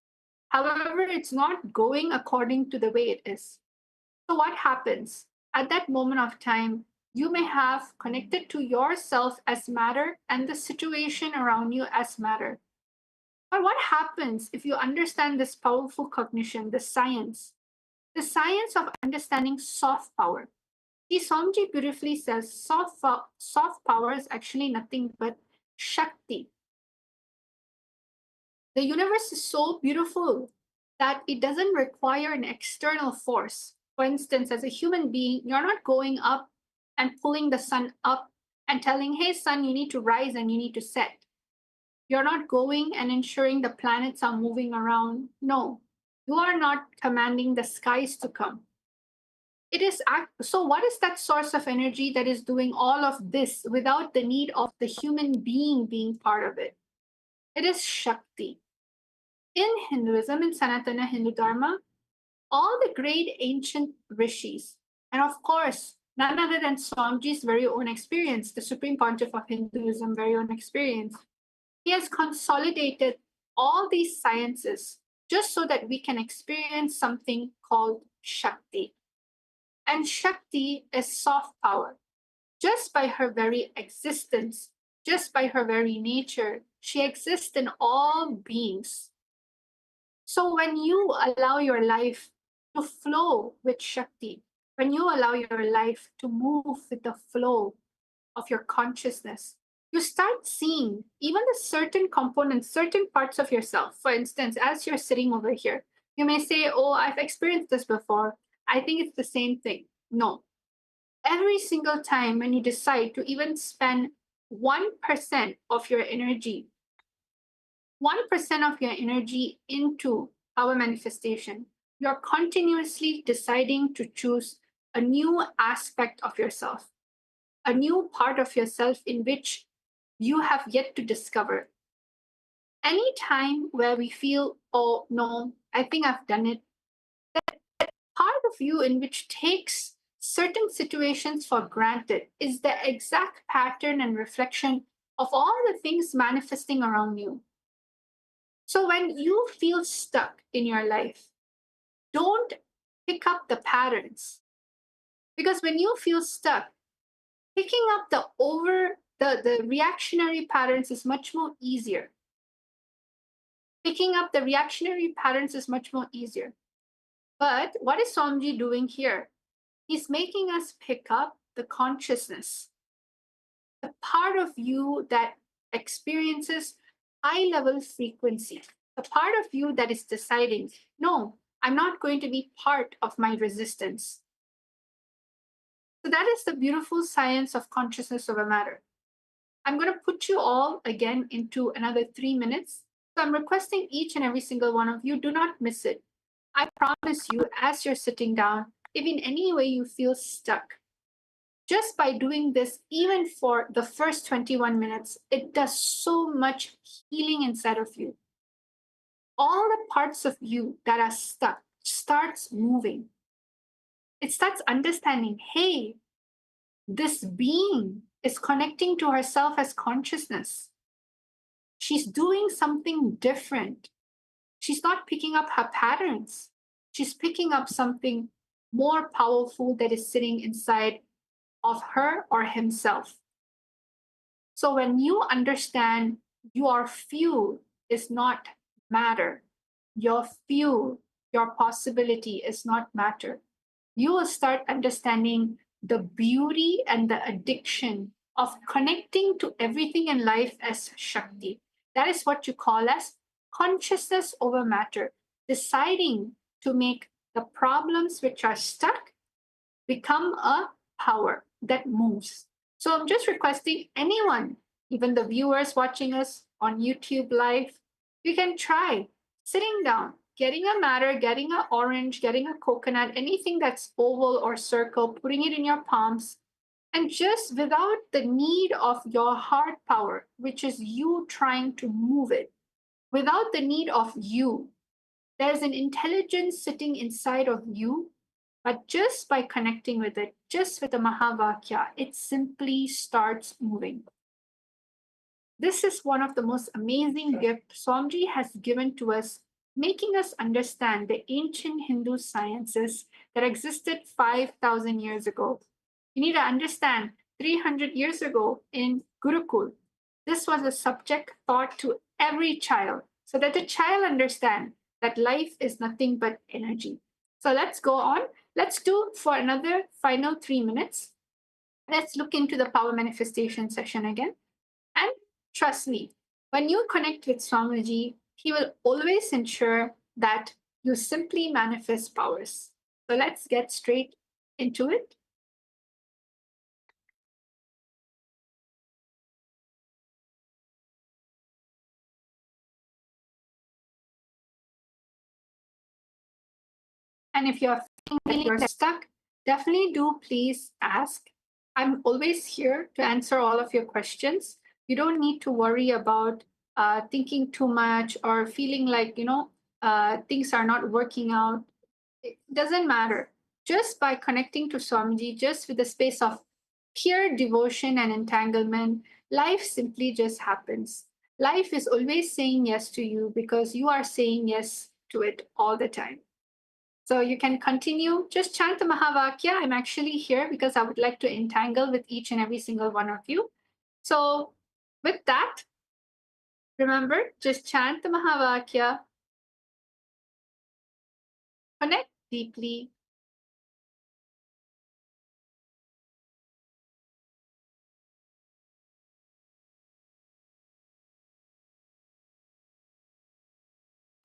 However, it's not going according to the way it is. So what happens? At that moment of time, you may have connected to yourself as matter and the situation around you as matter. But what happens if you understand this powerful cognition, the science of understanding soft power? See, Somji beautifully says soft power is actually nothing but Shakti. The universe is so beautiful that it doesn't require an external force. For instance, as a human being, you're not going up and pulling the sun up and telling, hey, sun, you need to rise and you need to set. You're not going and ensuring the planets are moving around. No, you are not commanding the skies to come. It is so what is that source of energy that is doing all of this without the need of the human being part of it? It is Shakti. In Hinduism, in Sanatana Hindu Dharma, all the great ancient rishis, and of course, none other than Swamiji's very own experience, the Supreme Pontiff of Hinduism, very own experience, he has consolidated all these sciences just so that we can experience something called Shakti. And Shakti is soft power. Just by her very existence, just by her very nature, she exists in all beings. So when you allow your life to flow with Shakti, when you allow your life to move with the flow of your consciousness, you start seeing even the certain components, certain parts of yourself. For instance, as you're sitting over here, you may say, oh, I've experienced this before. I think it's the same thing. No. Every single time when you decide to even spend 1% of your energy, 1% of your energy into power manifestation, you're continuously deciding to choose a new aspect of yourself, a new part of yourself in which you have yet to discover. Any time where we feel, oh no, I think I've done it, that part of you in which takes certain situations for granted is the exact pattern and reflection of all the things manifesting around you. So when you feel stuck in your life, don't pick up the patterns. Because when you feel stuck, picking up the reactionary patterns is much more easier. Picking up the reactionary patterns is much more easier. But what is Swamiji doing here? He's making us pick up the consciousness, the part of you that experiences high level frequency, the part of you that is deciding, no, I'm not going to be part of my resistance. So that is the beautiful science of consciousness over matter. I'm going to put you all again into another 3 minutes. So I'm requesting each and every single one of you, do not miss it. I promise you, as you're sitting down, if in any way you feel stuck, just by doing this, even for the first 21 minutes, it does so much healing inside of you. All the parts of you that are stuck starts moving. It starts understanding, hey, this being is connecting to herself as consciousness. She's doing something different. She's not picking up her patterns. She's picking up something more powerful that is sitting inside of her or himself. So when you understand your fuel is not matter, your fuel, your possibility is not matter, you will start understanding the beauty and the addiction of connecting to everything in life as Shakti. That is what you call as consciousness over matter, deciding to make the problems which are stuck become a power that moves. So I'm just requesting anyone, even the viewers watching us on YouTube Live, you can try sitting down, getting a matter, getting an orange, getting a coconut, anything that's oval or circle, putting it in your palms, and just without the need of your heart power, which is you trying to move it, without the need of you, there's an intelligence sitting inside of you. But just by connecting with it, just with the Mahavakya, it simply starts moving. This is one of the most amazing gifts Swamiji has given to us, making us understand the ancient Hindu sciences that existed 5,000 years ago. You need to understand 300 years ago in Gurukul, this was a subject taught to every child so that the child understand that life is nothing but energy. So let's go on. Let's do for another final 3 minutes. Let's look into the power manifestation session again. And trust me, when you connect with Swamiji, he will always ensure that you simply manifest powers. So let's get straight into it. And if you're feeling that you're stuck, definitely do please ask. I'm always here to answer all of your questions. You don't need to worry about thinking too much or feeling like, things are not working out. It doesn't matter. Just by connecting to Swamiji, just with the space of pure devotion and entanglement, life simply just happens. Life is always saying yes to you because you are saying yes to it all the time. So you can continue, just chant the Mahavakya. I'm actually here because I would like to entangle with each and every single one of you. So with that, remember, just chant the Mahavakya, connect deeply,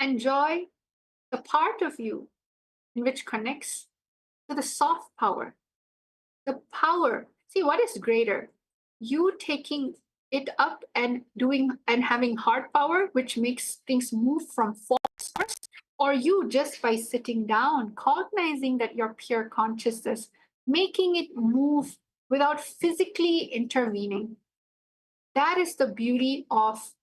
enjoy the part of you in which connects to the soft power. The power, see what is greater? You taking it up and doing and having heart power, which makes things move from force, or you just by sitting down, cognizing that you're pure consciousness, making it move without physically intervening. That is the beauty of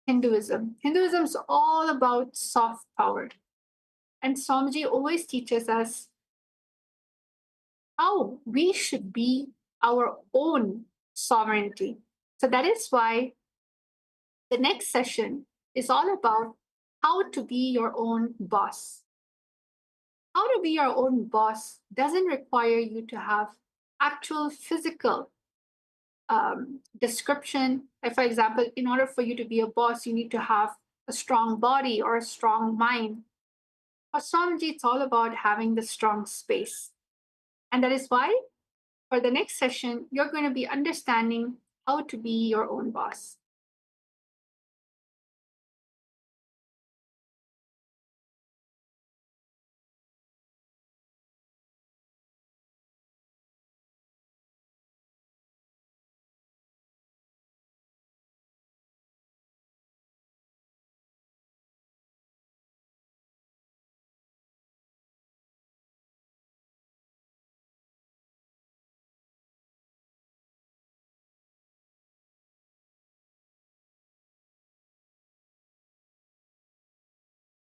Hinduism. Hinduism is all about soft power. And Swamiji always teaches us how we should be our own sovereignty. So that is why the next session is all about how to be your own boss. How to be your own boss doesn't require you to have actual physical description. Like, for example, in order for you to be a boss, you need to have a strong body or a strong mind. Astrology, it's all about having the strong space. And that is why for the next session, you're going to be understanding how to be your own boss.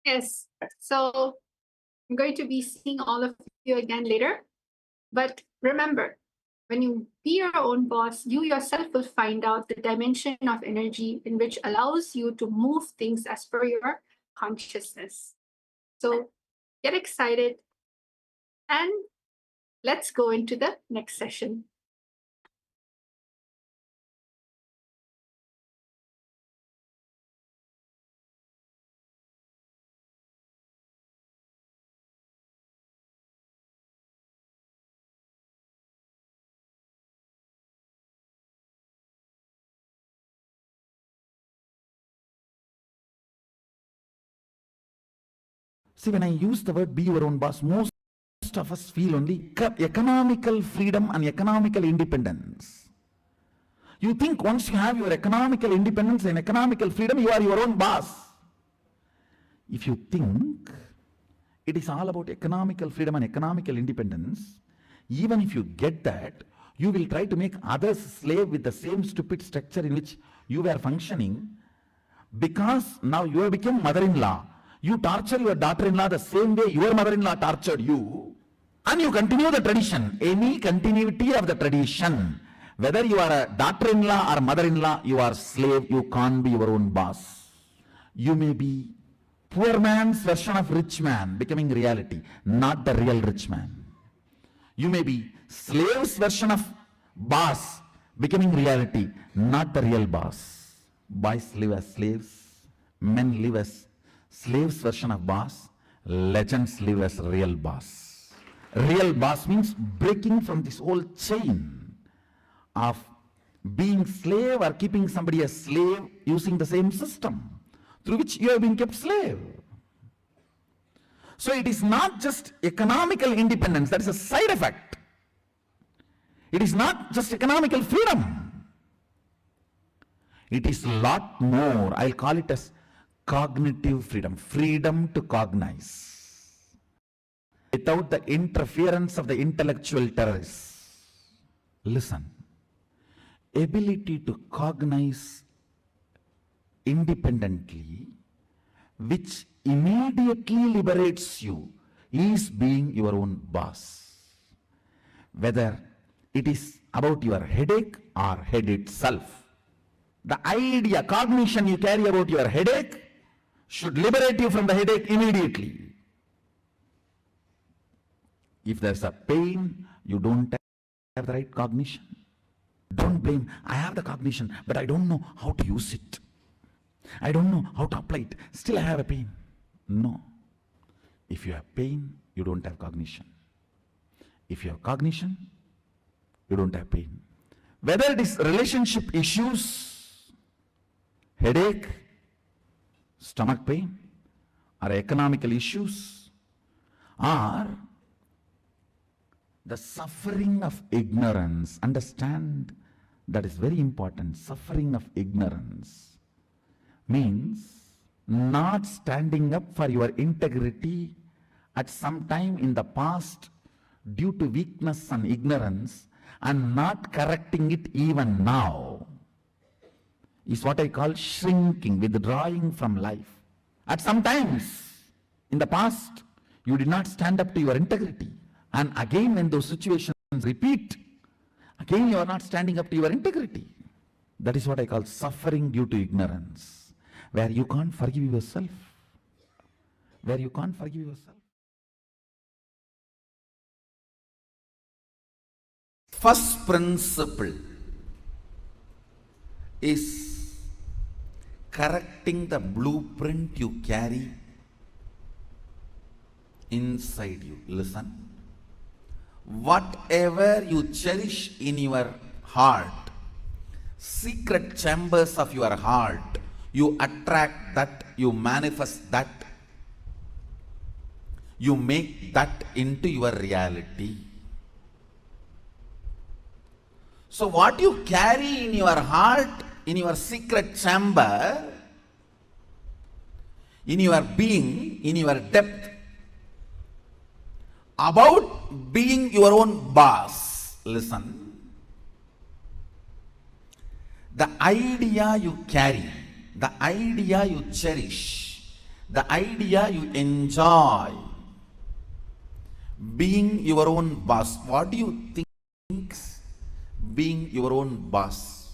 Yes, so I'm going to be seeing all of you again later. But remember, when you be your own boss, you yourself will find out the dimension of energy in which allows you to move things as per your consciousness. So get excited and let's go into the next session. See, when I use the word be your own boss, most of us feel only economical freedom and economical independence. You think once you have your economical independence and economical freedom, you are your own boss. If you think it is all about economical freedom and economical independence, even if you get that, you will try to make others slave with the same stupid structure in which you were functioning, because now you have become mother-in-law. You torture your daughter-in-law the same way your mother-in-law tortured you, and you continue the tradition. Any continuity of the tradition, whether you are a daughter-in-law or mother-in-law, you are slave. You can't be your own boss. You may be poor man's version of rich man becoming reality, not the real rich man. You may be slave's version of boss becoming reality, not the real boss. Boys live as slaves, men live as slaves version of boss, legends live as real boss. Real boss means breaking from this whole chain of being slave or keeping somebody a slave using the same system through which you have been kept slave. So it is not just economical independence, that is a side effect. It is not just economical freedom. It is a lot more. I'll call it as cognitive freedom, freedom to cognize without the interference of the intellectual terrorists. Listen, ability to cognize independently, which immediately liberates you, is being your own boss. Whether it is about your headache or head itself. The idea, cognition you carry about your headache should liberate you from the headache immediately. If there's a pain, you don't have the right cognition. Don't blame, I have the cognition, but I don't know how to use it. I don't know how to apply it. Still I have a pain. No. If you have pain, you don't have cognition. If you have cognition, you don't have pain. Whether it is relationship issues, headache, stomach pain, or economical issues, or the suffering of ignorance. Understand, that is very important. Suffering of ignorance means not standing up for your integrity at some time in the past due to weakness and ignorance, and not correcting it even now, is what I call shrinking, withdrawing from life. At some times in the past, you did not stand up to your integrity, and again when those situations repeat, again you are not standing up to your integrity. That is what I call suffering due to ignorance. where you can't forgive yourself. Where you can't forgive yourself. First principle is correcting the blueprint you carry inside you. Listen. Whatever you cherish in your heart, secret chambers of your heart, you attract that, you manifest that, you make that into your reality. So what you carry in your heart, in your secret chamber, in your being, in your depth, about being your own boss. Listen. The idea you carry, the idea you cherish, the idea you enjoy, being your own boss. What do you think being your own boss?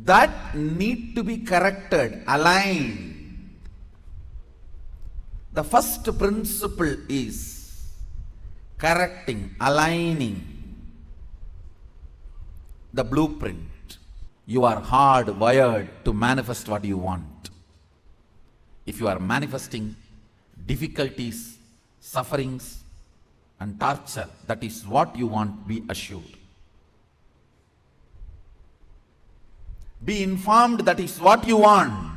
That need to be corrected, aligned. The first principle is correcting, aligning the blueprint. You are hardwired to manifest what you want. If you are manifesting difficulties, sufferings, and torture, that is what you want, be assured. Be informed that is what you want.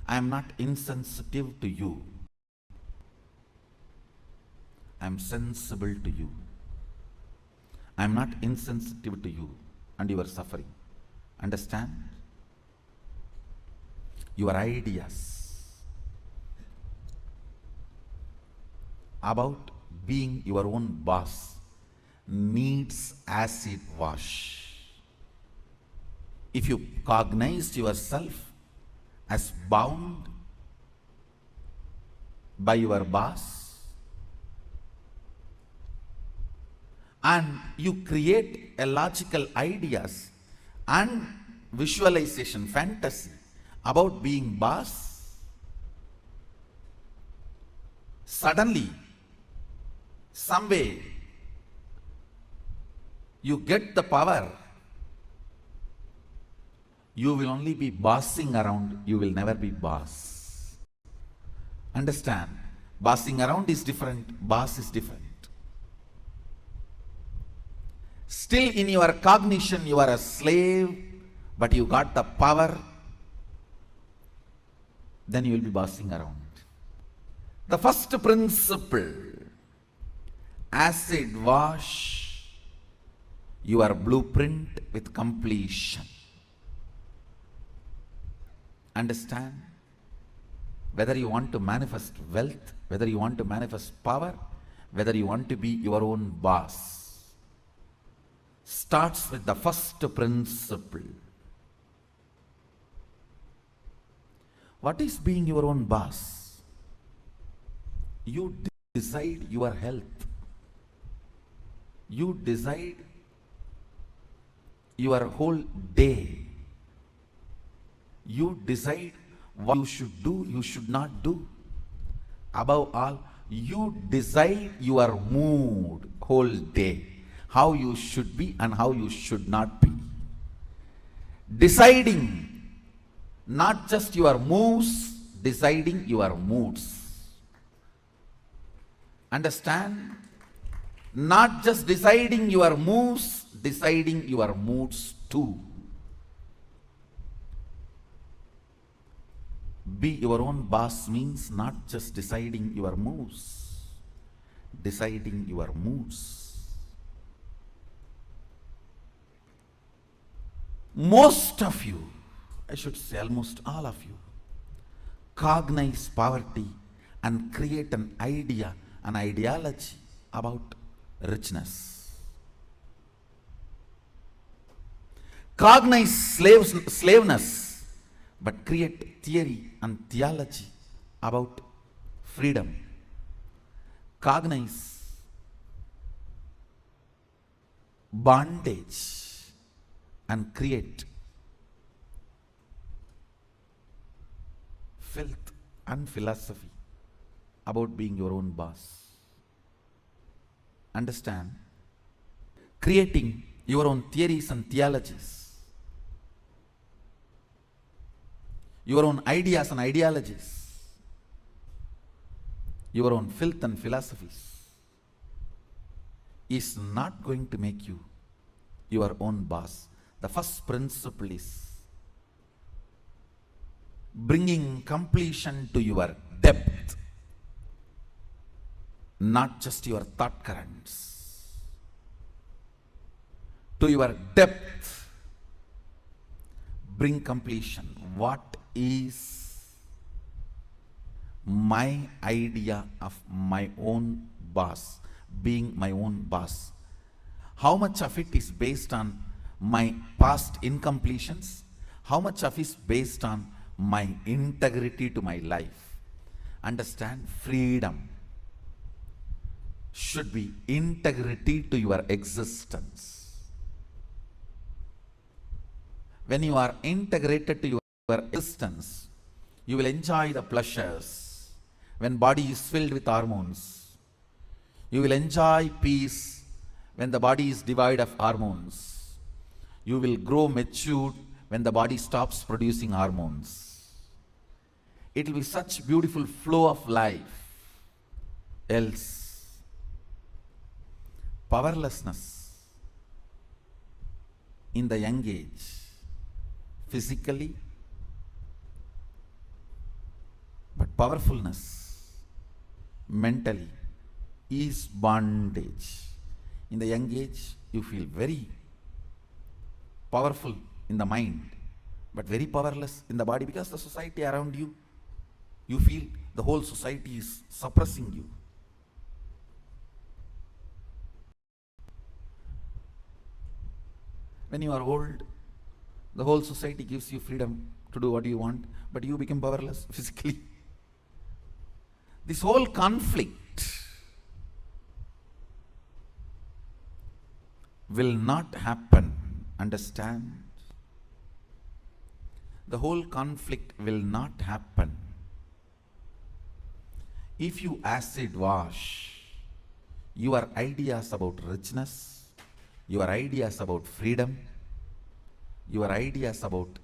I am not insensitive to you. I am sensible to you. I am not insensitive to you and your suffering. Understand? Your ideas about being your own boss needs acid wash. If you cognize yourself as bound by your boss and you create a logical ideas and visualization, fantasy about being boss, suddenly, some way, you get the power. You will only be bossing around, you will never be boss. Understand? Bossing around is different, boss is different. Still in your cognition you are a slave, but you got the power, then you will be bossing around. The first principle, acid wash your blueprint with completion. Understand? Whether you want to manifest wealth, whether you want to manifest power, whether you want to be your own boss, starts with the first principle. What is being your own boss? You decide your health. You decide your whole day. You decide what you should do, you should not do. Above all, you decide your mood whole day, how you should be and how you should not be. Deciding not just your moves, deciding your moods. Understand? Not just deciding your moves, deciding your moods too. Be your own boss means not just deciding your moves, deciding your moods. Most of you, I should say almost all of you, cognize poverty and create an idea, an ideology about richness. Cognize slaveness, but create theory and theology about freedom. Cognize bondage and create filth and philosophy about being your own boss. Understand? Creating your own theories and theologies, your own ideas and ideologies, your own filth and philosophies is not going to make you your own boss. The first principle is bringing completion to your depth, not just your thought currents. To your depth, bring completion. What is my idea of my own boss, being my own boss? How much of it is based on my past incompletions? How much of it is based on my integrity to my life? Understand, freedom should be integrity to your existence. When you are integrated to your existence, you will enjoy the pleasures. When body is filled with hormones, you will enjoy peace. When the body is devoid of hormones, you will grow matured when the body stops producing hormones. It will be such beautiful flow of life. Else, powerlessness in the young age, physically, but powerfulness mentally is bondage. In the young age, you feel very powerful in the mind, but very powerless in the body, because the society around you, you feel the whole society is suppressing you. When you are old, the whole society gives you freedom to do what you want, but you become powerless physically. This whole conflict will not happen. Understand? The whole conflict will not happen if you acid wash your ideas about richness, your ideas about freedom, your ideas about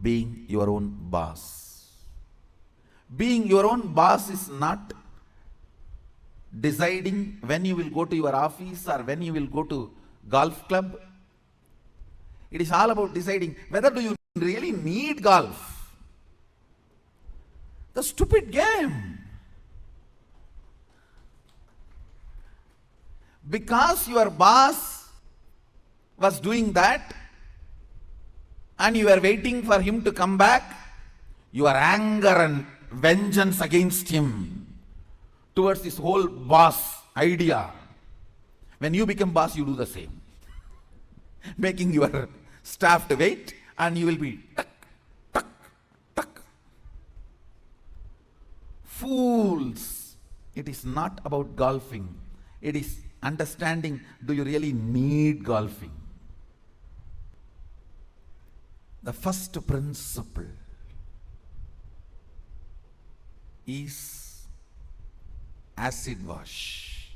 being your own boss. Being your own boss is not deciding when you will go to your office or when you will go to golf club. It is all about deciding whether do you really need golf. The stupid game. Because your boss was doing that and you were waiting for him to come back, your anger and vengeance against him towards this whole boss idea. When you become boss, you do the same. Making your staff to wait, and you will be tuck, tuck, tuck. Fools. It is not about golfing. It is understanding, do you really need golfing? The first principle is acid wash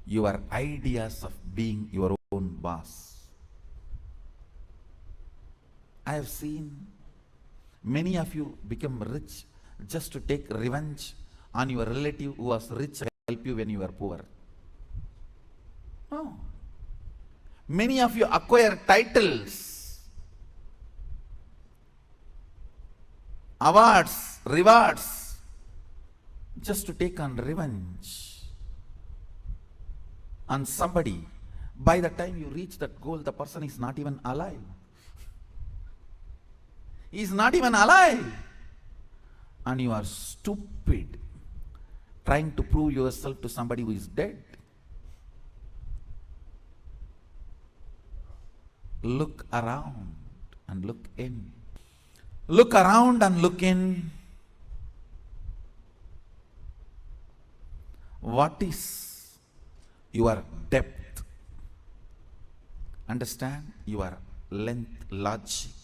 your ideas of being your own boss. I have seen many of you become rich just to take revenge on your relative who was rich and help you when you were poor. No. Many of you acquire titles, awards, rewards, just to take on revenge on somebody. By the time you reach that goal, the person is not even alive. He is not even alive. And you are stupid, trying to prove yourself to somebody who is dead. Look around and look in. Look around and look in. What is your depth? understand your length logic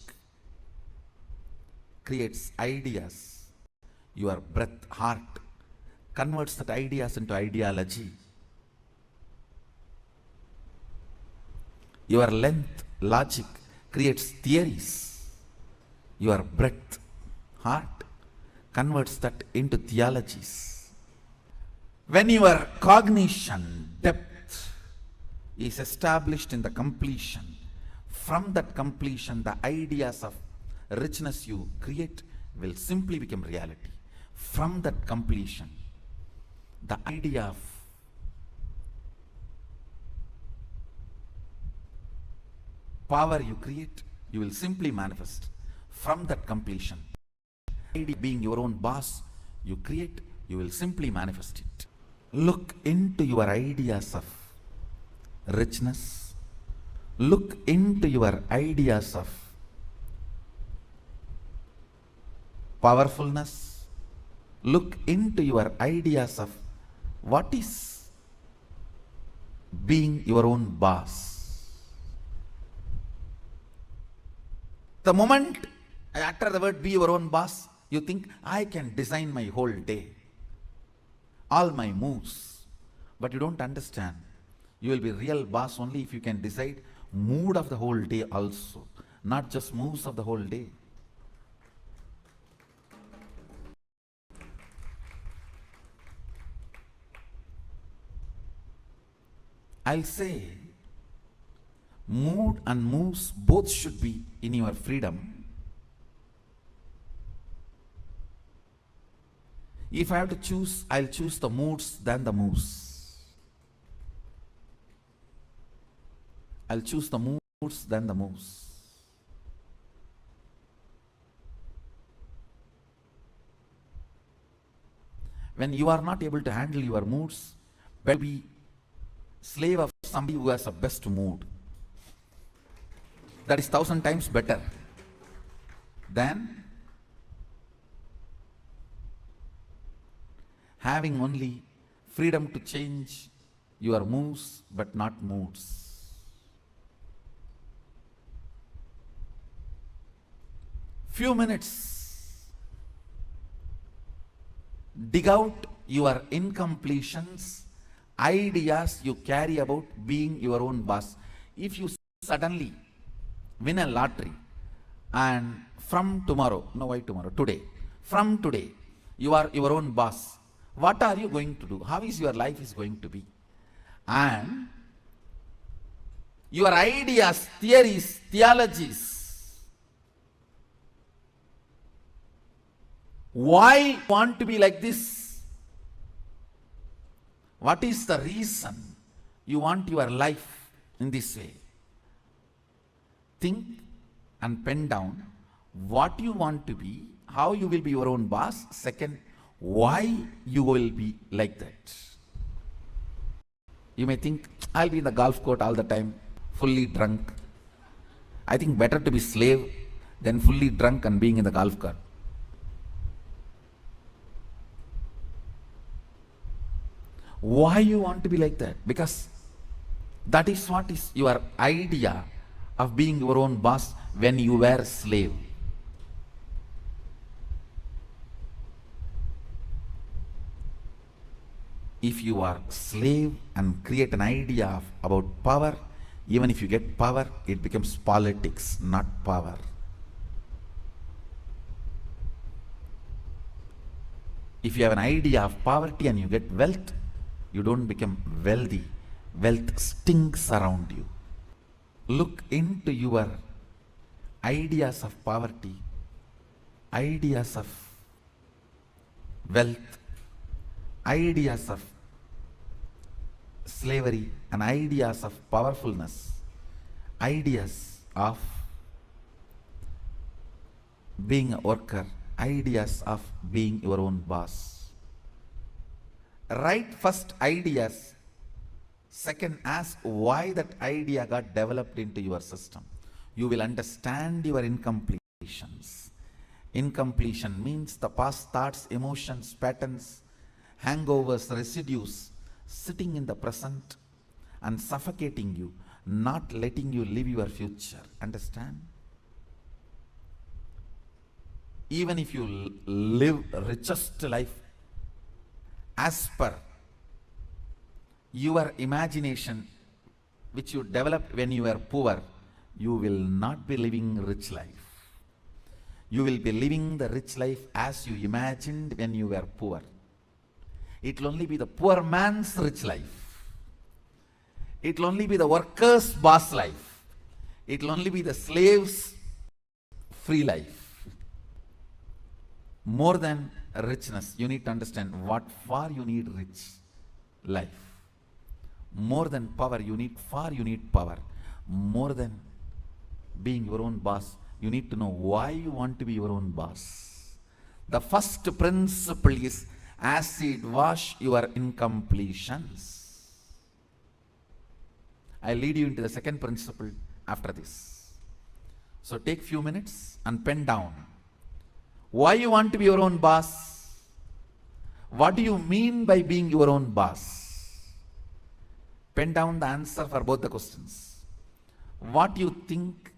creates ideas. Your breath, heart converts that ideas into ideology. Your length, logic creates theories. Your breath, heart converts that into theologies. When your cognition depth is established in the completion, from that completion, the ideas of richness you create will simply become reality. From that completion, the idea of power you create, you will simply manifest. From that completion, idea being your own boss, you create, you will simply manifest it. Look into your ideas of richness. Look into your ideas of powerfulness. Look into your ideas of what is being your own boss. The moment I utter the word be your own boss, you think I can design my whole day, all my moves. But you don't understand. You will be real boss only if you can decide mood of the whole day also, not just moves of the whole day. I'll say mood and moves both should be in your freedom. If I have to choose, I'll choose the moods than the moves. I'll choose the moods than the moves. When you are not able to handle your moods, better be slave of somebody who has the best mood. That is 1,000 times better than having only freedom to change your moves but not moods. Few minutes, dig out your incompletions, ideas you carry about being your own boss. If you suddenly win a lottery and from tomorrow, no why tomorrow, today, from today, you are your own boss, what are you going to do? How is your life is going to be? And your ideas, theories, theologies, why you want to be like this? What is the reason you want your life in this way? Think and pen down what you want to be, how you will be your own boss. Second, why you will be like that. You may think, I'll be in the golf court all the time, fully drunk. I think better to be slave than fully drunk and being in the golf cart. Why you want to be like that? Because that is what is your idea of being your own boss when you were a slave. If you are slave and create an idea about power, even if you get power, it becomes politics, not power. If you have an idea of poverty and you get wealth, you don't become wealthy. Wealth stinks around you. Look into your ideas of poverty, ideas of wealth, ideas of slavery, and ideas of powerfulness, ideas of being a worker, ideas of being your own boss. Write first ideas. Second, ask why that idea got developed into your system. You will understand your incompletions. Incompletion means the past thoughts, emotions, patterns, hangovers, residues sitting in the present and suffocating you, not letting you live your future. Understand? Even if you live richest life as per your imagination, which you developed when you were poor, you will not be living rich life. You will be living the rich life as you imagined when you were poor. It will only be the poor man's rich life. It will only be the worker's boss life. It will only be the slave's free life. More than richness, you need to understand what for you need rich life. More than power, you need power. More than being your own boss, you need to know why you want to be your own boss. The first principle is acid wash your incompletions. I'll lead you into the second principle after this. So take few minutes and pen down. Why you want to be your own boss? What do you mean by being your own boss? Pen down the answer for both the questions. What you think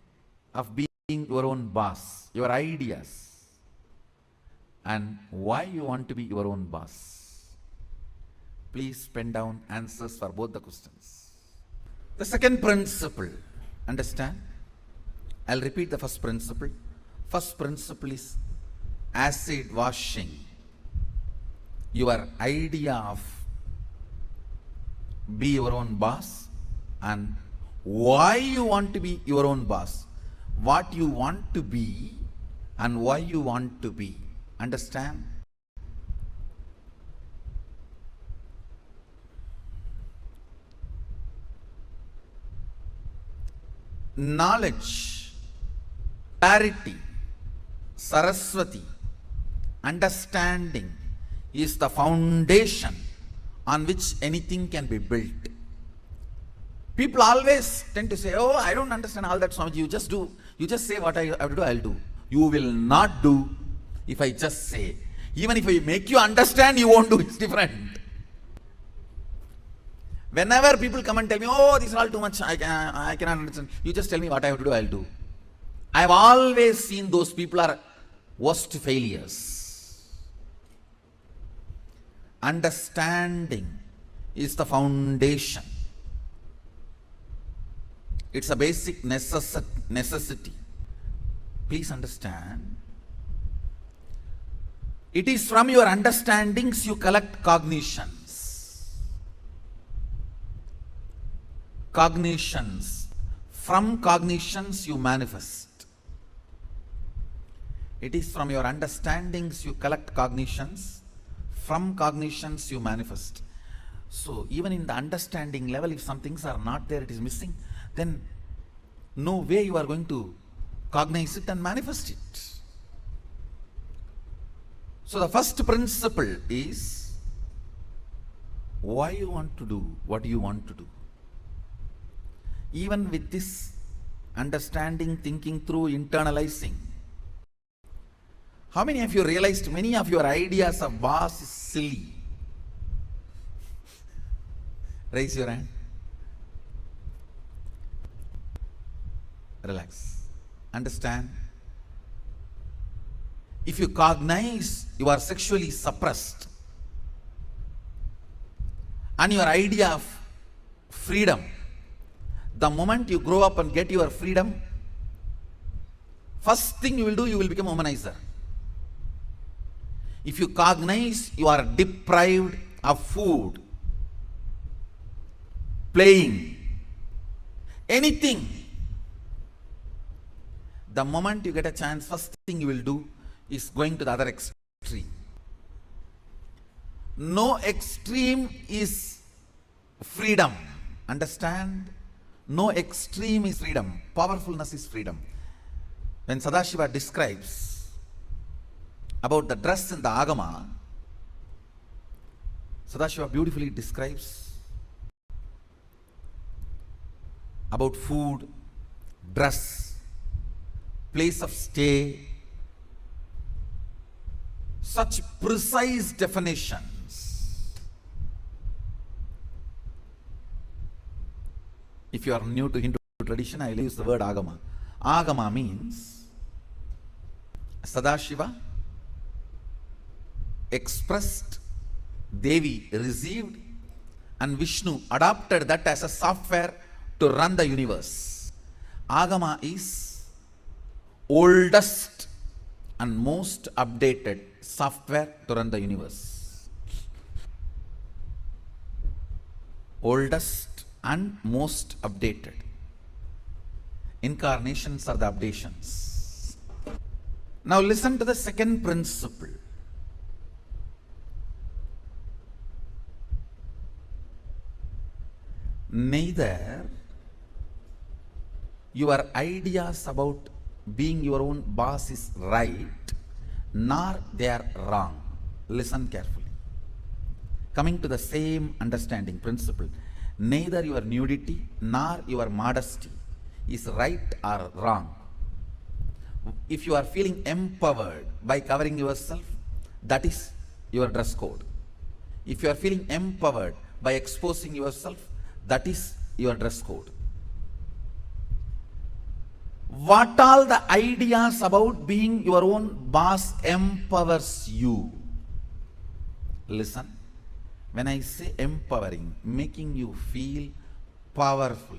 of being your own boss, your ideas, and why you want to be your own boss. Please pen down answers for both the questions. The second principle, understand? I'll repeat the first principle. First principle is acid washing your idea of be your own boss and why you want to be your own boss, what you want to be and why you want to be. Understand? Knowledge, clarity, Saraswati, understanding is the foundation on which anything can be built. People always tend to say, oh, I don't understand all that, Swamiji. You just do. You just say what I have to do, I'll do. You will not do if I just say. Even if I make you understand, you won't do. It's different. Whenever people come and tell me, oh, this is all too much, I cannot understand. You just tell me what I have to do, I'll do. I have always seen those people are worst failures. Understanding is the foundation. It's a basic necessity. Please understand. It is from your understandings you collect cognitions. Cognitions. From cognitions you manifest. It is from your understandings you collect cognitions. From cognitions you manifest. So even in the understanding level, if some things are not there, it is missing, then no way you are going to cognize it and manifest it. So the first principle is why you want to do what you want to do. Even with this understanding, thinking through, internalizing, how many of you realized many of your ideas of boss is silly? Raise your hand. Relax. Understand? If you cognize you are sexually suppressed and your idea of freedom, the moment you grow up and get your freedom, first thing you will do, you will become a womanizer. If you cognize you are deprived of food, playing, anything, the moment you get a chance, first thing you will do is going to the other extreme. No extreme is freedom. Understand? No extreme is freedom. Powerfulness is freedom. When Sadashiva describes about the dress in the Agama, Sadashiva beautifully describes about food, dress, place of stay, such precise definitions. If you are new to Hindu tradition, I will use the word Agama. Agama means Sadashiva expressed, Devi received, and Vishnu adopted that as a software to run the universe. Agama is oldest and most updated software to run the universe. Oldest and most updated. Incarnations are the updations. Now listen to the second principle. Neither your ideas about being your own boss is right, nor they are wrong. Listen carefully. Coming to the same understanding principle, neither your nudity nor your modesty is right or wrong. If you are feeling empowered by covering yourself, that is your dress code. If you are feeling empowered by exposing yourself, that is your dress code. What all the ideas about being your own boss empowers you? Listen, when I say empowering, making you feel powerful,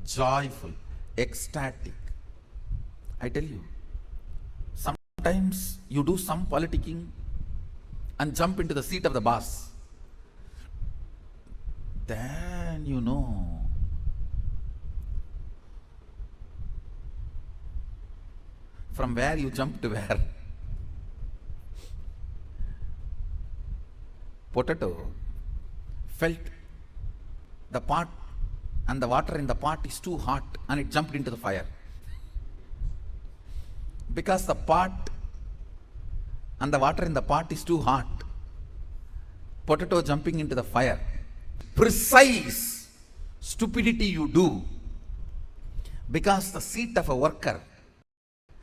joyful, ecstatic, I tell you, sometimes you do some politicking and jump into the seat of the boss. Then you know from where you jump to where. Potato felt the pot and the water in the pot is too hot and it jumped into the fire. Because the pot and the water in the pot is too hot, potato jumping into the fire. Precise stupidity you do because the seat of a worker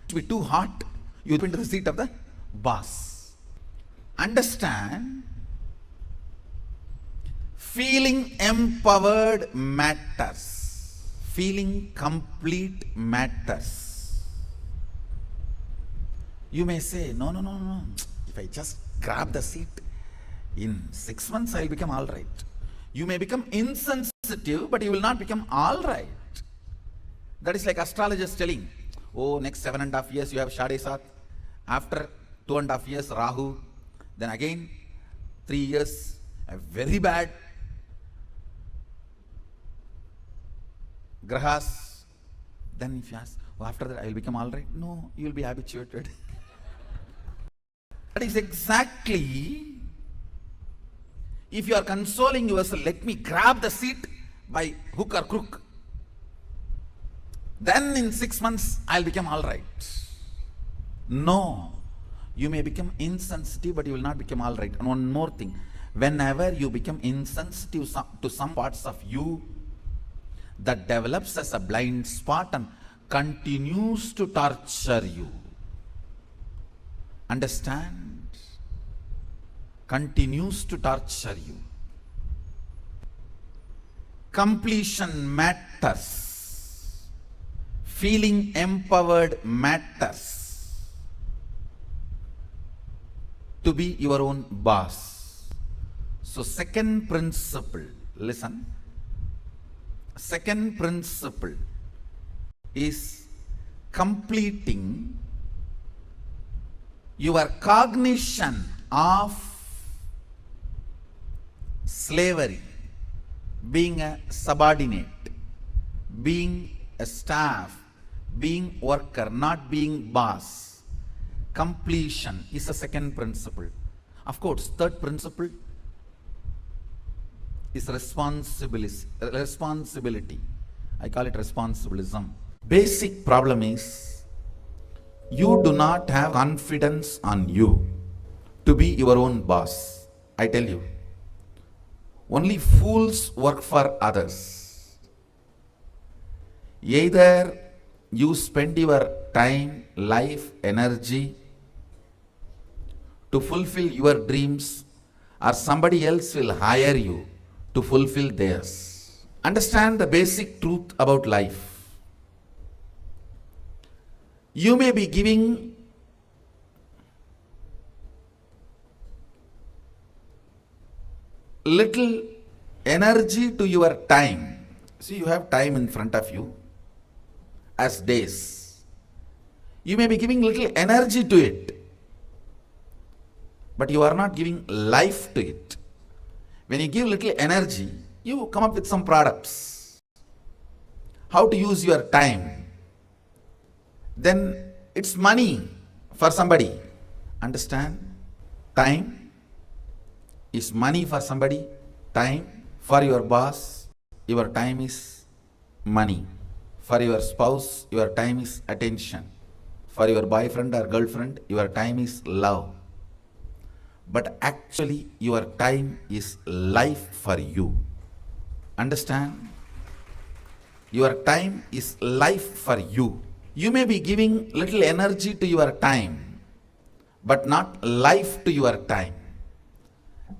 to be too hot, you jump into the seat of the boss. Understand, feeling empowered matters. Feeling complete matters. You may say, no. If I just grab the seat, in 6 months I'll become all right. You may become insensitive, but you will not become all right. That is like astrologers telling, oh, next 7.5 years you have Shade Saath. After 2.5 years, Rahu. Then again, 3 years, very bad Grahas. Then if you ask, oh, after that I will become all right. No, you will be habituated. That is exactly, if you are consoling yourself, let me grab the seat by hook or crook. Then in 6 months, I'll become all right. No, you may become insensitive, but you will not become all right. And one more thing, whenever you become insensitive to some parts of you, that develops as a blind spot and continues to torture you. Understand? Continues to torture you. Completion matters. Feeling empowered matters. To be your own boss. So second principle, listen. Second principle is completing your cognition of slavery, being a subordinate, being a staff, being worker, not being boss. Completion is the second principle. Of course, third principle is responsibility. I call it responsibilism. Basic problem is you do not have confidence on you to be your own boss. I tell you, only fools work for others. Either you spend your time, life, energy to fulfill your dreams, or somebody else will hire you to fulfill theirs. understand the basic truth about life. You may be giving little energy to your time. See, you have time in front of you as days. You may be giving little energy to it, but you are not giving life to it. When you give little energy, you come up with some products. How to use your time. Then it's money for somebody. Understand? Time is money for somebody. Time for your boss, your time is money. For your spouse, your time is attention. For your boyfriend or girlfriend, your time is love. But actually, your time is life for you. Understand? Your time is life for you. You may be giving little energy to your time, but not life to your time.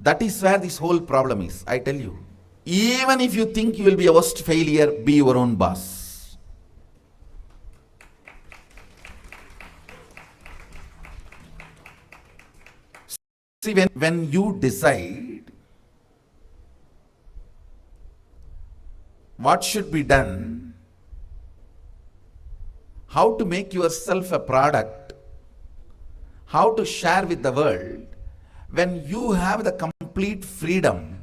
That is where this whole problem is, I tell you. Even if you think you will be a worst failure, be your own boss. See, when you decide what should be done, how to make yourself a product, how to share with the world, when you have the complete freedom,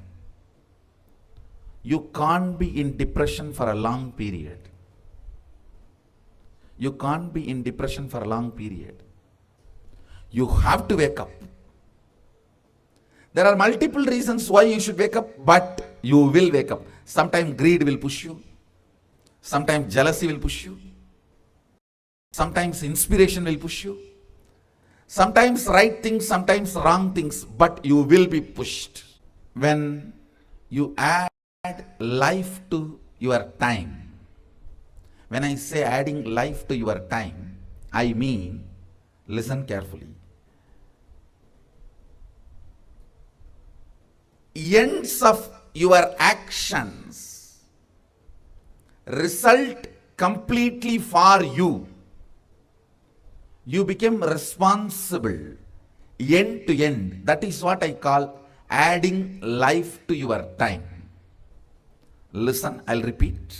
you can't be in depression for a long period. You can't be in depression for a long period. You have to wake up. There are multiple reasons why you should wake up, but you will wake up. Sometimes greed will push you. Sometimes jealousy will push you. Sometimes inspiration will push you. Sometimes right things, sometimes wrong things, but you will be pushed. When you add life to your time, when I say adding life to your time, I mean, listen carefully. Ends of your actions result completely for you. You become responsible end to end. That is what I call adding life to your time. Listen, I'll repeat.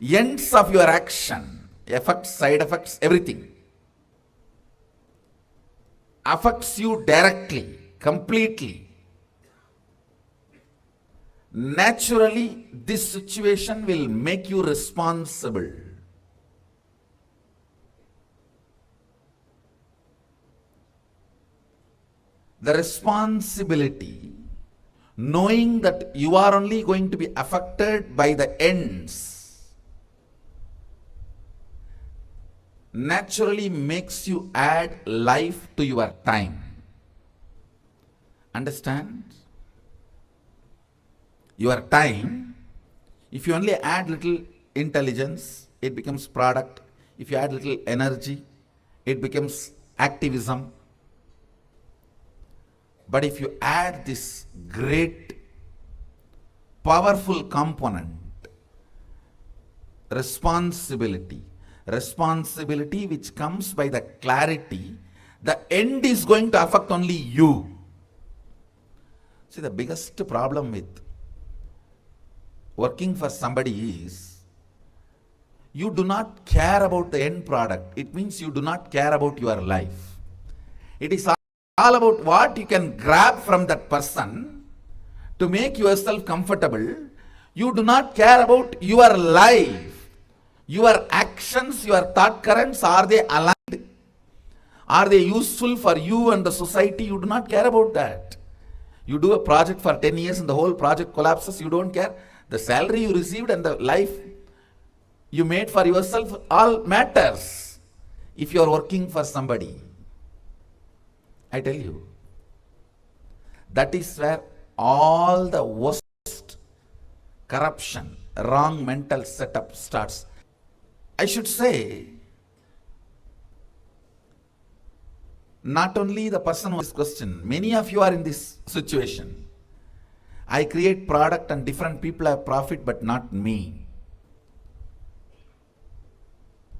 Ends of your action, effects, side effects, everything affects you directly, completely. Naturally, this situation will make you responsible. The responsibility, knowing that you are only going to be affected by the ends, naturally makes you add life to your time. Understand? Your time, if you only add little intelligence, it becomes product. If you add little energy, it becomes activism. But if you add this great, powerful component, responsibility which comes by the clarity, the end is going to affect only you. See, the biggest problem with working for somebody is, you do not care about the end product. It means you do not care about your life. It is all about what you can grab from that person to make yourself comfortable. You do not care about your life. Your actions, your thought currents, are they aligned? Are they useful for you and the society? You do not care about that. You do a project for 10 years and the whole project collapses, you don't care. The salary you received and the life you made for yourself all matters if you are working for somebody. I tell you, that is where all the worst corruption, wrong mental setup starts. I should say, not only the person who asked this question, many of you are in this situation. I create product and different people have profit, but not me.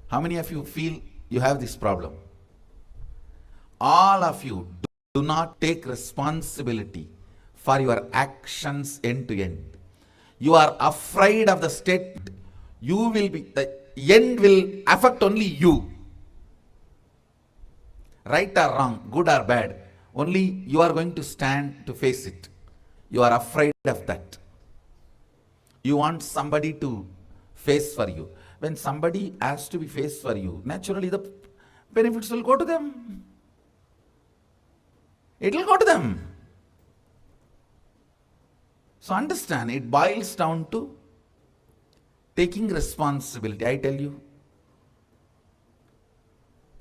How many of you feel you have this problem? All of you do not take responsibility for your actions end to end. You are afraid of the state. The end will affect only you. Right or wrong, good or bad, only you are going to stand to face it. You are afraid of that. You want somebody to face for you. When somebody has to be faced for you, naturally the benefits will go to them. It will go to them. So understand, it boils down to taking responsibility. I tell you,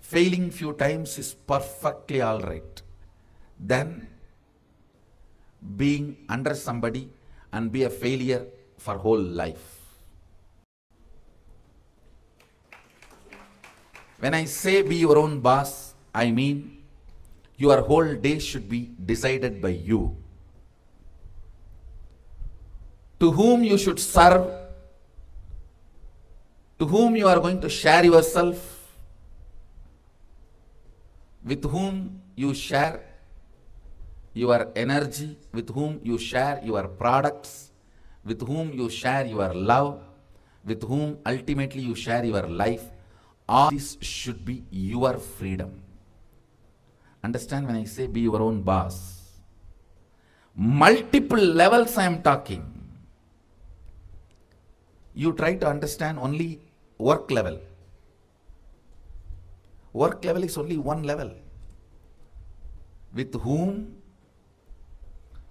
failing few times is perfectly all right. Then being under somebody and be a failure for whole life. When I say be your own boss, I mean your whole day should be decided by you. To whom you should serve, to whom you are going to share yourself, with whom you share your energy, with whom you share your products, with whom you share your love, with whom ultimately you share your life. All this should be your freedom. Understand when I say be your own boss? Multiple levels I am talking. You try to understand only work level. Work level is only one level. With whom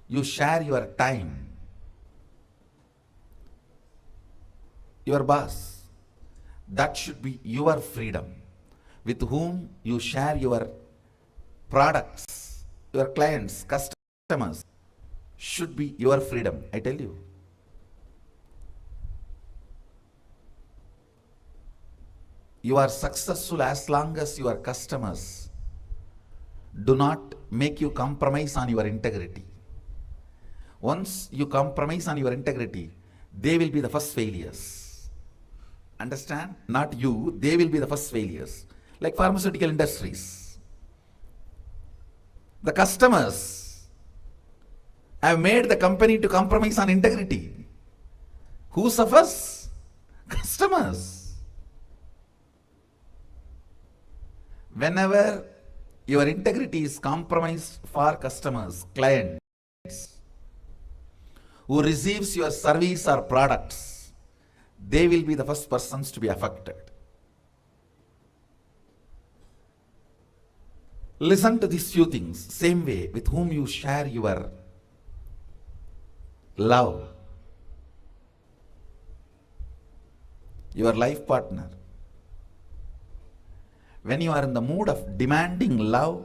you share your time. Your boss. That should be your freedom. With whom you share your products, your clients, customers, should be your freedom. I tell you. You are successful as long as your customers do not make you compromise on your integrity. Once you compromise on your integrity, they will be the first failures. Understand? Not you, they will be the first failures. Like pharmaceutical industries. The customers have made the company to compromise on integrity. Who suffers? Customers. Whenever your integrity is compromised for customers, clients, who receives your service or products, they will be the first persons to be affected. Listen to these few things. Same way, with whom you share your love, your life partner. When you are in the mood of demanding love,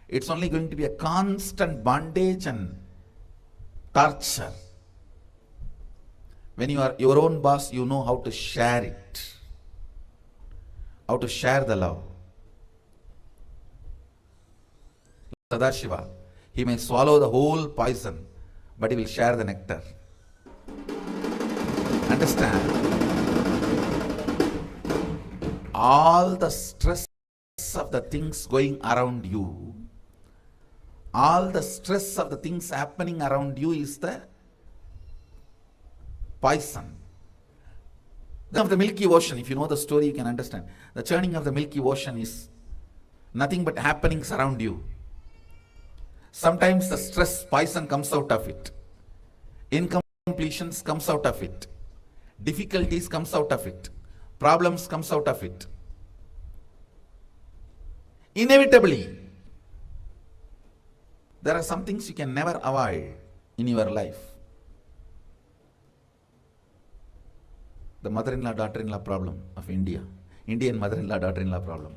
it's only going to be a constant bondage and torture. When you are your own boss, you know how to share it, how to share the love. Sadashiva, he may swallow the whole poison, but he will share the nectar. Understand? All the stress of the things going around you, all the stress of the things happening around you is the poison. Of the Milky Ocean, if you know the story, you can understand. The churning of the Milky Ocean is nothing but happenings around you. Sometimes the stress poison comes out of it. Incompletions comes out of it. Difficulties comes out of it. Problems comes out of it. Inevitably, there are some things you can never avoid in your life. The mother-in-law, daughter-in-law problem of India. Indian mother-in-law, daughter-in-law problem.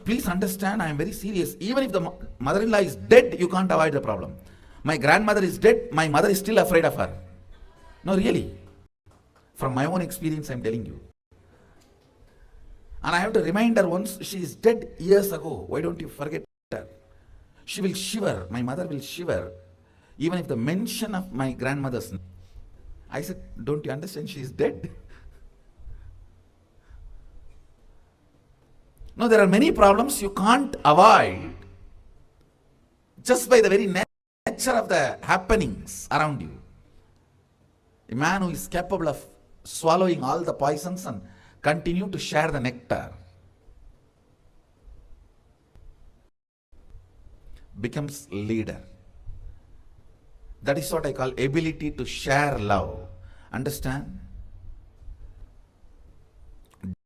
Please understand, I am very serious. Even if the mother-in-law is dead, you can't avoid the problem. My grandmother is dead, my mother is still afraid of her. No, really. From my own experience, I am telling you. And I have to remind her once, she is dead years ago. Why don't you forget her? She will shiver. My mother will shiver Even if the mention of my grandmother's name, I said, don't you understand? She is dead. No, there are many problems you can't avoid just by the very nature of the happenings around you. A man who is capable of swallowing all the poisons and continue to share the nectar becomes leader. That is what I call ability to share love. Understand?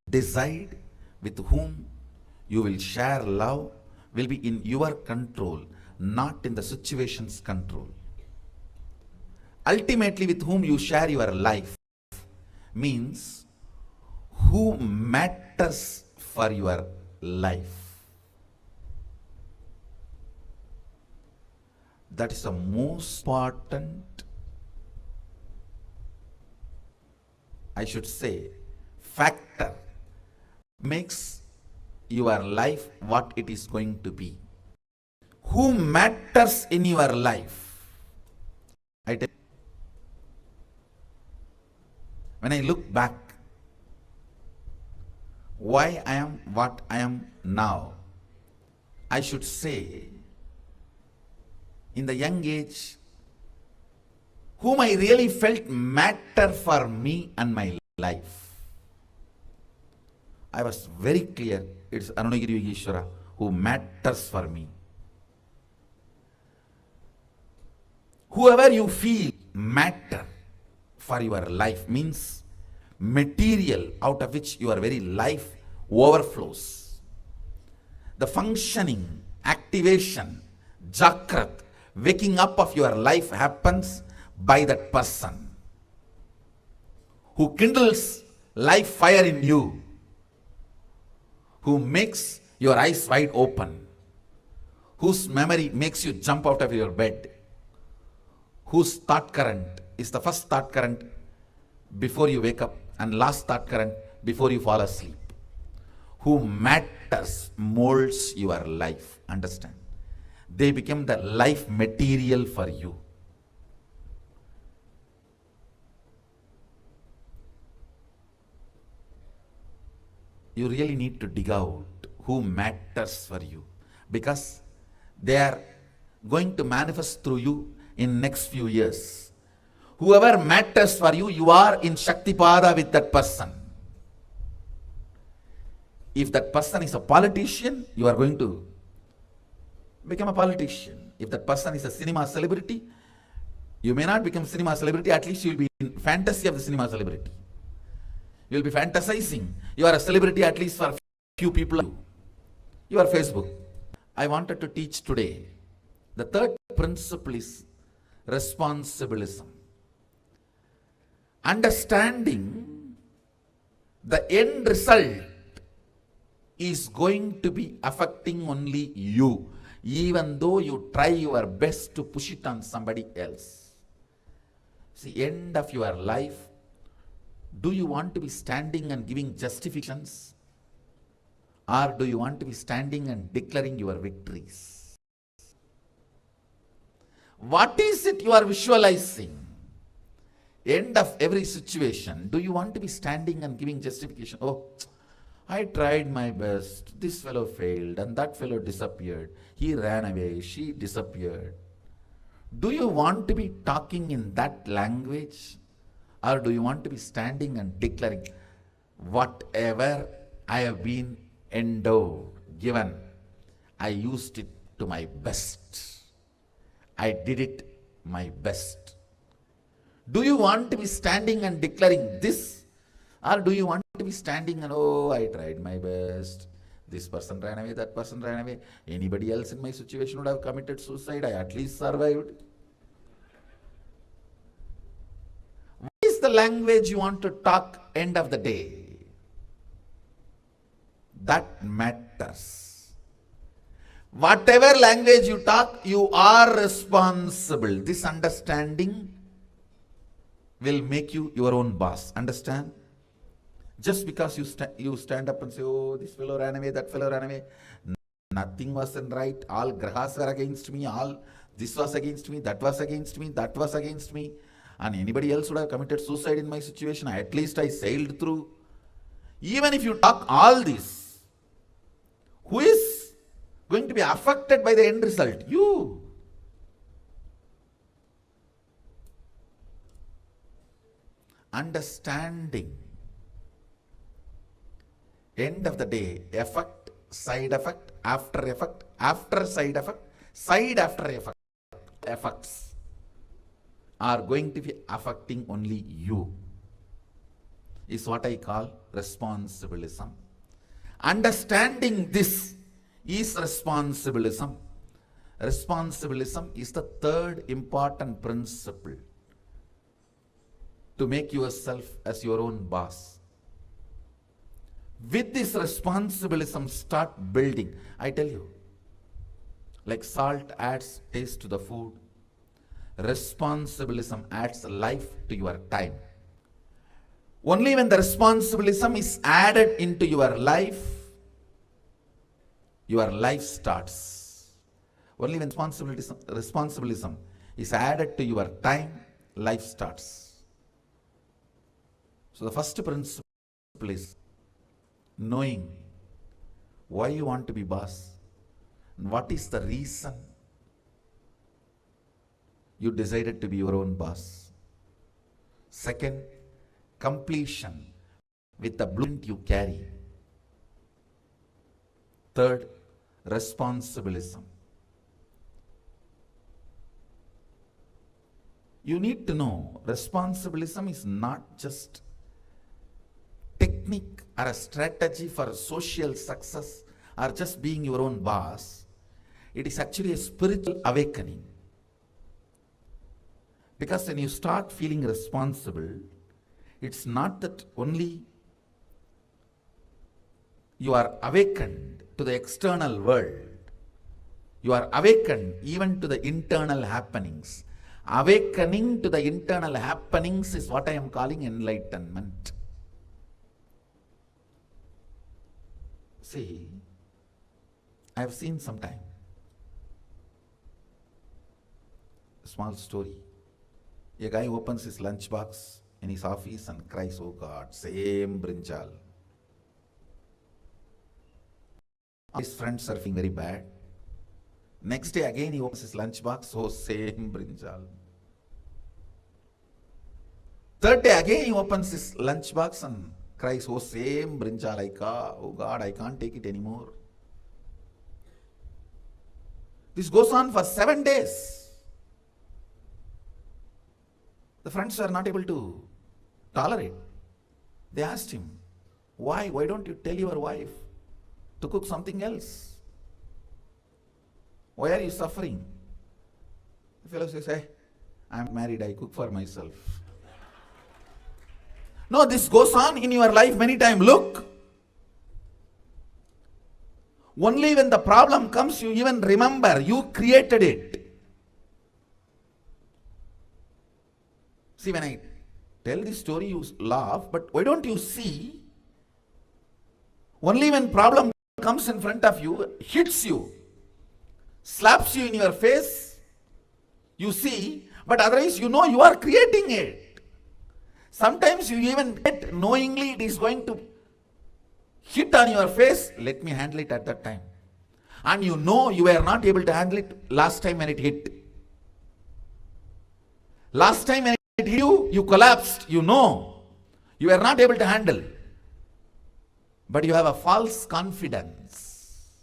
Decide with whom you will share love will be in your control, not in the situation's control. Ultimately, with whom you share your life means who matters for your life. That is the most important, I should say, factor makes your life what it is going to be. Who matters in your life? I tell you, when I look back, why I am what I am now, I should say, in the young age, whom I really felt matter for me and my life. I was very clear, it's Arunagiri Yogeshwara who matters for me. Whoever you feel matter for your life means material out of which your very life overflows. The functioning, activation, Jakrat, waking up of your life happens by that person who kindles life fire in you, who makes your eyes wide open, whose memory makes you jump out of your bed, whose thought current is the first thought current before you wake up and last thought current before you fall asleep, who matters, molds your life. Understand? They become the life material for you. You really need to dig out who matters for you, because they are going to manifest through you in next few years. Whoever matters for you, you are in Shaktipada with that person. If that person is a politician, you are going to become a politician. If that person is a cinema celebrity, you may not become cinema celebrity, at least you will be in fantasy of the cinema celebrity. You will be fantasizing. You are a celebrity at least for few people. You are Facebook. I wanted to teach today. The third principle is responsibilism. Understanding the end result is going to be affecting only you, even though you try your best to push it on somebody else. It's the end of your life. Do you want to be standing and giving justifications, or do you want to be standing and declaring your victories? What is it you are visualizing? End of every situation, do you want to be standing and giving justification? Oh, I tried my best, this fellow failed, and that fellow disappeared, he ran away, she disappeared. Do you want to be talking in that language, or do you want to be standing and declaring, whatever I have been endowed, given, I used it to my best, I did it my best? Do you want to be standing and declaring this, or do you want to be standing and, oh, I tried my best, this person ran away, that person ran away, anybody else in my situation would have committed suicide, I at least survived? What is the language you want to talk end of the day? That matters. Whatever language you talk, you are responsible. This understanding will make you your own boss. Understand? Just because you stand up and say, oh, this fellow ran away, that fellow ran away, nothing wasn't right, all grahas were against me, all This was against me, that was against me, that was against me. And anybody else would have committed suicide in my situation. At least I sailed through. Even if you talk all this, who is going to be affected by the end result? You. Understanding. End of the day, effect, side effect, after side effect, side after effect. Effects are going to be affecting only you. Is what I call responsibilism. Understanding this is responsibilism. Responsibilism is the third important principle to make yourself as your own boss. With this responsibilism, start building. I tell you, like salt adds taste to the food, responsibilism adds life to your time. Only when the responsibilism is added into your life starts. Only when responsibilism is added to your time, life starts. So the first principle is knowing why you want to be boss and what is the reason you decided to be your own boss. Second, completion with the blueprint you carry. Third, responsibilism. You need to know responsibilism is not just technique or a strategy for social success or just being your own boss. It is actually a spiritual awakening. Because when you start feeling responsible, it's not that only you are awakened to the external world. You are awakened even to the internal happenings. Awakening to the internal happenings is what I am calling enlightenment. See, I have seen sometime a small story. A guy opens his lunchbox in his office and cries, "Oh God, same brinjal." His friends are feeling very bad. Next day again he opens his lunchbox, "Oh, same brinjal." Third day again he opens his lunchbox and cries, "Oh, same brinjal, oh God, I can't take it anymore." This goes on for 7 days. The friends are not able to tolerate. They asked him, "Why? Why don't you tell your wife to cook something else? Why are you suffering?" The fellow says, "Hey, I'm married, I cook for myself." No, this goes on in your life many times. Look, only when the problem comes, you even remember you created it. See, when I tell this story, you laugh, but why don't you see? Only when problem comes in front of you, hits you, slaps you in your face, you see, but otherwise you know you are creating it. Sometimes you even get knowingly it is going to hit on your face, let me handle it at that time. And you know you were not able to handle it last time when it hit. Last time when it hit you, you collapsed, you know. You were not able to handle. But you have a false confidence.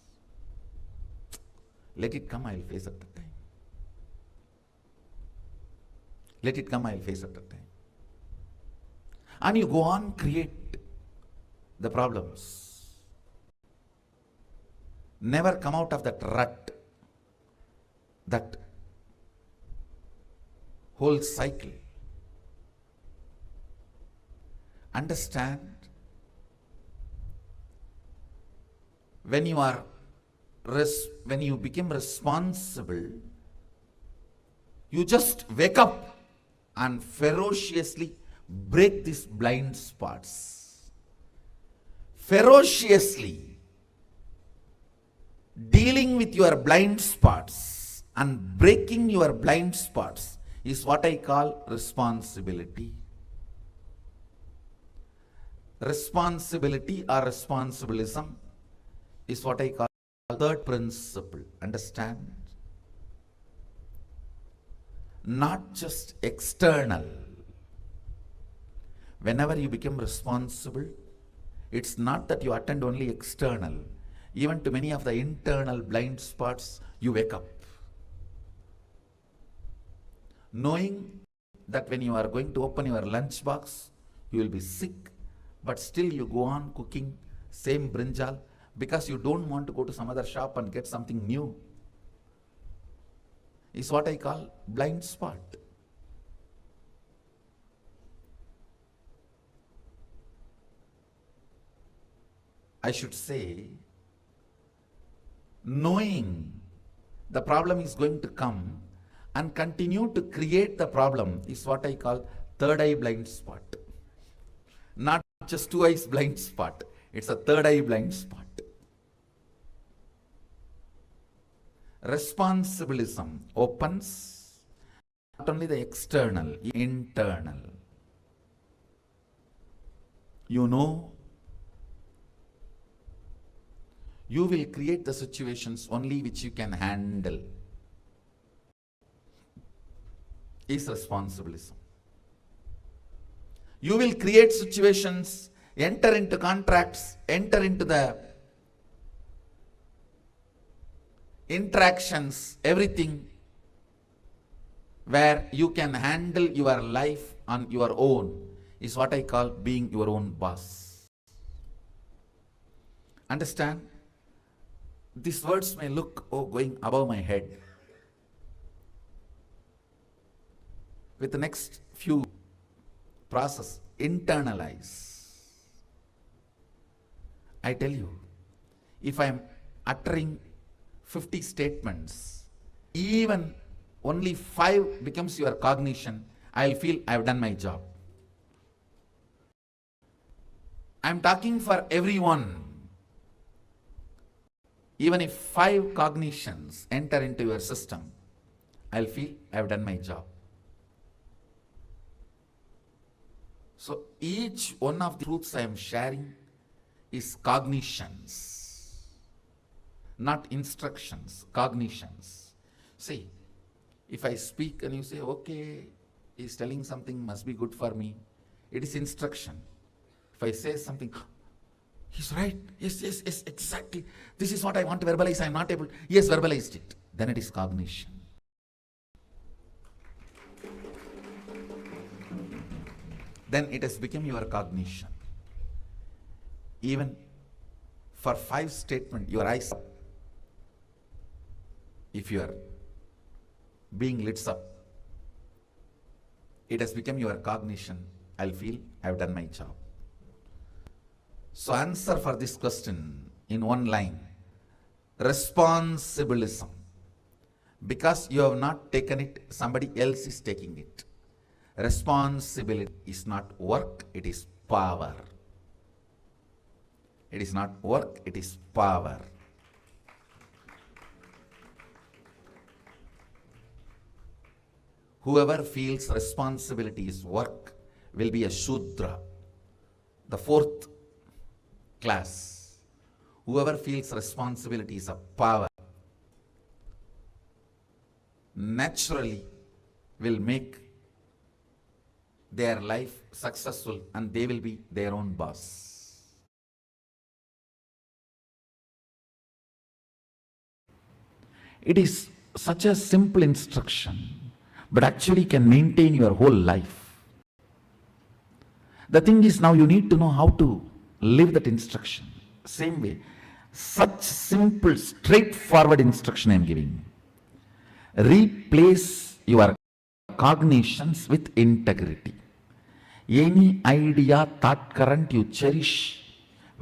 Let it come, I'll face at that time. Let it come, I'll face at that time. And you go on, create the problems. Never come out of that rut, that whole cycle. Understand, when you become responsible, you just wake up and ferociously break these blind spots. Ferociously dealing with your blind spots and breaking your blind spots is what I call responsibility. Responsibility or responsibilism is what I call third principle. Understand? Not just external. Whenever you become responsible, it's not that you attend only external. Even to many of the internal blind spots, you wake up. Knowing that when you are going to open your lunch box, you will be sick, but still you go on cooking same brinjal because you don't want to go to some other shop and get something new. Is what I call blind spot. I should say, knowing the problem is going to come and continue to create the problem is what I call third eye blind spot. Not just two eyes blind spot, it's a third eye blind spot. Responsibilism opens not only the external, internal. You know, you will create the situations only which you can handle. Is responsibilism. You will create situations, enter into contracts, enter into the interactions, everything where you can handle your life on your own is what I call being your own boss. Understand? These words may look, going above my head. With the next few process, internalize. I tell you, if I am uttering 50 statements, even only 5 becomes your cognition, I'll feel I've done my job. I'm talking for everyone. Even if 5 cognitions enter into your system, I'll feel I've done my job. So each one of the truths I am sharing is cognitions, not instructions, cognitions. See, if I speak and you say, okay, he's telling something must be good for me, it is instruction. If I say something, he's right, yes, exactly, this is what I want to verbalize, I'm not able, yes, verbalized it, then it is cognition. Then it has become your cognition. Even for 5 statements, your eyes up. If you are being lit up, it has become your cognition. I'll feel I've done my job. So answer for this question in one line. Responsibilism. Because you have not taken it, somebody else is taking it. Responsibility is not work, it is power. It is not work, it is power. Whoever feels responsibility is work will be a Shudra, the 4th class. Whoever feels responsibility is a power, naturally will make their life successful and they will be their own boss. It is such a simple instruction, but actually can maintain your whole life. The thing is, now you need to know how to live that instruction. Same way, such simple, straightforward instruction I am giving. Replace your cognitions with integrity. Any idea, thought current you cherish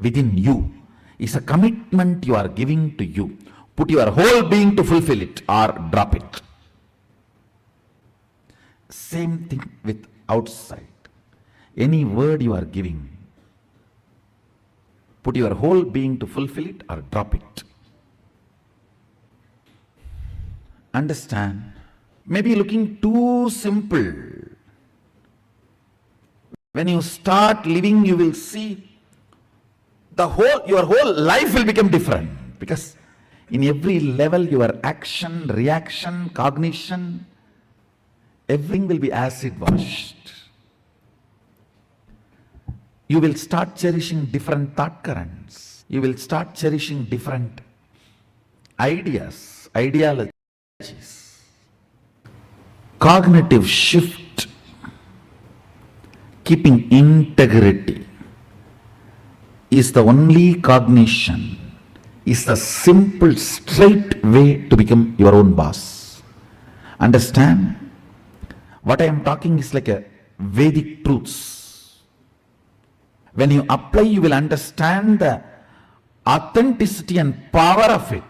within you is a commitment you are giving to you. Put your whole being to fulfill it or drop it. Same thing with outside. Any word you are giving, put your whole being to fulfill it or drop it. understand, maybe looking too simple. When you start living, you will see your whole life will become different, because in every level, your action, reaction, cognition, everything will be acid washed. You will start cherishing different thought currents. You will start cherishing different ideas, ideologies. Cognitive shift, keeping integrity, is the only cognition, is the simple, straight way to become your own boss. Understand? What I am talking is like a Vedic truths. When you apply, you will understand the authenticity and power of it.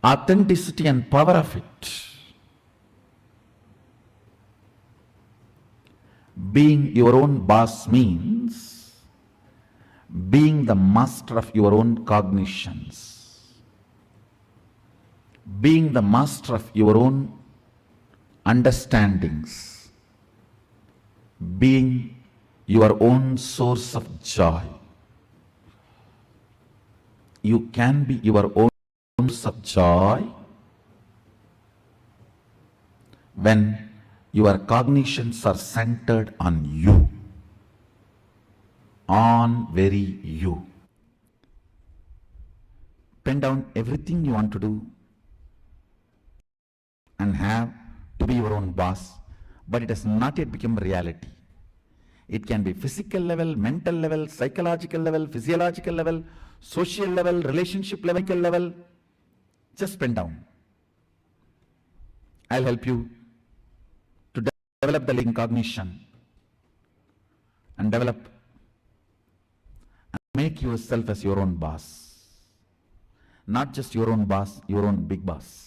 Authenticity and power of it. Being your own boss means being the master of your own cognitions, being the master of your own understandings, being your own source of joy. You can be your own source of joy when your cognitions are centered on you, on very you. Pen down everything you want to do and have to be your own boss, but it has not yet become reality. It can be physical level, mental level, psychological level, physiological level, social level, relationship level. Just pen down. I'll help you to develop the living cognition and develop and make yourself as your own boss. Not just your own boss, your own big boss.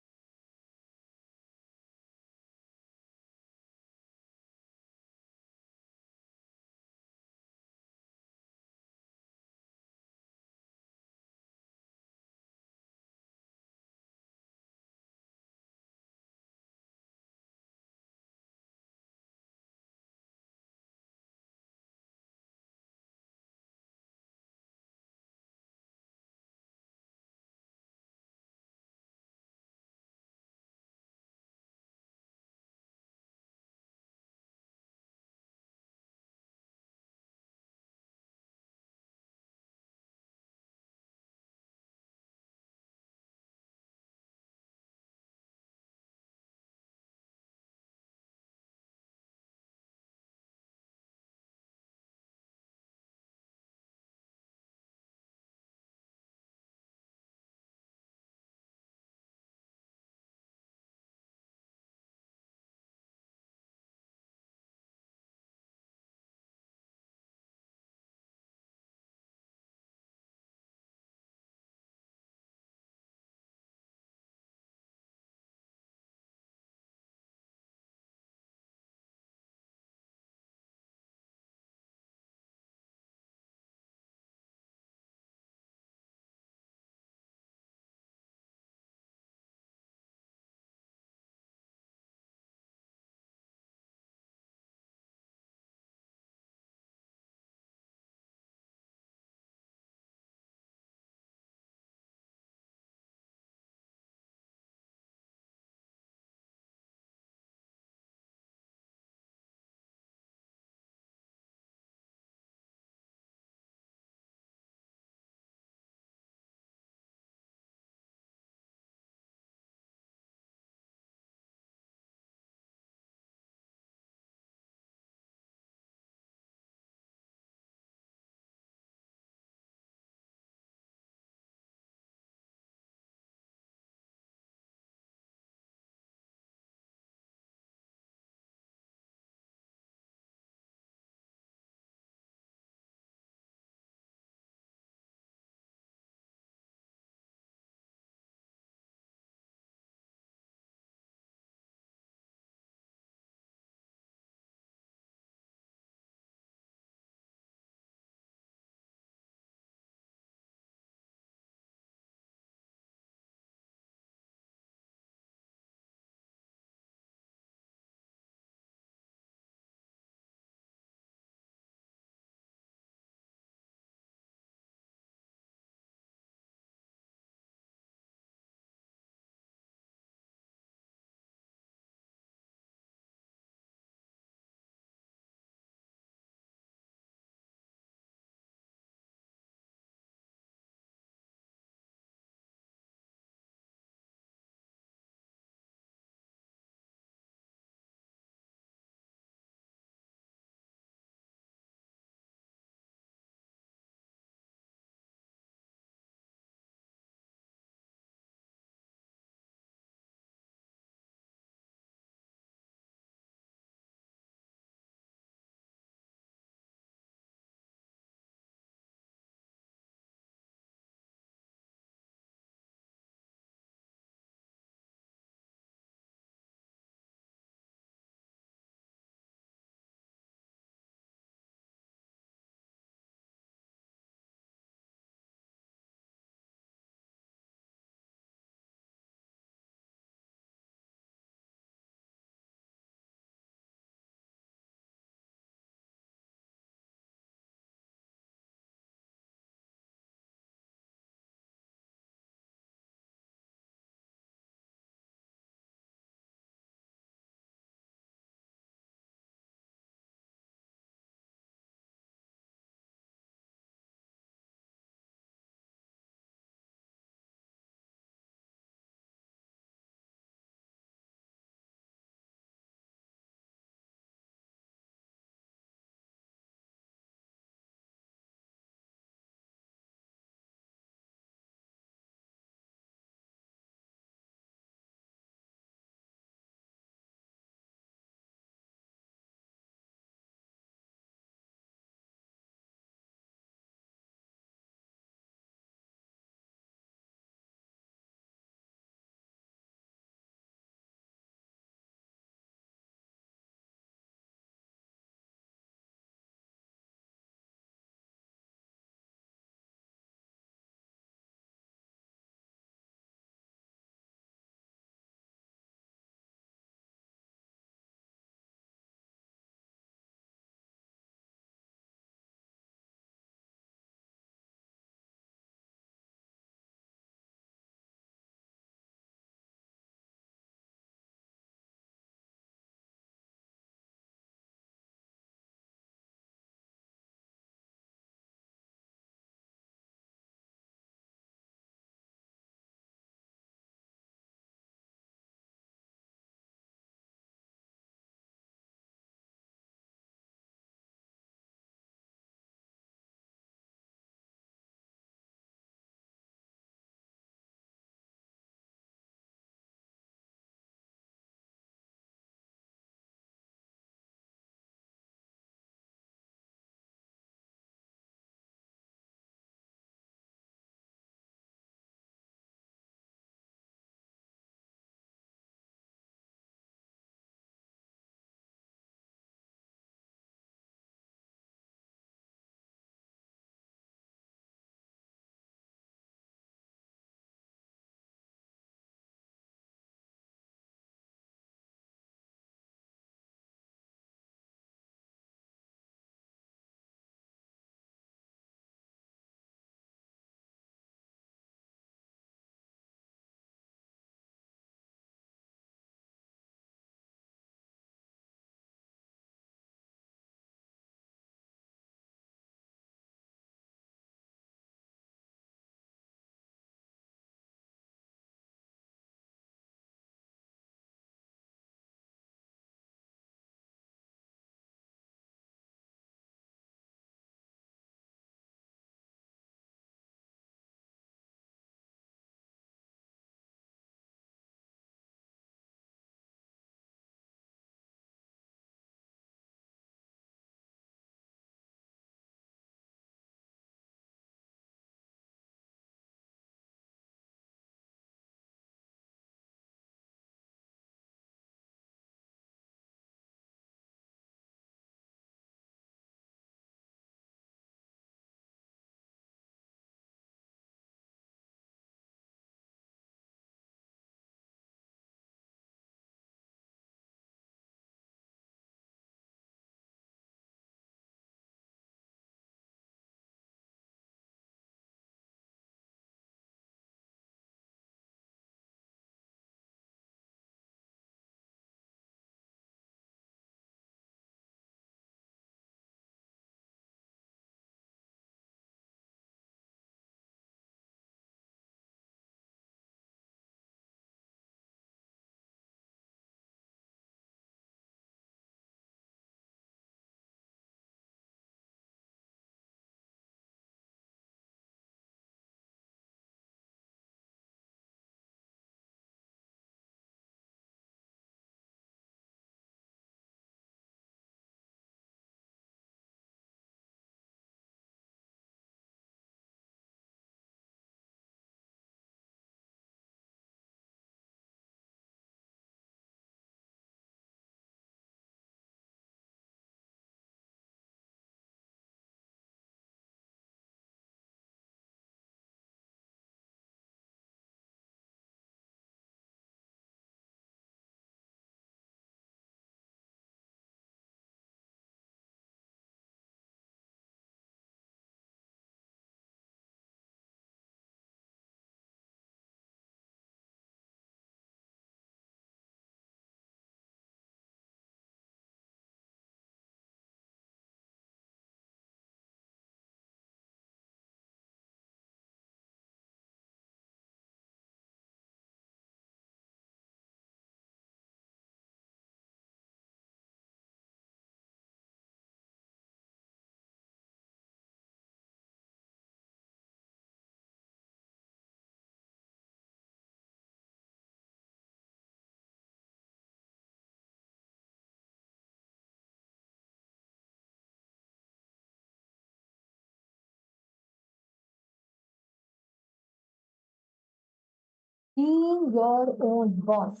Being your own boss.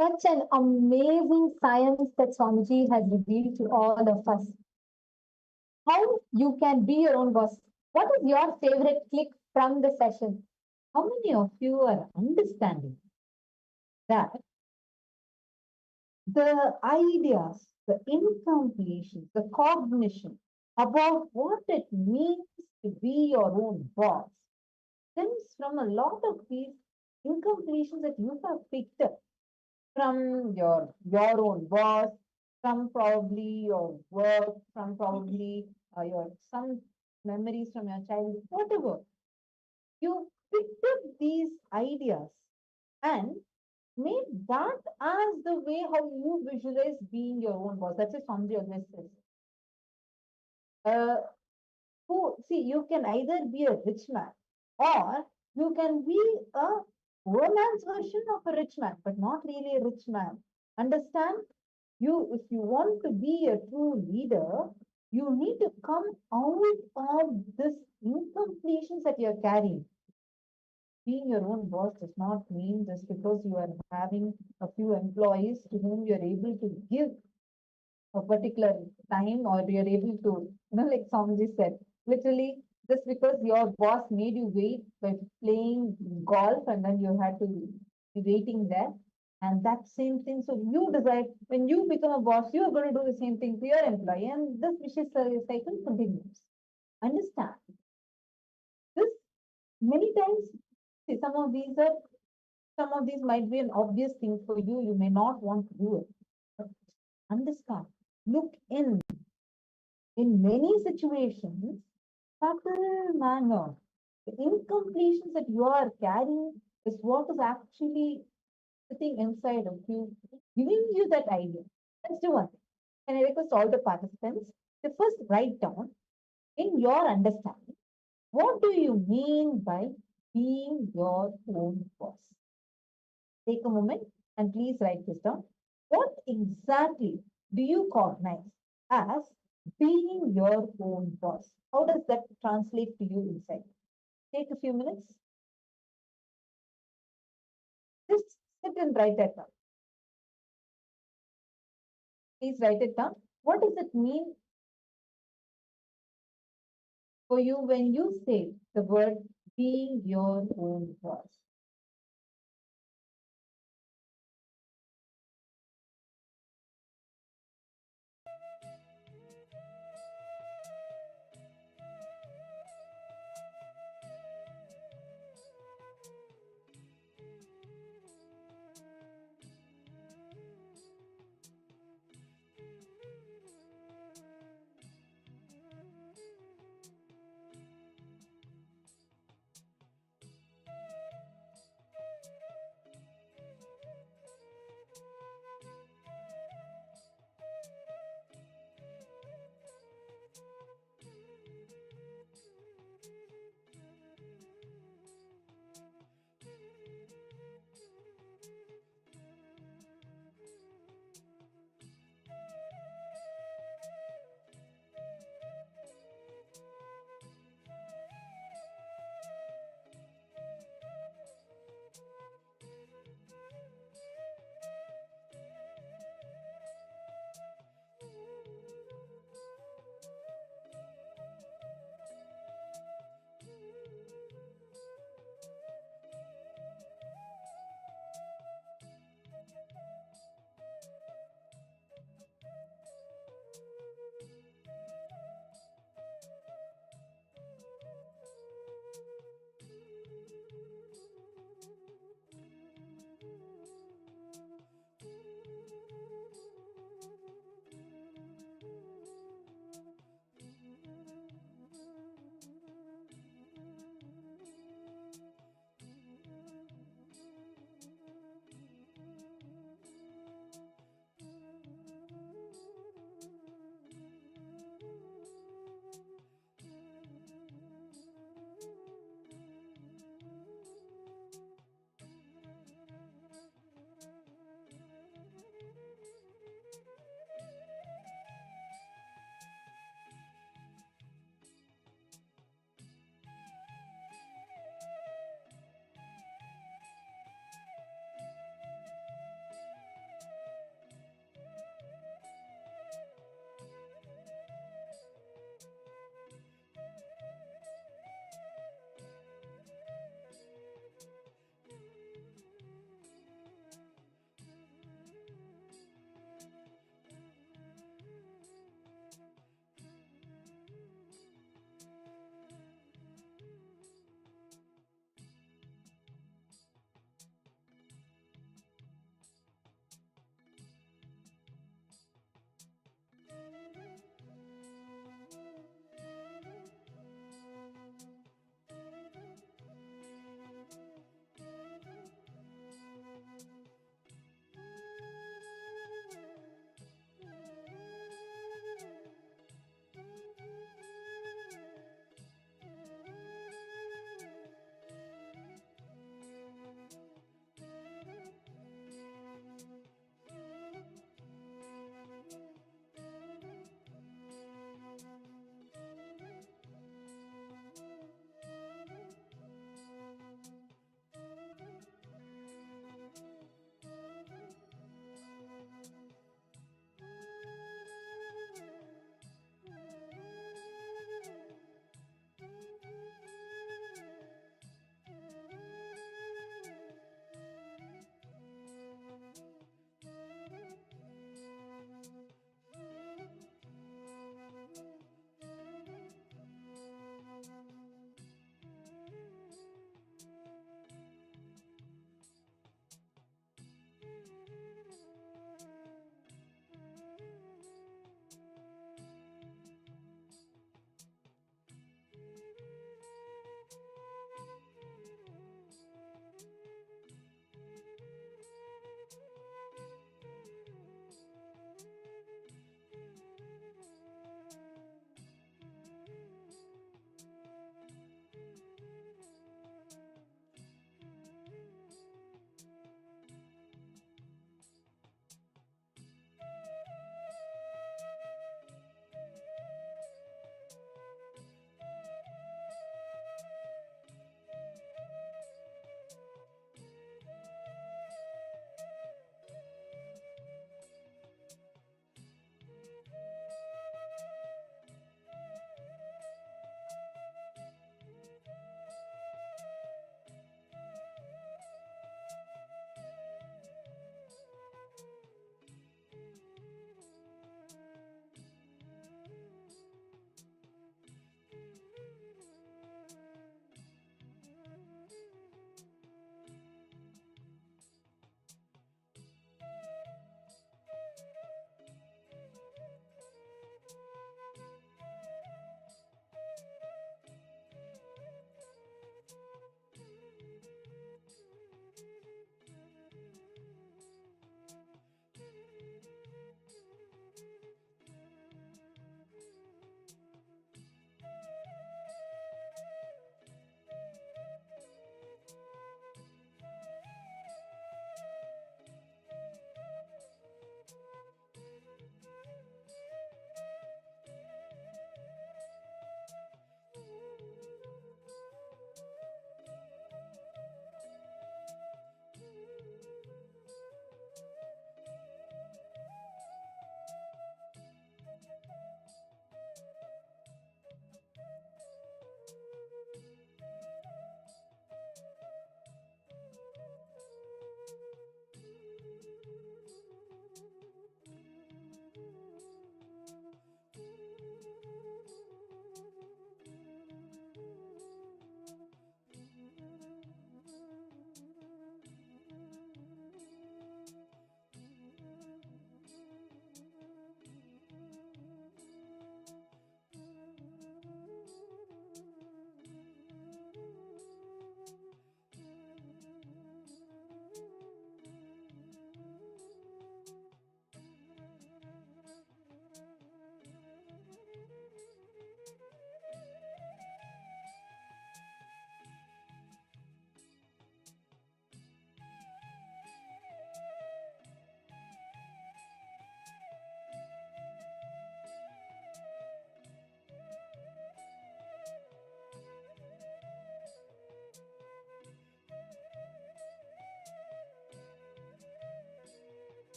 Such an amazing science that Swamiji has revealed to all of us. How you can be your own boss. What is your favorite click from the session? How many of you are understanding that the ideas, the incompletions, the cognition about what it means to be your own boss stems from a lot of these incompletions that you have picked up from your own boss, from probably your work, from probably your some memories from your childhood, whatever. You picked up these ideas and made that as the way how you visualize being your own boss. That's what Swamiji always says. Uh, see, you can either be a rich man or you can be a poor man's version of a rich man, but not really a rich man. Understand? If you want to be a true leader, you need to come out of this incompletions that you're carrying. Being your own boss does not mean just because you are having a few employees to whom you're able to give a particular time or you're able to, like Swamiji said, literally just because your boss made you wait by playing golf and then you had to be waiting there. And that same thing, so you decide when you become a boss, you are going to do the same thing to your employee, and this vicious cycle continues. Understand this many times. See, some of these might be an obvious thing for you. You may not want to do it. But understand, look in many situations, subtle manner. The incompletions that you are carrying is what is actually sitting inside of you, giving you that idea. Let's do one thing. Can I request all the participants to first write down in your understanding, what do you mean by being your own boss? Take a moment and please write this down. What exactly do you cognize as being your own boss? How does that translate to you inside? Take a few minutes. Just sit and write that down. Please write it down. What does it mean for you when you say the word being your own boss?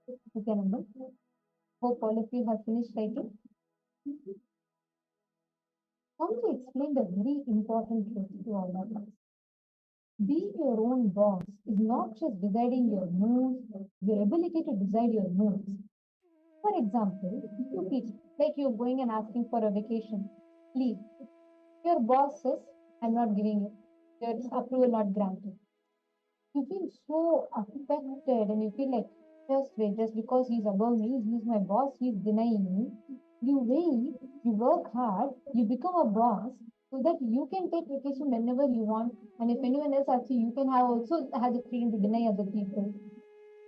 Nithyananda. Hope all of you have finished writing. Swamiji explained a very important truth to all of us. Being your own boss is not just deciding your moves, your ability to decide your moves. For example, you teach, like you're going and asking for a vacation, leave. Your boss says, I'm not giving you. Your approval not granted. You feel so affected and you feel like, just wait, just because he's above me, he's my boss, he's denying me. You wait, you work hard, you become a boss so that you can take vacation whenever you want. And if anyone else asks you, you can have also have the freedom to deny other people.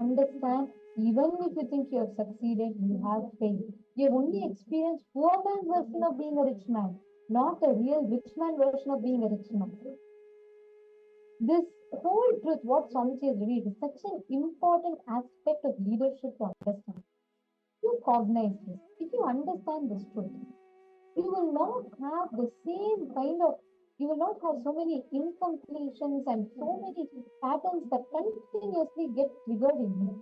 Understand, even if you think you have succeeded, you have failed. You have only experienced poor man's version of being a rich man, not a real rich man version of being a rich man. This whole truth, what Swamiji has revealed, is such an important aspect of leadership to understand. You cognize this. If you understand this truth, you will not have the same kind of, you will not have so many incompletions and so many patterns that continuously get triggered in you.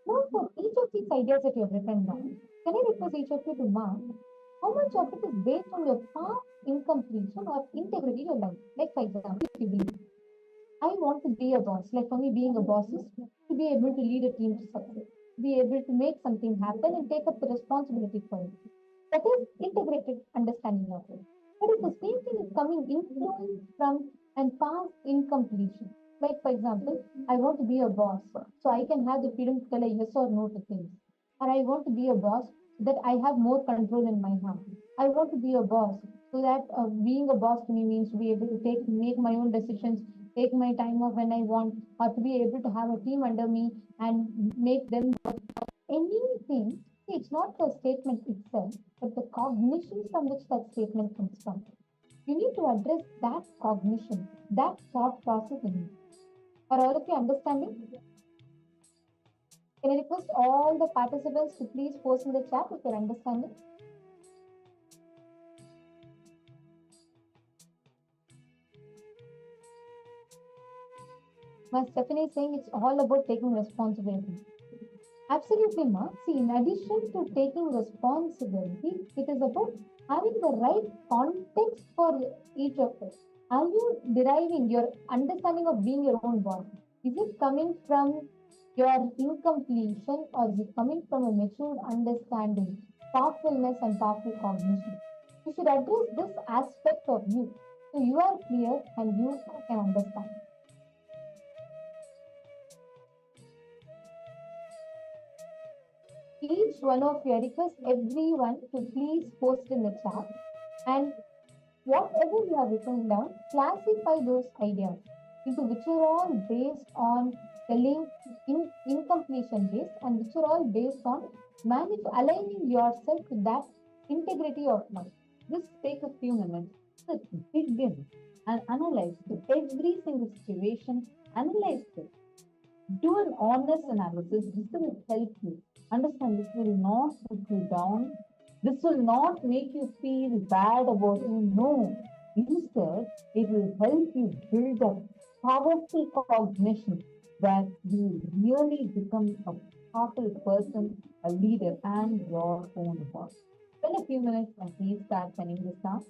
Now, for each of these ideas that you have written down, can I request each of you to mark how much of it is based on your past incompletion or integrity in your life? Like, for example, if you believe, I want to be a boss. Like for me, being a boss is to be able to lead a team to success, be able to make something happen and take up the responsibility for it. That is integrated understanding of it. But if the same thing is coming influence from and past incompletion, like for example, I want to be a boss, so I can have the freedom to tell a yes or no to things. Or I want to be a boss so that I have more control in my hand. I want to be a boss so that being a boss to me means to be able to make my own decisions, take my time off when I want, or to be able to have a team under me and make them anything. It's not the statement itself, but the cognition from which that statement comes from. You need to address that cognition, that thought process in you. Are all of you understanding? Can I request all the participants to please post in the chat if you're understanding? Ma Stephanie is saying it's all about taking responsibility. Absolutely, Ma. See, in addition to taking responsibility, it is about having the right context for each of us. Are you deriving your understanding of being your own boss? Is it coming from your incompletion or is it coming from a matured understanding, thoughtfulness, and powerful cognition? You should address this aspect of you so you are clear and you can understand. Each one of you, I request everyone to please post in the chat and whatever you have written down, classify those ideas into which are all based on the link incompletion based and which are all based on aligning yourself to that integrity of mind. Just take a few minutes to dig in and analyze to every single situation, analyze it. Do an honest analysis. This will help you. Understand, this will not put you down. This will not make you feel bad about you. No. Instead, it will help you build a powerful cognition where you really become a powerful person, a leader, and your own boss. Spend a few minutes and please start penning this down.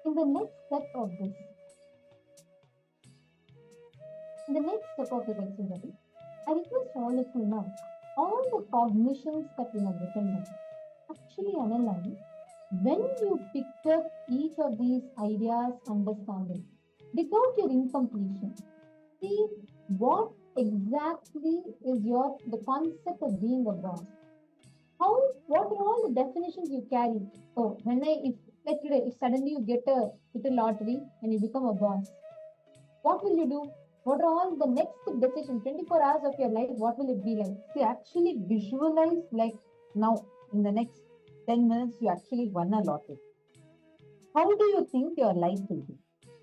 In the next step of this, in the next step of the exercise, I request all of you now, all the cognitions that we have written down, actually analyze when you picked up each of these ideas, understanding, dig out your incompletion. See what exactly is the concept of being a boss. What are all the definitions you carry? Oh, like today, if suddenly you get a lottery and you become a boss, what will you do? What are all the next decisions? 24 hours of your life, what will it be like? See, actually visualize like now in the next 10 minutes, you actually won a lottery. How do you think your life will be?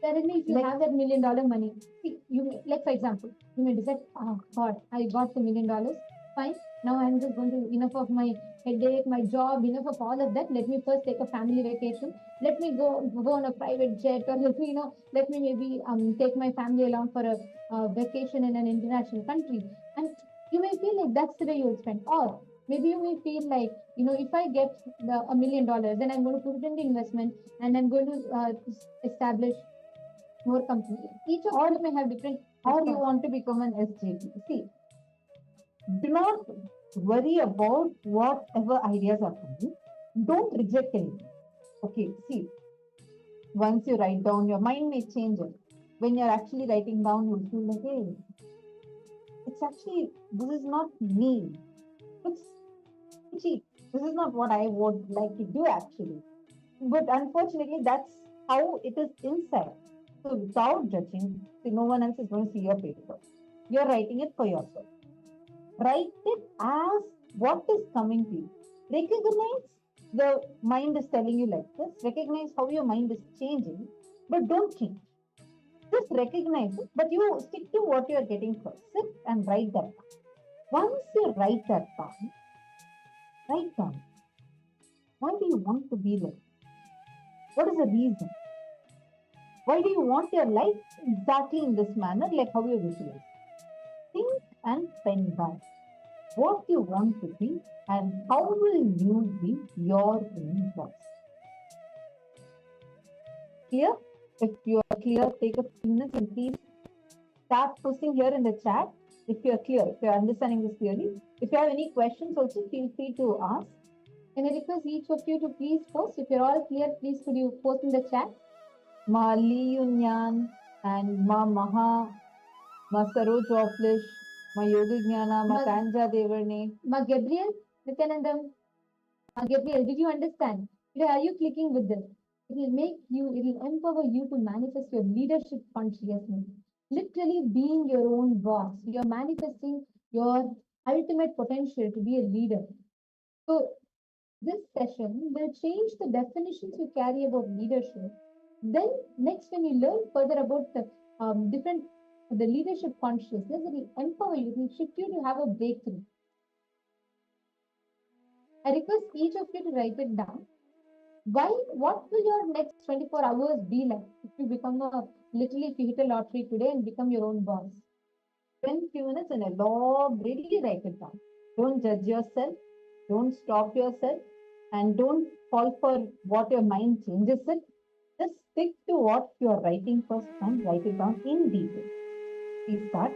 Suddenly, if you have that $1 million money, see, like for example, you may decide, oh God, I got the $1 million. Fine. Now I'm just going to enough of my headache, my job, enough of all of that. Let me first take a family vacation. Let me go on a private jet, or let me maybe take my family along for a vacation in an international country. And you may feel like that's the way you will spend. Or maybe you may feel like, if I get $1 million, then I'm going to put it in the investment and I'm going to establish more companies. Each of them may have different. Or you want to become an SJP. See, do not worry about whatever ideas are coming. Don't reject anything. Okay, see, once you write down, your mind may change it. When you're actually writing down, you'll feel like, hey, this is not me. This is not what I would like to do actually. But unfortunately, that's how it is inside. So without judging, no one else is going to see your paper. You're writing it for yourself. Write it as what is coming to you. Recognize the mind is telling you like this. Recognize how your mind is changing, but don't change. Just recognize it, but you stick to what you are getting first. Sit and write that down. Once you write that down, write down. Why do you want to be there? What is the reason? Why do you want your life exactly in this manner, like how you visualize? Think and pen down what you want to be and how will you be your own boss. Clear? If you are clear, take a few minutes and please start posting here in the chat if you are clear, if you are understanding this clearly. If you have any questions also, feel free to ask. Can I request each of you to please post? If you're all clear, please could you post in the chat? Ma Li Yunyan and Ma Maha, Ma Saroj Oflish, Ma Yoga Jnana, Ma Kanja Devarne. Ma Gabriel, Nithyananda, Ma Gabriel, did you understand? Are you clicking with this? It will empower you to manifest your leadership consciousness. Literally being your own boss. You're manifesting your ultimate potential to be a leader. So this session will change the definitions you carry about leadership. Then next, when you learn further about the leadership consciousness, it will empower you, it will shift you to have a breakthrough. I request each of you to write it down. What will your next 24 hours be like if you if you hit a lottery today and become your own boss? Spend few minutes in a log, really write it down. Don't judge yourself, don't stop yourself, and don't fall for what your mind changes it. Just stick to what you are writing first and write it down in detail. Please start.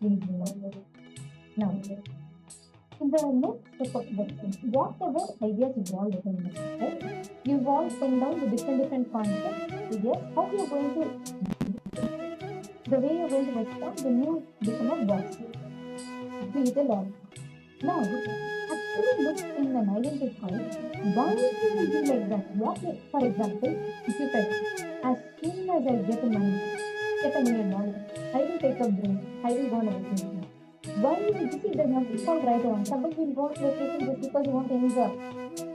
please remember. Now, in the next step of discussion, whatever ideas you've all written down, right? You've all penned down the different concepts, ideas, how you're going to, the way you're going to respond when you become a boss. Be it a law. Now, actually look in and identify why you will be like that. What, for example, if you said, as soon as I get $1 million, I will take a break, I will go on a vacation. Why you will see there's nothing called right or wrong. Somebody will go on vacation just because you want to enjoy.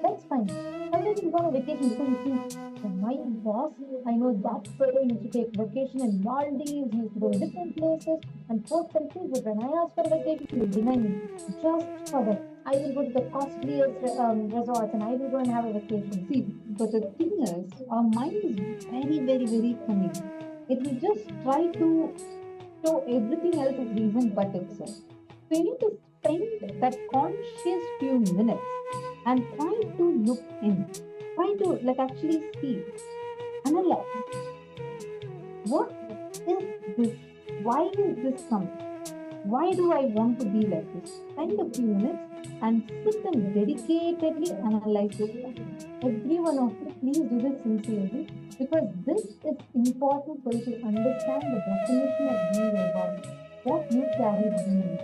That's fine. Somebody will go on a vacation because you think, my boss, I know that fellow used to take vacation in Maldives, used to go to different places and fourth countries, but when I ask for a vacation, he will deny me. Just for that, I will go to the costliest resorts and I will go and have a vacation. See, but the thing is, our mind is very, very, very cunning. It will just try to show everything else as reason but itself. So you need to spend that conscious few minutes and try to look in, try to like actually see, analyze. What is this? Why is this coming? Why do I want to be like this? Spend a few minutes and sit and dedicatedly analyze this. Every one of you, please do this sincerely because this is important for you to understand the definition of being a God, what you carry within you.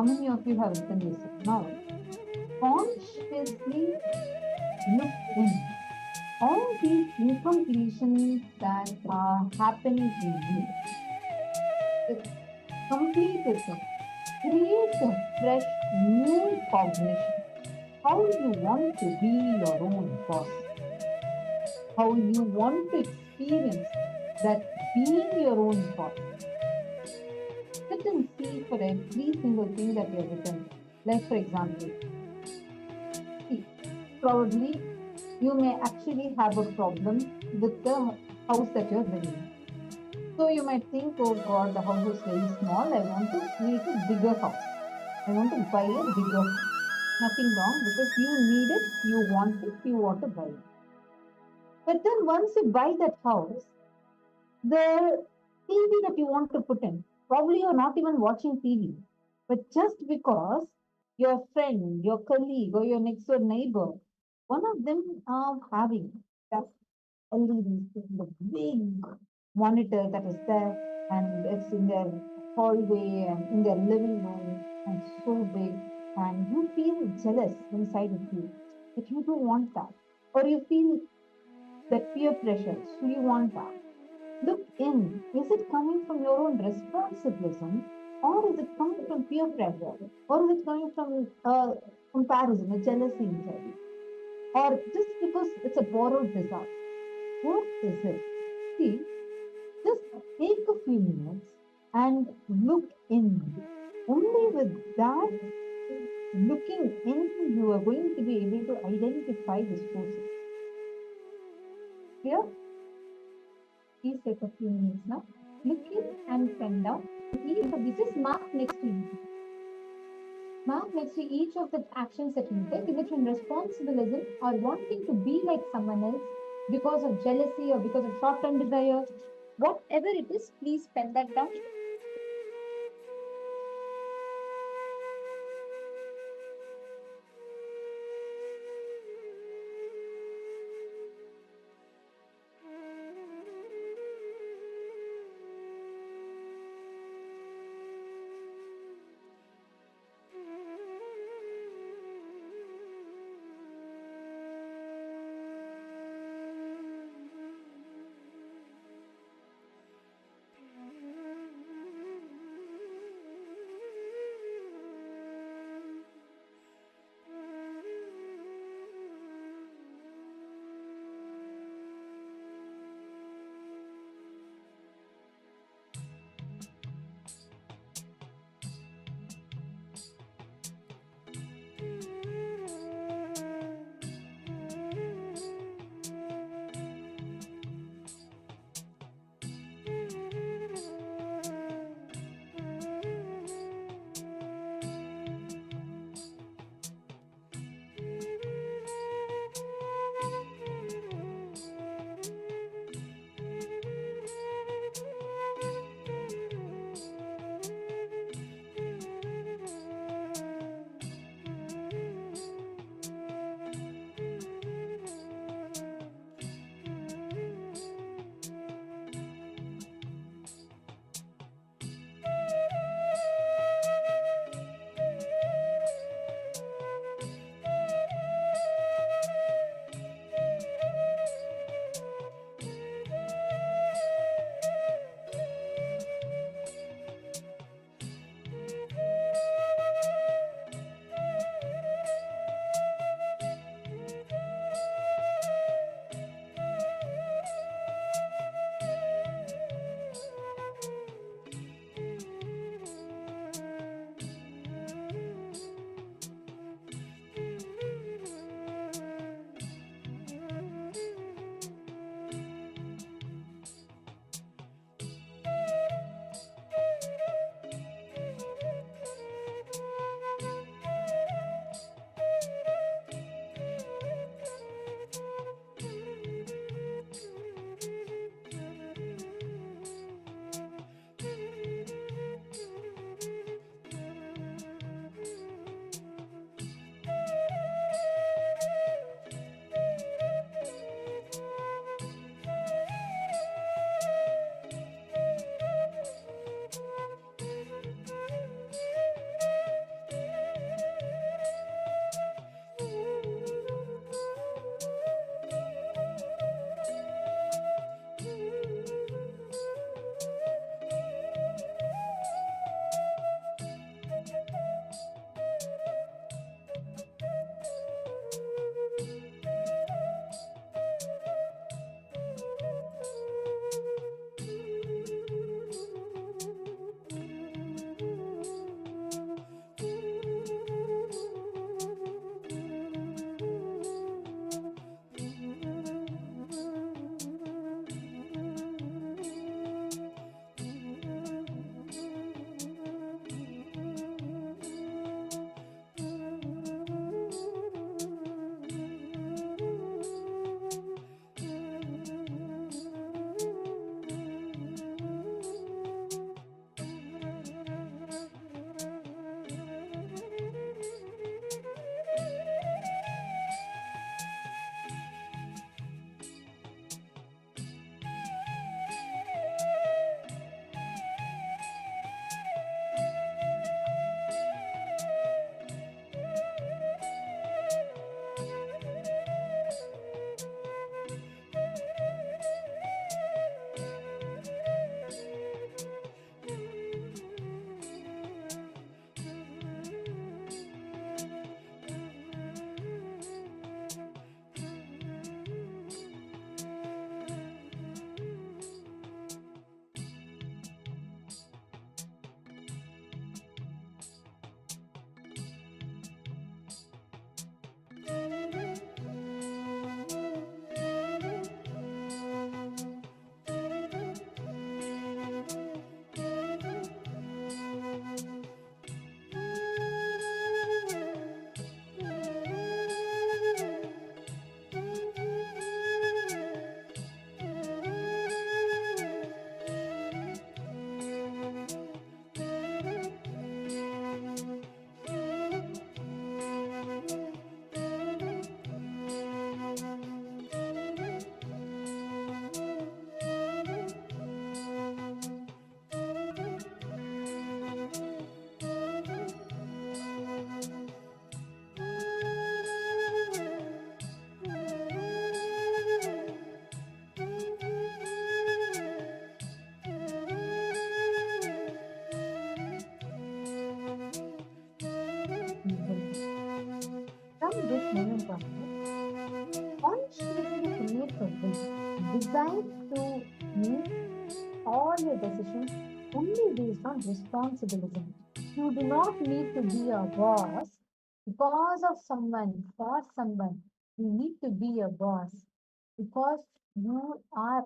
How many of you have written this? Now, consciously look in. All these incompletions that are happening to you, complete it. Create a fresh, new cognition. How you want to be your own boss. How you want to experience that being your own boss. Sit and see for every single thing that you have written. Like, for example, see, probably you may actually have a problem with the house that you're living in. So you might think, oh God, the house is very small. I want to make a bigger house. I want to buy a bigger house. Nothing wrong because you need it, you want it, you want to buy it. But then once you buy that house, the TV that you want to put in, probably you're not even watching TV. But just because your friend, your colleague, or your next door neighbor, one of them are having that LED, the big monitor that is there, and it's in their hallway and in their living room, and so big, and you feel jealous inside of you that you don't want that, or you feel that peer pressure, so you want that. Look in. Is it coming from your own responsibilism, or is it coming from peer pressure, or is it coming from comparison, a jealousy inside you, or just because it's a borrowed desire? What is it? See, just take a few minutes and look in. Only with that looking in, you are going to be able to identify the sources. Clear? Please take a few minutes now. Look in and pen down. Each of these is marked next to you. Mark next to each of the actions that you take, which in responsibilism or wanting to be like someone else because of jealousy or because of short-term desire, whatever it is, please pen that down. moment of it, consciously create a will designed to make all your decisions only based on responsibilism. You do not need to be a boss because of someone, for someone. You need to be a boss because you are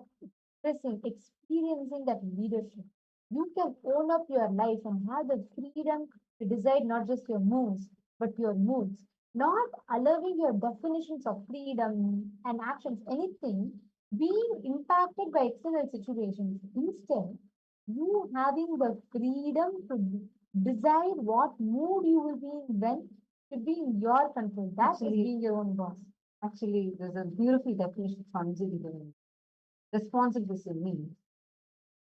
experiencing that leadership. You can own up your life and have the freedom to decide not just your moves, but your moods. Not allowing your definitions of freedom and actions, anything, being impacted by external situations. Instead, you having the freedom to decide what mood you will be in when to be in your control. That is being your own boss. Actually, there's a beautiful definition from given. Responsibility means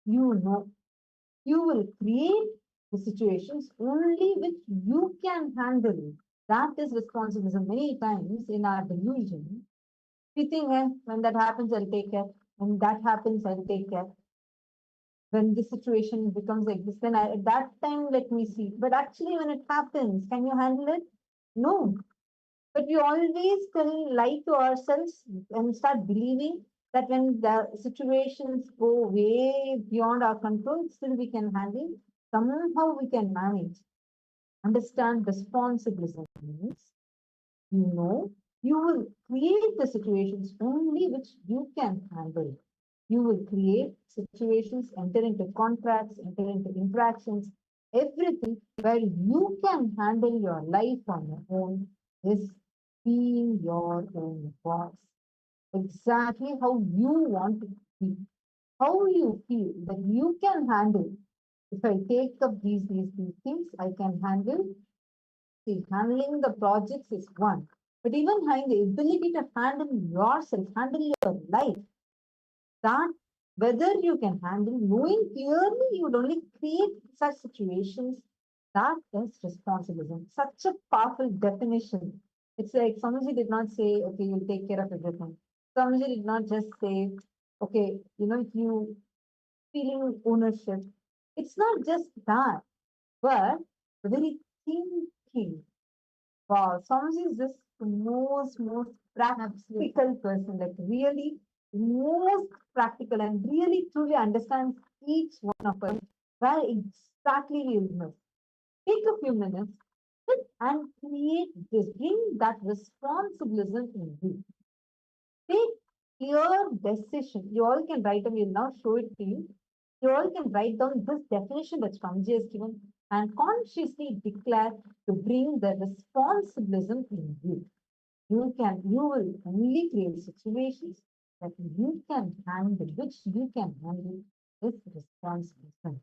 you know you will create the situations only which you can handle. That is responsibility. Many times in our delusion, we think, when that happens, I'll take care. When that happens, I'll take care. When this situation becomes like this, then at that time, let me see. But actually, when it happens, can you handle it? No. But we always can lie to ourselves and start believing that when the situations go way beyond our control, still we can handle. Somehow we can manage. Understand responsibility means you know you will create the situations only which you can handle. You will create situations, enter into contracts, enter into interactions, everything where you can handle your life on your own is being your own boss. Exactly how you want to be, how you feel that you can handle. If I take up these things, I can handle. See, handling the projects is one, but even having the ability to handle yourself, handle your life, that whether you can handle, knowing clearly you would only create such situations, that is responsibility. Such a powerful definition. It's like Swamiji did not say, okay, you'll take care of everything. Swamiji did not just say, okay, if you feeling ownership, it's not just that, but the very thinking. Wow, Swamiji is just the most practical person, like really most practical and really truly understands each one of us where exactly we miss. Take a few minutes and create this, bring that responsibility in you. Take clear decision. You all can write them, we'll now show it to you. You all can write down this definition that Swamiji has given and consciously declare to bring the responsibilism in you. You will only create situations that you can handle, which you can handle with responsibility.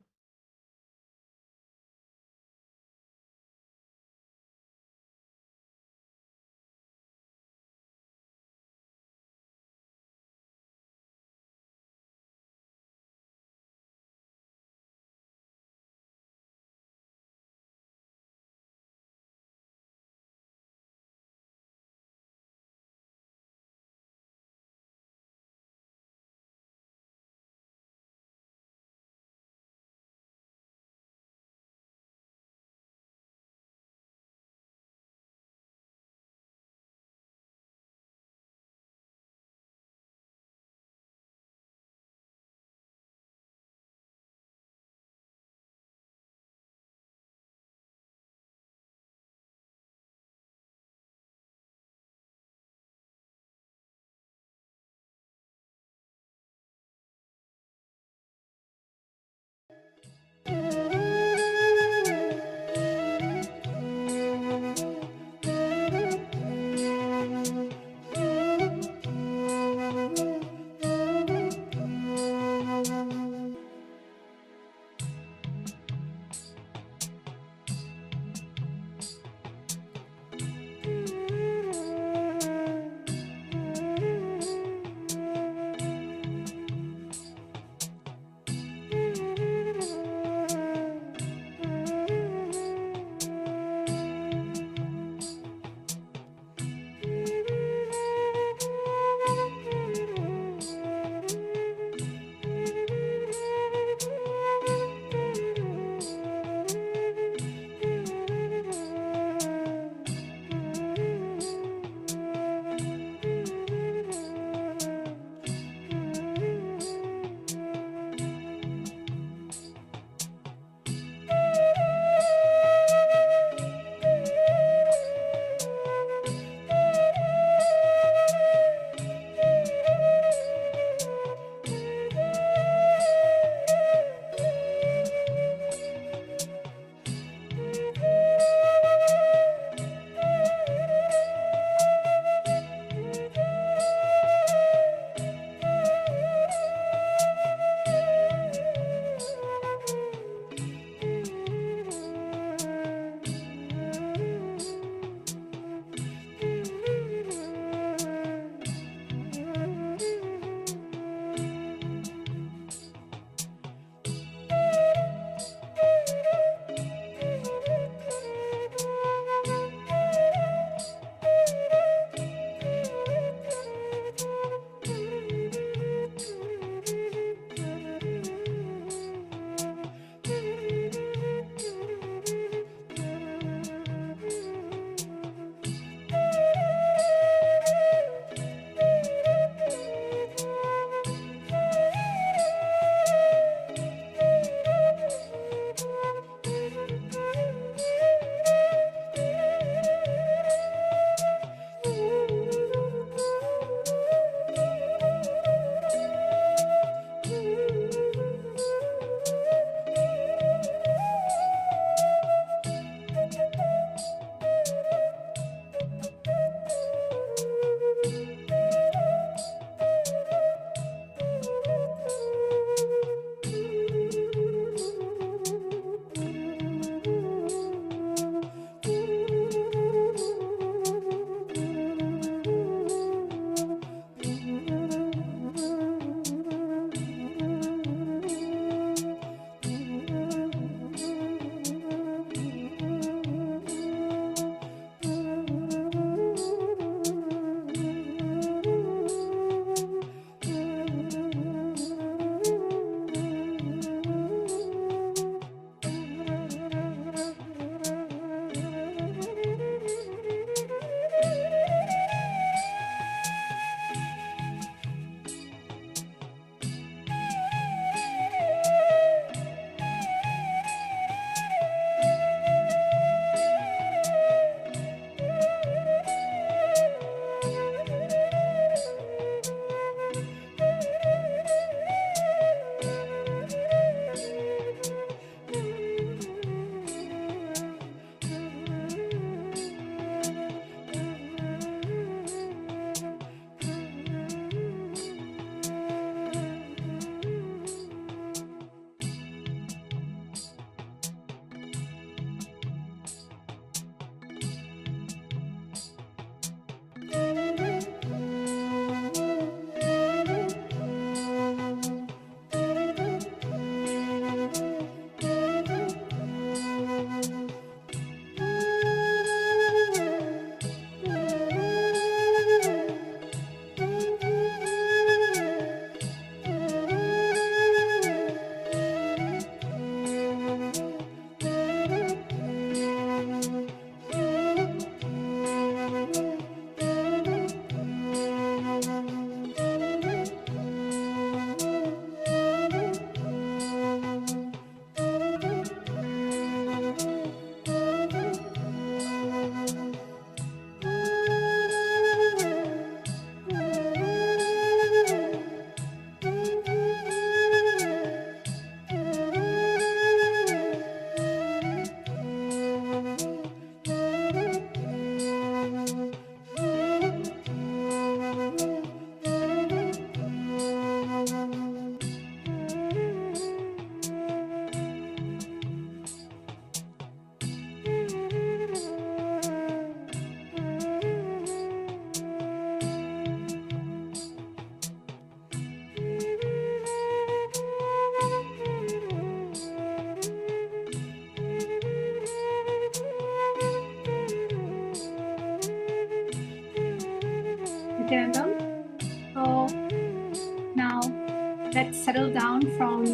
Let's settle down from,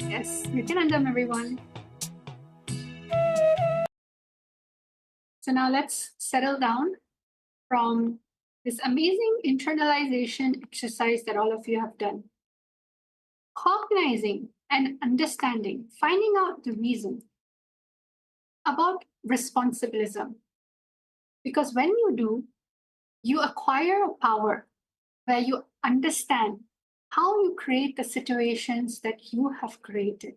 yes, Nithyananda, everyone. So now let's settle down from this amazing internalization exercise that all of you have done. Cognizing and understanding, finding out the reason about responsibilism. Because when you do, you acquire a power where you understand how you create the situations that you have created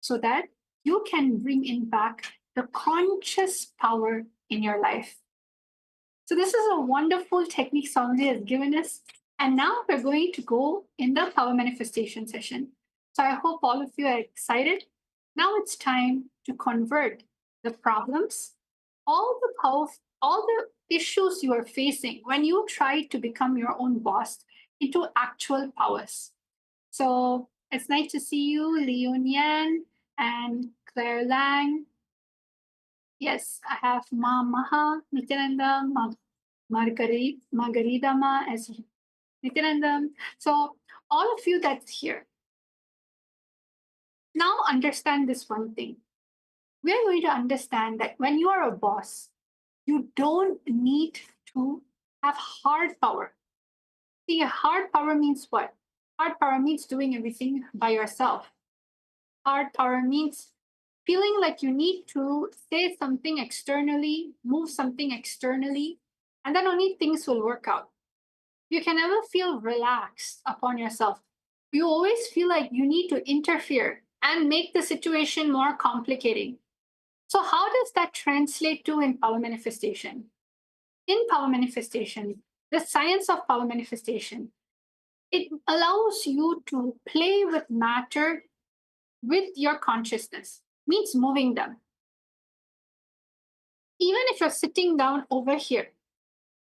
so that you can bring in back the conscious power in your life. So this is a wonderful technique Swamiji has given us. And now we're going to go in the power manifestation session. So I hope all of you are excited. Now it's time to convert the problems, all the issues you are facing when you try to become your own boss into actual powers. So it's nice to see you, Leon Yan and Claire Lang. Yes, I have Ma Maha, Nithyananda, Margarida Ma as Nithyananda. So all of you that's here, now understand this one thing. We are going to understand that when you are a boss, you don't need to have hard power. See, hard power means what? Hard power means doing everything by yourself. Hard power means feeling like you need to say something externally, move something externally, and then only things will work out. You can never feel relaxed upon yourself. You always feel like you need to interfere and make the situation more complicating. So, how does that translate to in power manifestation? In power manifestation, the science of power manifestation, it allows you to play with matter with your consciousness, means moving them. Even if you're sitting down over here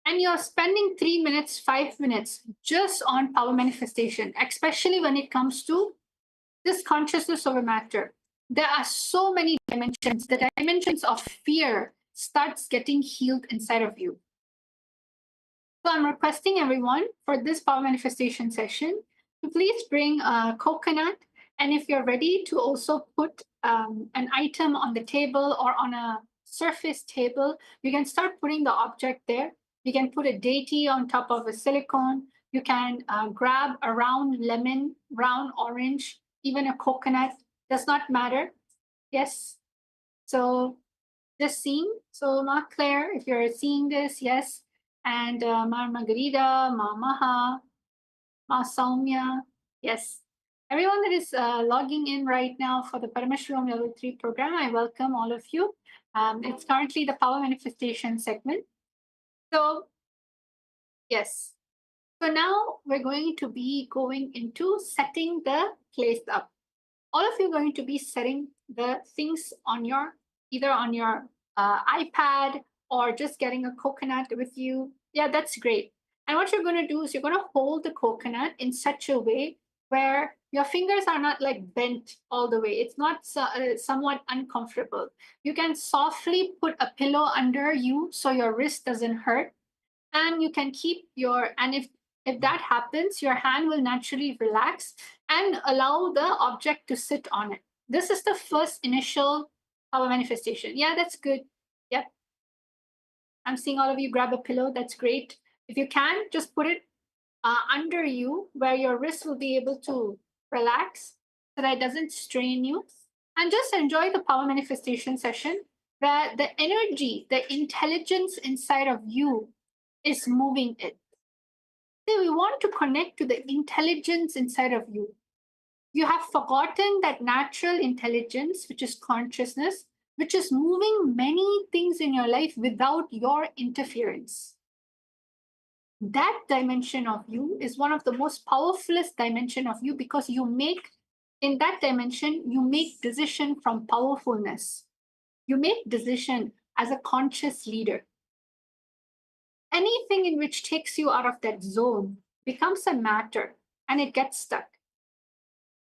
and you're spending 3 minutes, 5 minutes just on power manifestation, especially when it comes to this consciousness over matter, there are so many dimensions. The dimensions of fear starts getting healed inside of you. So I'm requesting everyone for this power manifestation session to please bring a coconut. And if you're ready to also put an item on the table or on a surface table, you can start putting the object there. You can put a deity on top of a silicone. You can grab a round lemon, round orange, even a coconut, does not matter. Yes. So just seeing. So Ma Claire, if you're seeing this, yes. And Ma Margarida, Ma Maha, Ma Saumya, yes. Everyone that is logging in right now for the Paramashivoham Level-3 program, I welcome all of you. It's currently the power manifestation segment. So, yes. So now we're going to be going into setting the place up. All of you are going to be setting the things on your, either on your iPad or just getting a coconut with you. Yeah, that's great. And what you're going to do is you're going to hold the coconut in such a way where your fingers are not like bent all the way. It's not somewhat uncomfortable. You can softly put a pillow under you so your wrist doesn't hurt. And you can keep your, and if that happens, your hand will naturally relax and allow the object to sit on it. This is the first initial power manifestation. Yeah, that's good. Yep. I'm seeing all of you grab a pillow. That's great. If you can, just put it under you where your wrist will be able to relax so that it doesn't strain you. And just enjoy the power manifestation session where the energy, the intelligence inside of you is moving it. See, we want to connect to the intelligence inside of you. You have forgotten that natural intelligence, which is consciousness, which is moving many things in your life without your interference. That dimension of you is one of the most powerfulest dimension of you because you make, in that dimension, you make decision from powerfulness. You make decision as a conscious leader. Anything in which takes you out of that zone becomes a matter and it gets stuck.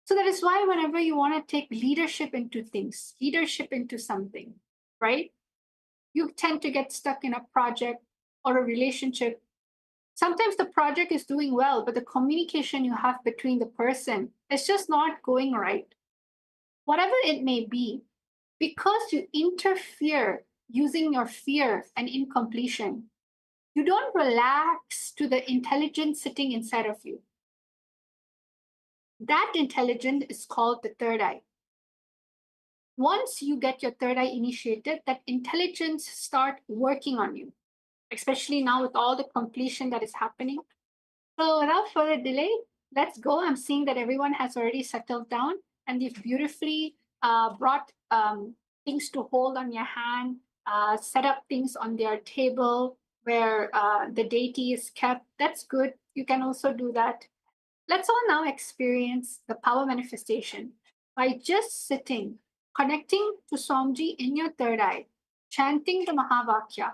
So that is why whenever you want to take leadership into things, leadership into something, right? You tend to get stuck in a project or a relationship Sometimes the project is doing well, but the communication you have between the person is just not going right. Whatever it may be, because you interfere using your fear and incompletion, you don't relax to the intelligence sitting inside of you. That intelligence is called the third eye. Once you get your third eye initiated, that intelligence start working on you, especially now with all the completion that is happening. So without further delay, let's go. I'm seeing that everyone has already settled down and you've beautifully brought things to hold on your hand, set up things on their table where the deity is kept. That's good. You can also do that. Let's all now experience the power manifestation by just sitting, connecting to Somji in your third eye, chanting the Mahavakya,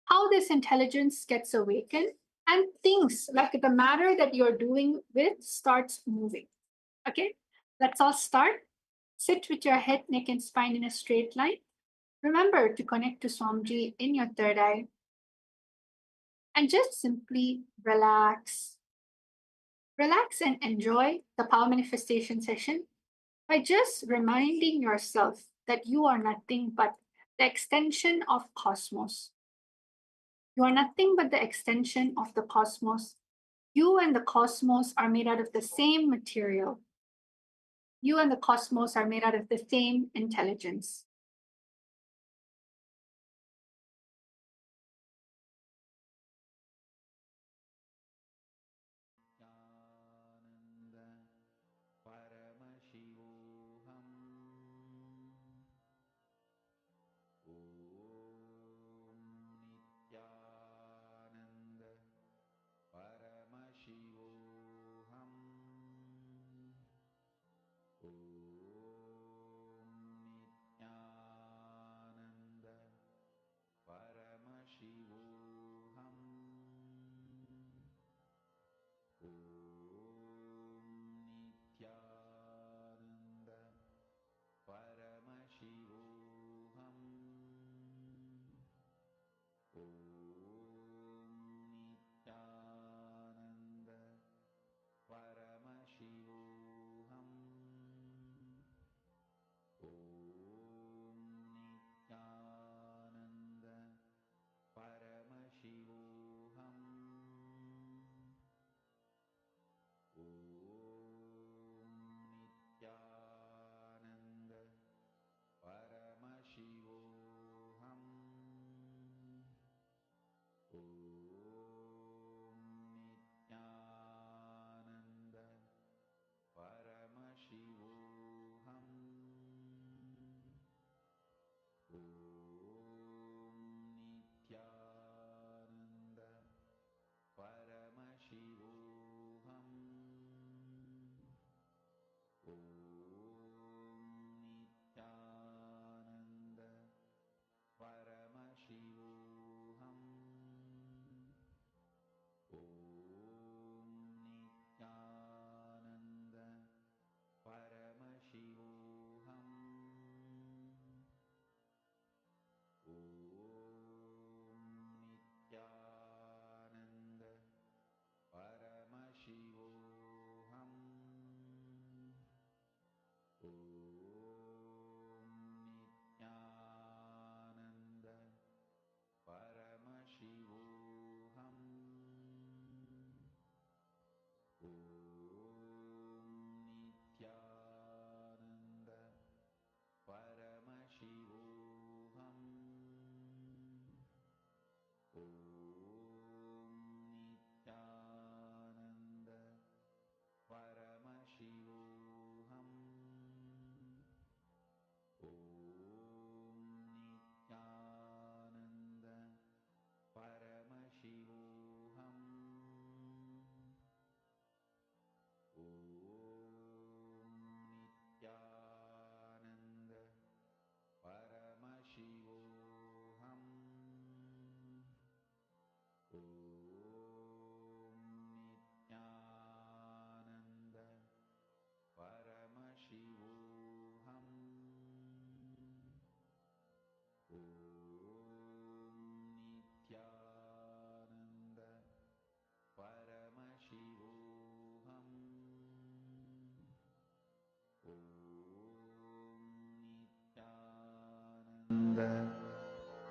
how this intelligence gets awakened, and things like the matter that you're doing with starts moving. Okay, let's all start. Sit with your head, neck, and spine in a straight line. Remember to connect to Swamji in your third eye. And just simply relax. Relax and enjoy the power manifestation session by just reminding yourself that you are nothing but the extension of cosmos. You are nothing but the extension of the cosmos. You and the cosmos are made out of the same material. You and the cosmos are made out of the same intelligence. Paramashivoham. Om Nithyananda.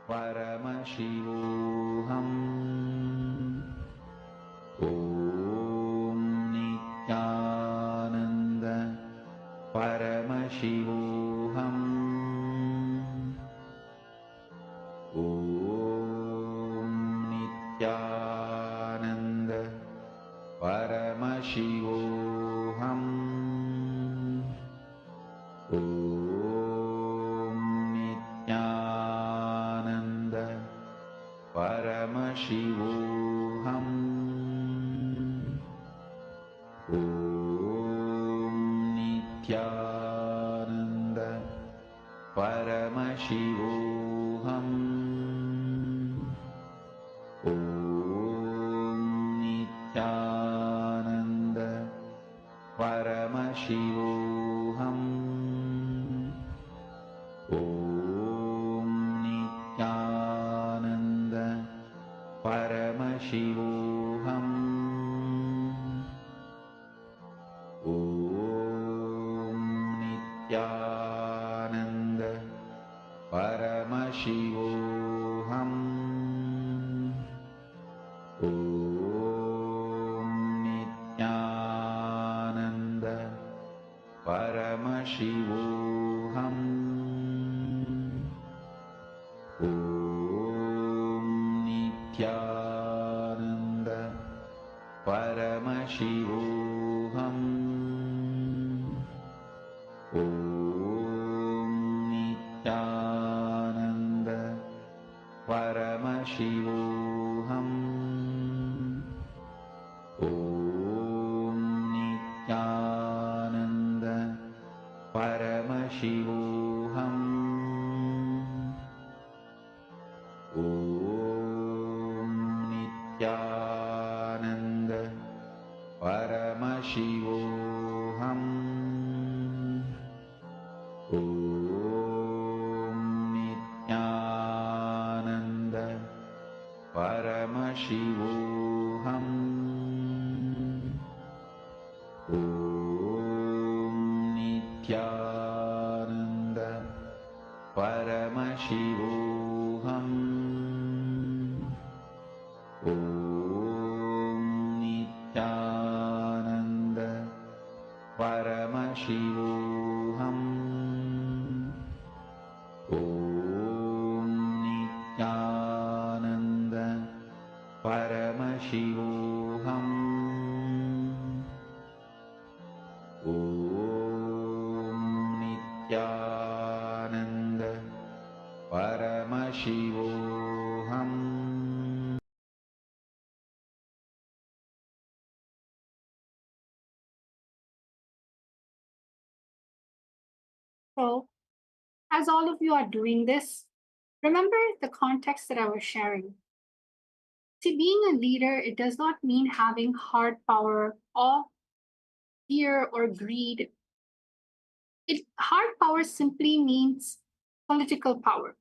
Paramashivoham. Om Nithyananda Paramashivoham. Om Nithyananda Paramashivoham. Om Nithyananda Paramashivoham. Om Nithyananda Paramashivoham. Om Nithyananda Paramashivoham. Om Nithyananda Paramashivoham. Om Nithyananda Paramashivoham. Om Nithyananda Paramashivoham. Om Nithyananda Paramashivoham. Om Nithyananda Paramashivoham. Om Nithyananda Paramashivoham. Om Nithyananda Paramashivoham. Om Nithyananda Paramashivoham. Om Nithyananda Paramashivoham. Om Nithyananda Paramashivoham. Om Nithyananda Paramashivoham. Om Nithyananda Paramashivoham. So, as all of you are doing this, remember the context that I was sharing. See, being a leader, it does not mean having hard power or fear or greed. Hard power simply means political power.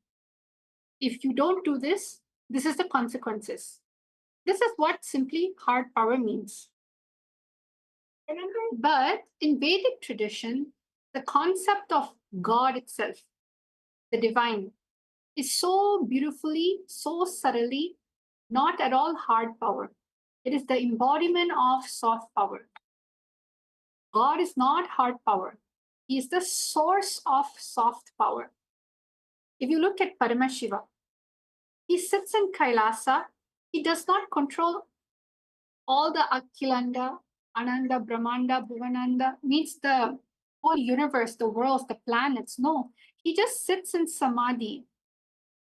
If you don't do this, this is the consequences. This is what simply hard power means. Remember? But in Vedic tradition, the concept of God itself, the divine, is so beautifully, so subtly, not at all hard power. It is the embodiment of soft power. God is not hard power. He is the source of soft power. If you look at Paramashiva, he sits in Kailasa. He does not control all the Akhilanda, Ananda, Brahmanda, Bhuvananda, means the whole universe, the worlds, the planets. No, he just sits in Samadhi.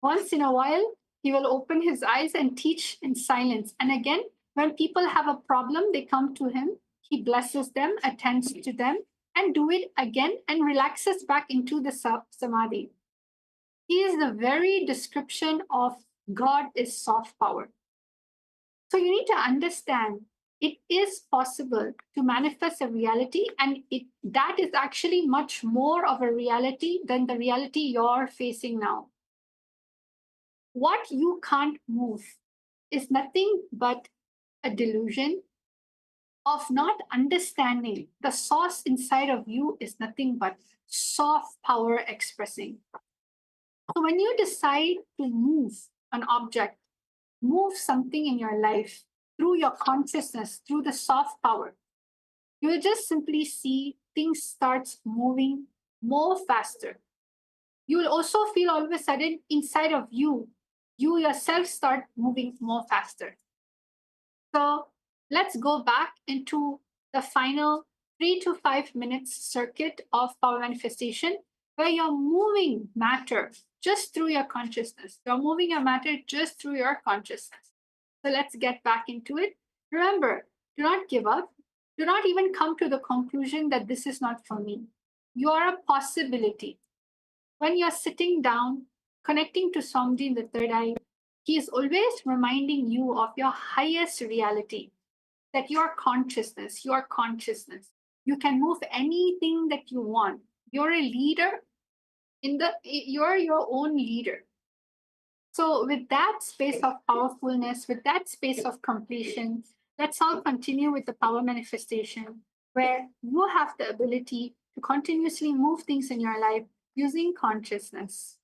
Once in a while, he will open his eyes and teach in silence. And again, when people have a problem, they come to him. He blesses them, attends to them, and do it again and relaxes back into the Samadhi. He is the very description of God is soft power. So you need to understand it is possible to manifest a reality, and that is actually much more of a reality than the reality you're facing now. What you can't move is nothing but a delusion of not understanding the source inside of you is nothing but soft power expressing. So when you decide to move an object, move something in your life through your consciousness, through the soft power, you will just simply see things starts moving more faster. You will also feel all of a sudden inside of you, you yourself start moving more faster. So let's go back into the final 3 to 5 minutes circuit of power manifestation, where you're moving matter just through your consciousness. You're moving your matter just through your consciousness. So let's get back into it. Remember, do not give up. Do not even come to the conclusion that this is not for me. You are a possibility. When you're sitting down, connecting to Somdi in the third eye, he is always reminding you of your highest reality, that your consciousness, your consciousness. You can move anything that you want. You're a leader you're your own leader. So with that space of powerfulness, with that space of completion, let's all continue with the power manifestation, where you have the ability to continuously move things in your life using consciousness.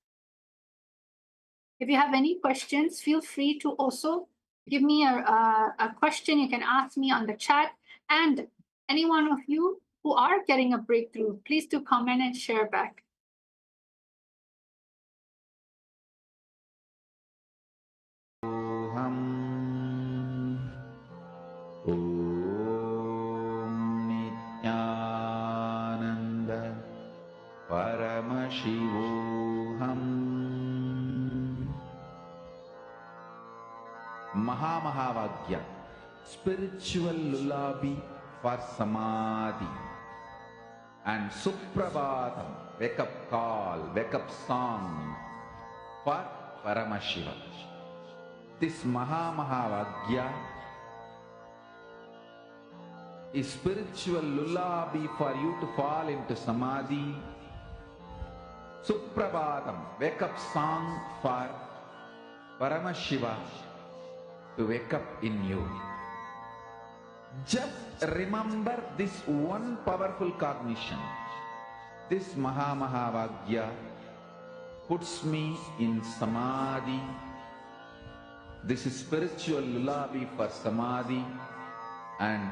If you have any questions, feel free to also give me a question. You can ask me on the chat. And any one of you who are getting a breakthrough, please do comment and share back. Nithyananda Paramashivoham Mahamahavagya, spiritual lullaby for samadhi, and Suprabhatam, wake up call, wake up song for Paramashiva. This Mahamahavagya is spiritual lullaby for you to fall into samadhi. Suprabhatam, wake up song for Paramashiva to wake up in you. Just remember this one powerful cognition. This Mahamahavagya puts me in samadhi. This is spiritual lullaby for samadhi, and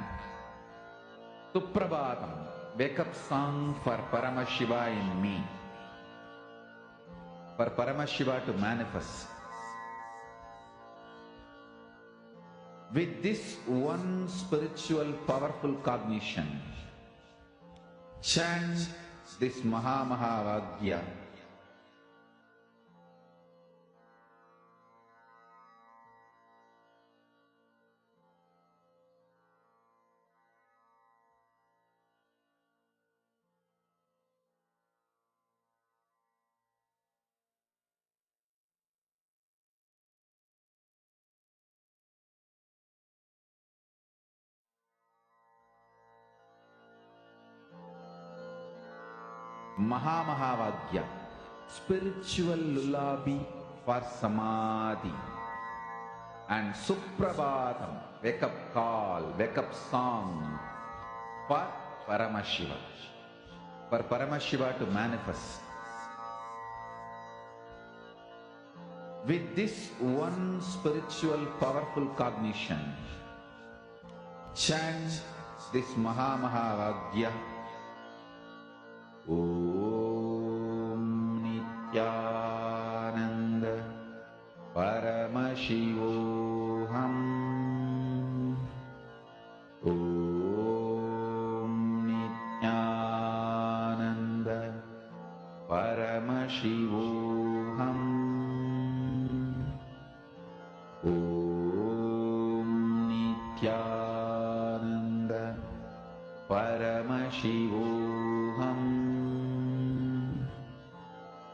Suprabhatam, wake up song for Paramashiva in me, for Paramashiva to manifest. With this one spiritual powerful cognition, chant this Mahamahavagya. Mahamahavagya, spiritual lullaby for samadhi, and Suprabhatam, wake up call, wake up song for Paramashiva, for Paramashiva to manifest. With this one spiritual powerful cognition, chant this Mahamahavagya. Om Nithyananda Paramashivoham. Om Nithyananda Paramashivoham. Om Nithyananda Paramashivoham.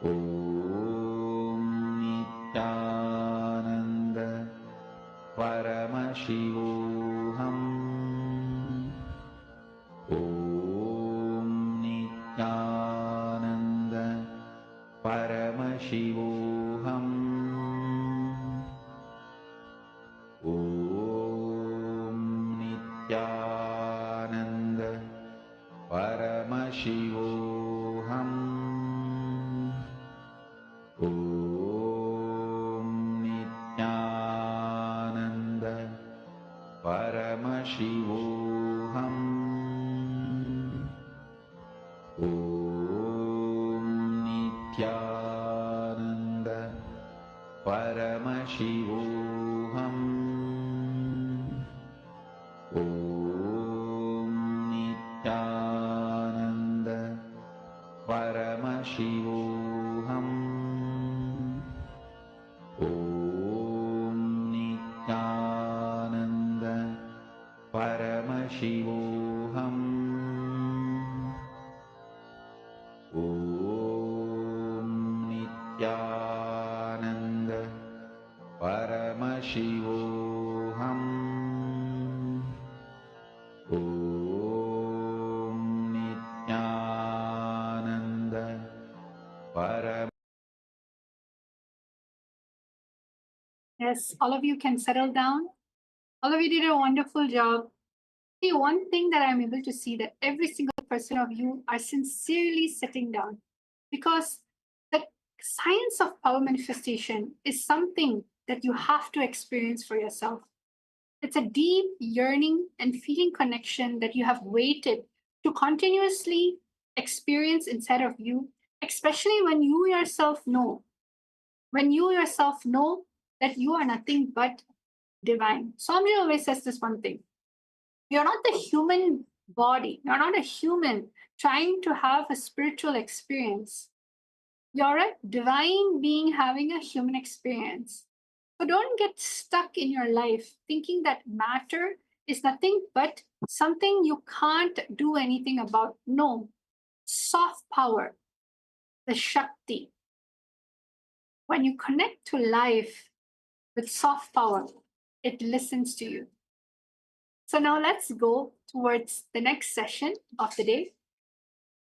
Om Nithyananda Paramashivoham. Om Nithyananda Paramashivoham. Om Nithyananda Paramashivoham. Om Paramashivoham. Om Nithyananda Paramashivoham. Om Nithyananda Paramashivoham. Om Nithyananda Paramashivoham. Om Nithyananda Paramashivoham. Om Nithyananda Param. Yes, all of you can settle down. All of you did a wonderful job. See, one thing that I'm able to see that every single person of you are sincerely sitting down, because the science of power manifestation is something that you have to experience for yourself. It's a deep yearning and feeling connection that you have waited to continuously experience inside of you, especially when you yourself know that you are nothing but divine. Swami always says this one thing: you're not the human body, you're not a human trying to have a spiritual experience. You're a divine being having a human experience. So don't get stuck in your life thinking that matter is nothing but something you can't do anything about. No, soft power, the Shakti. When you connect to life with soft power, it listens to you. So now let's go towards the next session of the day.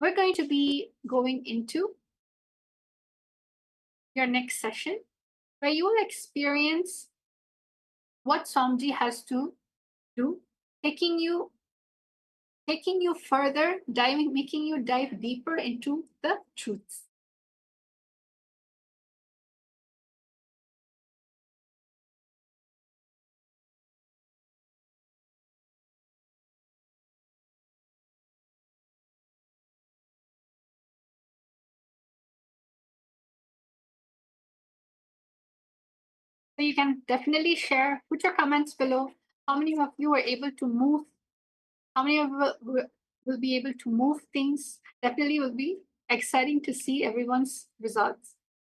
We're going to be going into your next session where you will experience what Swamiji has to do, taking you further, making you dive deeper into the truths. So you can definitely share, put your comments below. How many of you are able to move? How many of you will be able to move things? Definitely will be exciting to see everyone's results.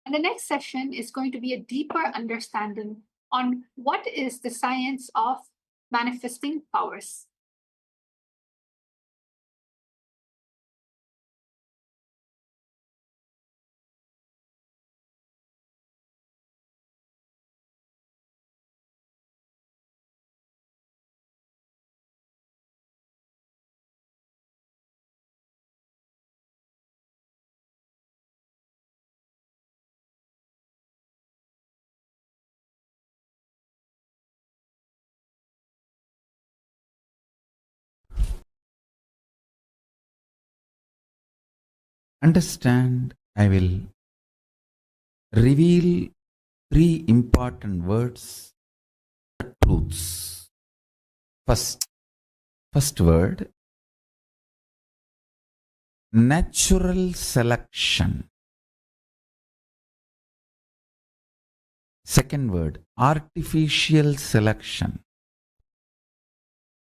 And the next session is going to be a deeper understanding on what is the science of manifesting powers. Understand, I will reveal three important words, truths. First word, natural selection. Second word, artificial selection.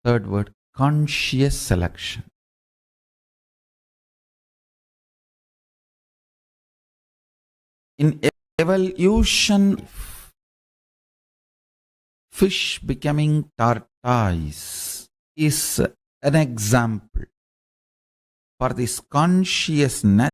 Third word, conscious selection. In evolution, fish becoming tortoise is an example for this consciousness.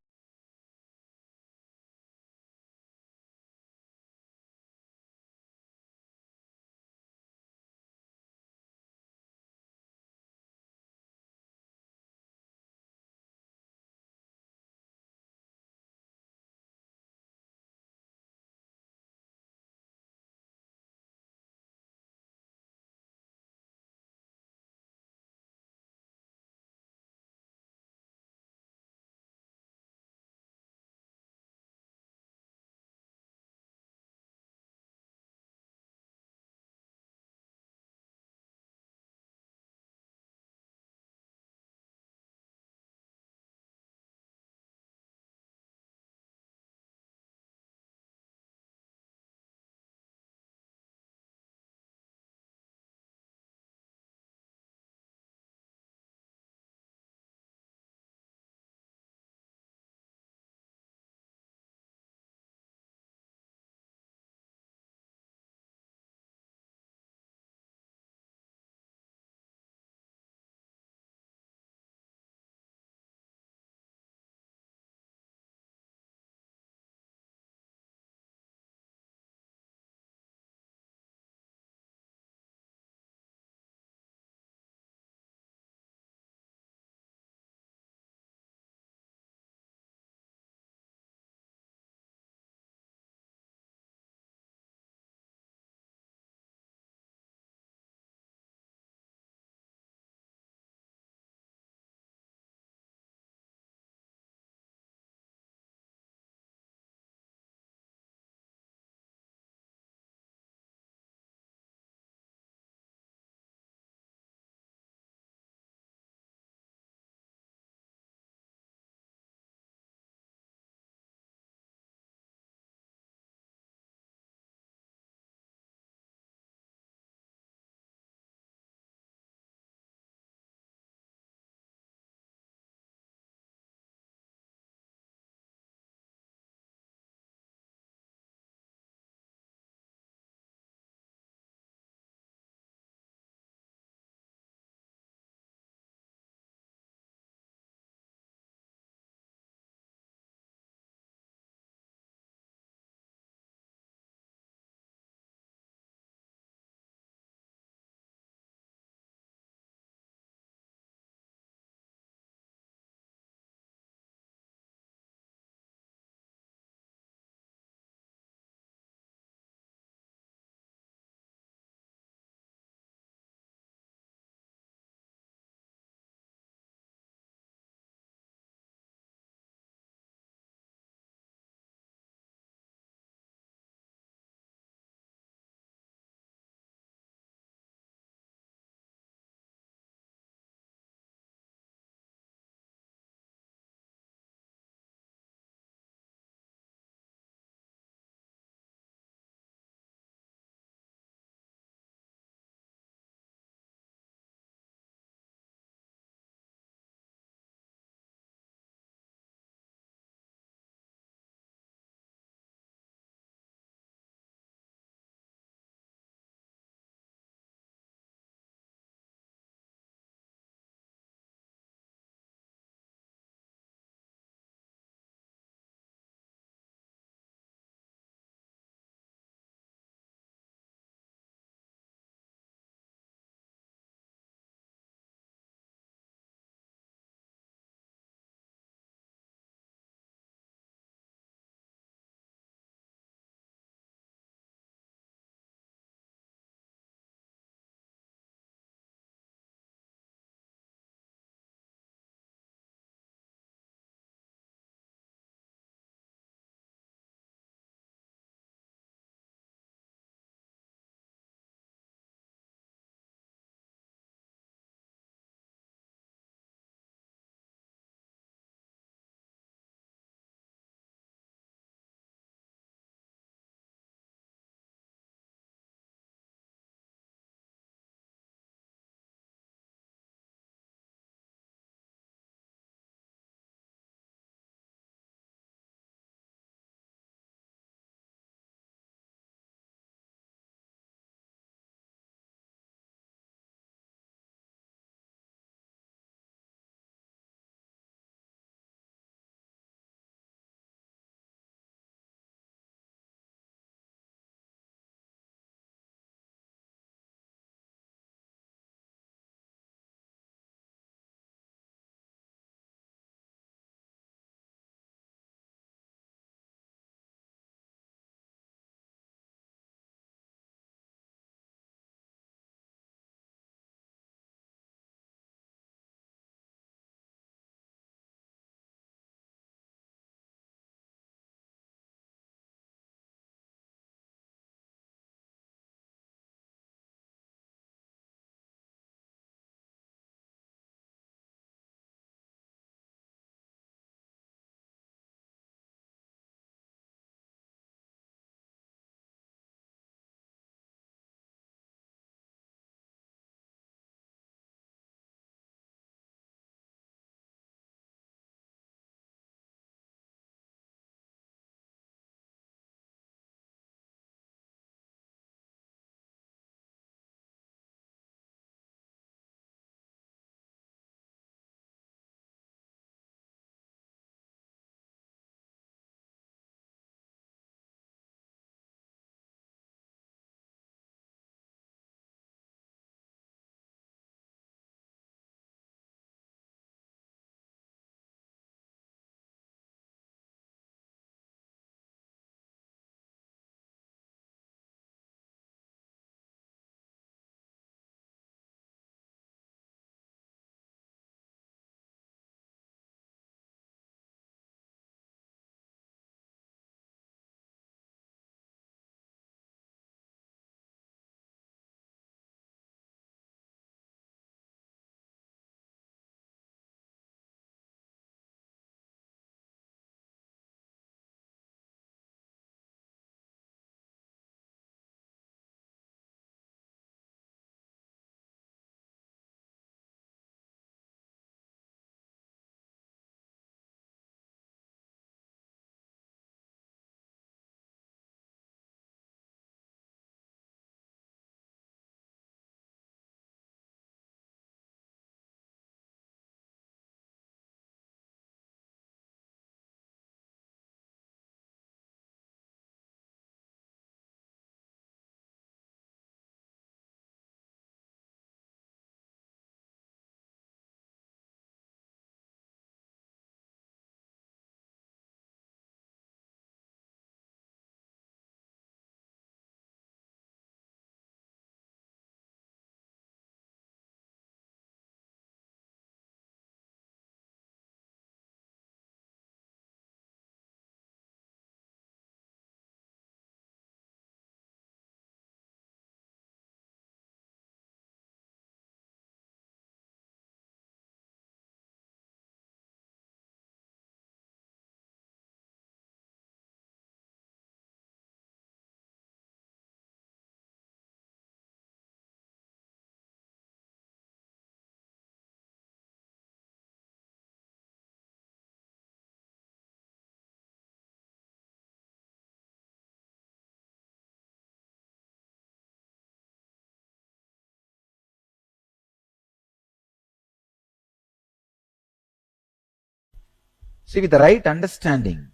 See, with the right understanding,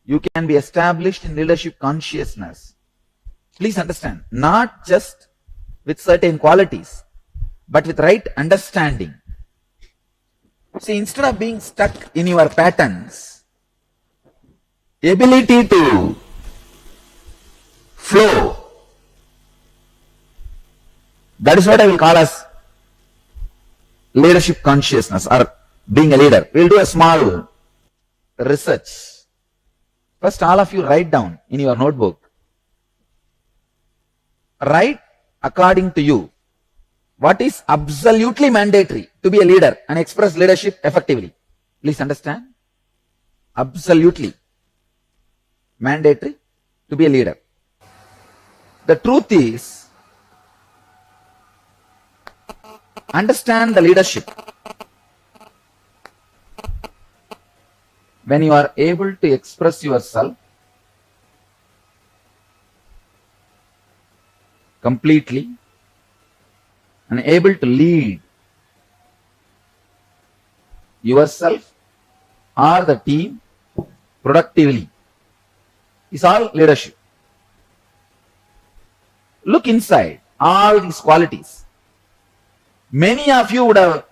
you can be established in leadership consciousness. Please understand, not just with certain qualities, but with right understanding. See, instead of being stuck in your patterns, ability to flow, that is what I will call as leadership consciousness or being a leader. We'll do a small research. First, all of you write down in your notebook. Write according to you what is absolutely mandatory to be a leader and express leadership effectively. Please understand. Absolutely mandatory to be a leader. The truth is, understand the leadership. When you are able to express yourself completely and able to lead yourself or the team productively, is all leadership. Look inside all these qualities. Many of you would have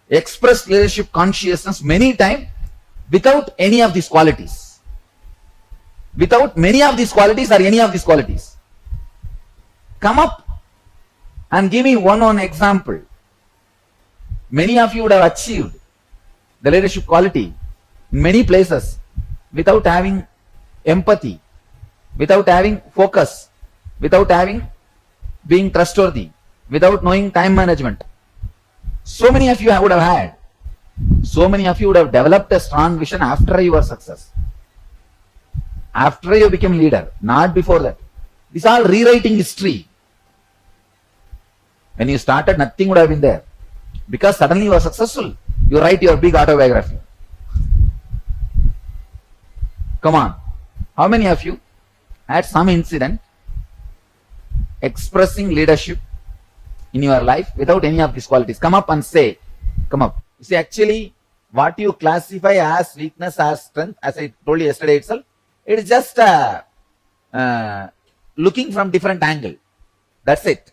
expressed leadership consciousness many times without any of these qualities. Without many of these qualities or any of these qualities. Come up and give me one example. Many of you would have achieved the leadership quality in many places without having empathy, without having focus, without having being trustworthy, without knowing time management. So many of you would have had. So many of you would have developed a strong vision after your success. After you became leader, not before that. This is all rewriting history. When you started, nothing would have been there. Because suddenly you are successful. You write your big autobiography. Come on. How many of you had some incident expressing leadership in your life without any of these qualities? Come up and say, come up. You see, actually, what you classify as weakness, as strength, as I told you yesterday itself, it is just looking from different angle. That's it.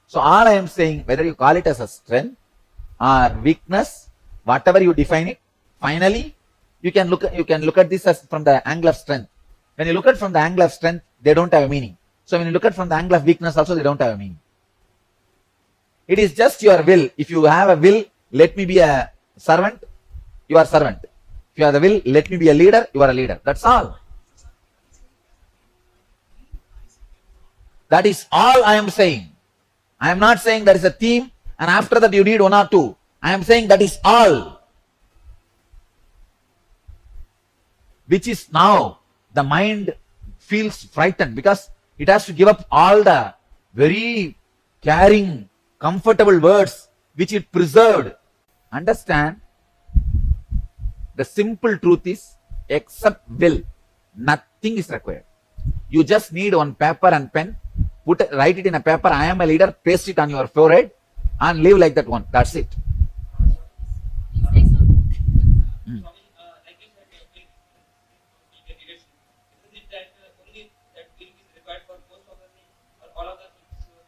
So all I am saying, whether you call it as a strength or weakness, whatever you define it, finally you can look at this as from the angle of strength. When you look at from the angle of strength, they don't have a meaning. So when you look at from the angle of weakness also, they don't have a meaning. It is just your will. If you have a will, let me be a servant, you are servant. If you have the will, let me be a leader, you are a leader. That's all. That is all I am saying. I am not saying there is a theme and after that you need one or two. I am saying that is all. Which is now the mind feels frightened because it has to give up all the very caring, comfortable words which it preserved. Understand, the simple truth is, except will, nothing is required. You just need one paper and pen, write it in a paper, I am a leader, paste it on your forehead and live like that one. That's it.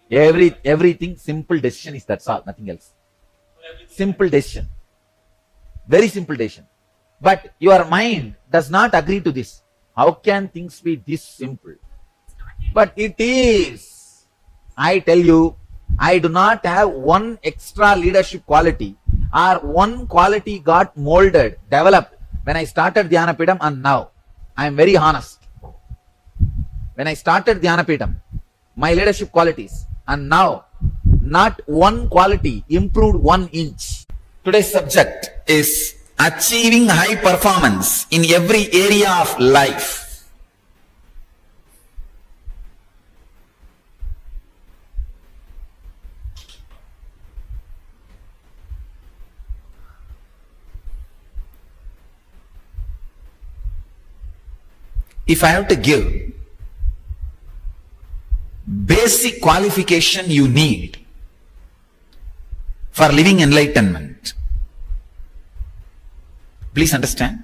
Everything simple decision is, that's all, nothing else. Simple decision. Very simple decision. But your mind does not agree to this. How can things be this simple? But it is. I tell you, I do not have one extra leadership quality or one quality got molded, developed when I started Dhyanapidam and now. I am very honest. When I started Dhyanapidam, my leadership qualities, and now not one quality improved 1 inch. Today's subject is achieving high performance in every area of life. If I have to give basic qualification you need for living enlightenment, Please understand.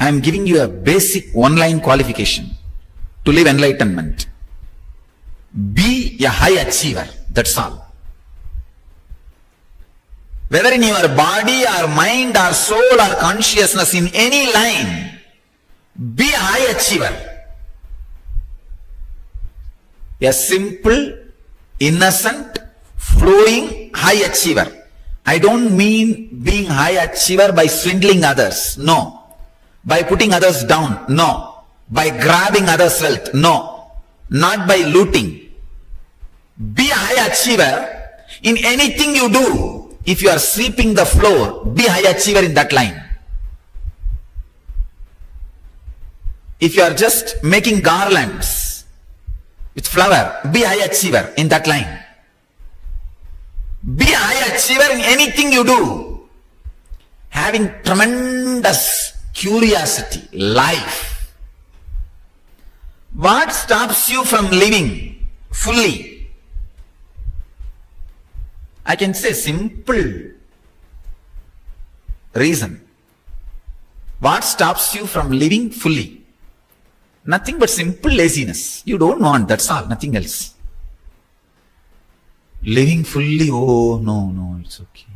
I am giving you a basic one-line qualification to live enlightenment. Be a high achiever. That's all. Whether in your body or mind or soul or consciousness, in any line, be a high achiever. A simple, innocent, flowing high achiever. I don't mean being high achiever by swindling others. No. By putting others down. No. By grabbing others' wealth. No. Not by looting. Be a high achiever in anything you do. If you are sweeping the floor, be a high achiever in that line. If you are just making garlands with flower, be a high achiever in that line. Be a high achiever in anything you do. Having tremendous curiosity, life. What stops you from living fully? I can say simple reason. What stops you from living fully? Nothing but simple laziness. You don't want, that's all, nothing else. Living fully, oh no, it's okay.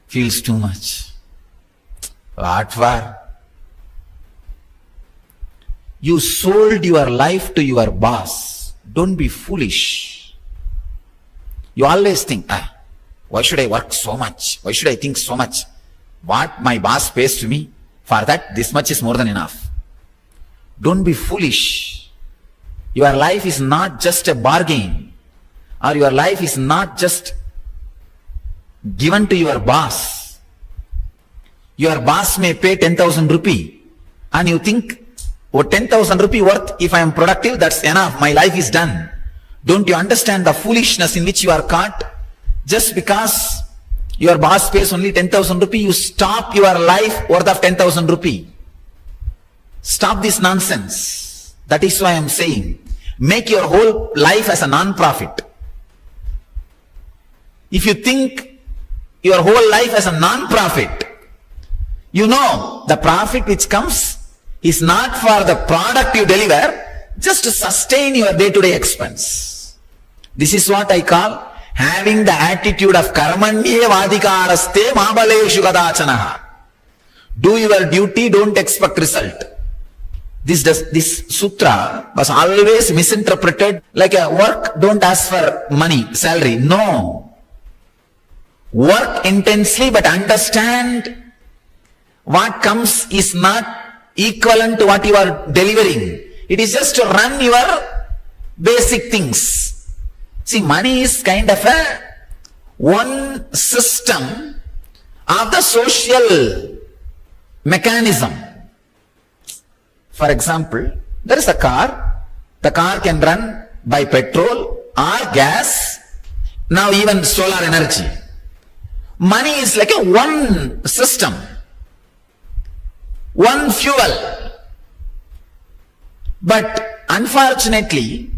Feels too much. What for? You sold your life to your boss. Don't be foolish. You always think, why should I work so much? Why should I think so much? What my boss pays to me, for that this much is more than enough. Don't be foolish. Your life is not just a bargain, or your life is not just given to your boss. Your boss may pay 10,000 rupee and you think, oh, 10,000 rupee worth, if I am productive, that's enough, my life is done. Don't you understand the foolishness in which you are caught? Just because your boss pays only 10,000 rupee, you stop your life worth of 10,000 rupee. Stop this nonsense. That is why I am saying, make your whole life as a non-profit. If you think your whole life as a non-profit, you know the profit which comes is not for the product you deliver, just to sustain your day-to-day expense. This is what I call having the attitude of karmanyevadhikaraste mabaleshu kadachanaha. Do your duty, don't expect result. This sutra was always misinterpreted like a work, don't ask for money, salary. No. Work intensely, but understand what comes is not equivalent to what you are delivering. It is just to run your basic things. See, money is kind of a one system of the social mechanism. For example, there is a car. The car can run by petrol or gas, now even solar energy. Money is like a one system, one fuel. But unfortunately,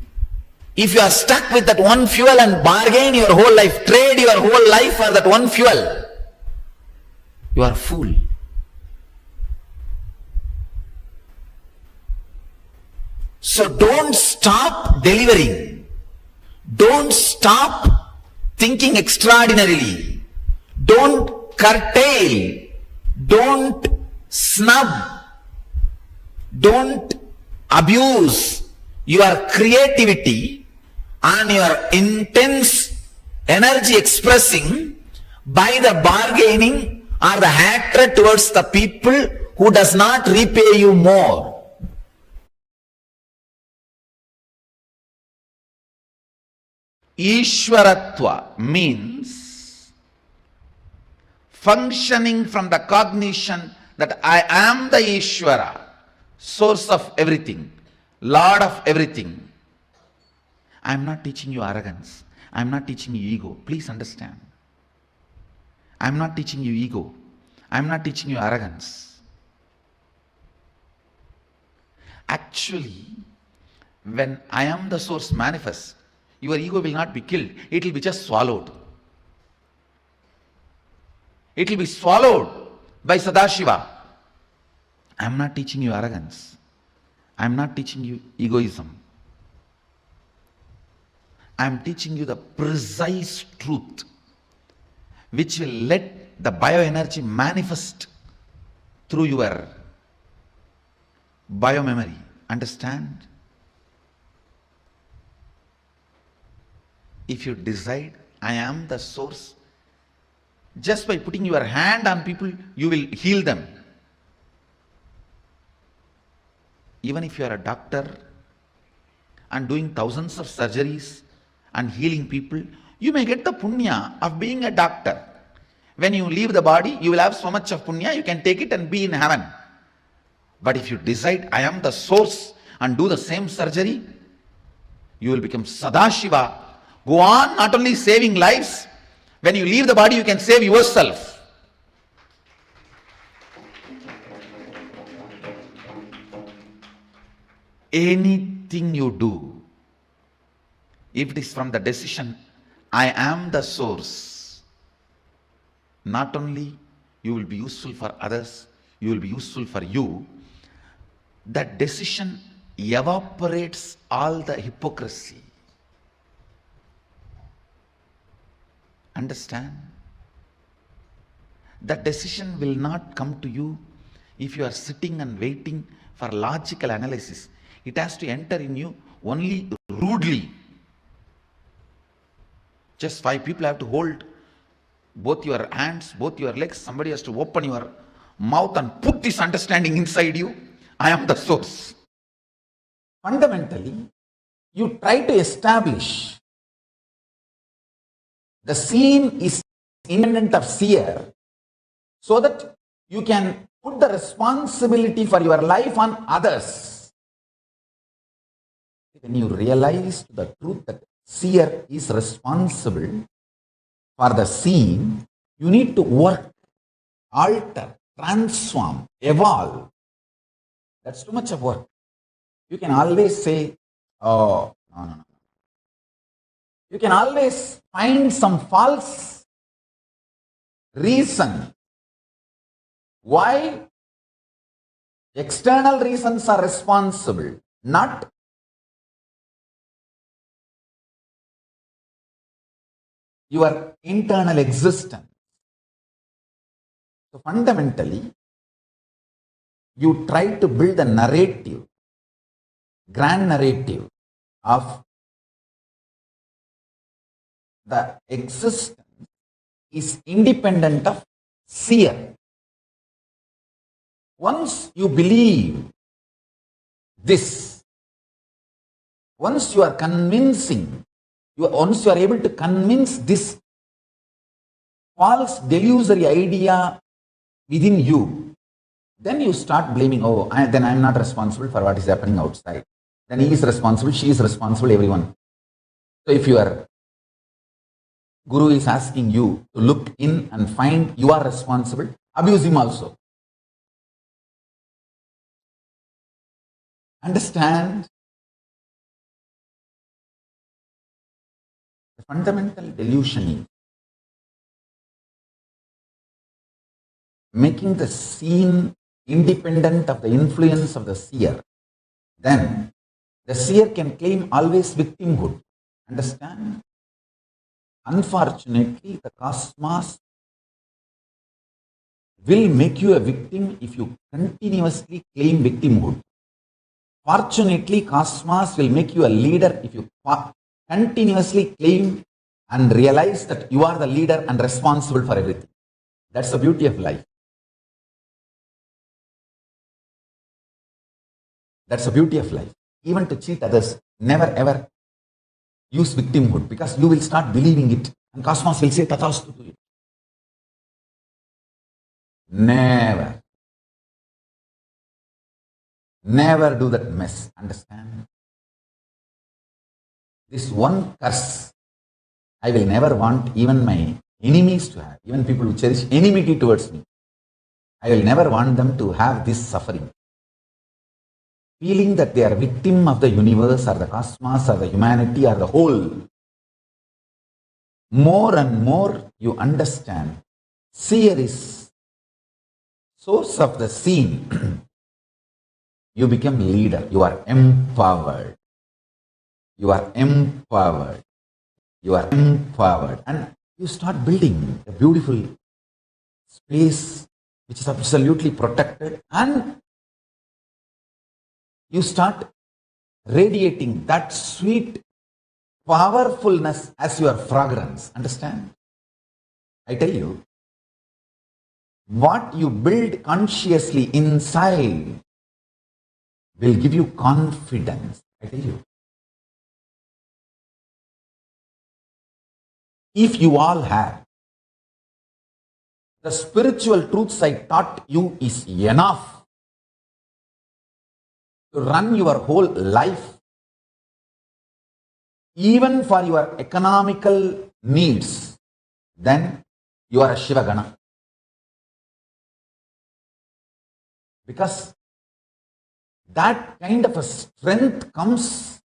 if you are stuck with that one fuel and bargain your whole life, trade your whole life for that one fuel, you are a fool. So don't stop delivering. Don't stop thinking extraordinarily. Don't curtail. Don't snub. Don't abuse your creativity and your intense energy expressing by the bargaining or the hatred towards the people who does not repay you more. Ishwaratva means functioning from the cognition that I am the Ishwara, source of everything, Lord of everything. I am not teaching you arrogance. I am not teaching you ego. Please understand. I am not teaching you ego. I am not teaching you arrogance. Actually, when I am the source manifests, your ego will not be killed. It will be just swallowed. It will be swallowed by Sadashiva. I am not teaching you arrogance. I am not teaching you egoism. I am teaching you the precise truth which will let the bioenergy manifest through your biomemory. Understand? If you decide, I am the source, just by putting your hand on people, you will heal them. Even if you are a doctor and doing thousands of surgeries and healing people, you may get the punya of being a doctor. When you leave the body, you will have so much of punya, you can take it and be in heaven. But if you decide, I am the source, and do the same surgery, you will become Sadashiva. Go on not only saving lives, when you leave the body, you can save yourself. Anything you do, if it is from the decision, I am the source, not only you will be useful for others, you will be useful for you. That decision evaporates all the hypocrisy. Understand? That decision will not come to you if you are sitting and waiting for logical analysis. It has to enter in you only rudely. Just 5 people have to hold both your hands, both your legs. Somebody has to open your mouth and put this understanding inside you. I am the source. Fundamentally, you try to establish the scene is independent of seer, so that you can put the responsibility for your life on others. When you realize the truth that seer is responsible for the scene, you need to work, alter, transform, evolve. That's too much of work. You can always say, oh, no. You can always find some false reason why external reasons are responsible, not your internal existence. So fundamentally, you try to build a narrative, grand narrative of the existence is independent of seer. Once you believe this, once you are convincing, once you are able to convince this false delusory idea within you, then you start blaming, then I am not responsible for what is happening outside. Then he is responsible, she is responsible, everyone. So if your Guru is asking you to look in and find you are responsible, abuse him also. Understand? The fundamental delusion is making the scene independent of the influence of the seer. Then the seer can claim always victimhood. Understand? Unfortunately, the cosmos will make you a victim if you continuously claim victimhood. Fortunately, cosmos will make you a leader if you continuously claim and realize that you are the leader and responsible for everything. That's the beauty of life. That's the beauty of life. Even to cheat others, never ever use victimhood, because you will start believing it and cosmos will say tathastu to it. Never. Never do that mess. Understand? This one curse, I will never want even my enemies to have, even people who cherish enmity towards me. I will never want them to have this suffering. Feeling that they are victim of the universe or the cosmos or the humanity or the whole. More and more you understand, seer is source of the scene, you become leader. You are empowered. You are empowered. You are empowered. And you start building a beautiful space which is absolutely protected, and you start radiating that sweet powerfulness as your fragrance. Understand? I tell you, what you build consciously inside will give you confidence. I tell you. If you all have the spiritual truths I taught you is enough to run your whole life, even for your economical needs, then you are a Shivagana. Because that kind of a strength comes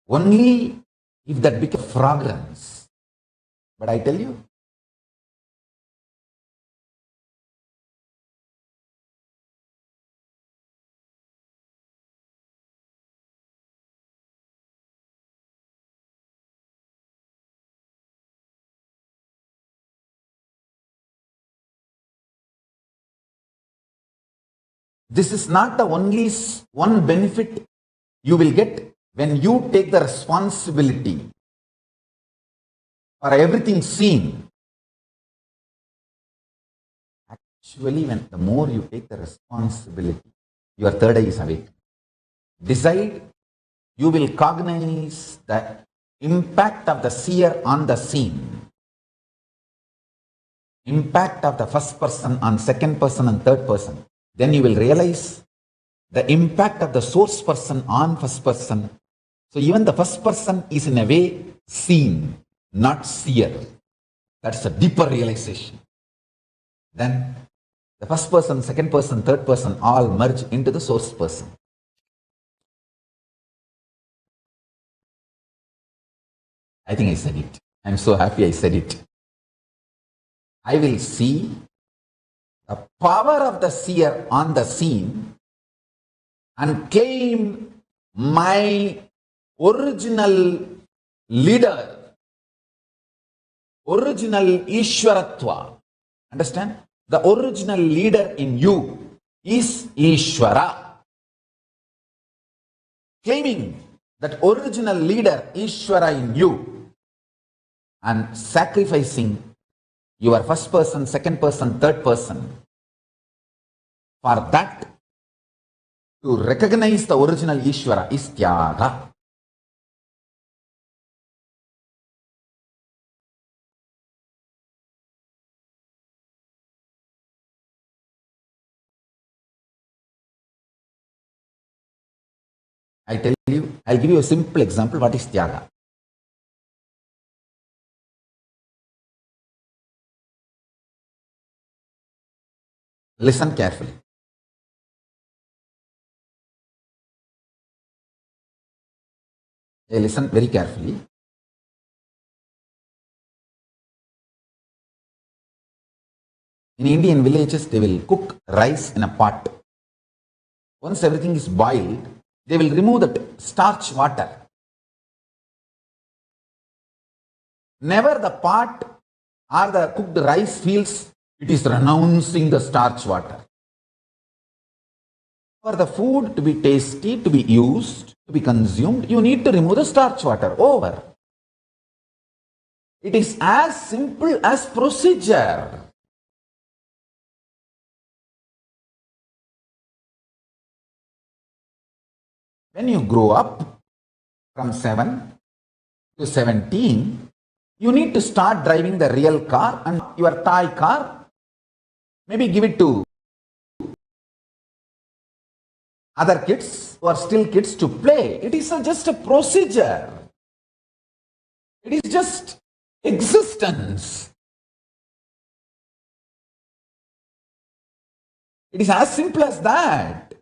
only if that becomes fragrance. But I tell you, this is not the only one benefit you will get when you take the responsibility for everything seen. Actually, when the more you take the responsibility, your third eye is awake. Decide, you will cognize the impact of the seer on the seen, impact of the first person on second person and third person. Then you will realize the impact of the source person on first person. So even the first person is in a way seen, not seer. That's a deeper realization. Then the first person, second person, third person all merge into the source person. I think I said it. I'm so happy I said it. I will see the power of the seer on the scene and claim my original leader, original Ishwaratva. Understand? The original leader in you is Ishwara. Claiming that original leader, Ishwara, in you and sacrificing your first person, second person, third person for that to recognize the original Ishwara is Tyaga. I tell you, I'll give you a simple example. What is Tyaga? Listen carefully. Listen very carefully. In Indian villages, they will cook rice in a pot. Once everything is boiled, they will remove that starch water. Never the pot or the cooked rice feels it is renouncing the starch water. For the food to be tasty, to be used, to be consumed, you need to remove the starch water. Over. It is as simple as procedure. When you grow up from 7 to 17, you need to start driving the real car and your toy car. Maybe give it to other kids who are still kids to play. It is just a procedure. It is just existence. It is as simple as that.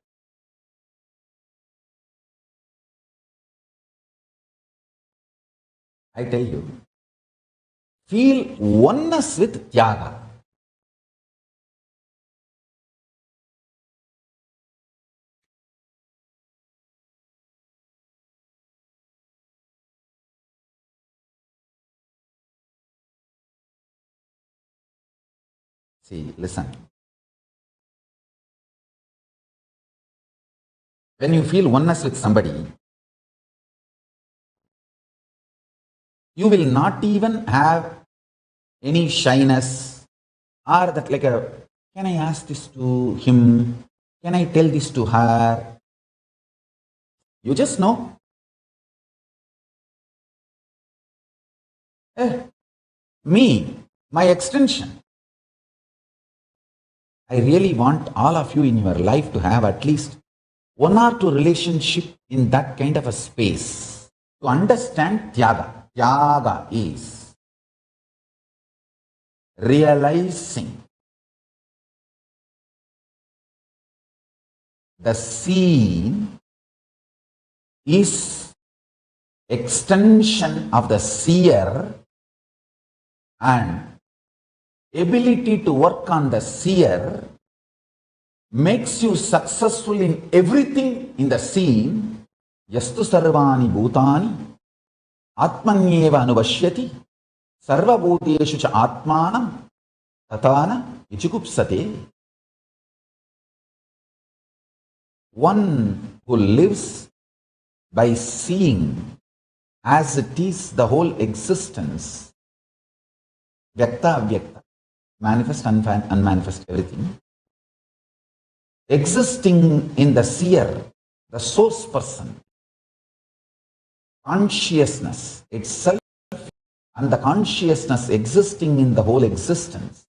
I tell you, feel oneness with Tyaga. See, listen. When you feel oneness with somebody, you will not even have any shyness or that like a, can I ask this to him? Can I tell this to her? You just know. Me, my extension. I really want all of you in your life to have at least one or two relationship in that kind of a space to understand Tyaga. Tyaga is realizing the scene is extension of the seer, and ability to work on the seer makes you successful in everything in the scene. Yastu sarvani bhutani atmanyeva anuvashyati sarva bhuteshu cha atmanam tatana vichukupsate. One who lives by seeing as it is the whole existence, vyakta avyakta, manifest, unmanifest, everything, existing in the seer, the source person, consciousness itself, and the consciousness existing in the whole existence,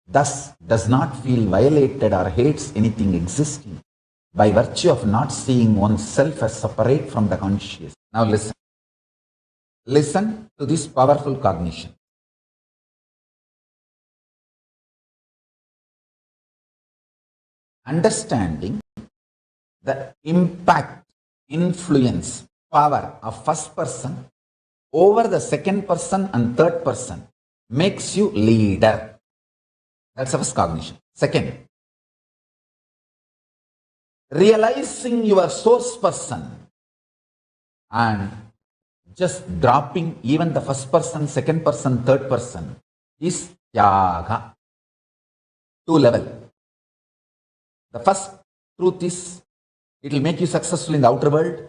thus does not feel violated or hates anything existing by virtue of not seeing oneself as separate from the conscious. Now listen. Listen to this powerful cognition. Understanding the impact, influence, power of first person over the second person and third person makes you leader. That's the first cognition. Second, realizing your source person and just dropping even the first person, second person, third person is Tyaga. Two level. The first truth is, it will make you successful in the outer world.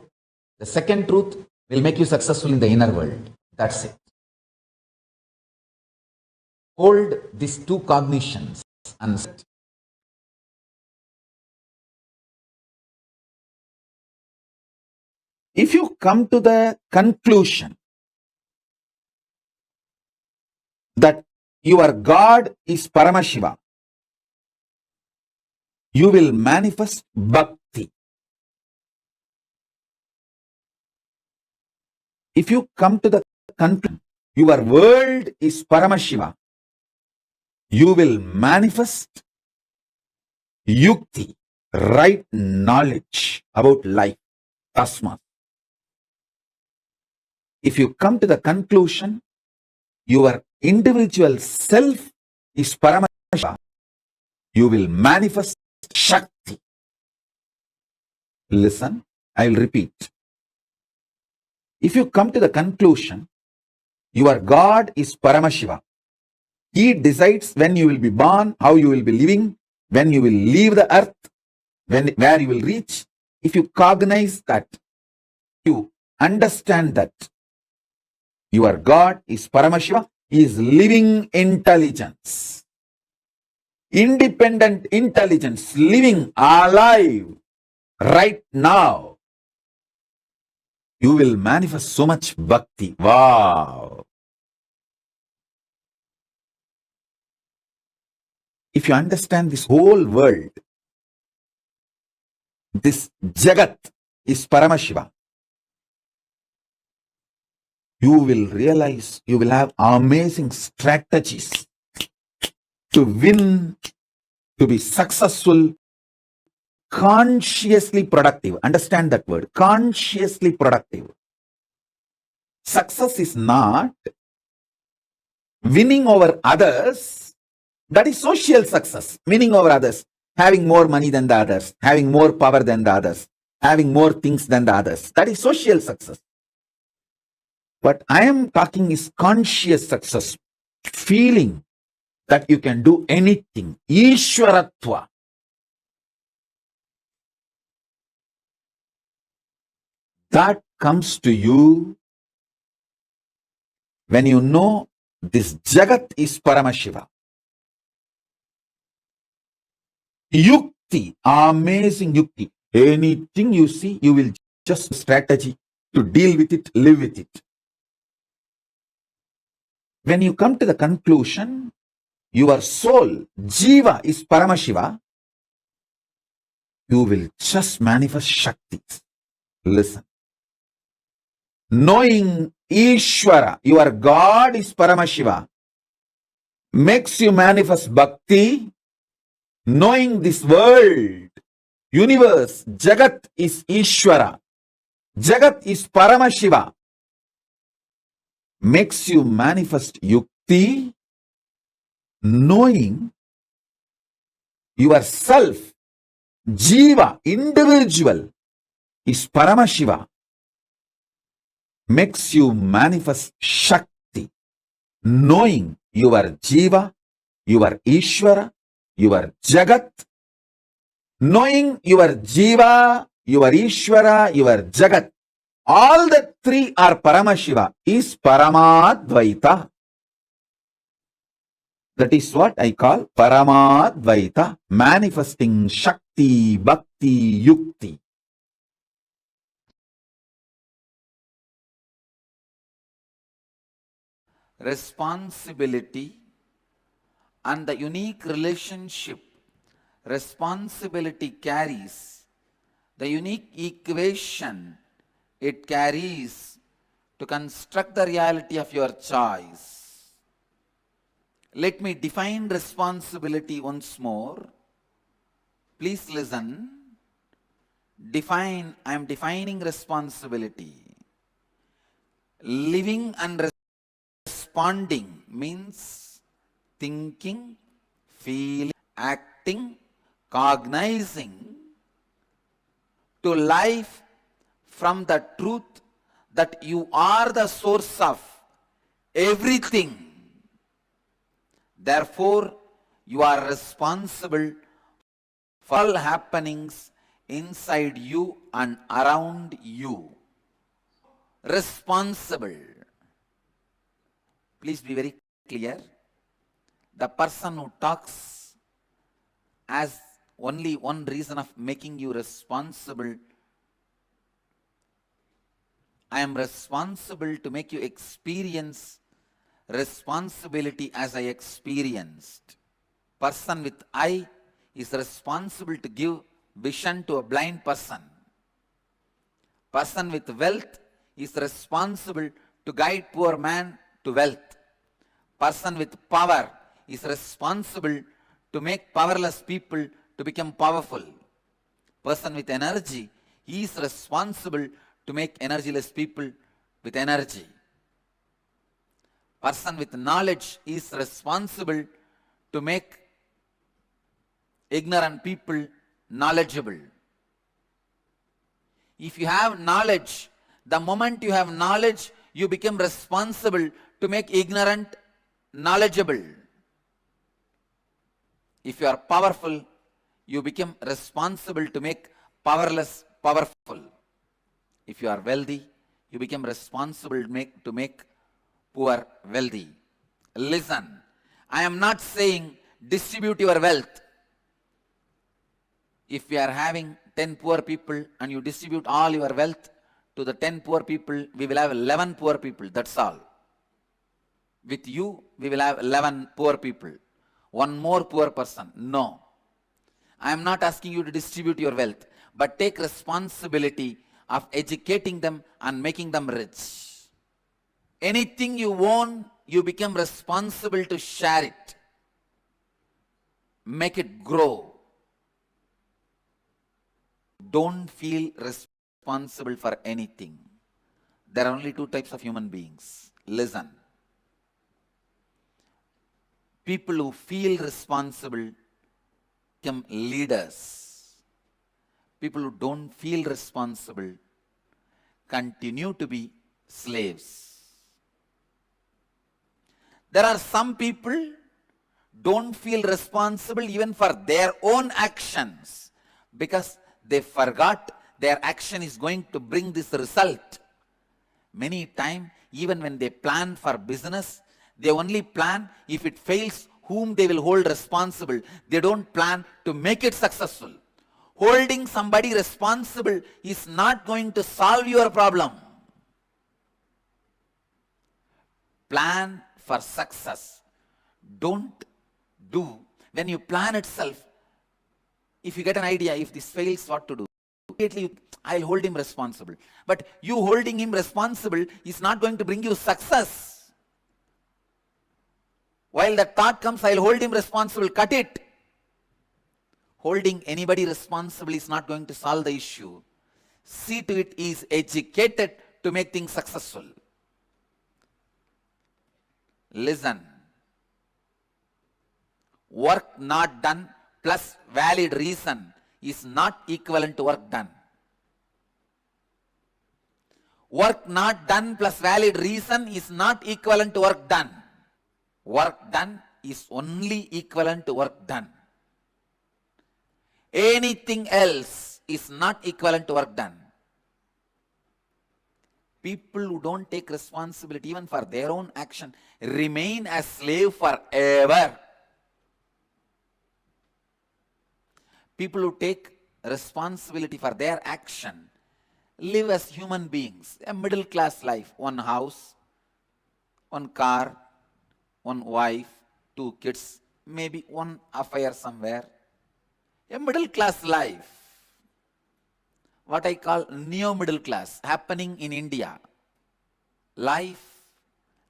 The second truth will make you successful in the inner world. That's it. Hold these two cognitions and if you come to the conclusion that your God is Paramashiva, you will manifest bhakti. If you come to the conclusion your world is Paramashiva, you will manifest yukti, right knowledge about life, tasma. If you come to the conclusion your individual self is Paramashiva, you will manifest Shakti. Listen, I will repeat. If you come to the conclusion your God is Paramashiva, He decides when you will be born, how you will be living, when you will leave the earth, where you will reach. If you cognize that, you understand that your God is Paramashiva, He is living intelligence, independent intelligence, living alive right now, you will manifest so much bhakti. Wow! If you understand this whole world, this Jagat is Paramashiva, you will realize you will have amazing strategies to win, to be successful, consciously productive. Understand that word, consciously productive. Success is not winning over others. That is social success, winning over others, having more money than the others, having more power than the others, having more things than the others. That is social success. What I am talking is conscious success, feeling that you can do anything. Ishwaratva. That comes to you when you know this Jagat is Paramashiva. Yukti, amazing Yukti. Anything you see, you will just strategy to deal with it, live with it. When you come to the conclusion, your soul, Jiva, is Paramashiva, you will just manifest Shaktis. Listen. Knowing Ishvara, your God is Paramashiva, makes you manifest Bhakti. Knowing this world, universe, Jagat is Ishvara, Jagat is Paramashiva, makes you manifest Yukti. Knowing yourself, Jiva, individual, is Paramashiva, makes you manifest Shakti. Knowing your Jiva, your Ishvara, your Jagat, knowing your Jiva, your Ishvara, your Jagat, all the three are Paramashiva, is Paramadvaita. That is what I call Paramadvaita, manifesting Shakti, Bhakti, Yukti. Responsibility and the unique relationship responsibility carries, the unique equation it carries to construct the reality of your choice. Let me define responsibility once more. Please listen. I am defining responsibility. Living and responding means thinking, feeling, acting, cognizing to life from the truth that you are the source of everything. Therefore, you are responsible for all happenings inside you and around you. Responsible. Please be very clear. The person who talks as only one reason of making you responsible, I am responsible to make you experience responsibility as I experienced. Person with eye is responsible to give vision to a blind person. Person with wealth is responsible to guide poor man to wealth. Person with power is responsible to make powerless people to become powerful. Person with energy, he is responsible to make energyless people with energy. Person with knowledge is responsible to make ignorant people knowledgeable. If you have knowledge, the moment you have knowledge, you become responsible to make ignorant knowledgeable. If you are powerful, you become responsible to make powerless powerful. If you are wealthy, you become responsible to make poor wealthy. Listen, I am not saying distribute your wealth. If we are having 10 poor people and you distribute all your wealth to the 10 poor people, we will have 11 poor people, that's all. With you, we will have 11 poor people. One more poor person. No. I am not asking you to distribute your wealth, but take responsibility of educating them and making them rich. Anything you own, you become responsible to share it. Make it grow. Don't feel responsible for anything. There are only two types of human beings. Listen. People who feel responsible become leaders. People who don't feel responsible continue to be slaves. There are some people don't feel responsible even for their own actions because they forgot their action is going to bring this result. Many times, even when they plan for business, they only plan if it fails, whom they will hold responsible. They don't plan to make it successful. Holding somebody responsible is not going to solve your problem. Plan for success. Don't do, when you plan itself, if you get an idea, if this fails, what to do? Immediately, I'll hold him responsible. But you holding him responsible is not going to bring you success. While that thought comes, I'll hold him responsible, cut it. Holding anybody responsible is not going to solve the issue. See to it he is educated to make things successful. Listen. Work not done plus valid reason is not equivalent to work done. Work not done plus valid reason is not equivalent to work done. Work done is only equivalent to work done. Anything else is not equivalent to work done. People who don't take responsibility even for their own action remain as slave forever. People who take responsibility for their action live as human beings, a middle class life, one house, one car, one wife, 2 kids, maybe one affair somewhere. A middle class life, what I call neo-middle class, happening in India. Life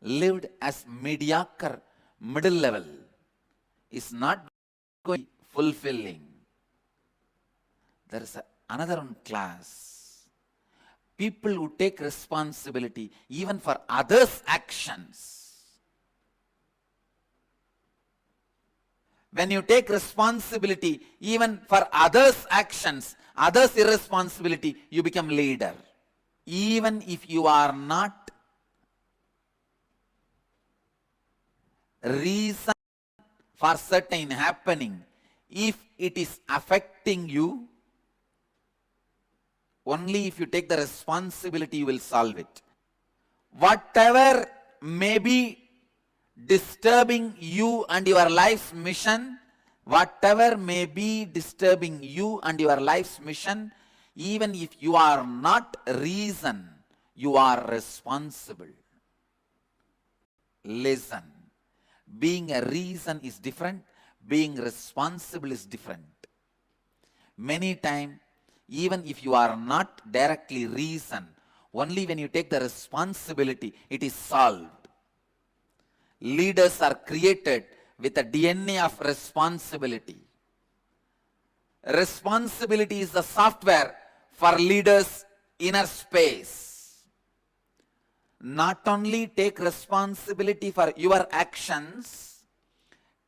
lived as mediocre, middle level, is not going to be fulfilling. There is another one class. People who take responsibility even for others' actions. When you take responsibility even for others' actions, others' irresponsibility, you become leader. Even if you are not reason for certain happening, if it is affecting you, only if you take the responsibility you will solve it. Whatever may be disturbing you and your life's mission, whatever may be disturbing you and your life's mission, even if you are not reason, you are responsible. Listen. Being a reason is different, being responsible is different. Many times, even if you are not directly reason, only when you take the responsibility, it is solved. Leaders are created with a DNA of responsibility. Responsibility is the software for leaders' inner space. Not only take responsibility for your actions,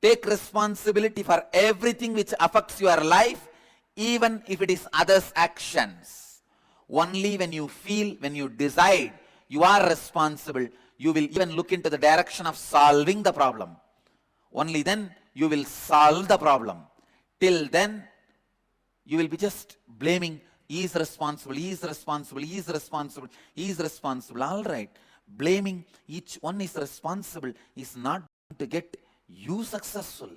take responsibility for everything which affects your life, even if it is others' actions. Only when you feel, when you decide you are responsible, you will even look into the direction of solving the problem. Only then you will solve the problem. Till then, you will be just blaming, he is responsible, he is responsible, he is responsible, he is responsible. All right. Blaming each one is responsible is not going to get you successful.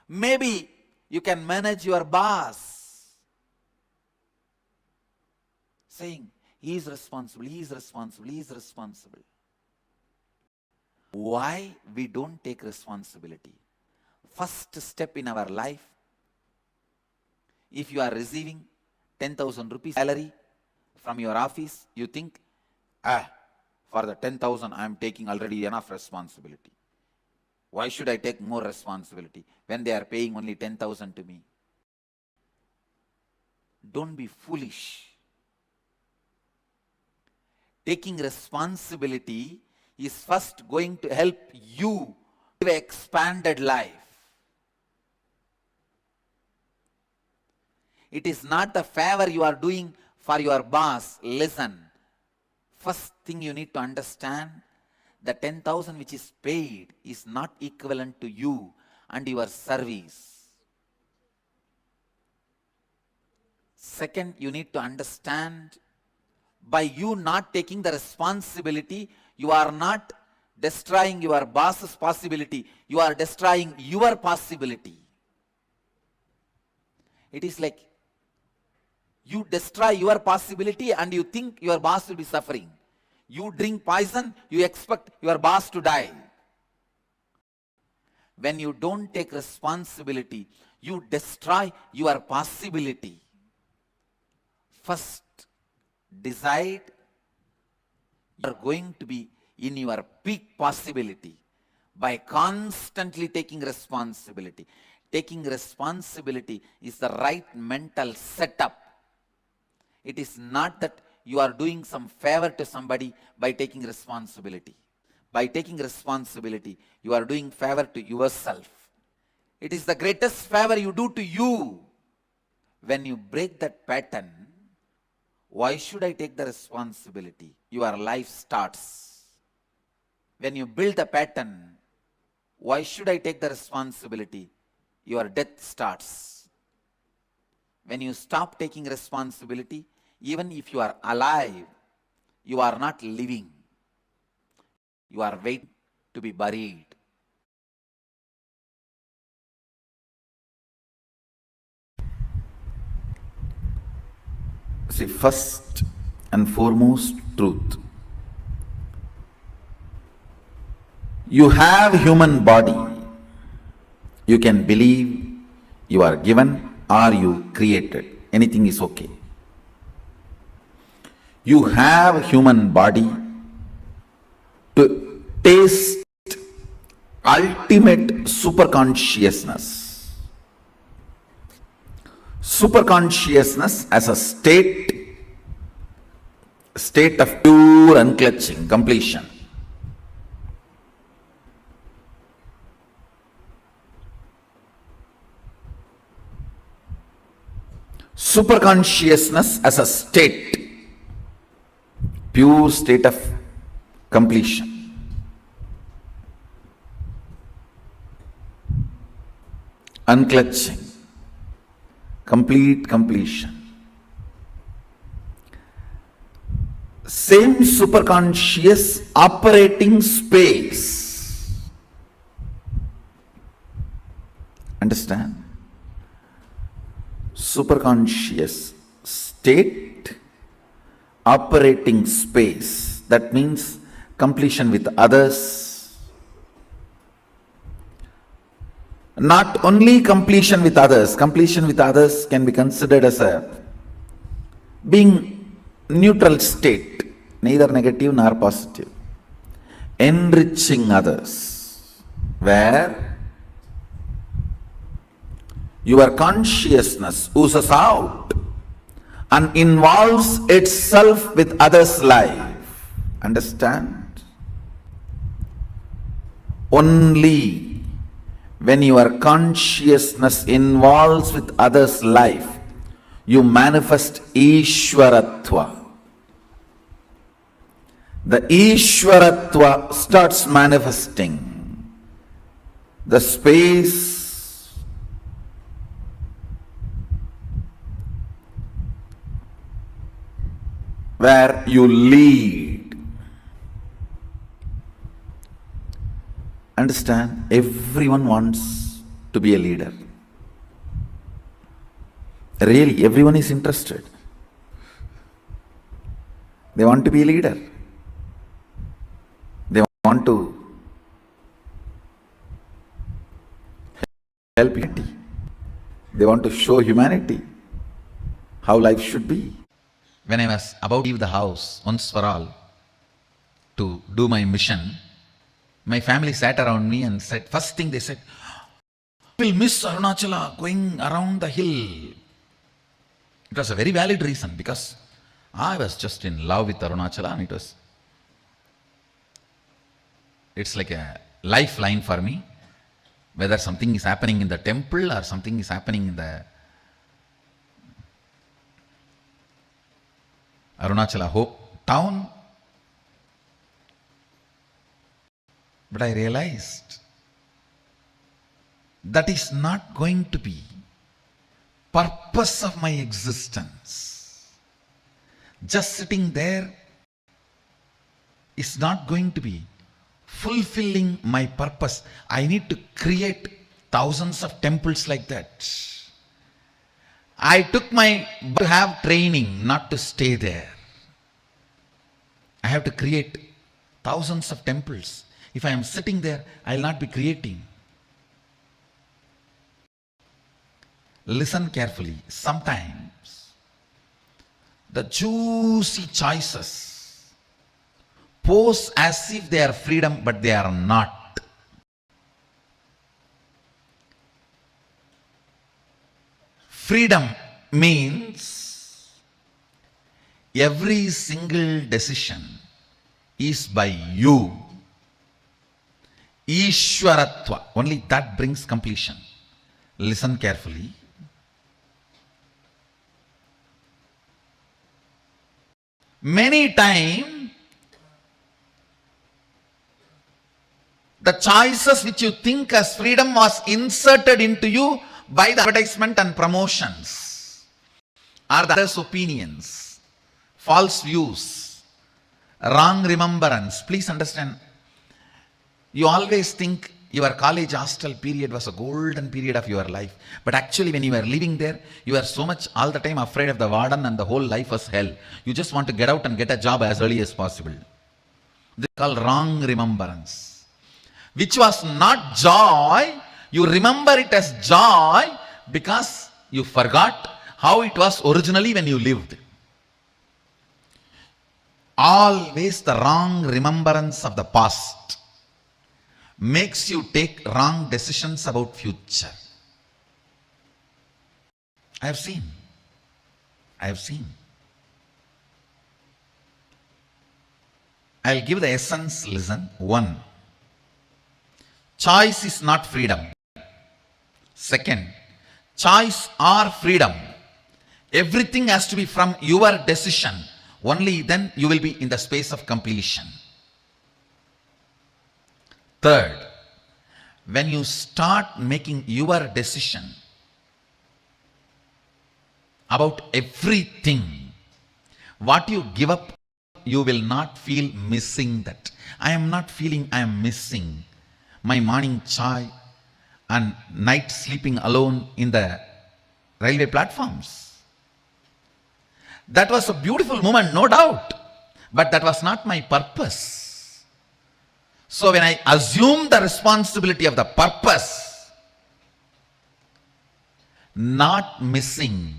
Maybe you can manage your boss, saying, he is responsible, he is responsible, he is responsible. Why we don't take responsibility? First step in our life, if you are receiving 10,000 rupees salary from your office, you think, for the 10,000 I am taking already enough responsibility. Why should I take more responsibility when they are paying only 10,000 to me? Don't be foolish. Taking responsibility is first going to help you live an expanded life. It is not the favor you are doing for your boss. Listen. First thing you need to understand, the 10,000 which is paid is not equivalent to you and your service. Second, you need to understand, by you not taking the responsibility, you are not destroying your boss's possibility, you are destroying your possibility. It is like you destroy your possibility and you think your boss will be suffering. You drink poison, you expect your boss to die. When you don't take responsibility, you destroy your possibility. First, decide you are going to be in your peak possibility by constantly taking responsibility. Taking responsibility is the right mental setup. It is not that you are doing some favor to somebody by taking responsibility. By taking responsibility, you are doing favor to yourself. It is the greatest favor you do to you. When you break that pattern, why should I take the responsibility? Your life starts. When you build the pattern, why should I take the responsibility? Your death starts. When you stop taking responsibility, even if you are alive, you are not living. You are waiting to be buried. See, first and foremost truth. You have human body. You can believe you are given or you created. Anything is okay. You have human body to taste ultimate superconsciousness. Superconsciousness as a state of pure unclutching, completion. Superconsciousness as a state, pure state of completion. Unclutching, complete completion. Same superconscious operating space. Understand? Superconscious state, operating space. That means completion with others. Not only completion with others can be considered as a being neutral state, neither negative nor positive. Enriching others, where your consciousness oozes out and involves itself with others' life. Understand? Only when your consciousness involves with others' life, you manifest Ishwaratva. The Ishwaratva starts manifesting. The space where you lead. Understand, everyone wants to be a leader. Really, everyone is interested. They want to be a leader. They want to help humanity. They want to show humanity how life should be. When I was about to leave the house once for all to do my mission, my family sat around me and said, first thing they said, we'll miss Arunachala going around the hill. It was a very valid reason because I was just in love with Arunachala and it's like a lifeline for me. Whether something is happening in the temple or something is happening in the Arunachala town, But I realized that is not going to be purpose of my existence. Just sitting there is not going to be fulfilling my purpose. I need to create thousands of temples like that. I took my to have training, not to stay there. I have to create thousands of temples. If I am sitting there, I will not be creating. Listen carefully. Sometimes the juicy choices pose as if they are freedom, but they are not. Freedom means every single decision is by you. Ishwaratva, only that brings completion. Listen carefully. Many times, the choices which you think as freedom was inserted into you by the advertisement and promotions, or the others' opinions, false views, wrong remembrance. Please understand, you always think your college hostel period was a golden period of your life. But actually when you were living there, you were so much all the time afraid of the warden and the whole life was hell. You just want to get out and get a job as early as possible. This is called wrong remembrance. Which was not joy. You remember it as joy because you forgot how it was originally when you lived. Always the wrong remembrance of the past makes you take wrong decisions about future. I have seen. I'll give the essence, listen. 1. Choice is not freedom. Second, choice or freedom. Everything has to be from your decision. Only then you will be in the space of completion. Third, when you start making your decision about everything, what you give up, you will not feel missing that. I am not feeling I am missing my morning chai and night sleeping alone in the railway platforms. That was a beautiful moment, no doubt, but that was not my purpose. So when I assume the responsibility of the purpose, not missing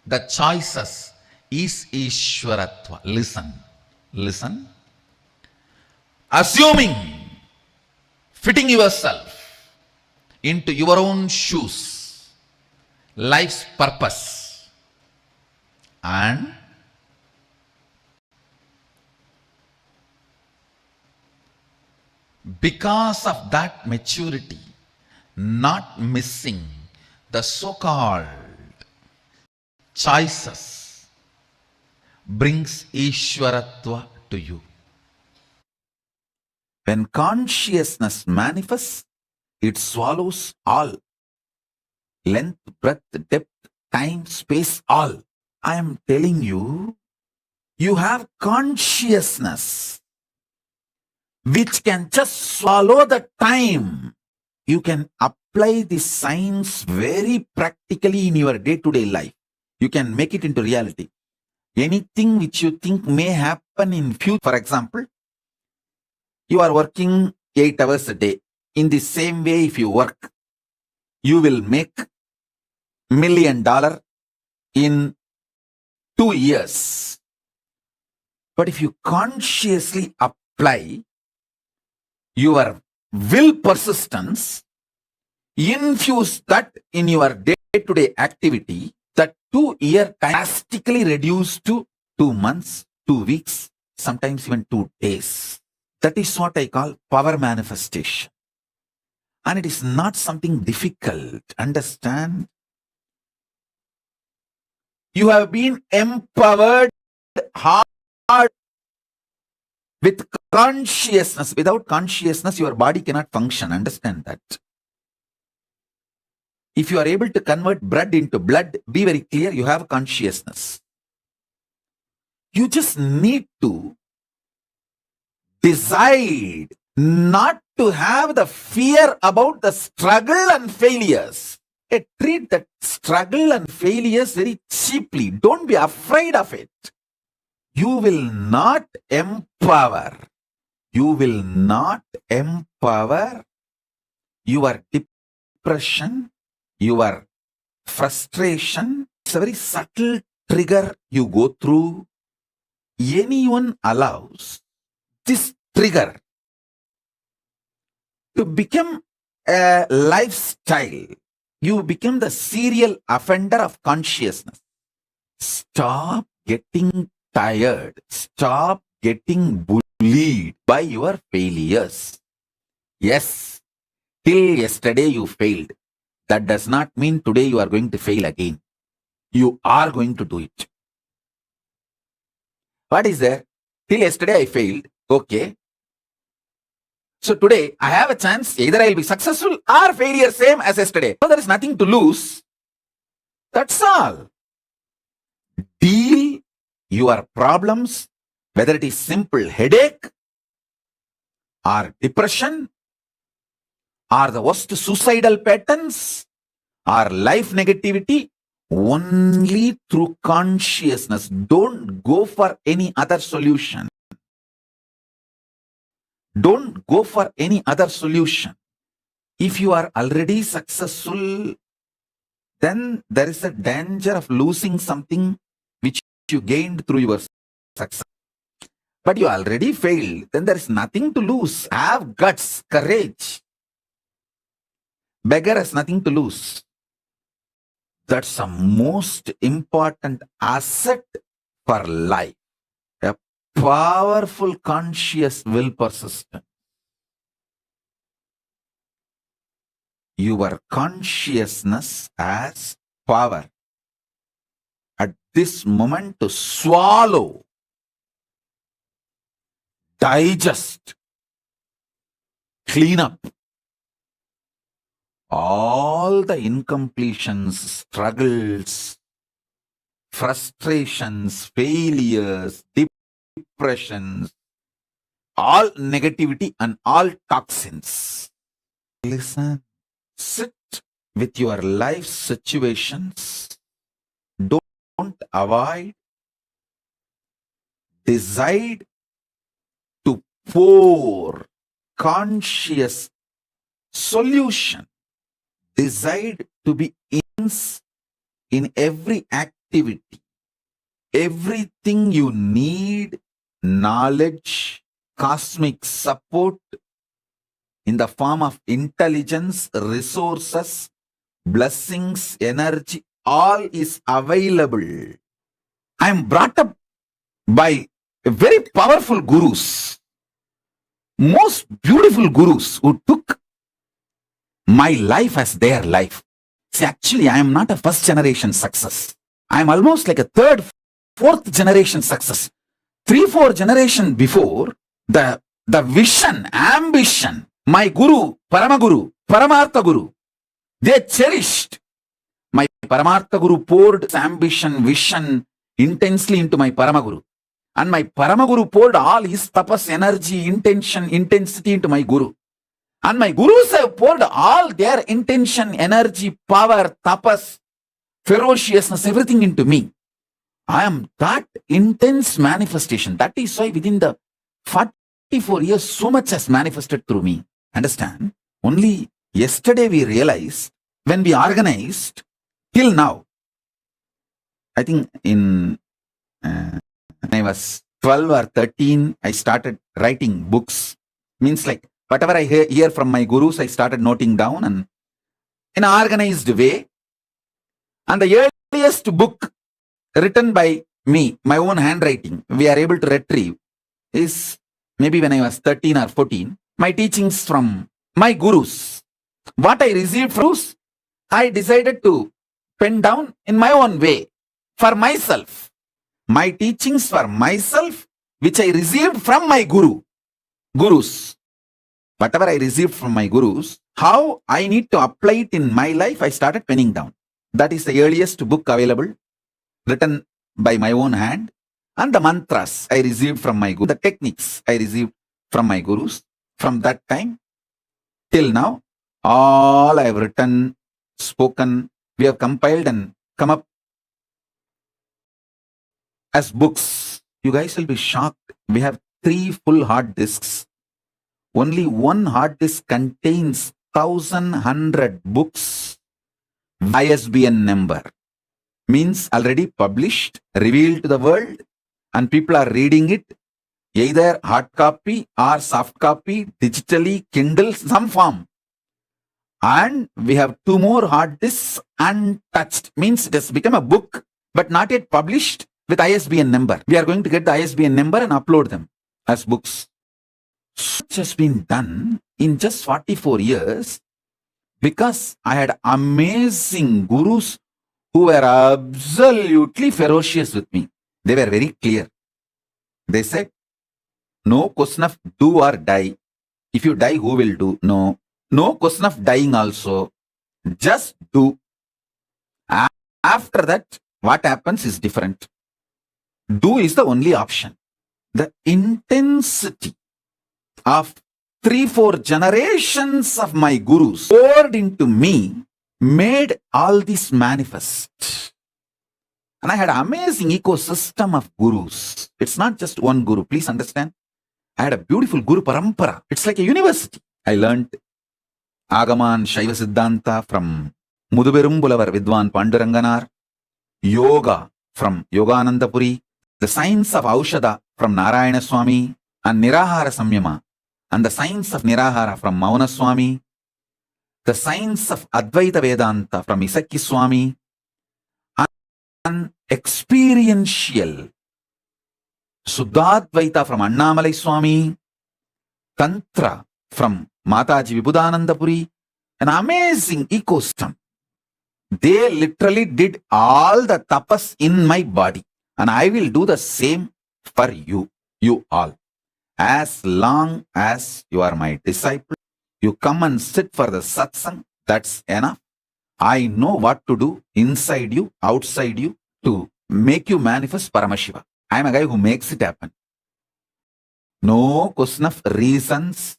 the choices is Ishwaratva. Listen. Assuming, fitting yourself into your own shoes, life's purpose, and because of that maturity, not missing the so-called choices brings Ishwaratva to you. When consciousness manifests, it swallows all. Length, breadth, depth, time, space, all. I am telling you, you have consciousness which can just swallow the time. You can apply this science very practically in your day-to-day life. You can make it into reality. Anything which you think may happen in future, for example, you are working 8 hours a day. In the same way, if you work, you will make $1 million in 2 years. But if you consciously apply your will persistence, infuse that in your day-to-day activity, that 2-year time drastically reduced to 2 months, 2 weeks, sometimes even 2 days. That is what I call power manifestation. And it is not something difficult. Understand? You have been empowered hard with consciousness. Without consciousness, your body cannot function. Understand that. If you are able to convert bread into blood, be very clear, you have consciousness. You just need to decide not to have the fear about the struggle and failures. Treat that struggle and failures very cheaply. Don't be afraid of it. You will not empower. You will not empower your depression, your frustration. It's a very subtle trigger you go through. Anyone allows this trigger to become a lifestyle. You become the serial offender of consciousness. Stop getting tired. Stop getting bullied by your failures. Yes, till yesterday you failed. That does not mean today you are going to fail again. You are going to do it. What is there? Till yesterday I failed. Okay. So today I have a chance. Either I'll be successful or failure, same as yesterday. So there is nothing to lose. That's all. Deal your problems, whether it is simple headache or depression or the worst suicidal patterns or life negativity, only through consciousness. Don't go for any other solution. Don't go for any other solution. If you are already successful, then there is a danger of losing something which you gained through your success. But you already failed, then there is nothing to lose. Have guts, courage. Beggar has nothing to lose. That's the most important asset for life. A powerful conscious will persistent. Your consciousness has power at this moment to swallow, digest, clean up all the incompletions, struggles, frustrations, failures, depressions, all negativity and all toxins. Listen, sit with your life situations. Don't avoid. Decide to pour conscious solution. Decide to be in every activity. Everything you need, knowledge, cosmic support in the form of intelligence, resources, blessings, energy, all is available. I am brought up by very powerful gurus, most beautiful gurus who took my life as their life. See, actually, I am not a first generation success. I am almost like a third, fourth generation success. 3-4 generations before, the vision, ambition, my guru, Paramaguru, Paramartha Guru, they cherished. My Paramartha Guru poured ambition, vision intensely into my Paramaguru. And my Paramaguru poured all his tapas, energy, intention, intensity into my Guru. And my gurus have poured all their intention, energy, power, tapas, ferociousness, everything into me. I am that intense manifestation. That is why within the 44 years, so much has manifested through me. Understand? Only yesterday we realized, when we organized, till now, I think when I was 12 or 13, I started writing books. Means like, whatever I hear from my gurus, I started noting down and in an organized way. And the earliest book written by me, my own handwriting, we are able to retrieve, is maybe when I was 13 or 14. My teachings from my gurus. What I received from gurus, I decided to pen down in my own way, for myself. My teachings for myself, which I received from my gurus. Whatever I received from my gurus, how I need to apply it in my life, I started penning down. That is the earliest book available, written by my own hand. And the mantras I received from my guru, the techniques I received from my gurus. From that time till now, all I have written, spoken, we have compiled and come up as books. You guys will be shocked. We have 3 full hard disks. Only one hard disk contains 1,100 books. ISBN number means already published, revealed to the world, and people are reading it, either hard copy or soft copy, digitally, Kindle, some form. And we have 2 more hard disks untouched, means it has become a book, but not yet published with ISBN number. We are going to get the ISBN number and upload them as books. So much has been done in just 44 years because I had amazing gurus who were absolutely ferocious with me. They were very clear. They said, no question of do or die. If you die, who will do? No. No question of dying also. Just do. After that, what happens is different. Do is the only option. The intensity of 3-4 generations of my gurus poured into me made all this manifest. And I had an amazing ecosystem of gurus. It's not just one guru, please understand. I had a beautiful guru parampara. It's like a university. I learned Agama and Shaiva Siddhanta from Muduberumbulavar Vidwan Panduranganar, Yoga from Yoganandapuri, the science of Aushada from Narayana Swami, and Nirahara Samyama, and the science of Nirahara from Mauna Swami, the science of Advaita Vedanta from Isakki Swami, and experiential Suddhadvaita from Annamalai Swami, Tantra from Mataji Vibhudanandapuri, an amazing ecosystem. They literally did all the tapas in my body, and I will do the same for you all. As long as you are my disciple, you come and sit for the satsang, that's enough. I know what to do inside you, outside you, to make you manifest Paramashiva. I am a guy who makes it happen. No question of reasons.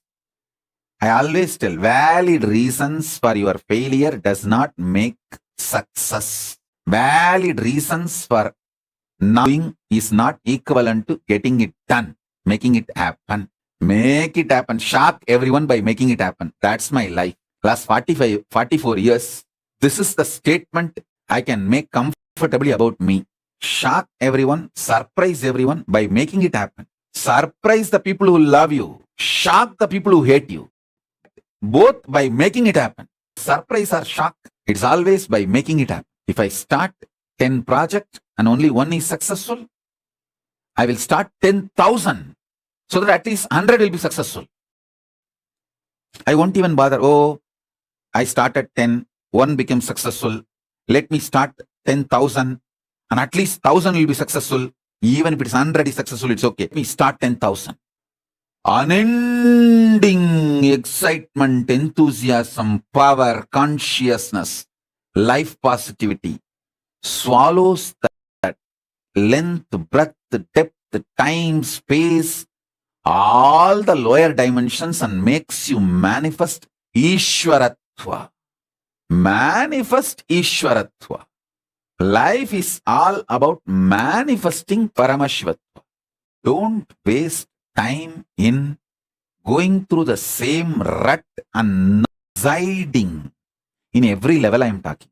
I always tell, valid reasons for your failure does not make success. Valid reasons for not doing is not equivalent to getting it done, making it happen. Make it happen. Shock everyone by making it happen. That's my life. Last 44 years, this is the statement I can make comfortably about me. Shock everyone, surprise everyone by making it happen. Surprise the people who love you. Shock the people who hate you. Both by making it happen. Surprise or shock, it's always by making it happen. If I start 10 projects and only one is successful, I will start 10,000 so that at least 100 will be successful. I won't even bother, oh, I started 10, one became successful. Let me start 10,000 and at least 1,000 will be successful. Even if it's 100 is successful, it's okay. Let me start 10,000. Unending excitement, enthusiasm, power, consciousness, life positivity swallows that length, breadth, depth, time, space, all the lower dimensions and makes you manifest Ishwaratva. Manifest Ishwaratva. Life is all about manifesting Paramashivatva. Don't waste time in going through the same rut and residing in every level I am talking.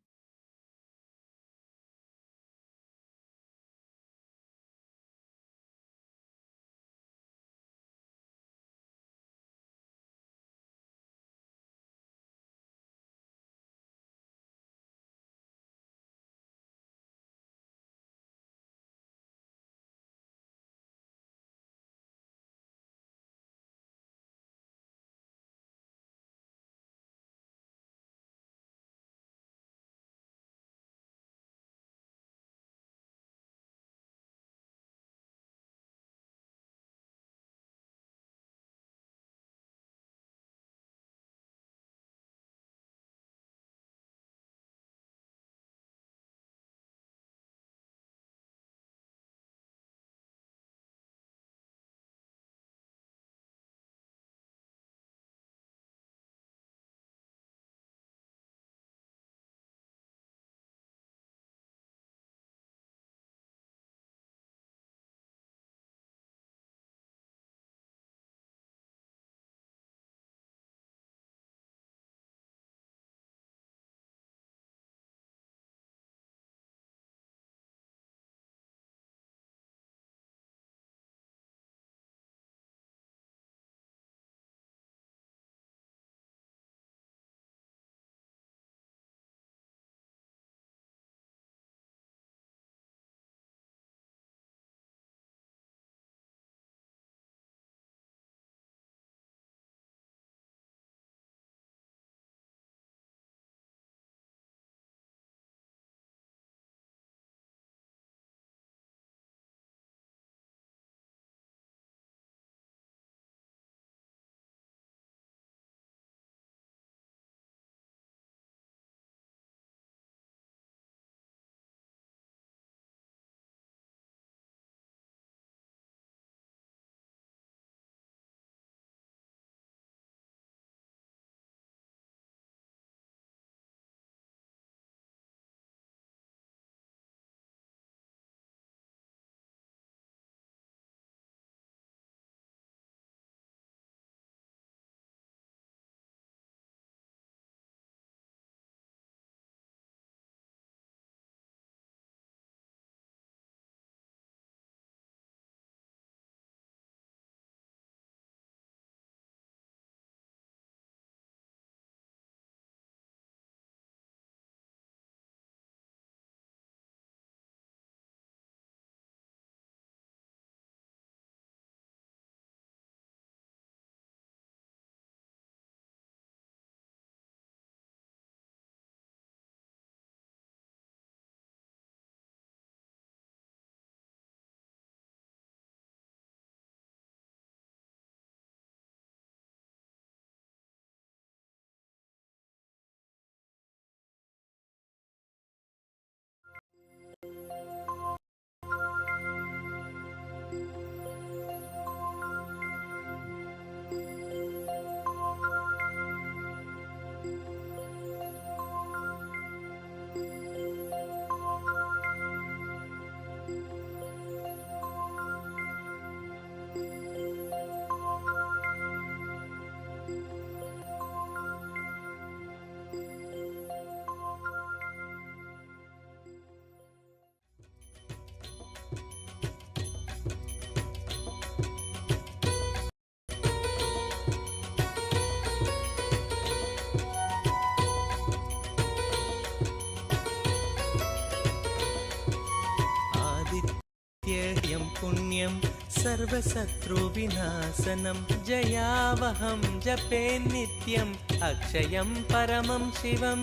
आदित्यं पुण्यं सर्वशत्रुविनाशनं जयावहं जपे नित्यम् अक्षयं परमं शिवं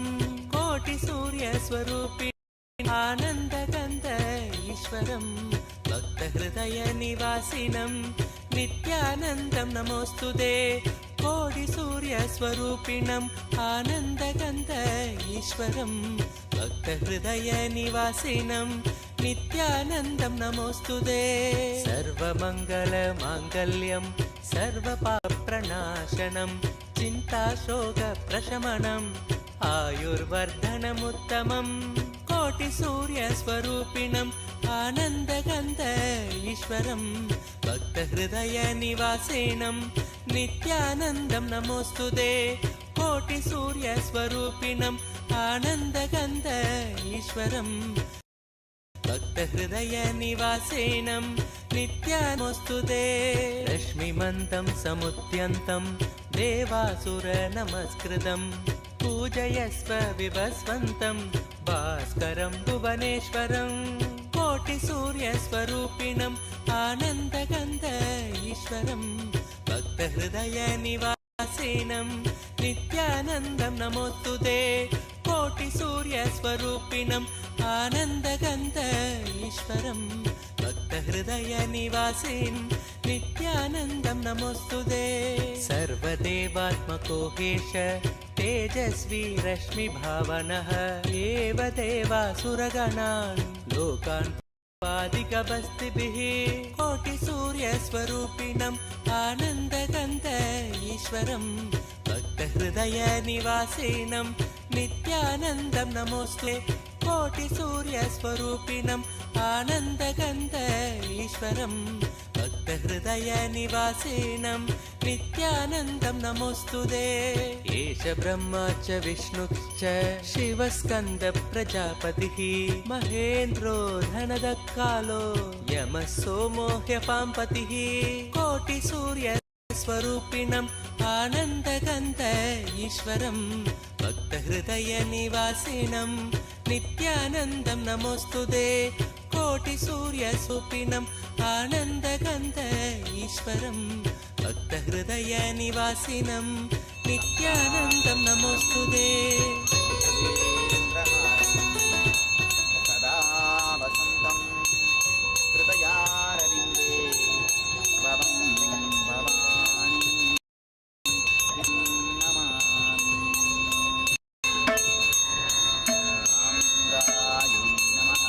कोटिसूर्यस्वरूपि आनन्दगन्ध ईश्वरं भक्तहृदयनिवासिनं नित्यानन्दं नमोऽस्तुते कोटिसूर्यस्वरूपिणम् आनन्दगन्ध ईश्वरं भक्तहृदयनिवासिनं नित्यानन्दं नमोऽस्तुते सर्वमङ्गलमाङ्गल्यं सर्वपापप्रणाशनं चिन्ताशोकप्रशमनम् आयुर्वर्धनमुत्तमं कोटिसूर्यस्वरूपिणम् आनन्दगन्ध ईश्वरं भक्तहृदयनिवासिनं नित्यानन्दं नमोऽस्तुते कोटिसूर्यस्वरूपिणम् आनन्दगन्ध ईश्वरं भक्तहृदयनिवासिनं नित्यानमोऽस्तुते रश्मिमन्तं समुद्यन्तं देवासुरनमस्कृतं पूजयस्व विभस्वन्तं भास्करं भुवनेश्वरं कोटिसूर्यस्वरूपिणम् आनन्दगन्ध ईश्वरं भक्तहृदयनिवासिनं नित्यानन्दं नमोऽस्तुते कोटिसूर्यस्वरूपिणम् आनन्दगन्ध ईश्वरं भक्तहृदयनिवासिनं नित्यानन्दं नमोऽस्तुते सर्वदेवात्मको हेश तेजस्वी रश्मिभावनः एव देवासुरगणान् लोकान् पादिकबस्तिभिः कोटिसूर्यस्वरूपिणम् आनन्दगन्ध ईश्वरं भक्तहृदयनिवासिनं नित्यानन्दं नमोऽस्तुते कोटिसूर्यस्वरूपिणम् आनन्दगन्ध ईश्वरं भक्तहृदयनिवासिनं नित्यानन्दं नमोऽस्तुते एष ब्रह्मा च विष्णुश्च शिवस्कन्दप्रजापतिः महेन्द्रो धनदकालो यमः सोमो ह्यपाम्पतिः कोटिसूर्यस्वरूपिणम् आनन्दगन्ध ईश्वरं भक्तहृदयनिवासिनं नित्यानन्दं नमोऽस्तुते कोटिसूर्यस्वरूपिणम् आनन्दगन्ध ईश्वरं भक्तहृदयनिवासिनं नित्यानन्दं नमोऽस्तुते सदा वसन्तं हृदयारविन्दे भवं भवानी नमामि रामचन्द्रायै नमः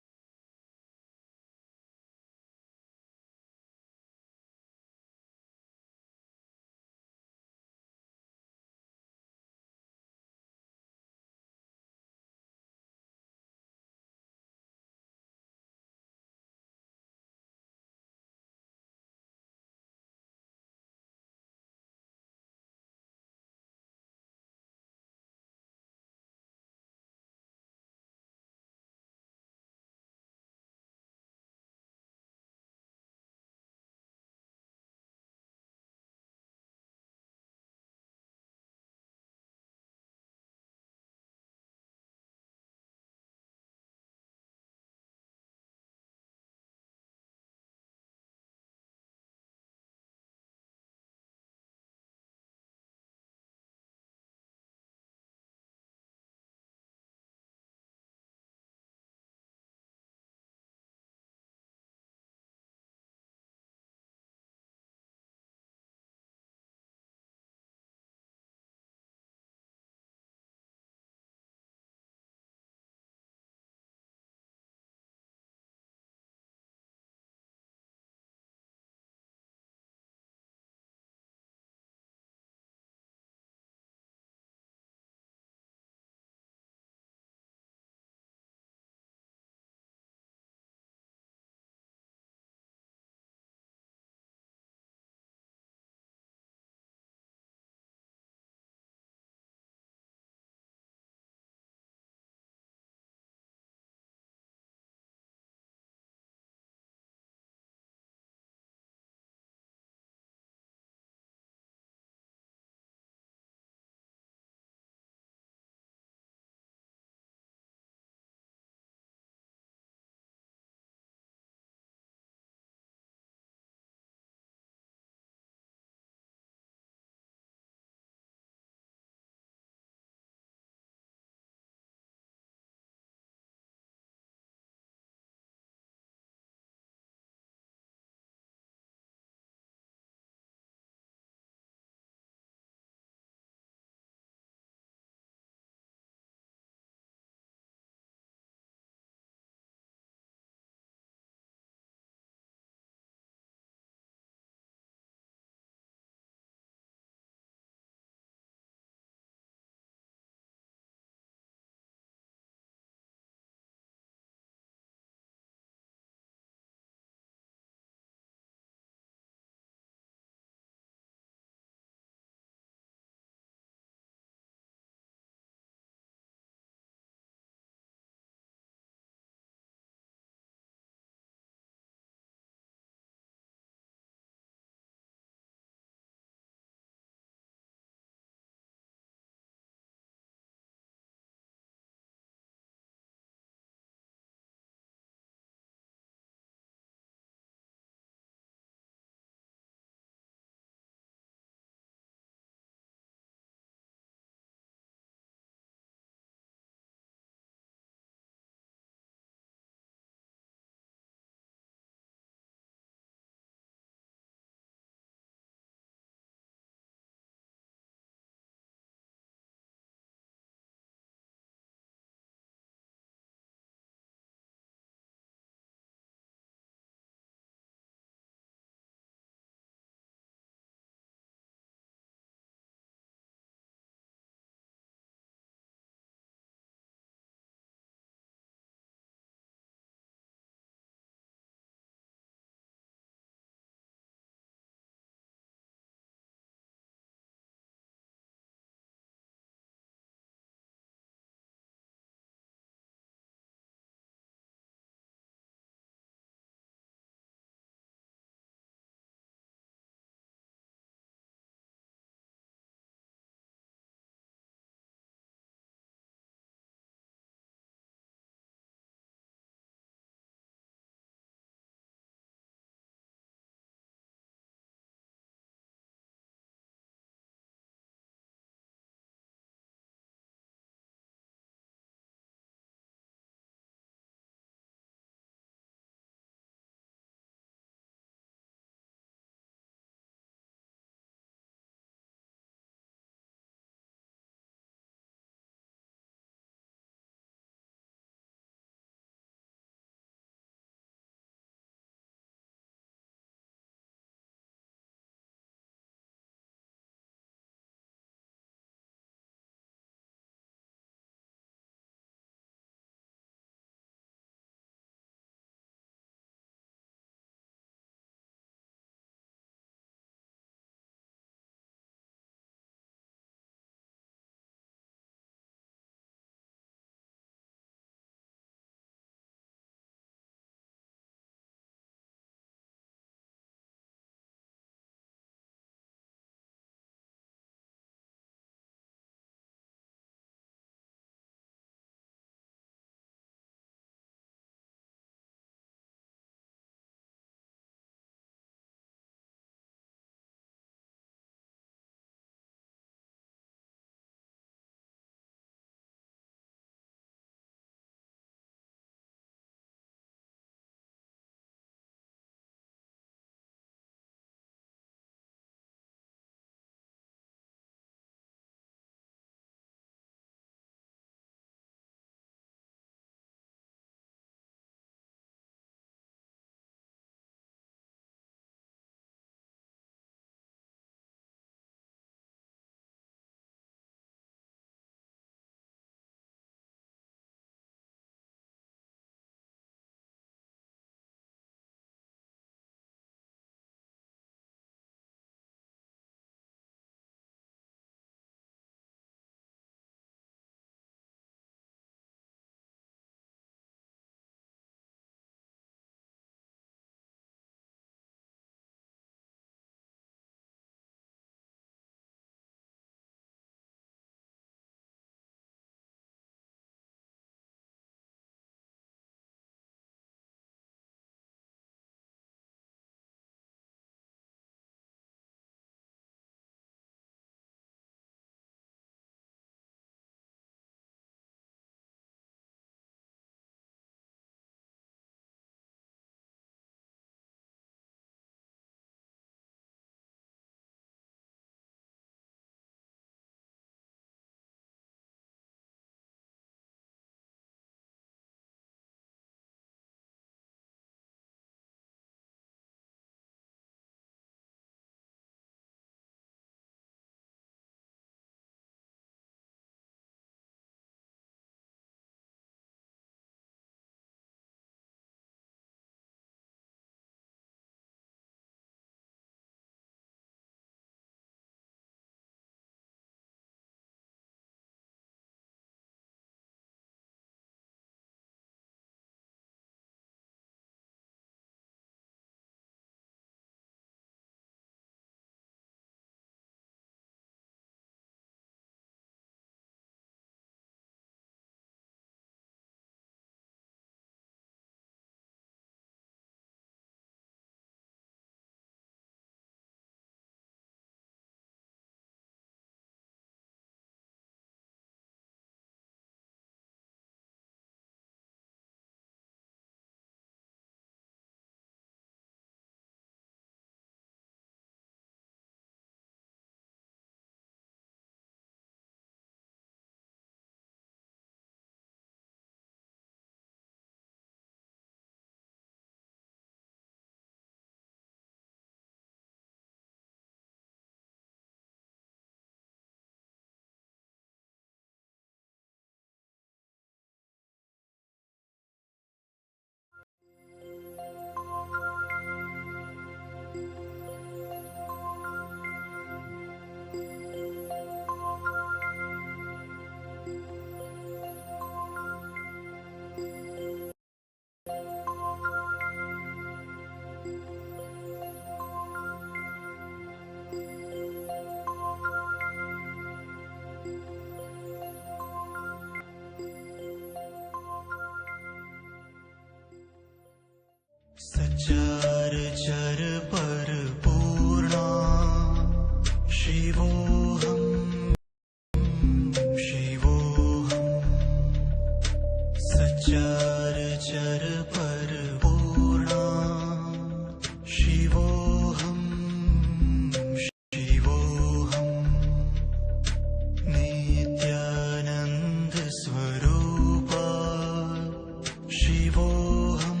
शिवोऽहं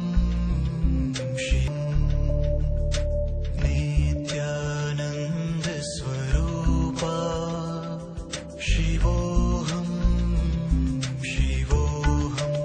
नित्यानन्दस्वरूपा शिवोऽहं शिवोऽहम्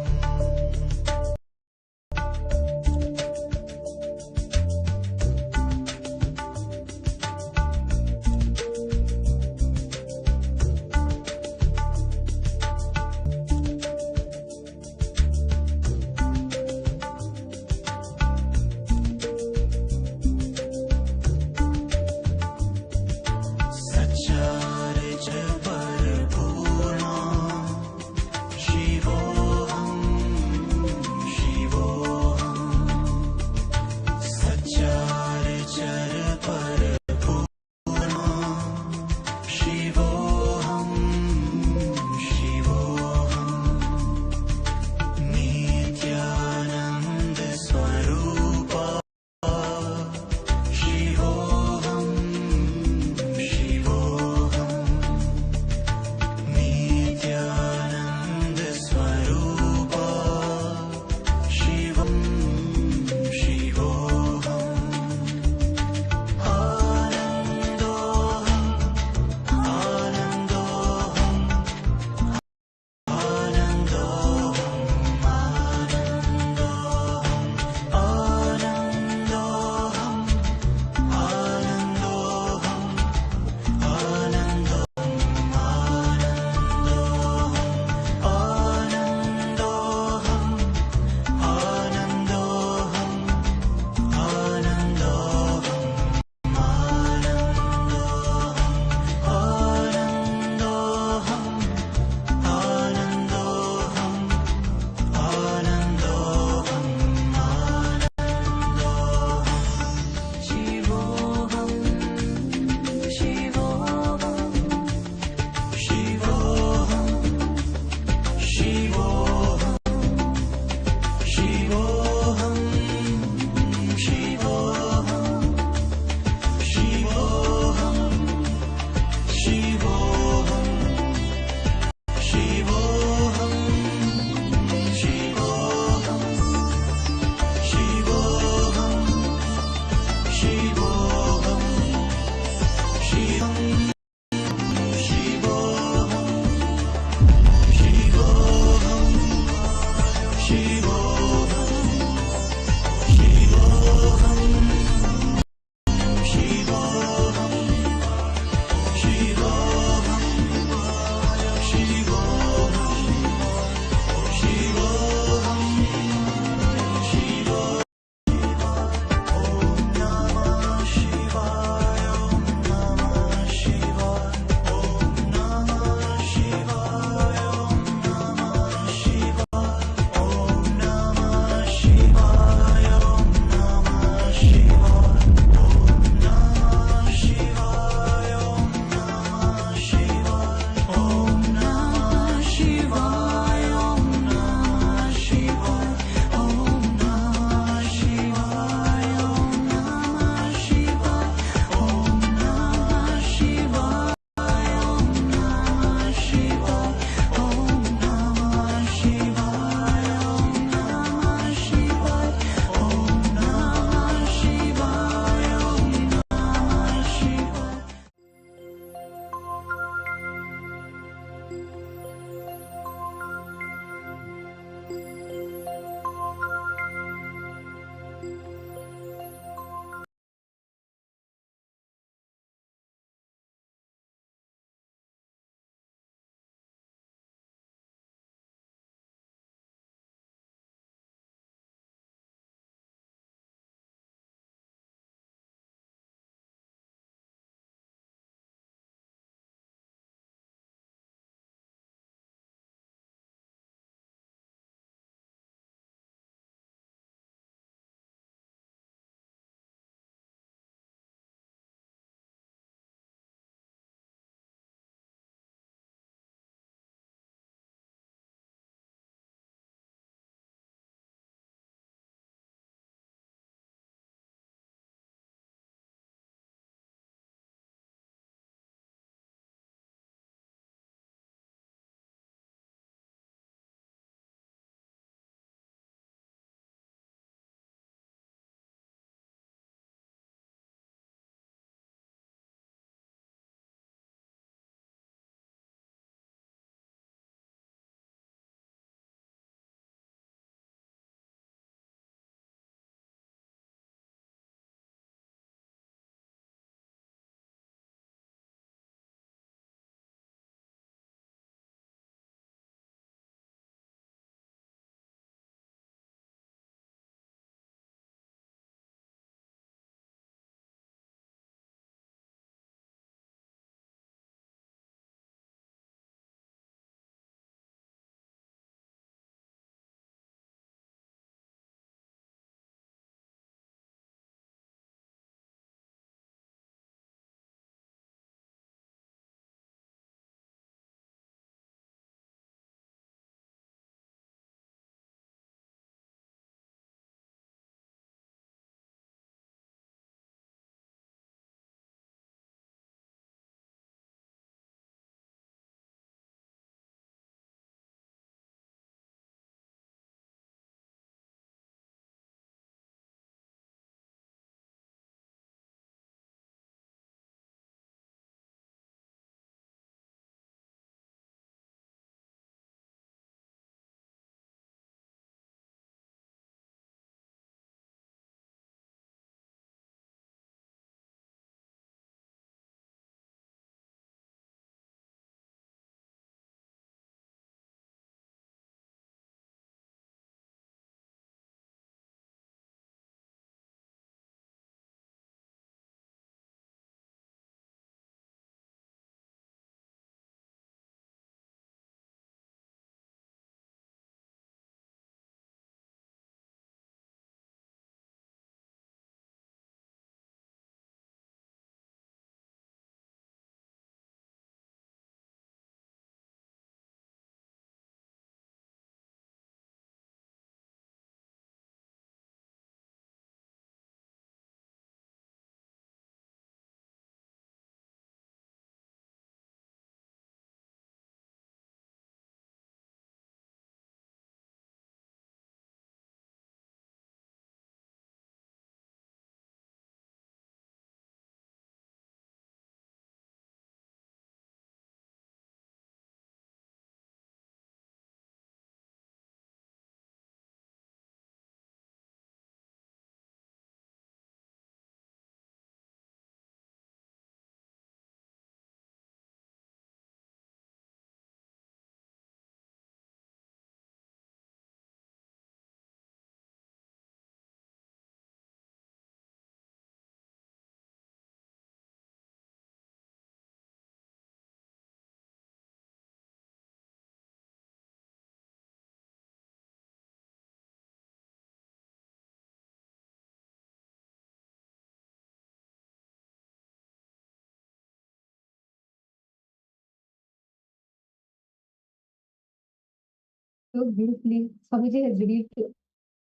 So beautifully, Swamiji has revealed to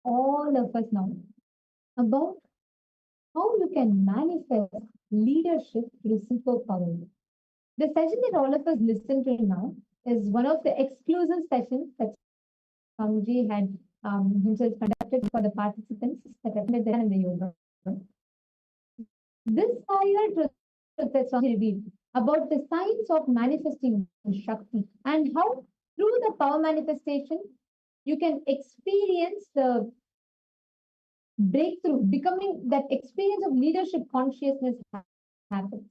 all of us now about how you can manifest leadership through superpower. The session that all of us listen to now is one of the exclusive sessions that Swamiji had himself conducted for the participants that attended there in the yoga. This higher truth that Swamiji revealed about the science of manifesting Shakti and how through the power manifestation you can experience the breakthrough, becoming that experience of leadership consciousness happens.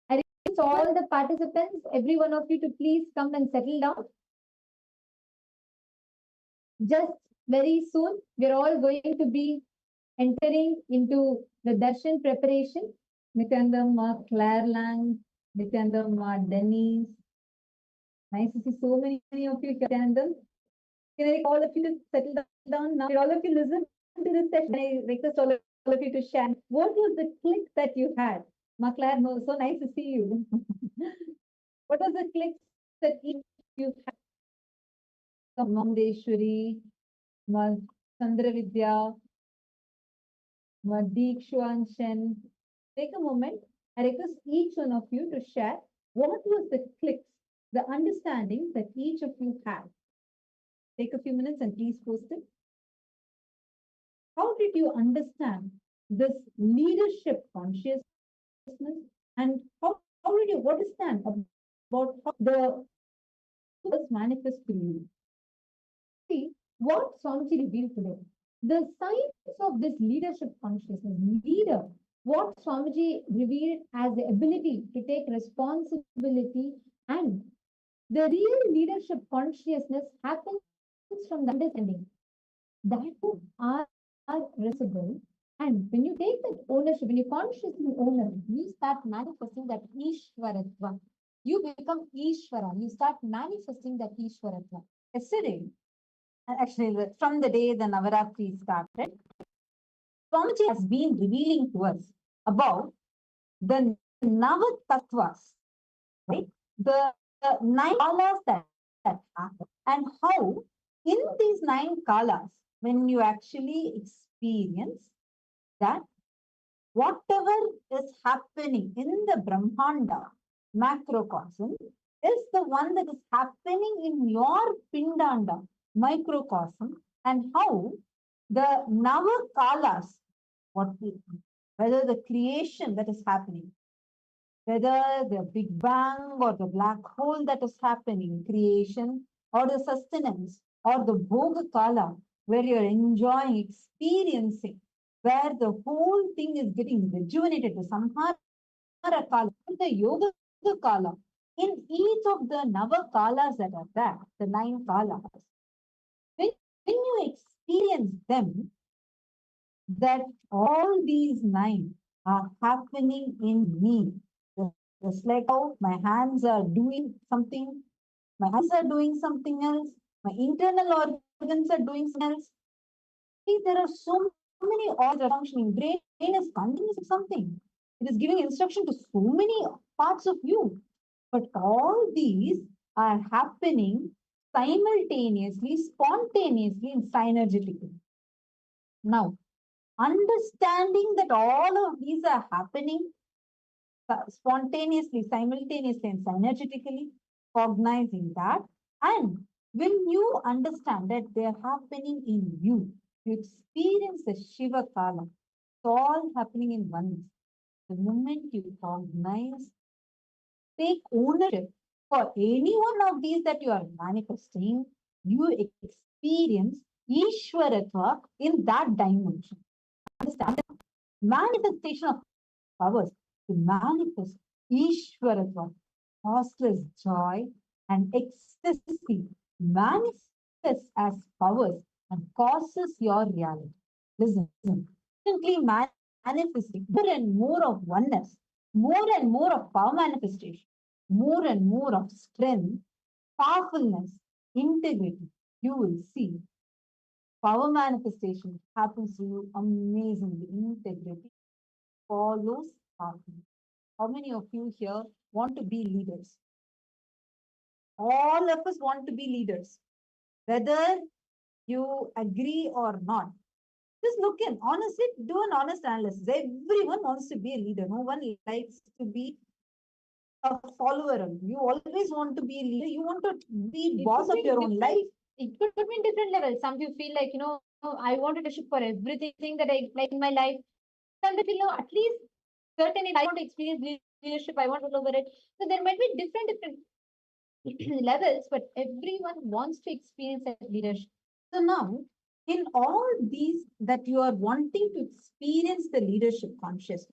I request all the participants, every one of you to please come and settle down. Just very soon, we're all going to be entering into the darshan preparation. Nithyananda Ma, Claire Lang, Nithyananda Ma, Denise. Nice to see so many of you here, Nithyananda. Can I all of you to settle down now? All of you listen to this session. I request all of you to share. What was the click that you had? Ma Claire, no, so nice to see you. What was the click that you had? Mamdeshwari, Ma Chandra Vidya, Ma Deekshuanshan. Take a moment. I request each one of you to share what was the clicks, the understanding that each of you had. Take a few minutes and please post it. How did you understand this leadership consciousness and how did you understand about how the was manifest through you? See what Swamiji revealed today. The science of this leadership consciousness, leader, what Swamiji revealed as the ability to take responsibility, and the real leadership consciousness happens from the understanding that you are responsible. And when you take that ownership, when you consciously own it, you start manifesting that Ishwaratva. You become Ishvara. You start manifesting that Ishwaratva. Yesterday, actually, from the day the Navaratri started, Swamiji has been revealing to us about the Navatattvas, right? The 9 kalas that happen, and how in these 9 kalas, when you actually experience that whatever is happening in the Brahmanda macrocosm is the one that is happening in your Pindanda microcosm, and how the Navakalas, whether the creation that is happening, whether the Big Bang or the black hole that is happening, creation or the sustenance or the Bhoga Kala, where you're enjoying, experiencing, where the whole thing is getting rejuvenated, the Samhara Kala, the Yoga Kala, in each of the Nava Kalas that are there, the 9 Kalas, when you experience them, that all these 9 are happening in me. Just like how my hands are doing something, my eyes are doing something else, my internal organs are doing something else. See, there are so many organs are functioning. Brain is continuing something. It is giving instruction to so many parts of you. But all these are happening simultaneously, spontaneously, and synergetically. Now, understanding that all of these are happening spontaneously, simultaneously, and synergetically, cognizing that, and when you understand that they are happening in you, you experience the Shiva Kala. It's all happening in oneness. The moment you cognize, take ownership for any one of these that you are manifesting, you experience Ishwaratva in that dimension. Understand? Manifestation of powers to manifest Ishwaratva, causeless joy and ecstasy manifests as powers and causes your reality. Listen, simply manifesting more and more of oneness, more and more of power manifestation, more and more of strength, powerfulness, integrity. You will see power manifestation happens to you amazingly. Integrity follows powerfulness. How many of you here want to be leaders? All of us want to be leaders, whether you agree or not. Just look in, honestly, do an honest analysis. Everyone wants to be a leader. No one likes to be a follower. You always want to be a leader. You want to be boss of your own life. It could be in different levels. Some people feel like, I want leadership for everything that I like in my life. Some people feel, no, at least certain I want to experience leadership. I want to go over it. So there might be different levels, but everyone wants to experience that leadership. So now, in all these that you are wanting to experience the leadership consciousness,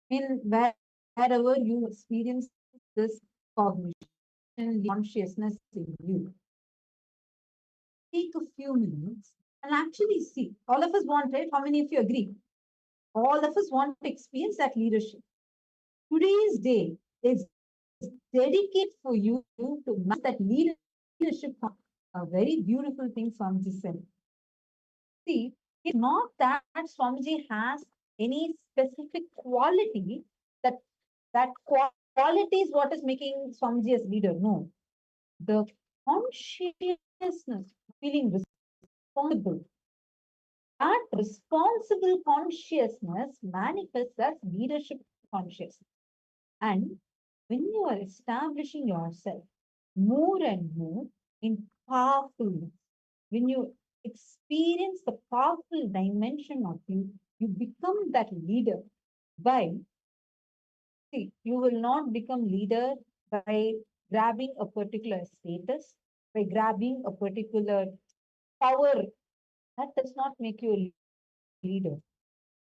in wherever you experience this cognition, consciousness in you, take a few minutes and actually see. All of us want, right? How many of you agree? All of us want to experience that leadership. Today's day is dedicated for you to master that leadership. A very beautiful thing Swamiji said. See, it's not that Swamiji has any specific quality that quality is what is making Swamiji as leader. No, the consciousness, feeling responsible. That responsible consciousness manifests as leadership consciousness. And when you are establishing yourself more and more in powerfulness, when you experience the powerful dimension of you, you become that leader by, see, you will not become leader by grabbing a particular status, by grabbing a particular power. That does not make you a leader.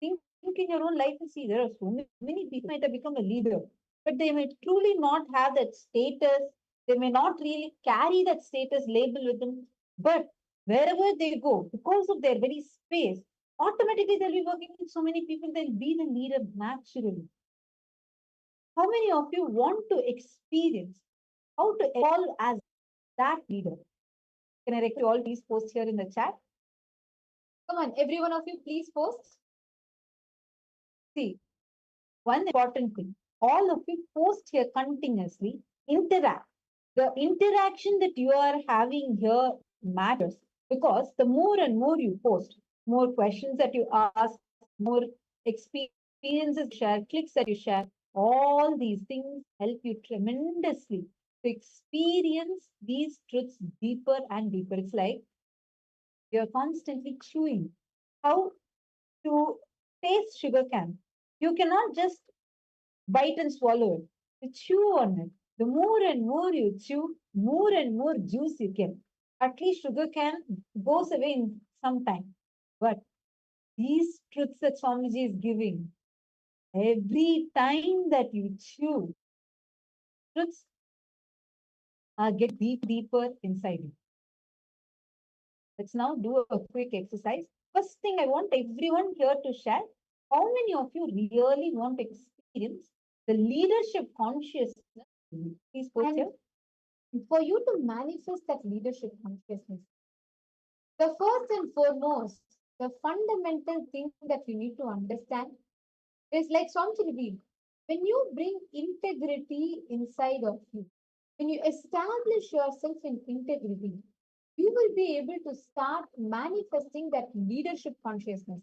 Think in your own life and see there are so many people might have become a leader, but they may truly not have that status. They may not really carry that status label with them. But wherever they go, because of their very space, automatically they'll be working with so many people, they'll be the leader naturally. How many of you want to experience how to evolve as that leader? Can I request you all please post here in the chat? Come on, every one of you, please post. See, one important thing, all of you post here continuously, interact. The interaction that you are having here matters because the more and more you post, more questions that you ask, more experiences you share, clicks that you share, all these things help you tremendously to experience these truths deeper and deeper. It's like you're constantly chewing. How to taste sugar cane? You cannot just bite and swallow it. You chew on it. The more and more you chew, more and more juice you get. At least sugar can goes away in some time. But these truths that Swamiji is giving, every time that you chew, truths get deeper inside you. Let's now do a quick exercise. First thing I want everyone here to share, how many of you really want to experience the leadership consciousness? Please post here. For you to manifest that leadership consciousness, the first and foremost, the fundamental thing that you need to understand is like Swamiji revealed, when you bring integrity inside of you, when you establish yourself in integrity, you will be able to start manifesting that leadership consciousness.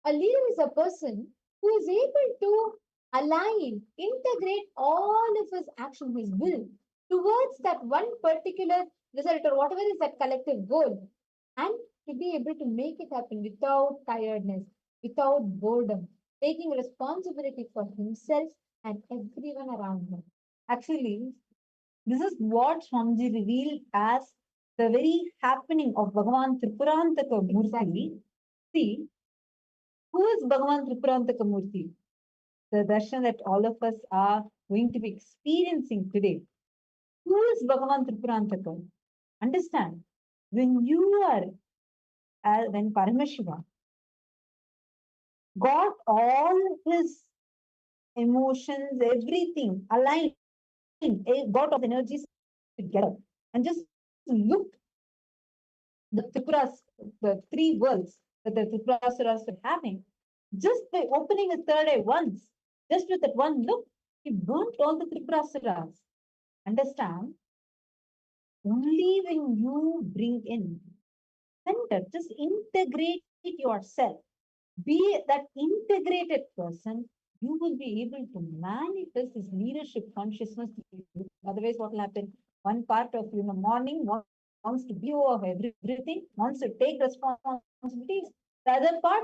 A leader is a person who is able to align, integrate all of his action, his will, towards that one particular result or whatever is that collective goal, and to be able to make it happen without tiredness, without boredom, taking responsibility for himself and everyone around him. Actually, this is what Swamiji revealed as the very happening of Bhagavan Tripurantaka Murti. See, who is Bhagavan Tripurantaka Murti? The darshan that all of us are going to be experiencing today. Who is Bhagavan Tripurantaka? Understand, when you are, when Paramashiva got all his emotions, everything aligned, got all the energies together, and just look the Tripuras, the three worlds that the Tripurasuras were having, just by opening his third eye once, just with that one look, he burnt all the Tripurasuras. Understand? only when you bring in center, just integrate yourself, be that integrated person, you will be able to manifest this leadership consciousness. Otherwise, what will happen? One part of morning wants to be of everything, wants to take responsibilities. The other part,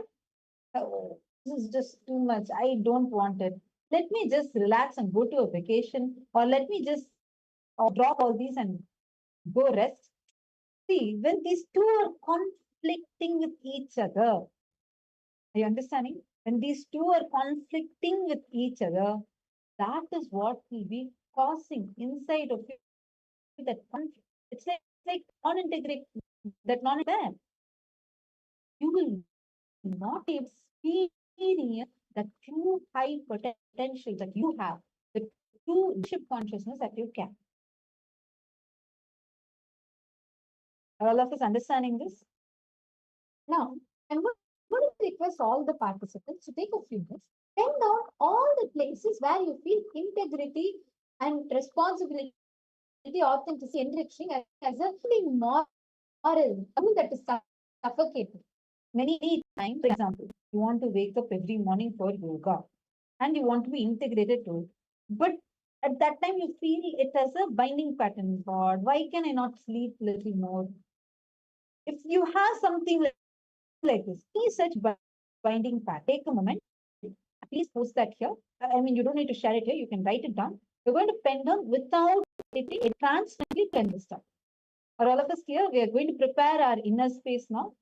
oh, this is just too much. I don't want it. Let me just relax and go to a vacation, or let me just drop all these and go rest. See, when these two are conflicting with each other, are you understanding? When these two are conflicting with each other, that is what will be causing inside of you that conflict. It's like non-integrate, that non there. You will not experience the true high potential that you have, the true leadership consciousness that you can. Are all of us understanding this? Now, I'm going to request all the participants to take a few minutes, pen down all the places where you feel integrity and responsibility, authenticity, enriching as a moral, a rule that is suffocating. Many times, for example, you want to wake up every morning for yoga and you want to be integrated to it. But at that time, you feel it as a binding pattern. God, why can I not sleep a little more? If you have something like this, any such binding pattern, take a moment. Please post that here. I mean, you don't need to share it here. You can write it down. You're going to pen down without editing. It transparently pen this down. Are all of us here? We are going to prepare our inner space now.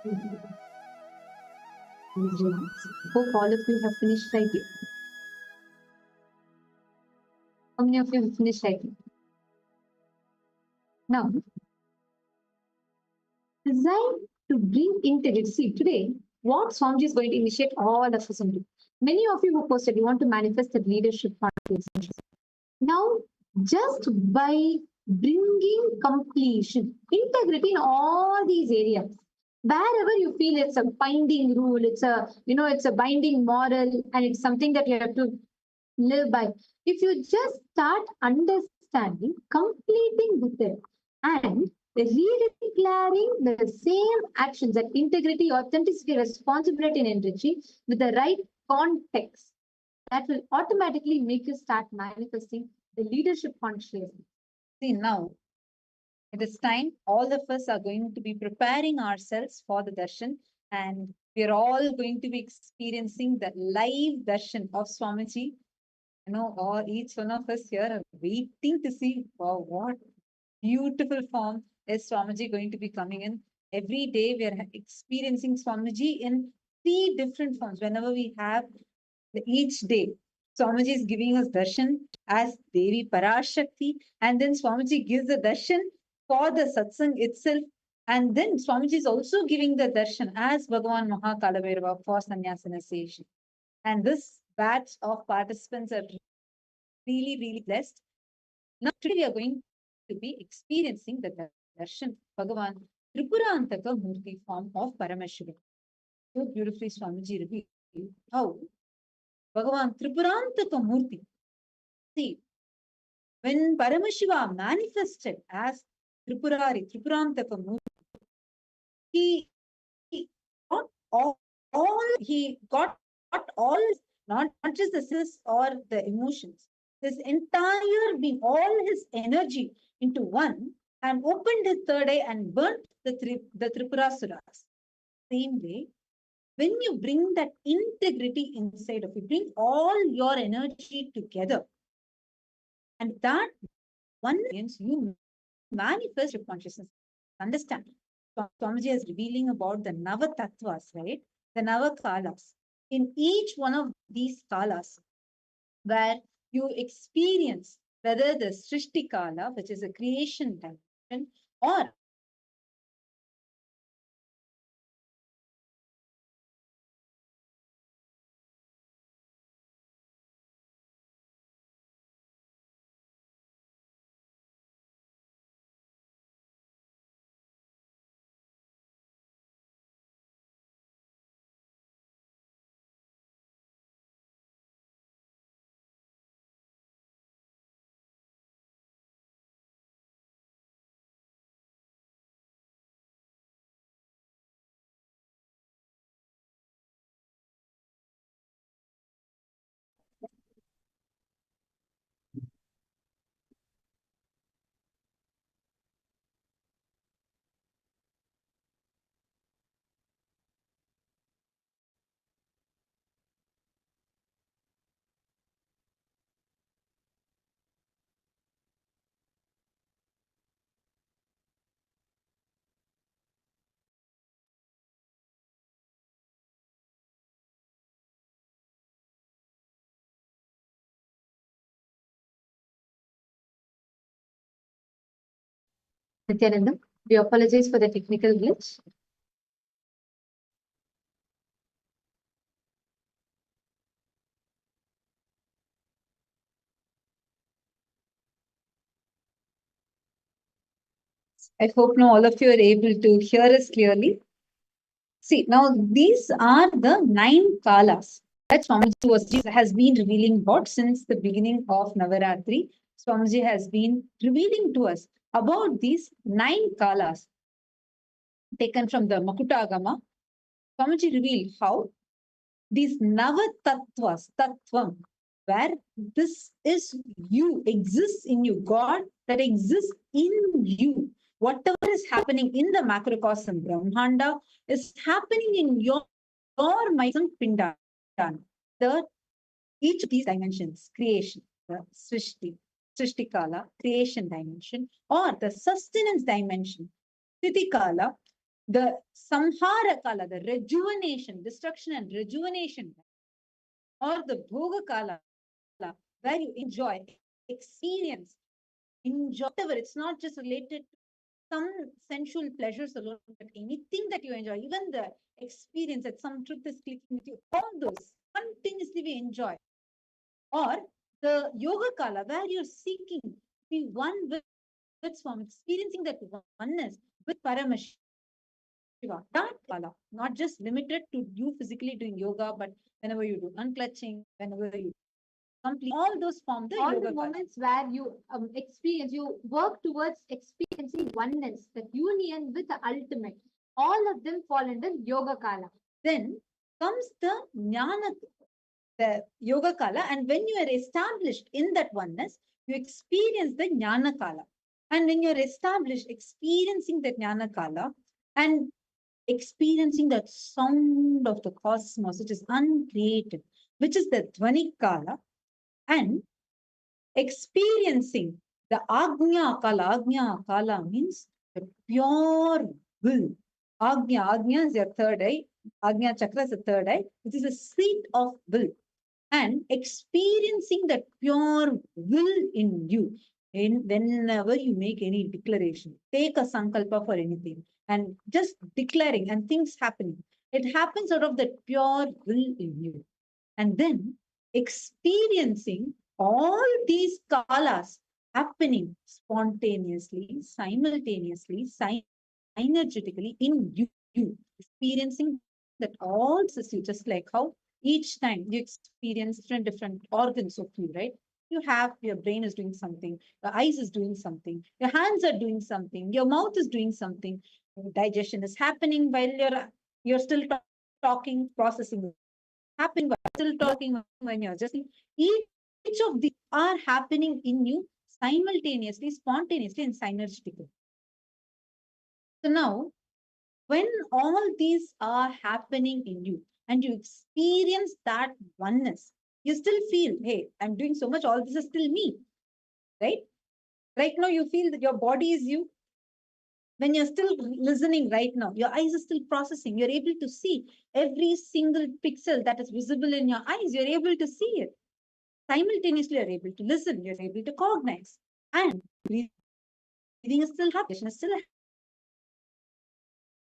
Please relax. Hope all of you have finished writing. How many of you have finished writing? Now, designed to bring integrity. See, today, what Swamiji is going to initiate all of us into. Many of you who posted, you want to manifest the leadership qualities. Now, just by bringing completion, integrity in all these areas, wherever you feel it's a binding rule, it's a binding moral, and it's something that you have to live by. If you just start understanding, completing with it, and redeclaring the same actions, that integrity, authenticity, responsibility, and energy with the right context, that will automatically make you start manifesting the leadership consciousness. See, now it is time. All of us are going to be preparing ourselves for the darshan, and we are all going to be experiencing the live darshan of Swamiji. All each one of us here are waiting to see, wow, what beautiful form is Swamiji going to be coming in. Every day we are experiencing Swamiji in 3 different forms. Whenever we have each day, Swamiji is giving us darshan as Devi Parashakti, and then Swamiji gives the darshan for the satsang itself, and then Swamiji is also giving the darshan as Bhagavan Mahakalabairava for sannyas initiation. And this batch of participants are really, really blessed. Now, today we are going to be experiencing the darshan Bhagavan Tripurantaka Murti form of Paramashiva. So beautifully Swamiji revealed how Bhagavan Tripurantaka Murti. See, when Paramashiva manifested as Tripurantaka Murti, he got all, not just the senses or the emotions, his entire being, all his energy into one, and opened his third eye and burnt the Tripurasuras. Same way, when you bring that integrity inside of you, bring all your energy together, and that one means you manifest your consciousness. Understand? Swamiji is revealing about the Nava Tattvas, right? The Nava Kalas. In each one of these Kalas, where you experience whether the Srishti Kala, which is a creation dimension, or Nithyananda, we apologize for the technical glitch. I hope now all of you are able to hear us clearly. See, now these are the 9 kalas that Swamiji has been revealing about since the beginning of Navaratri. Swamiji has been revealing to us about these 9 kalas taken from the Makutagama. Swamiji revealed how these Navatattvas, Tattvam, where this is you, exists in you, God that exists in you. Whatever is happening in the macrocosm Brahmanda is happening in your Maisam Pindan. Each of these dimensions, creation, the Srishti Kala, creation dimension, or the sustenance dimension, Sthiti Kala, the samhara kala, the rejuvenation, destruction and rejuvenation, or the bhoga kala, where you enjoy, experience, enjoy whatever. It's not just related to some sensual pleasures alone, but anything that you enjoy, even the experience that some truth is clicking with you, all those continuously we enjoy. Or the yoga kala, where you're seeking to be one with Swami, experiencing that oneness with Paramashiva. That kala, not just limited to you physically doing yoga, but whenever you do unclutching, whenever you complete all those forms, all yoga the kala. moments where you experience, you work towards experiencing oneness, that union with the ultimate. All of them fall under yoga kala. Then comes the jnana, the yoga kala, and when you are established in that oneness, you experience the jnana kala. And when you're established, experiencing the jnana kala and experiencing that sound of the cosmos, which is uncreated, which is the dhvani kala, and experiencing the Agnya Kala means the pure will. Agnya is your third eye. Agnya Chakra is the third eye, which is a seat of will. And experiencing that pure will in you. Whenever you make any declaration, take a sankalpa for anything and just declaring and things happening. It happens out of that pure will in you. And then experiencing all these kalas happening spontaneously, simultaneously, synergetically in you, experiencing that all is you, just like how each time you experience different organs of you, right? You have your brain is doing something, your eyes is doing something, your hands are doing something, your mouth is doing something, digestion is happening while you're still talking, processing is happening while still talking, when you're just each of these are happening in you simultaneously, spontaneously, and synergistically. So now, when all these are happening in you and you experience that oneness, you still feel, hey, I'm doing so much, all this is still me, right? Right now, you feel that your body is you. When you're still listening right now, your eyes are still processing. You're able to see every single pixel that is visible in your eyes. You're able to see it. Simultaneously, you're able to listen. You're able to cognize. And breathing is still happening. Is still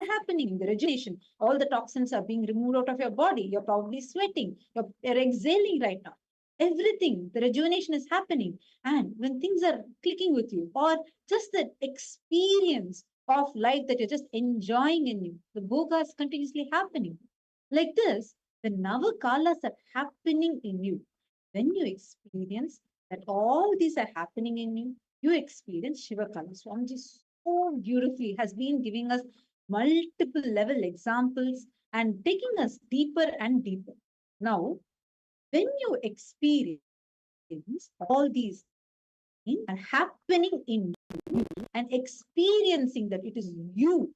happening. The rejuvenation, all the toxins are being removed out of your body. You're probably sweating. You're exhaling right now. Everything, the rejuvenation is happening. And when things are clicking with you, or just the experience of life that you're just enjoying in you, the bhoga is continuously happening. Like this, the navakalas are happening in you. When you experience that all these are happening in you, you experience Shivakala. Swamiji so beautifully has been giving us multiple level examples and taking us deeper and deeper. Now, when you experience all these things are happening in you and experiencing that it is you,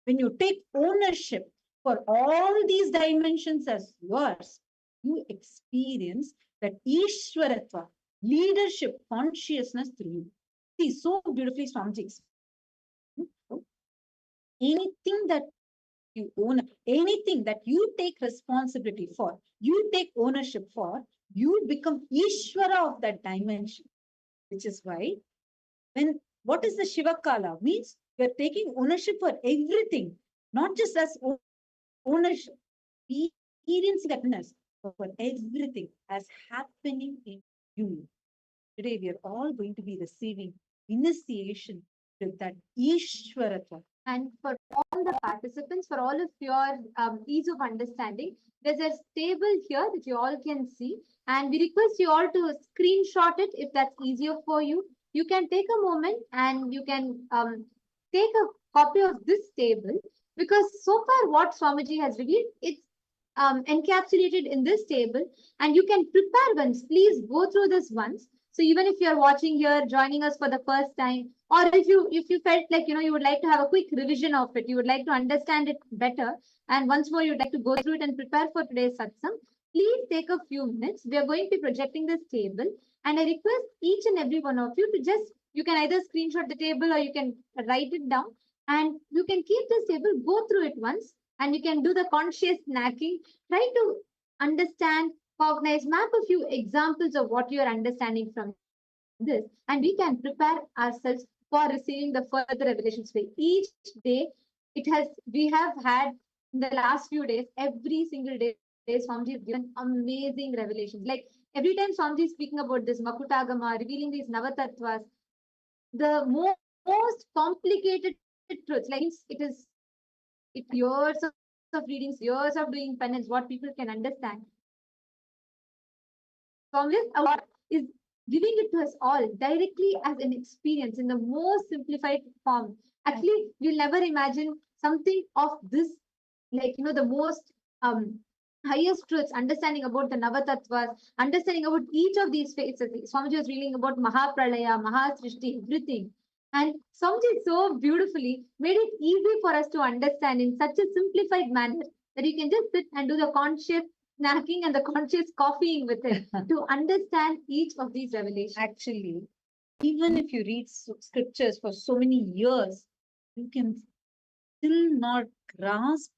when you take ownership for all these dimensions as yours, you experience that Ishwaratva, leadership consciousness through you. See, so beautifully Swamiji explained. Anything that you own, anything that you take responsibility for, you take ownership for, you become Ishvara of that dimension. Which is why, what is the Shivakala? Means you're taking ownership for everything, not just as ownership, experiencing that for everything as happening in you. Today, we are all going to be receiving initiation to that Ishwaratva. And for all the participants, for all of your ease of understanding, there's a table here that you all can see. And we request you all to screenshot it if that's easier for you. You can take a moment and you can take a copy of this table, because so far what Swamiji has revealed, it's encapsulated in this table, and you can prepare once. Please go through this once. So even if you're watching here, joining us for the first time, or if you felt like you would like to have a quick revision of it, you would like to understand it better, and once more you'd like to go through it and prepare for today's satsang, please take a few minutes. We are going to be projecting this table, and I request each and every one of you to just, you can either screenshot the table or you can write it down. And you can keep this table, go through it once, and you can do the conscious snacking. Try to understand, cognize, map a few examples of what you are understanding from this, and we can prepare ourselves for receiving the further revelations. By each day, we have had in the last few days, every single day, Swamiji has given amazing revelations. Like every time Swamiji is speaking about this Makutagama, revealing these Navatattvas, the most complicated truths, like it years of readings, years of doing penance, what people can understand. Swamiji's award is giving it to us all directly as an experience in the most simplified form. Actually, we'll never imagine something of this, like, the most highest truths, understanding about the Navatattvas, understanding about each of these phases. Swamiji was reading about Mahapralaya, Mahasrishti, everything. And Swamiji so beautifully made it easy for us to understand in such a simplified manner that you can just sit and do the conscious snacking and the conscious coffeeing with it to understand each of these revelations. Actually, even if you read scriptures for so many years, you can still not grasp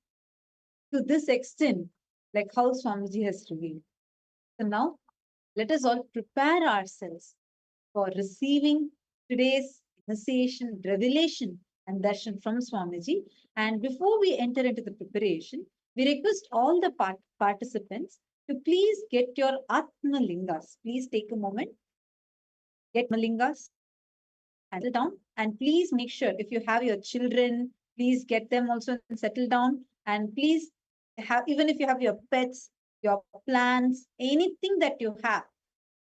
to this extent, like how Swamiji has revealed. So now, let us all prepare ourselves for receiving today's initiation, revelation, and darshan from Swamiji. And before we enter into the preparation, we request all the participants to please get your Atma Lingas. Please take a moment, get Malingas, and settle down. And please make sure if you have your children, please get them also and settle down. And please have, even if you have your pets, your plants, anything that you have,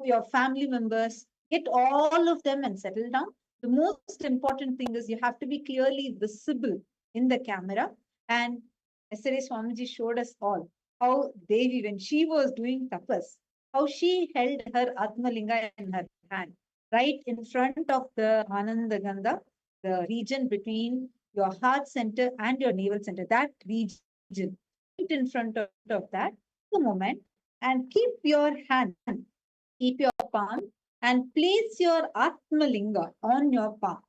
your family members, get all of them and settle down. The most important thing is you have to be clearly visible in the camera. And yesterday Swamiji showed us all how Devi, when she was doing tapas, how she held her Atmalinga in her hand, right in front of the Ananda Gandha, the region between your heart center and your navel center, that region, right in front of that, a moment, and keep your hand, keep your palm, and place your Atmalinga on your palm.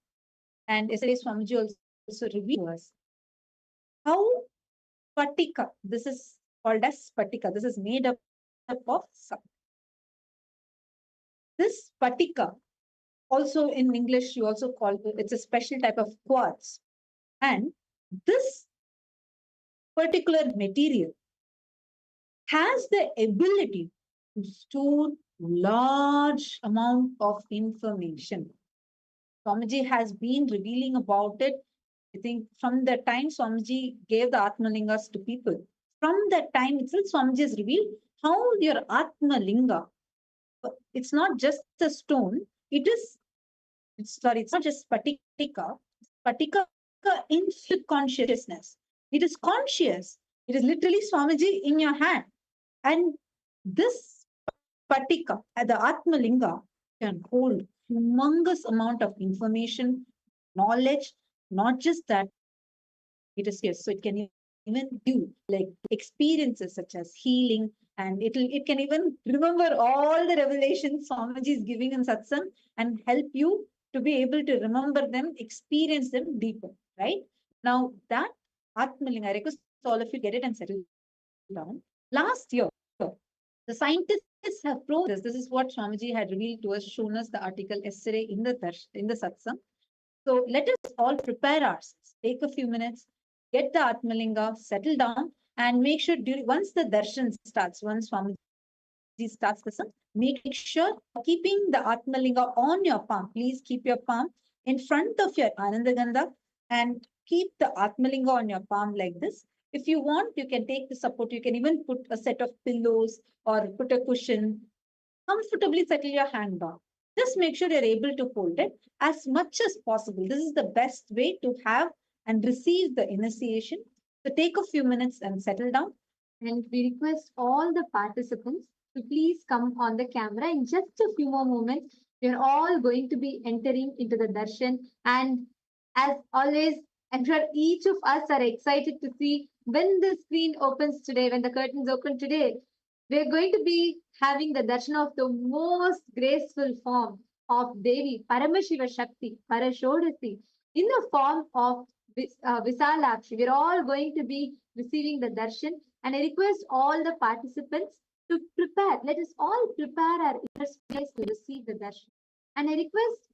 And yesterday Swamiji also revealed to us how Spatika, this is called as Spatika, this is made up of sap. This Spatika, also in English, you also call it's a special type of quartz. And this particular material has the ability to store large amount of information. Swamiji has been revealing about it. I think from the time Swamiji gave the Atmalingas to people, from that time itself, Swamiji has revealed how your Atmalinga, it's not just a stone, it's not just Spatika. Spatika infused consciousness. It is conscious. It is literally Swamiji in your hand. And this Spatika, the Atmalinga, can hold humongous amount of information, knowledge, not just that, it is here. So it can even do like experiences such as healing, and it can even remember all the revelations Swamiji is giving in satsang and help you to be able to remember them, experience them deeper, right? Now that Atmalinga, I request all of you get it and settle down. Last year, the scientists have proved this. This is what Swamiji had revealed to us, shown us the article yesterday in the satsang. So let us all prepare ourselves. Take a few minutes, get the Atmalinga, settle down, and make sure once the darshan starts, once Swamiji starts the sun, make sure keeping the Atmalinga on your palm. Please keep your palm in front of your Ananda Gandha and keep the Atmalinga on your palm like this. If you want, you can take the support. You can even put a set of pillows or put a cushion. Comfortably settle your hand down. Just make sure you're able to hold it as much as possible. This is the best way to have and receive the initiation. So take a few minutes and settle down. And we request all the participants to please come on the camera in just a few more moments. We're all going to be entering into the darshan. And as always, I'm sure each of us are excited to see when the screen opens today, when the curtains open today. We're going to be having the darshan of the most graceful form of Devi, Paramashiva Shakti, Parashodasi, in the form of Visalakshi. We're all going to be receiving the darshan, and I request all the participants to prepare. Let us all prepare our inner space to receive the darshan. And I request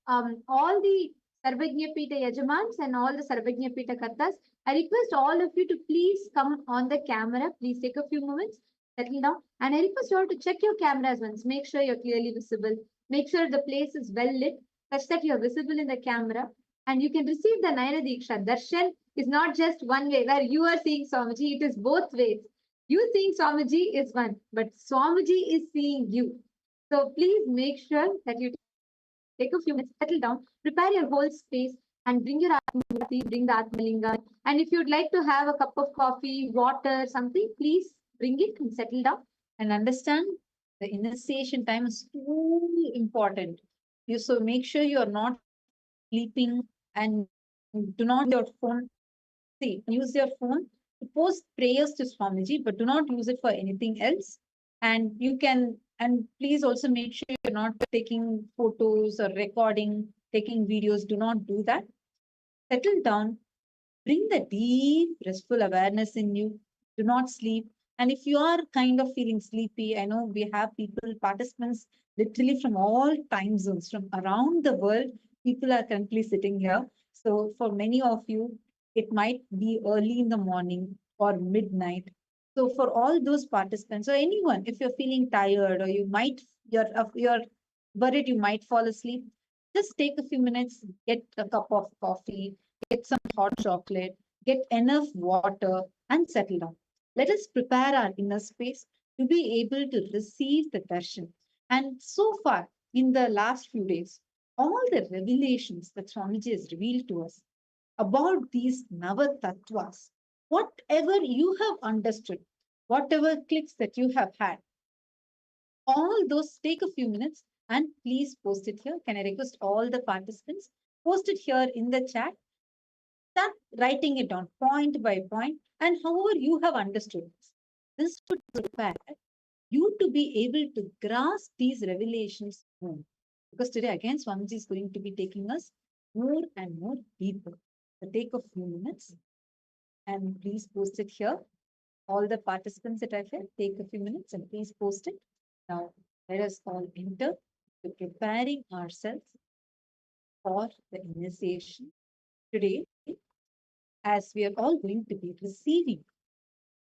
all the Sarvajna Pita Yajamans and all the Sarvajna Pita Kartas, I request all of you to please come on the camera. Please take a few moments, settle down. And I request you all to check your cameras once. Make sure you're clearly visible. Make sure the place is well lit such that you're visible in the camera. And you can receive the Nayana Diksha. Darshan is not just one way where you are seeing Swamiji, it is both ways. You seeing Swamiji is one, but Swamiji is seeing you. So please make sure that you take a few minutes, settle down, prepare your whole space, and bring your Atmamurti, bring the Atmalinga. And if you'd like to have a cup of coffee, water, something, please bring it and settle down. And understand the initiation time is too important. You so make sure you are not sleeping and do not your phone. See, use your phone to post prayers to Swamiji, but do not use it for anything else. And you can, and please also make sure you're not taking photos or recording, taking videos. Do not do that. Settle down, bring the deep, restful awareness in you. Do not sleep. And if you are kind of feeling sleepy, I know we have people, participants, literally from all time zones, from around the world. People are currently sitting here. So for many of you, it might be early in the morning or midnight. So for all those participants or anyone, if you're feeling tired or you're worried you might fall asleep, just take a few minutes, get a cup of coffee, get some hot chocolate, get enough water, and settle down. Let us prepare our inner space to be able to receive the darshan. And so far, in the last few days, all the revelations that Swamiji has revealed to us about these Navatattvas, whatever you have understood, whatever clicks that you have had, all those take a few minutes and please post it here. Can I request all the participants post it here in the chat? Start writing it down point by point, and however you have understood this. This would prepare you to be able to grasp these revelations more. Because today again, Swamiji is going to be taking us more and more deeper. So take a few minutes and please post it here. All the participants that I've had, take a few minutes and please post it. Now, let us all enter to preparing ourselves for the initiation today, as we are all going to be receiving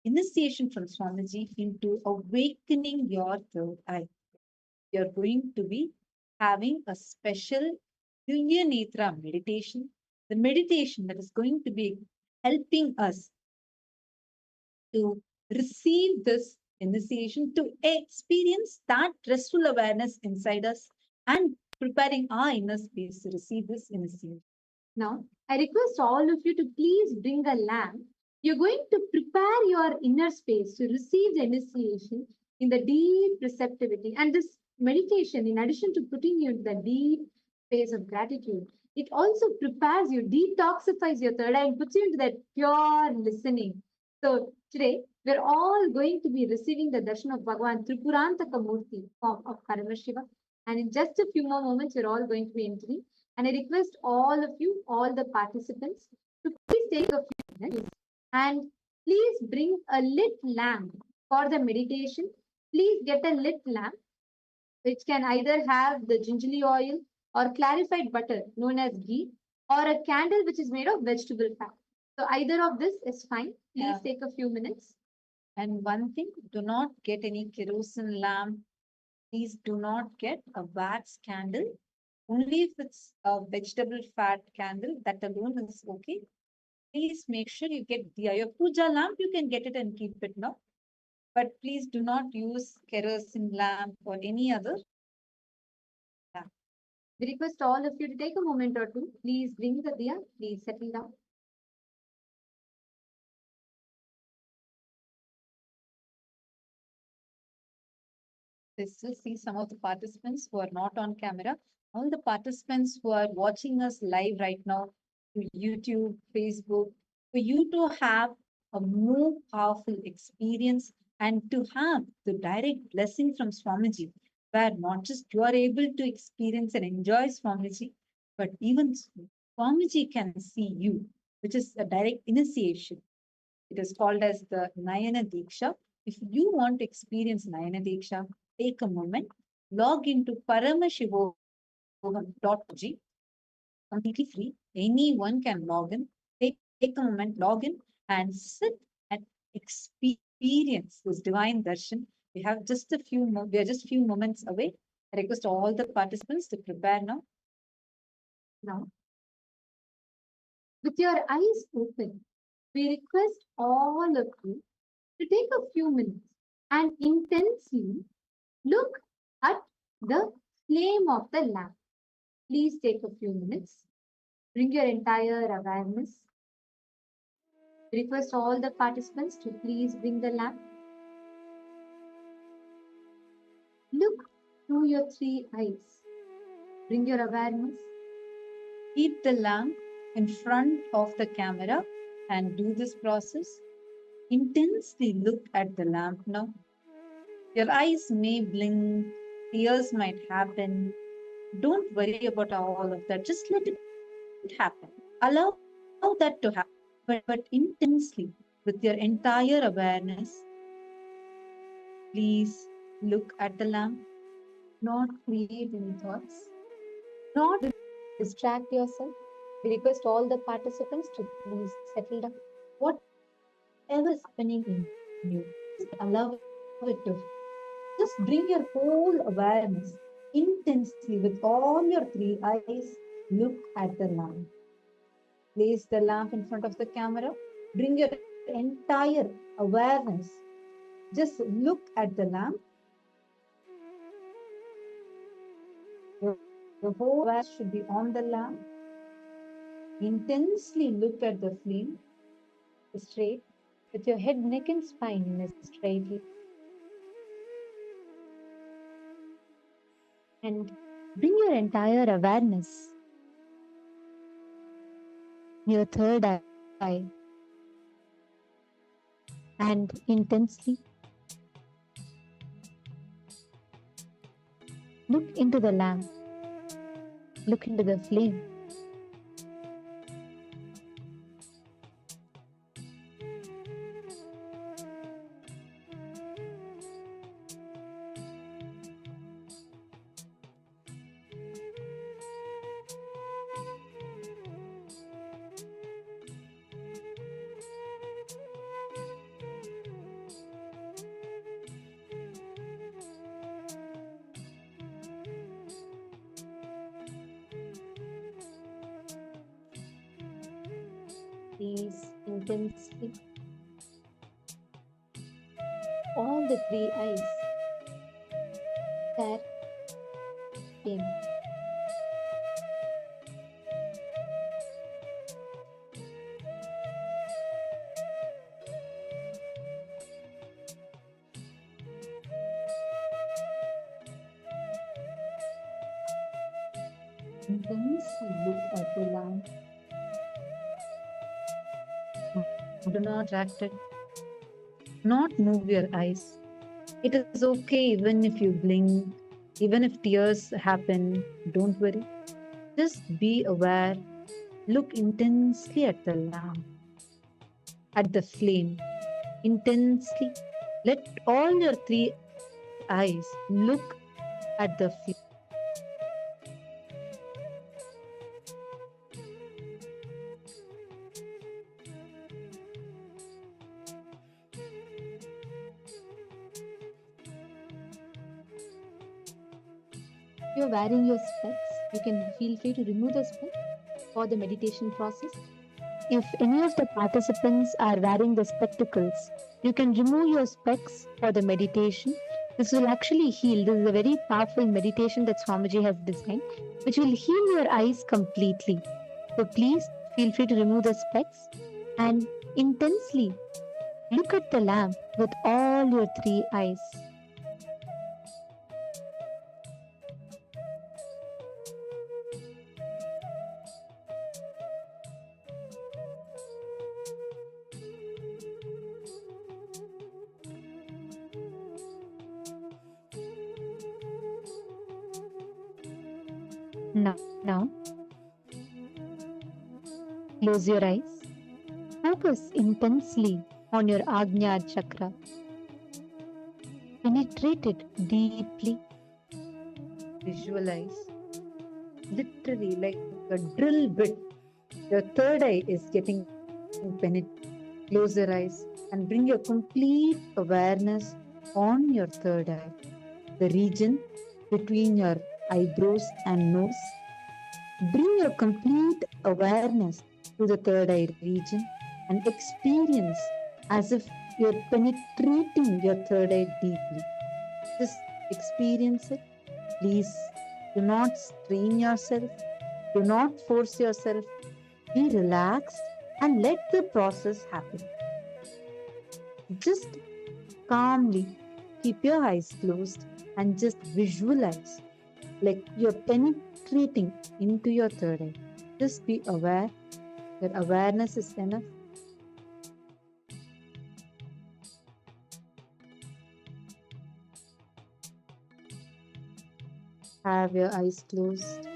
initiation from Swamiji into awakening your third eye. We are going to be having a special Divya Netra meditation, the meditation that is going to be helping us to receive this initiation, to experience that restful awareness inside us and preparing our inner space to receive this initiation. Now, I request all of you to please bring a lamp. You're going to prepare your inner space to receive the initiation in the deep receptivity. And this meditation, in addition to putting you into the deep space of gratitude, it also prepares you, detoxifies your third eye, and puts you into that pure listening. So today, we're all going to be receiving the darshan of Bhagavan Tripurantaka Murti form of Paramashiva. And in just a few more moments, we're all going to be entering. And I request all of you, all the participants, to please take a few minutes and please bring a lit lamp for the meditation. Please get a lit lamp, which can either have the gingerly oil or clarified butter known as ghee, or a candle which is made of vegetable fat. So either of this is fine. Please take a few minutes. And one thing, do not get any kerosene lamp. Please do not get a wax candle. Only if it's a vegetable fat candle, that alone is okay. Please make sure you get your puja lamp. You can get it and keep it now. But please do not use kerosene lamp or any other lamp. We request all of you to take a moment or two. Please bring the diya. Please settle down. Let's still see some of the participants who are not on camera. All the participants who are watching us live right now to YouTube, Facebook, for you to have a more powerful experience and to have the direct blessing from Swamiji, where not just you are able to experience and enjoy Swamiji, but even Swamiji can see you. which is a direct initiation. It is called as the Nayana Diksha. If you want to experience Nayana Diksha, take a moment, log into paramashivoham.g, completely free. Anyone can log in. Take a moment, log in, and sit and experience this divine darshan. We are just few moments away. I request all the participants to prepare now. Now, with your eyes open, we request all of you to take a few minutes and intensely look at the flame of the lamp. Please take a few minutes. Bring your entire awareness. Request all the participants to please bring the lamp. Look through your three eyes. Bring your awareness. Keep the lamp in front of the camera and do this process. Intensely look at the lamp now. Your eyes may blink, tears might happen. Don't worry about all of that. Just let it happen. Allow that to happen. But intensely, with your entire awareness, please look at the lamp. Not create any thoughts. Not distract yourself. We request all the participants to please settle down. Whatever is happening in you, just allow it to. Just bring your whole awareness intensely with all your three eyes. Look at the lamp. Place the lamp in front of the camera. Bring your entire awareness. Just look at the lamp. The whole awareness should be on the lamp. Intensely look at the flame. Straight, with your head, neck, and spine in a straight line. And bring your entire awareness, your third eye, and intensely look into the lamp, look into the flame. Please intensely. All the three eyes stare in. Intensely look at the lamp. Do not distract it. Not move your eyes. It is okay even if you blink, even if tears happen. Don't worry. Just be aware. Look intensely at the lamp, at the flame. Intensely. Let all your three eyes look at the flame. If you're wearing your specs, you can feel free to remove the specs for the meditation process. If any of the participants are wearing the spectacles, you can remove your specs for the meditation. This will actually heal. This is a very powerful meditation that Swamiji has designed, which will heal your eyes completely. So please feel free to remove the specs and intensely look at the lamp with all your three eyes. Now, close your eyes. Focus intensely on your Ajna chakra. Penetrate it deeply. Visualize, literally like a drill bit. Your third eye is getting penetrated. Close your eyes and bring your complete awareness on your third eye, the region between your eyebrows and nose. Bring your complete awareness to the third eye region and experience as if you're penetrating your third eye deeply. Just experience it. Please do not strain yourself. Do not force yourself. Be relaxed and let the process happen. Just calmly keep your eyes closed and just visualize like you're penetrating into your third eye. Just be aware. Your awareness is enough. Have your eyes closed.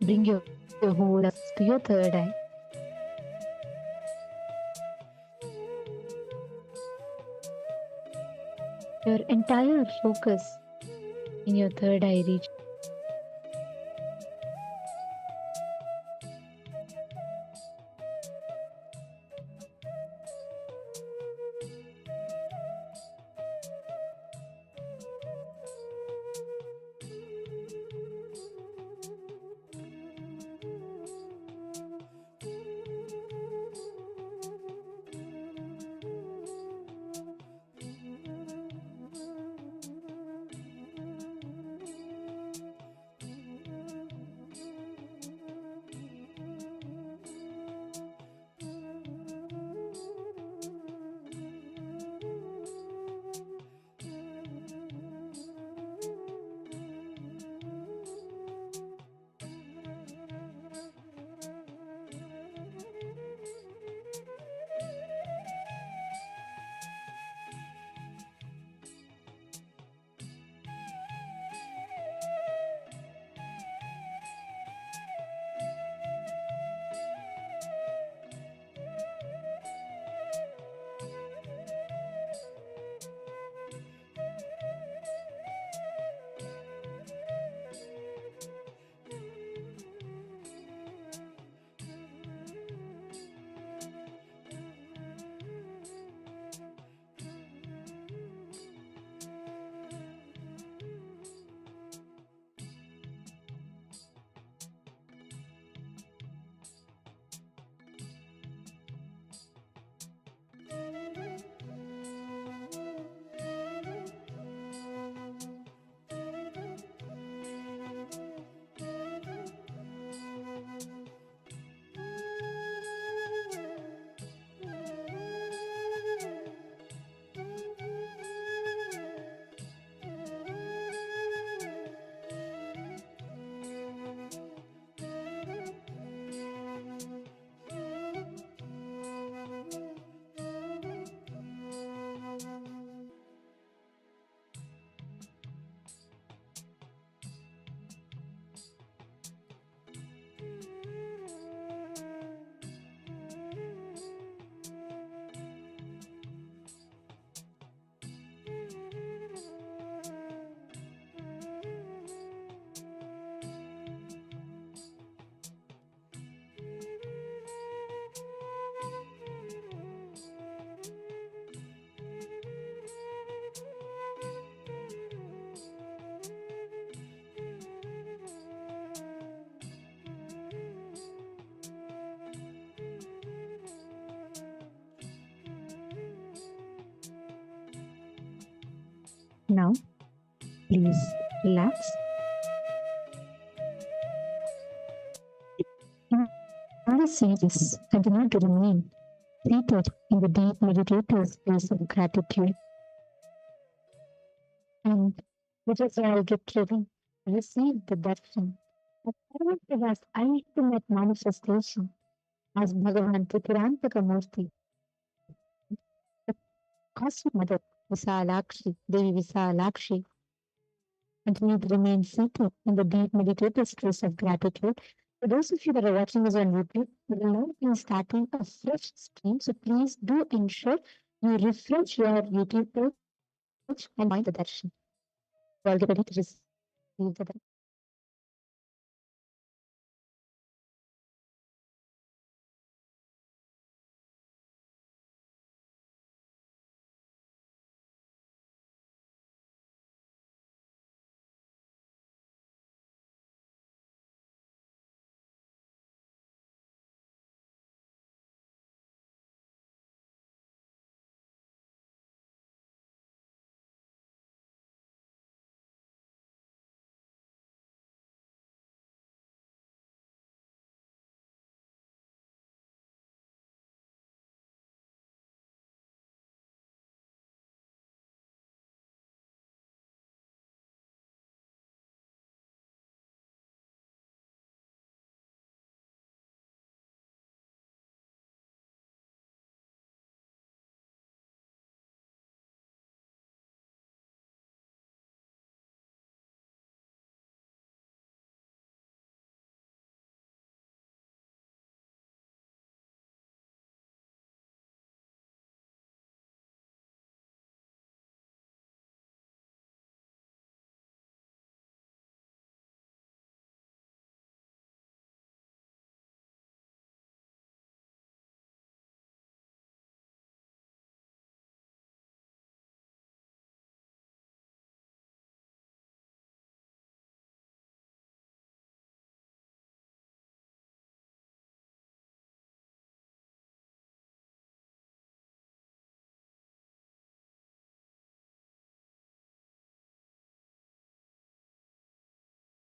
Bring your whole eyes to your third eye. Your entire focus in your third eye region. Now, please relax. In this series, continue to remain seated in the deep meditative space of gratitude. And let us all get ready to receive the darshan of Paramahansa's ultimate manifestation as Bhagavan Tripurantaka Murti, the cosmic mother Visalakshi, Devi Visalakshi. Continue to remain seated in the deep meditative space of gratitude. For those of you that are watching us on YouTube, we will now be starting a fresh stream. So please do ensure you refresh your YouTube page and join the darshan. All get ready to receive the darshan.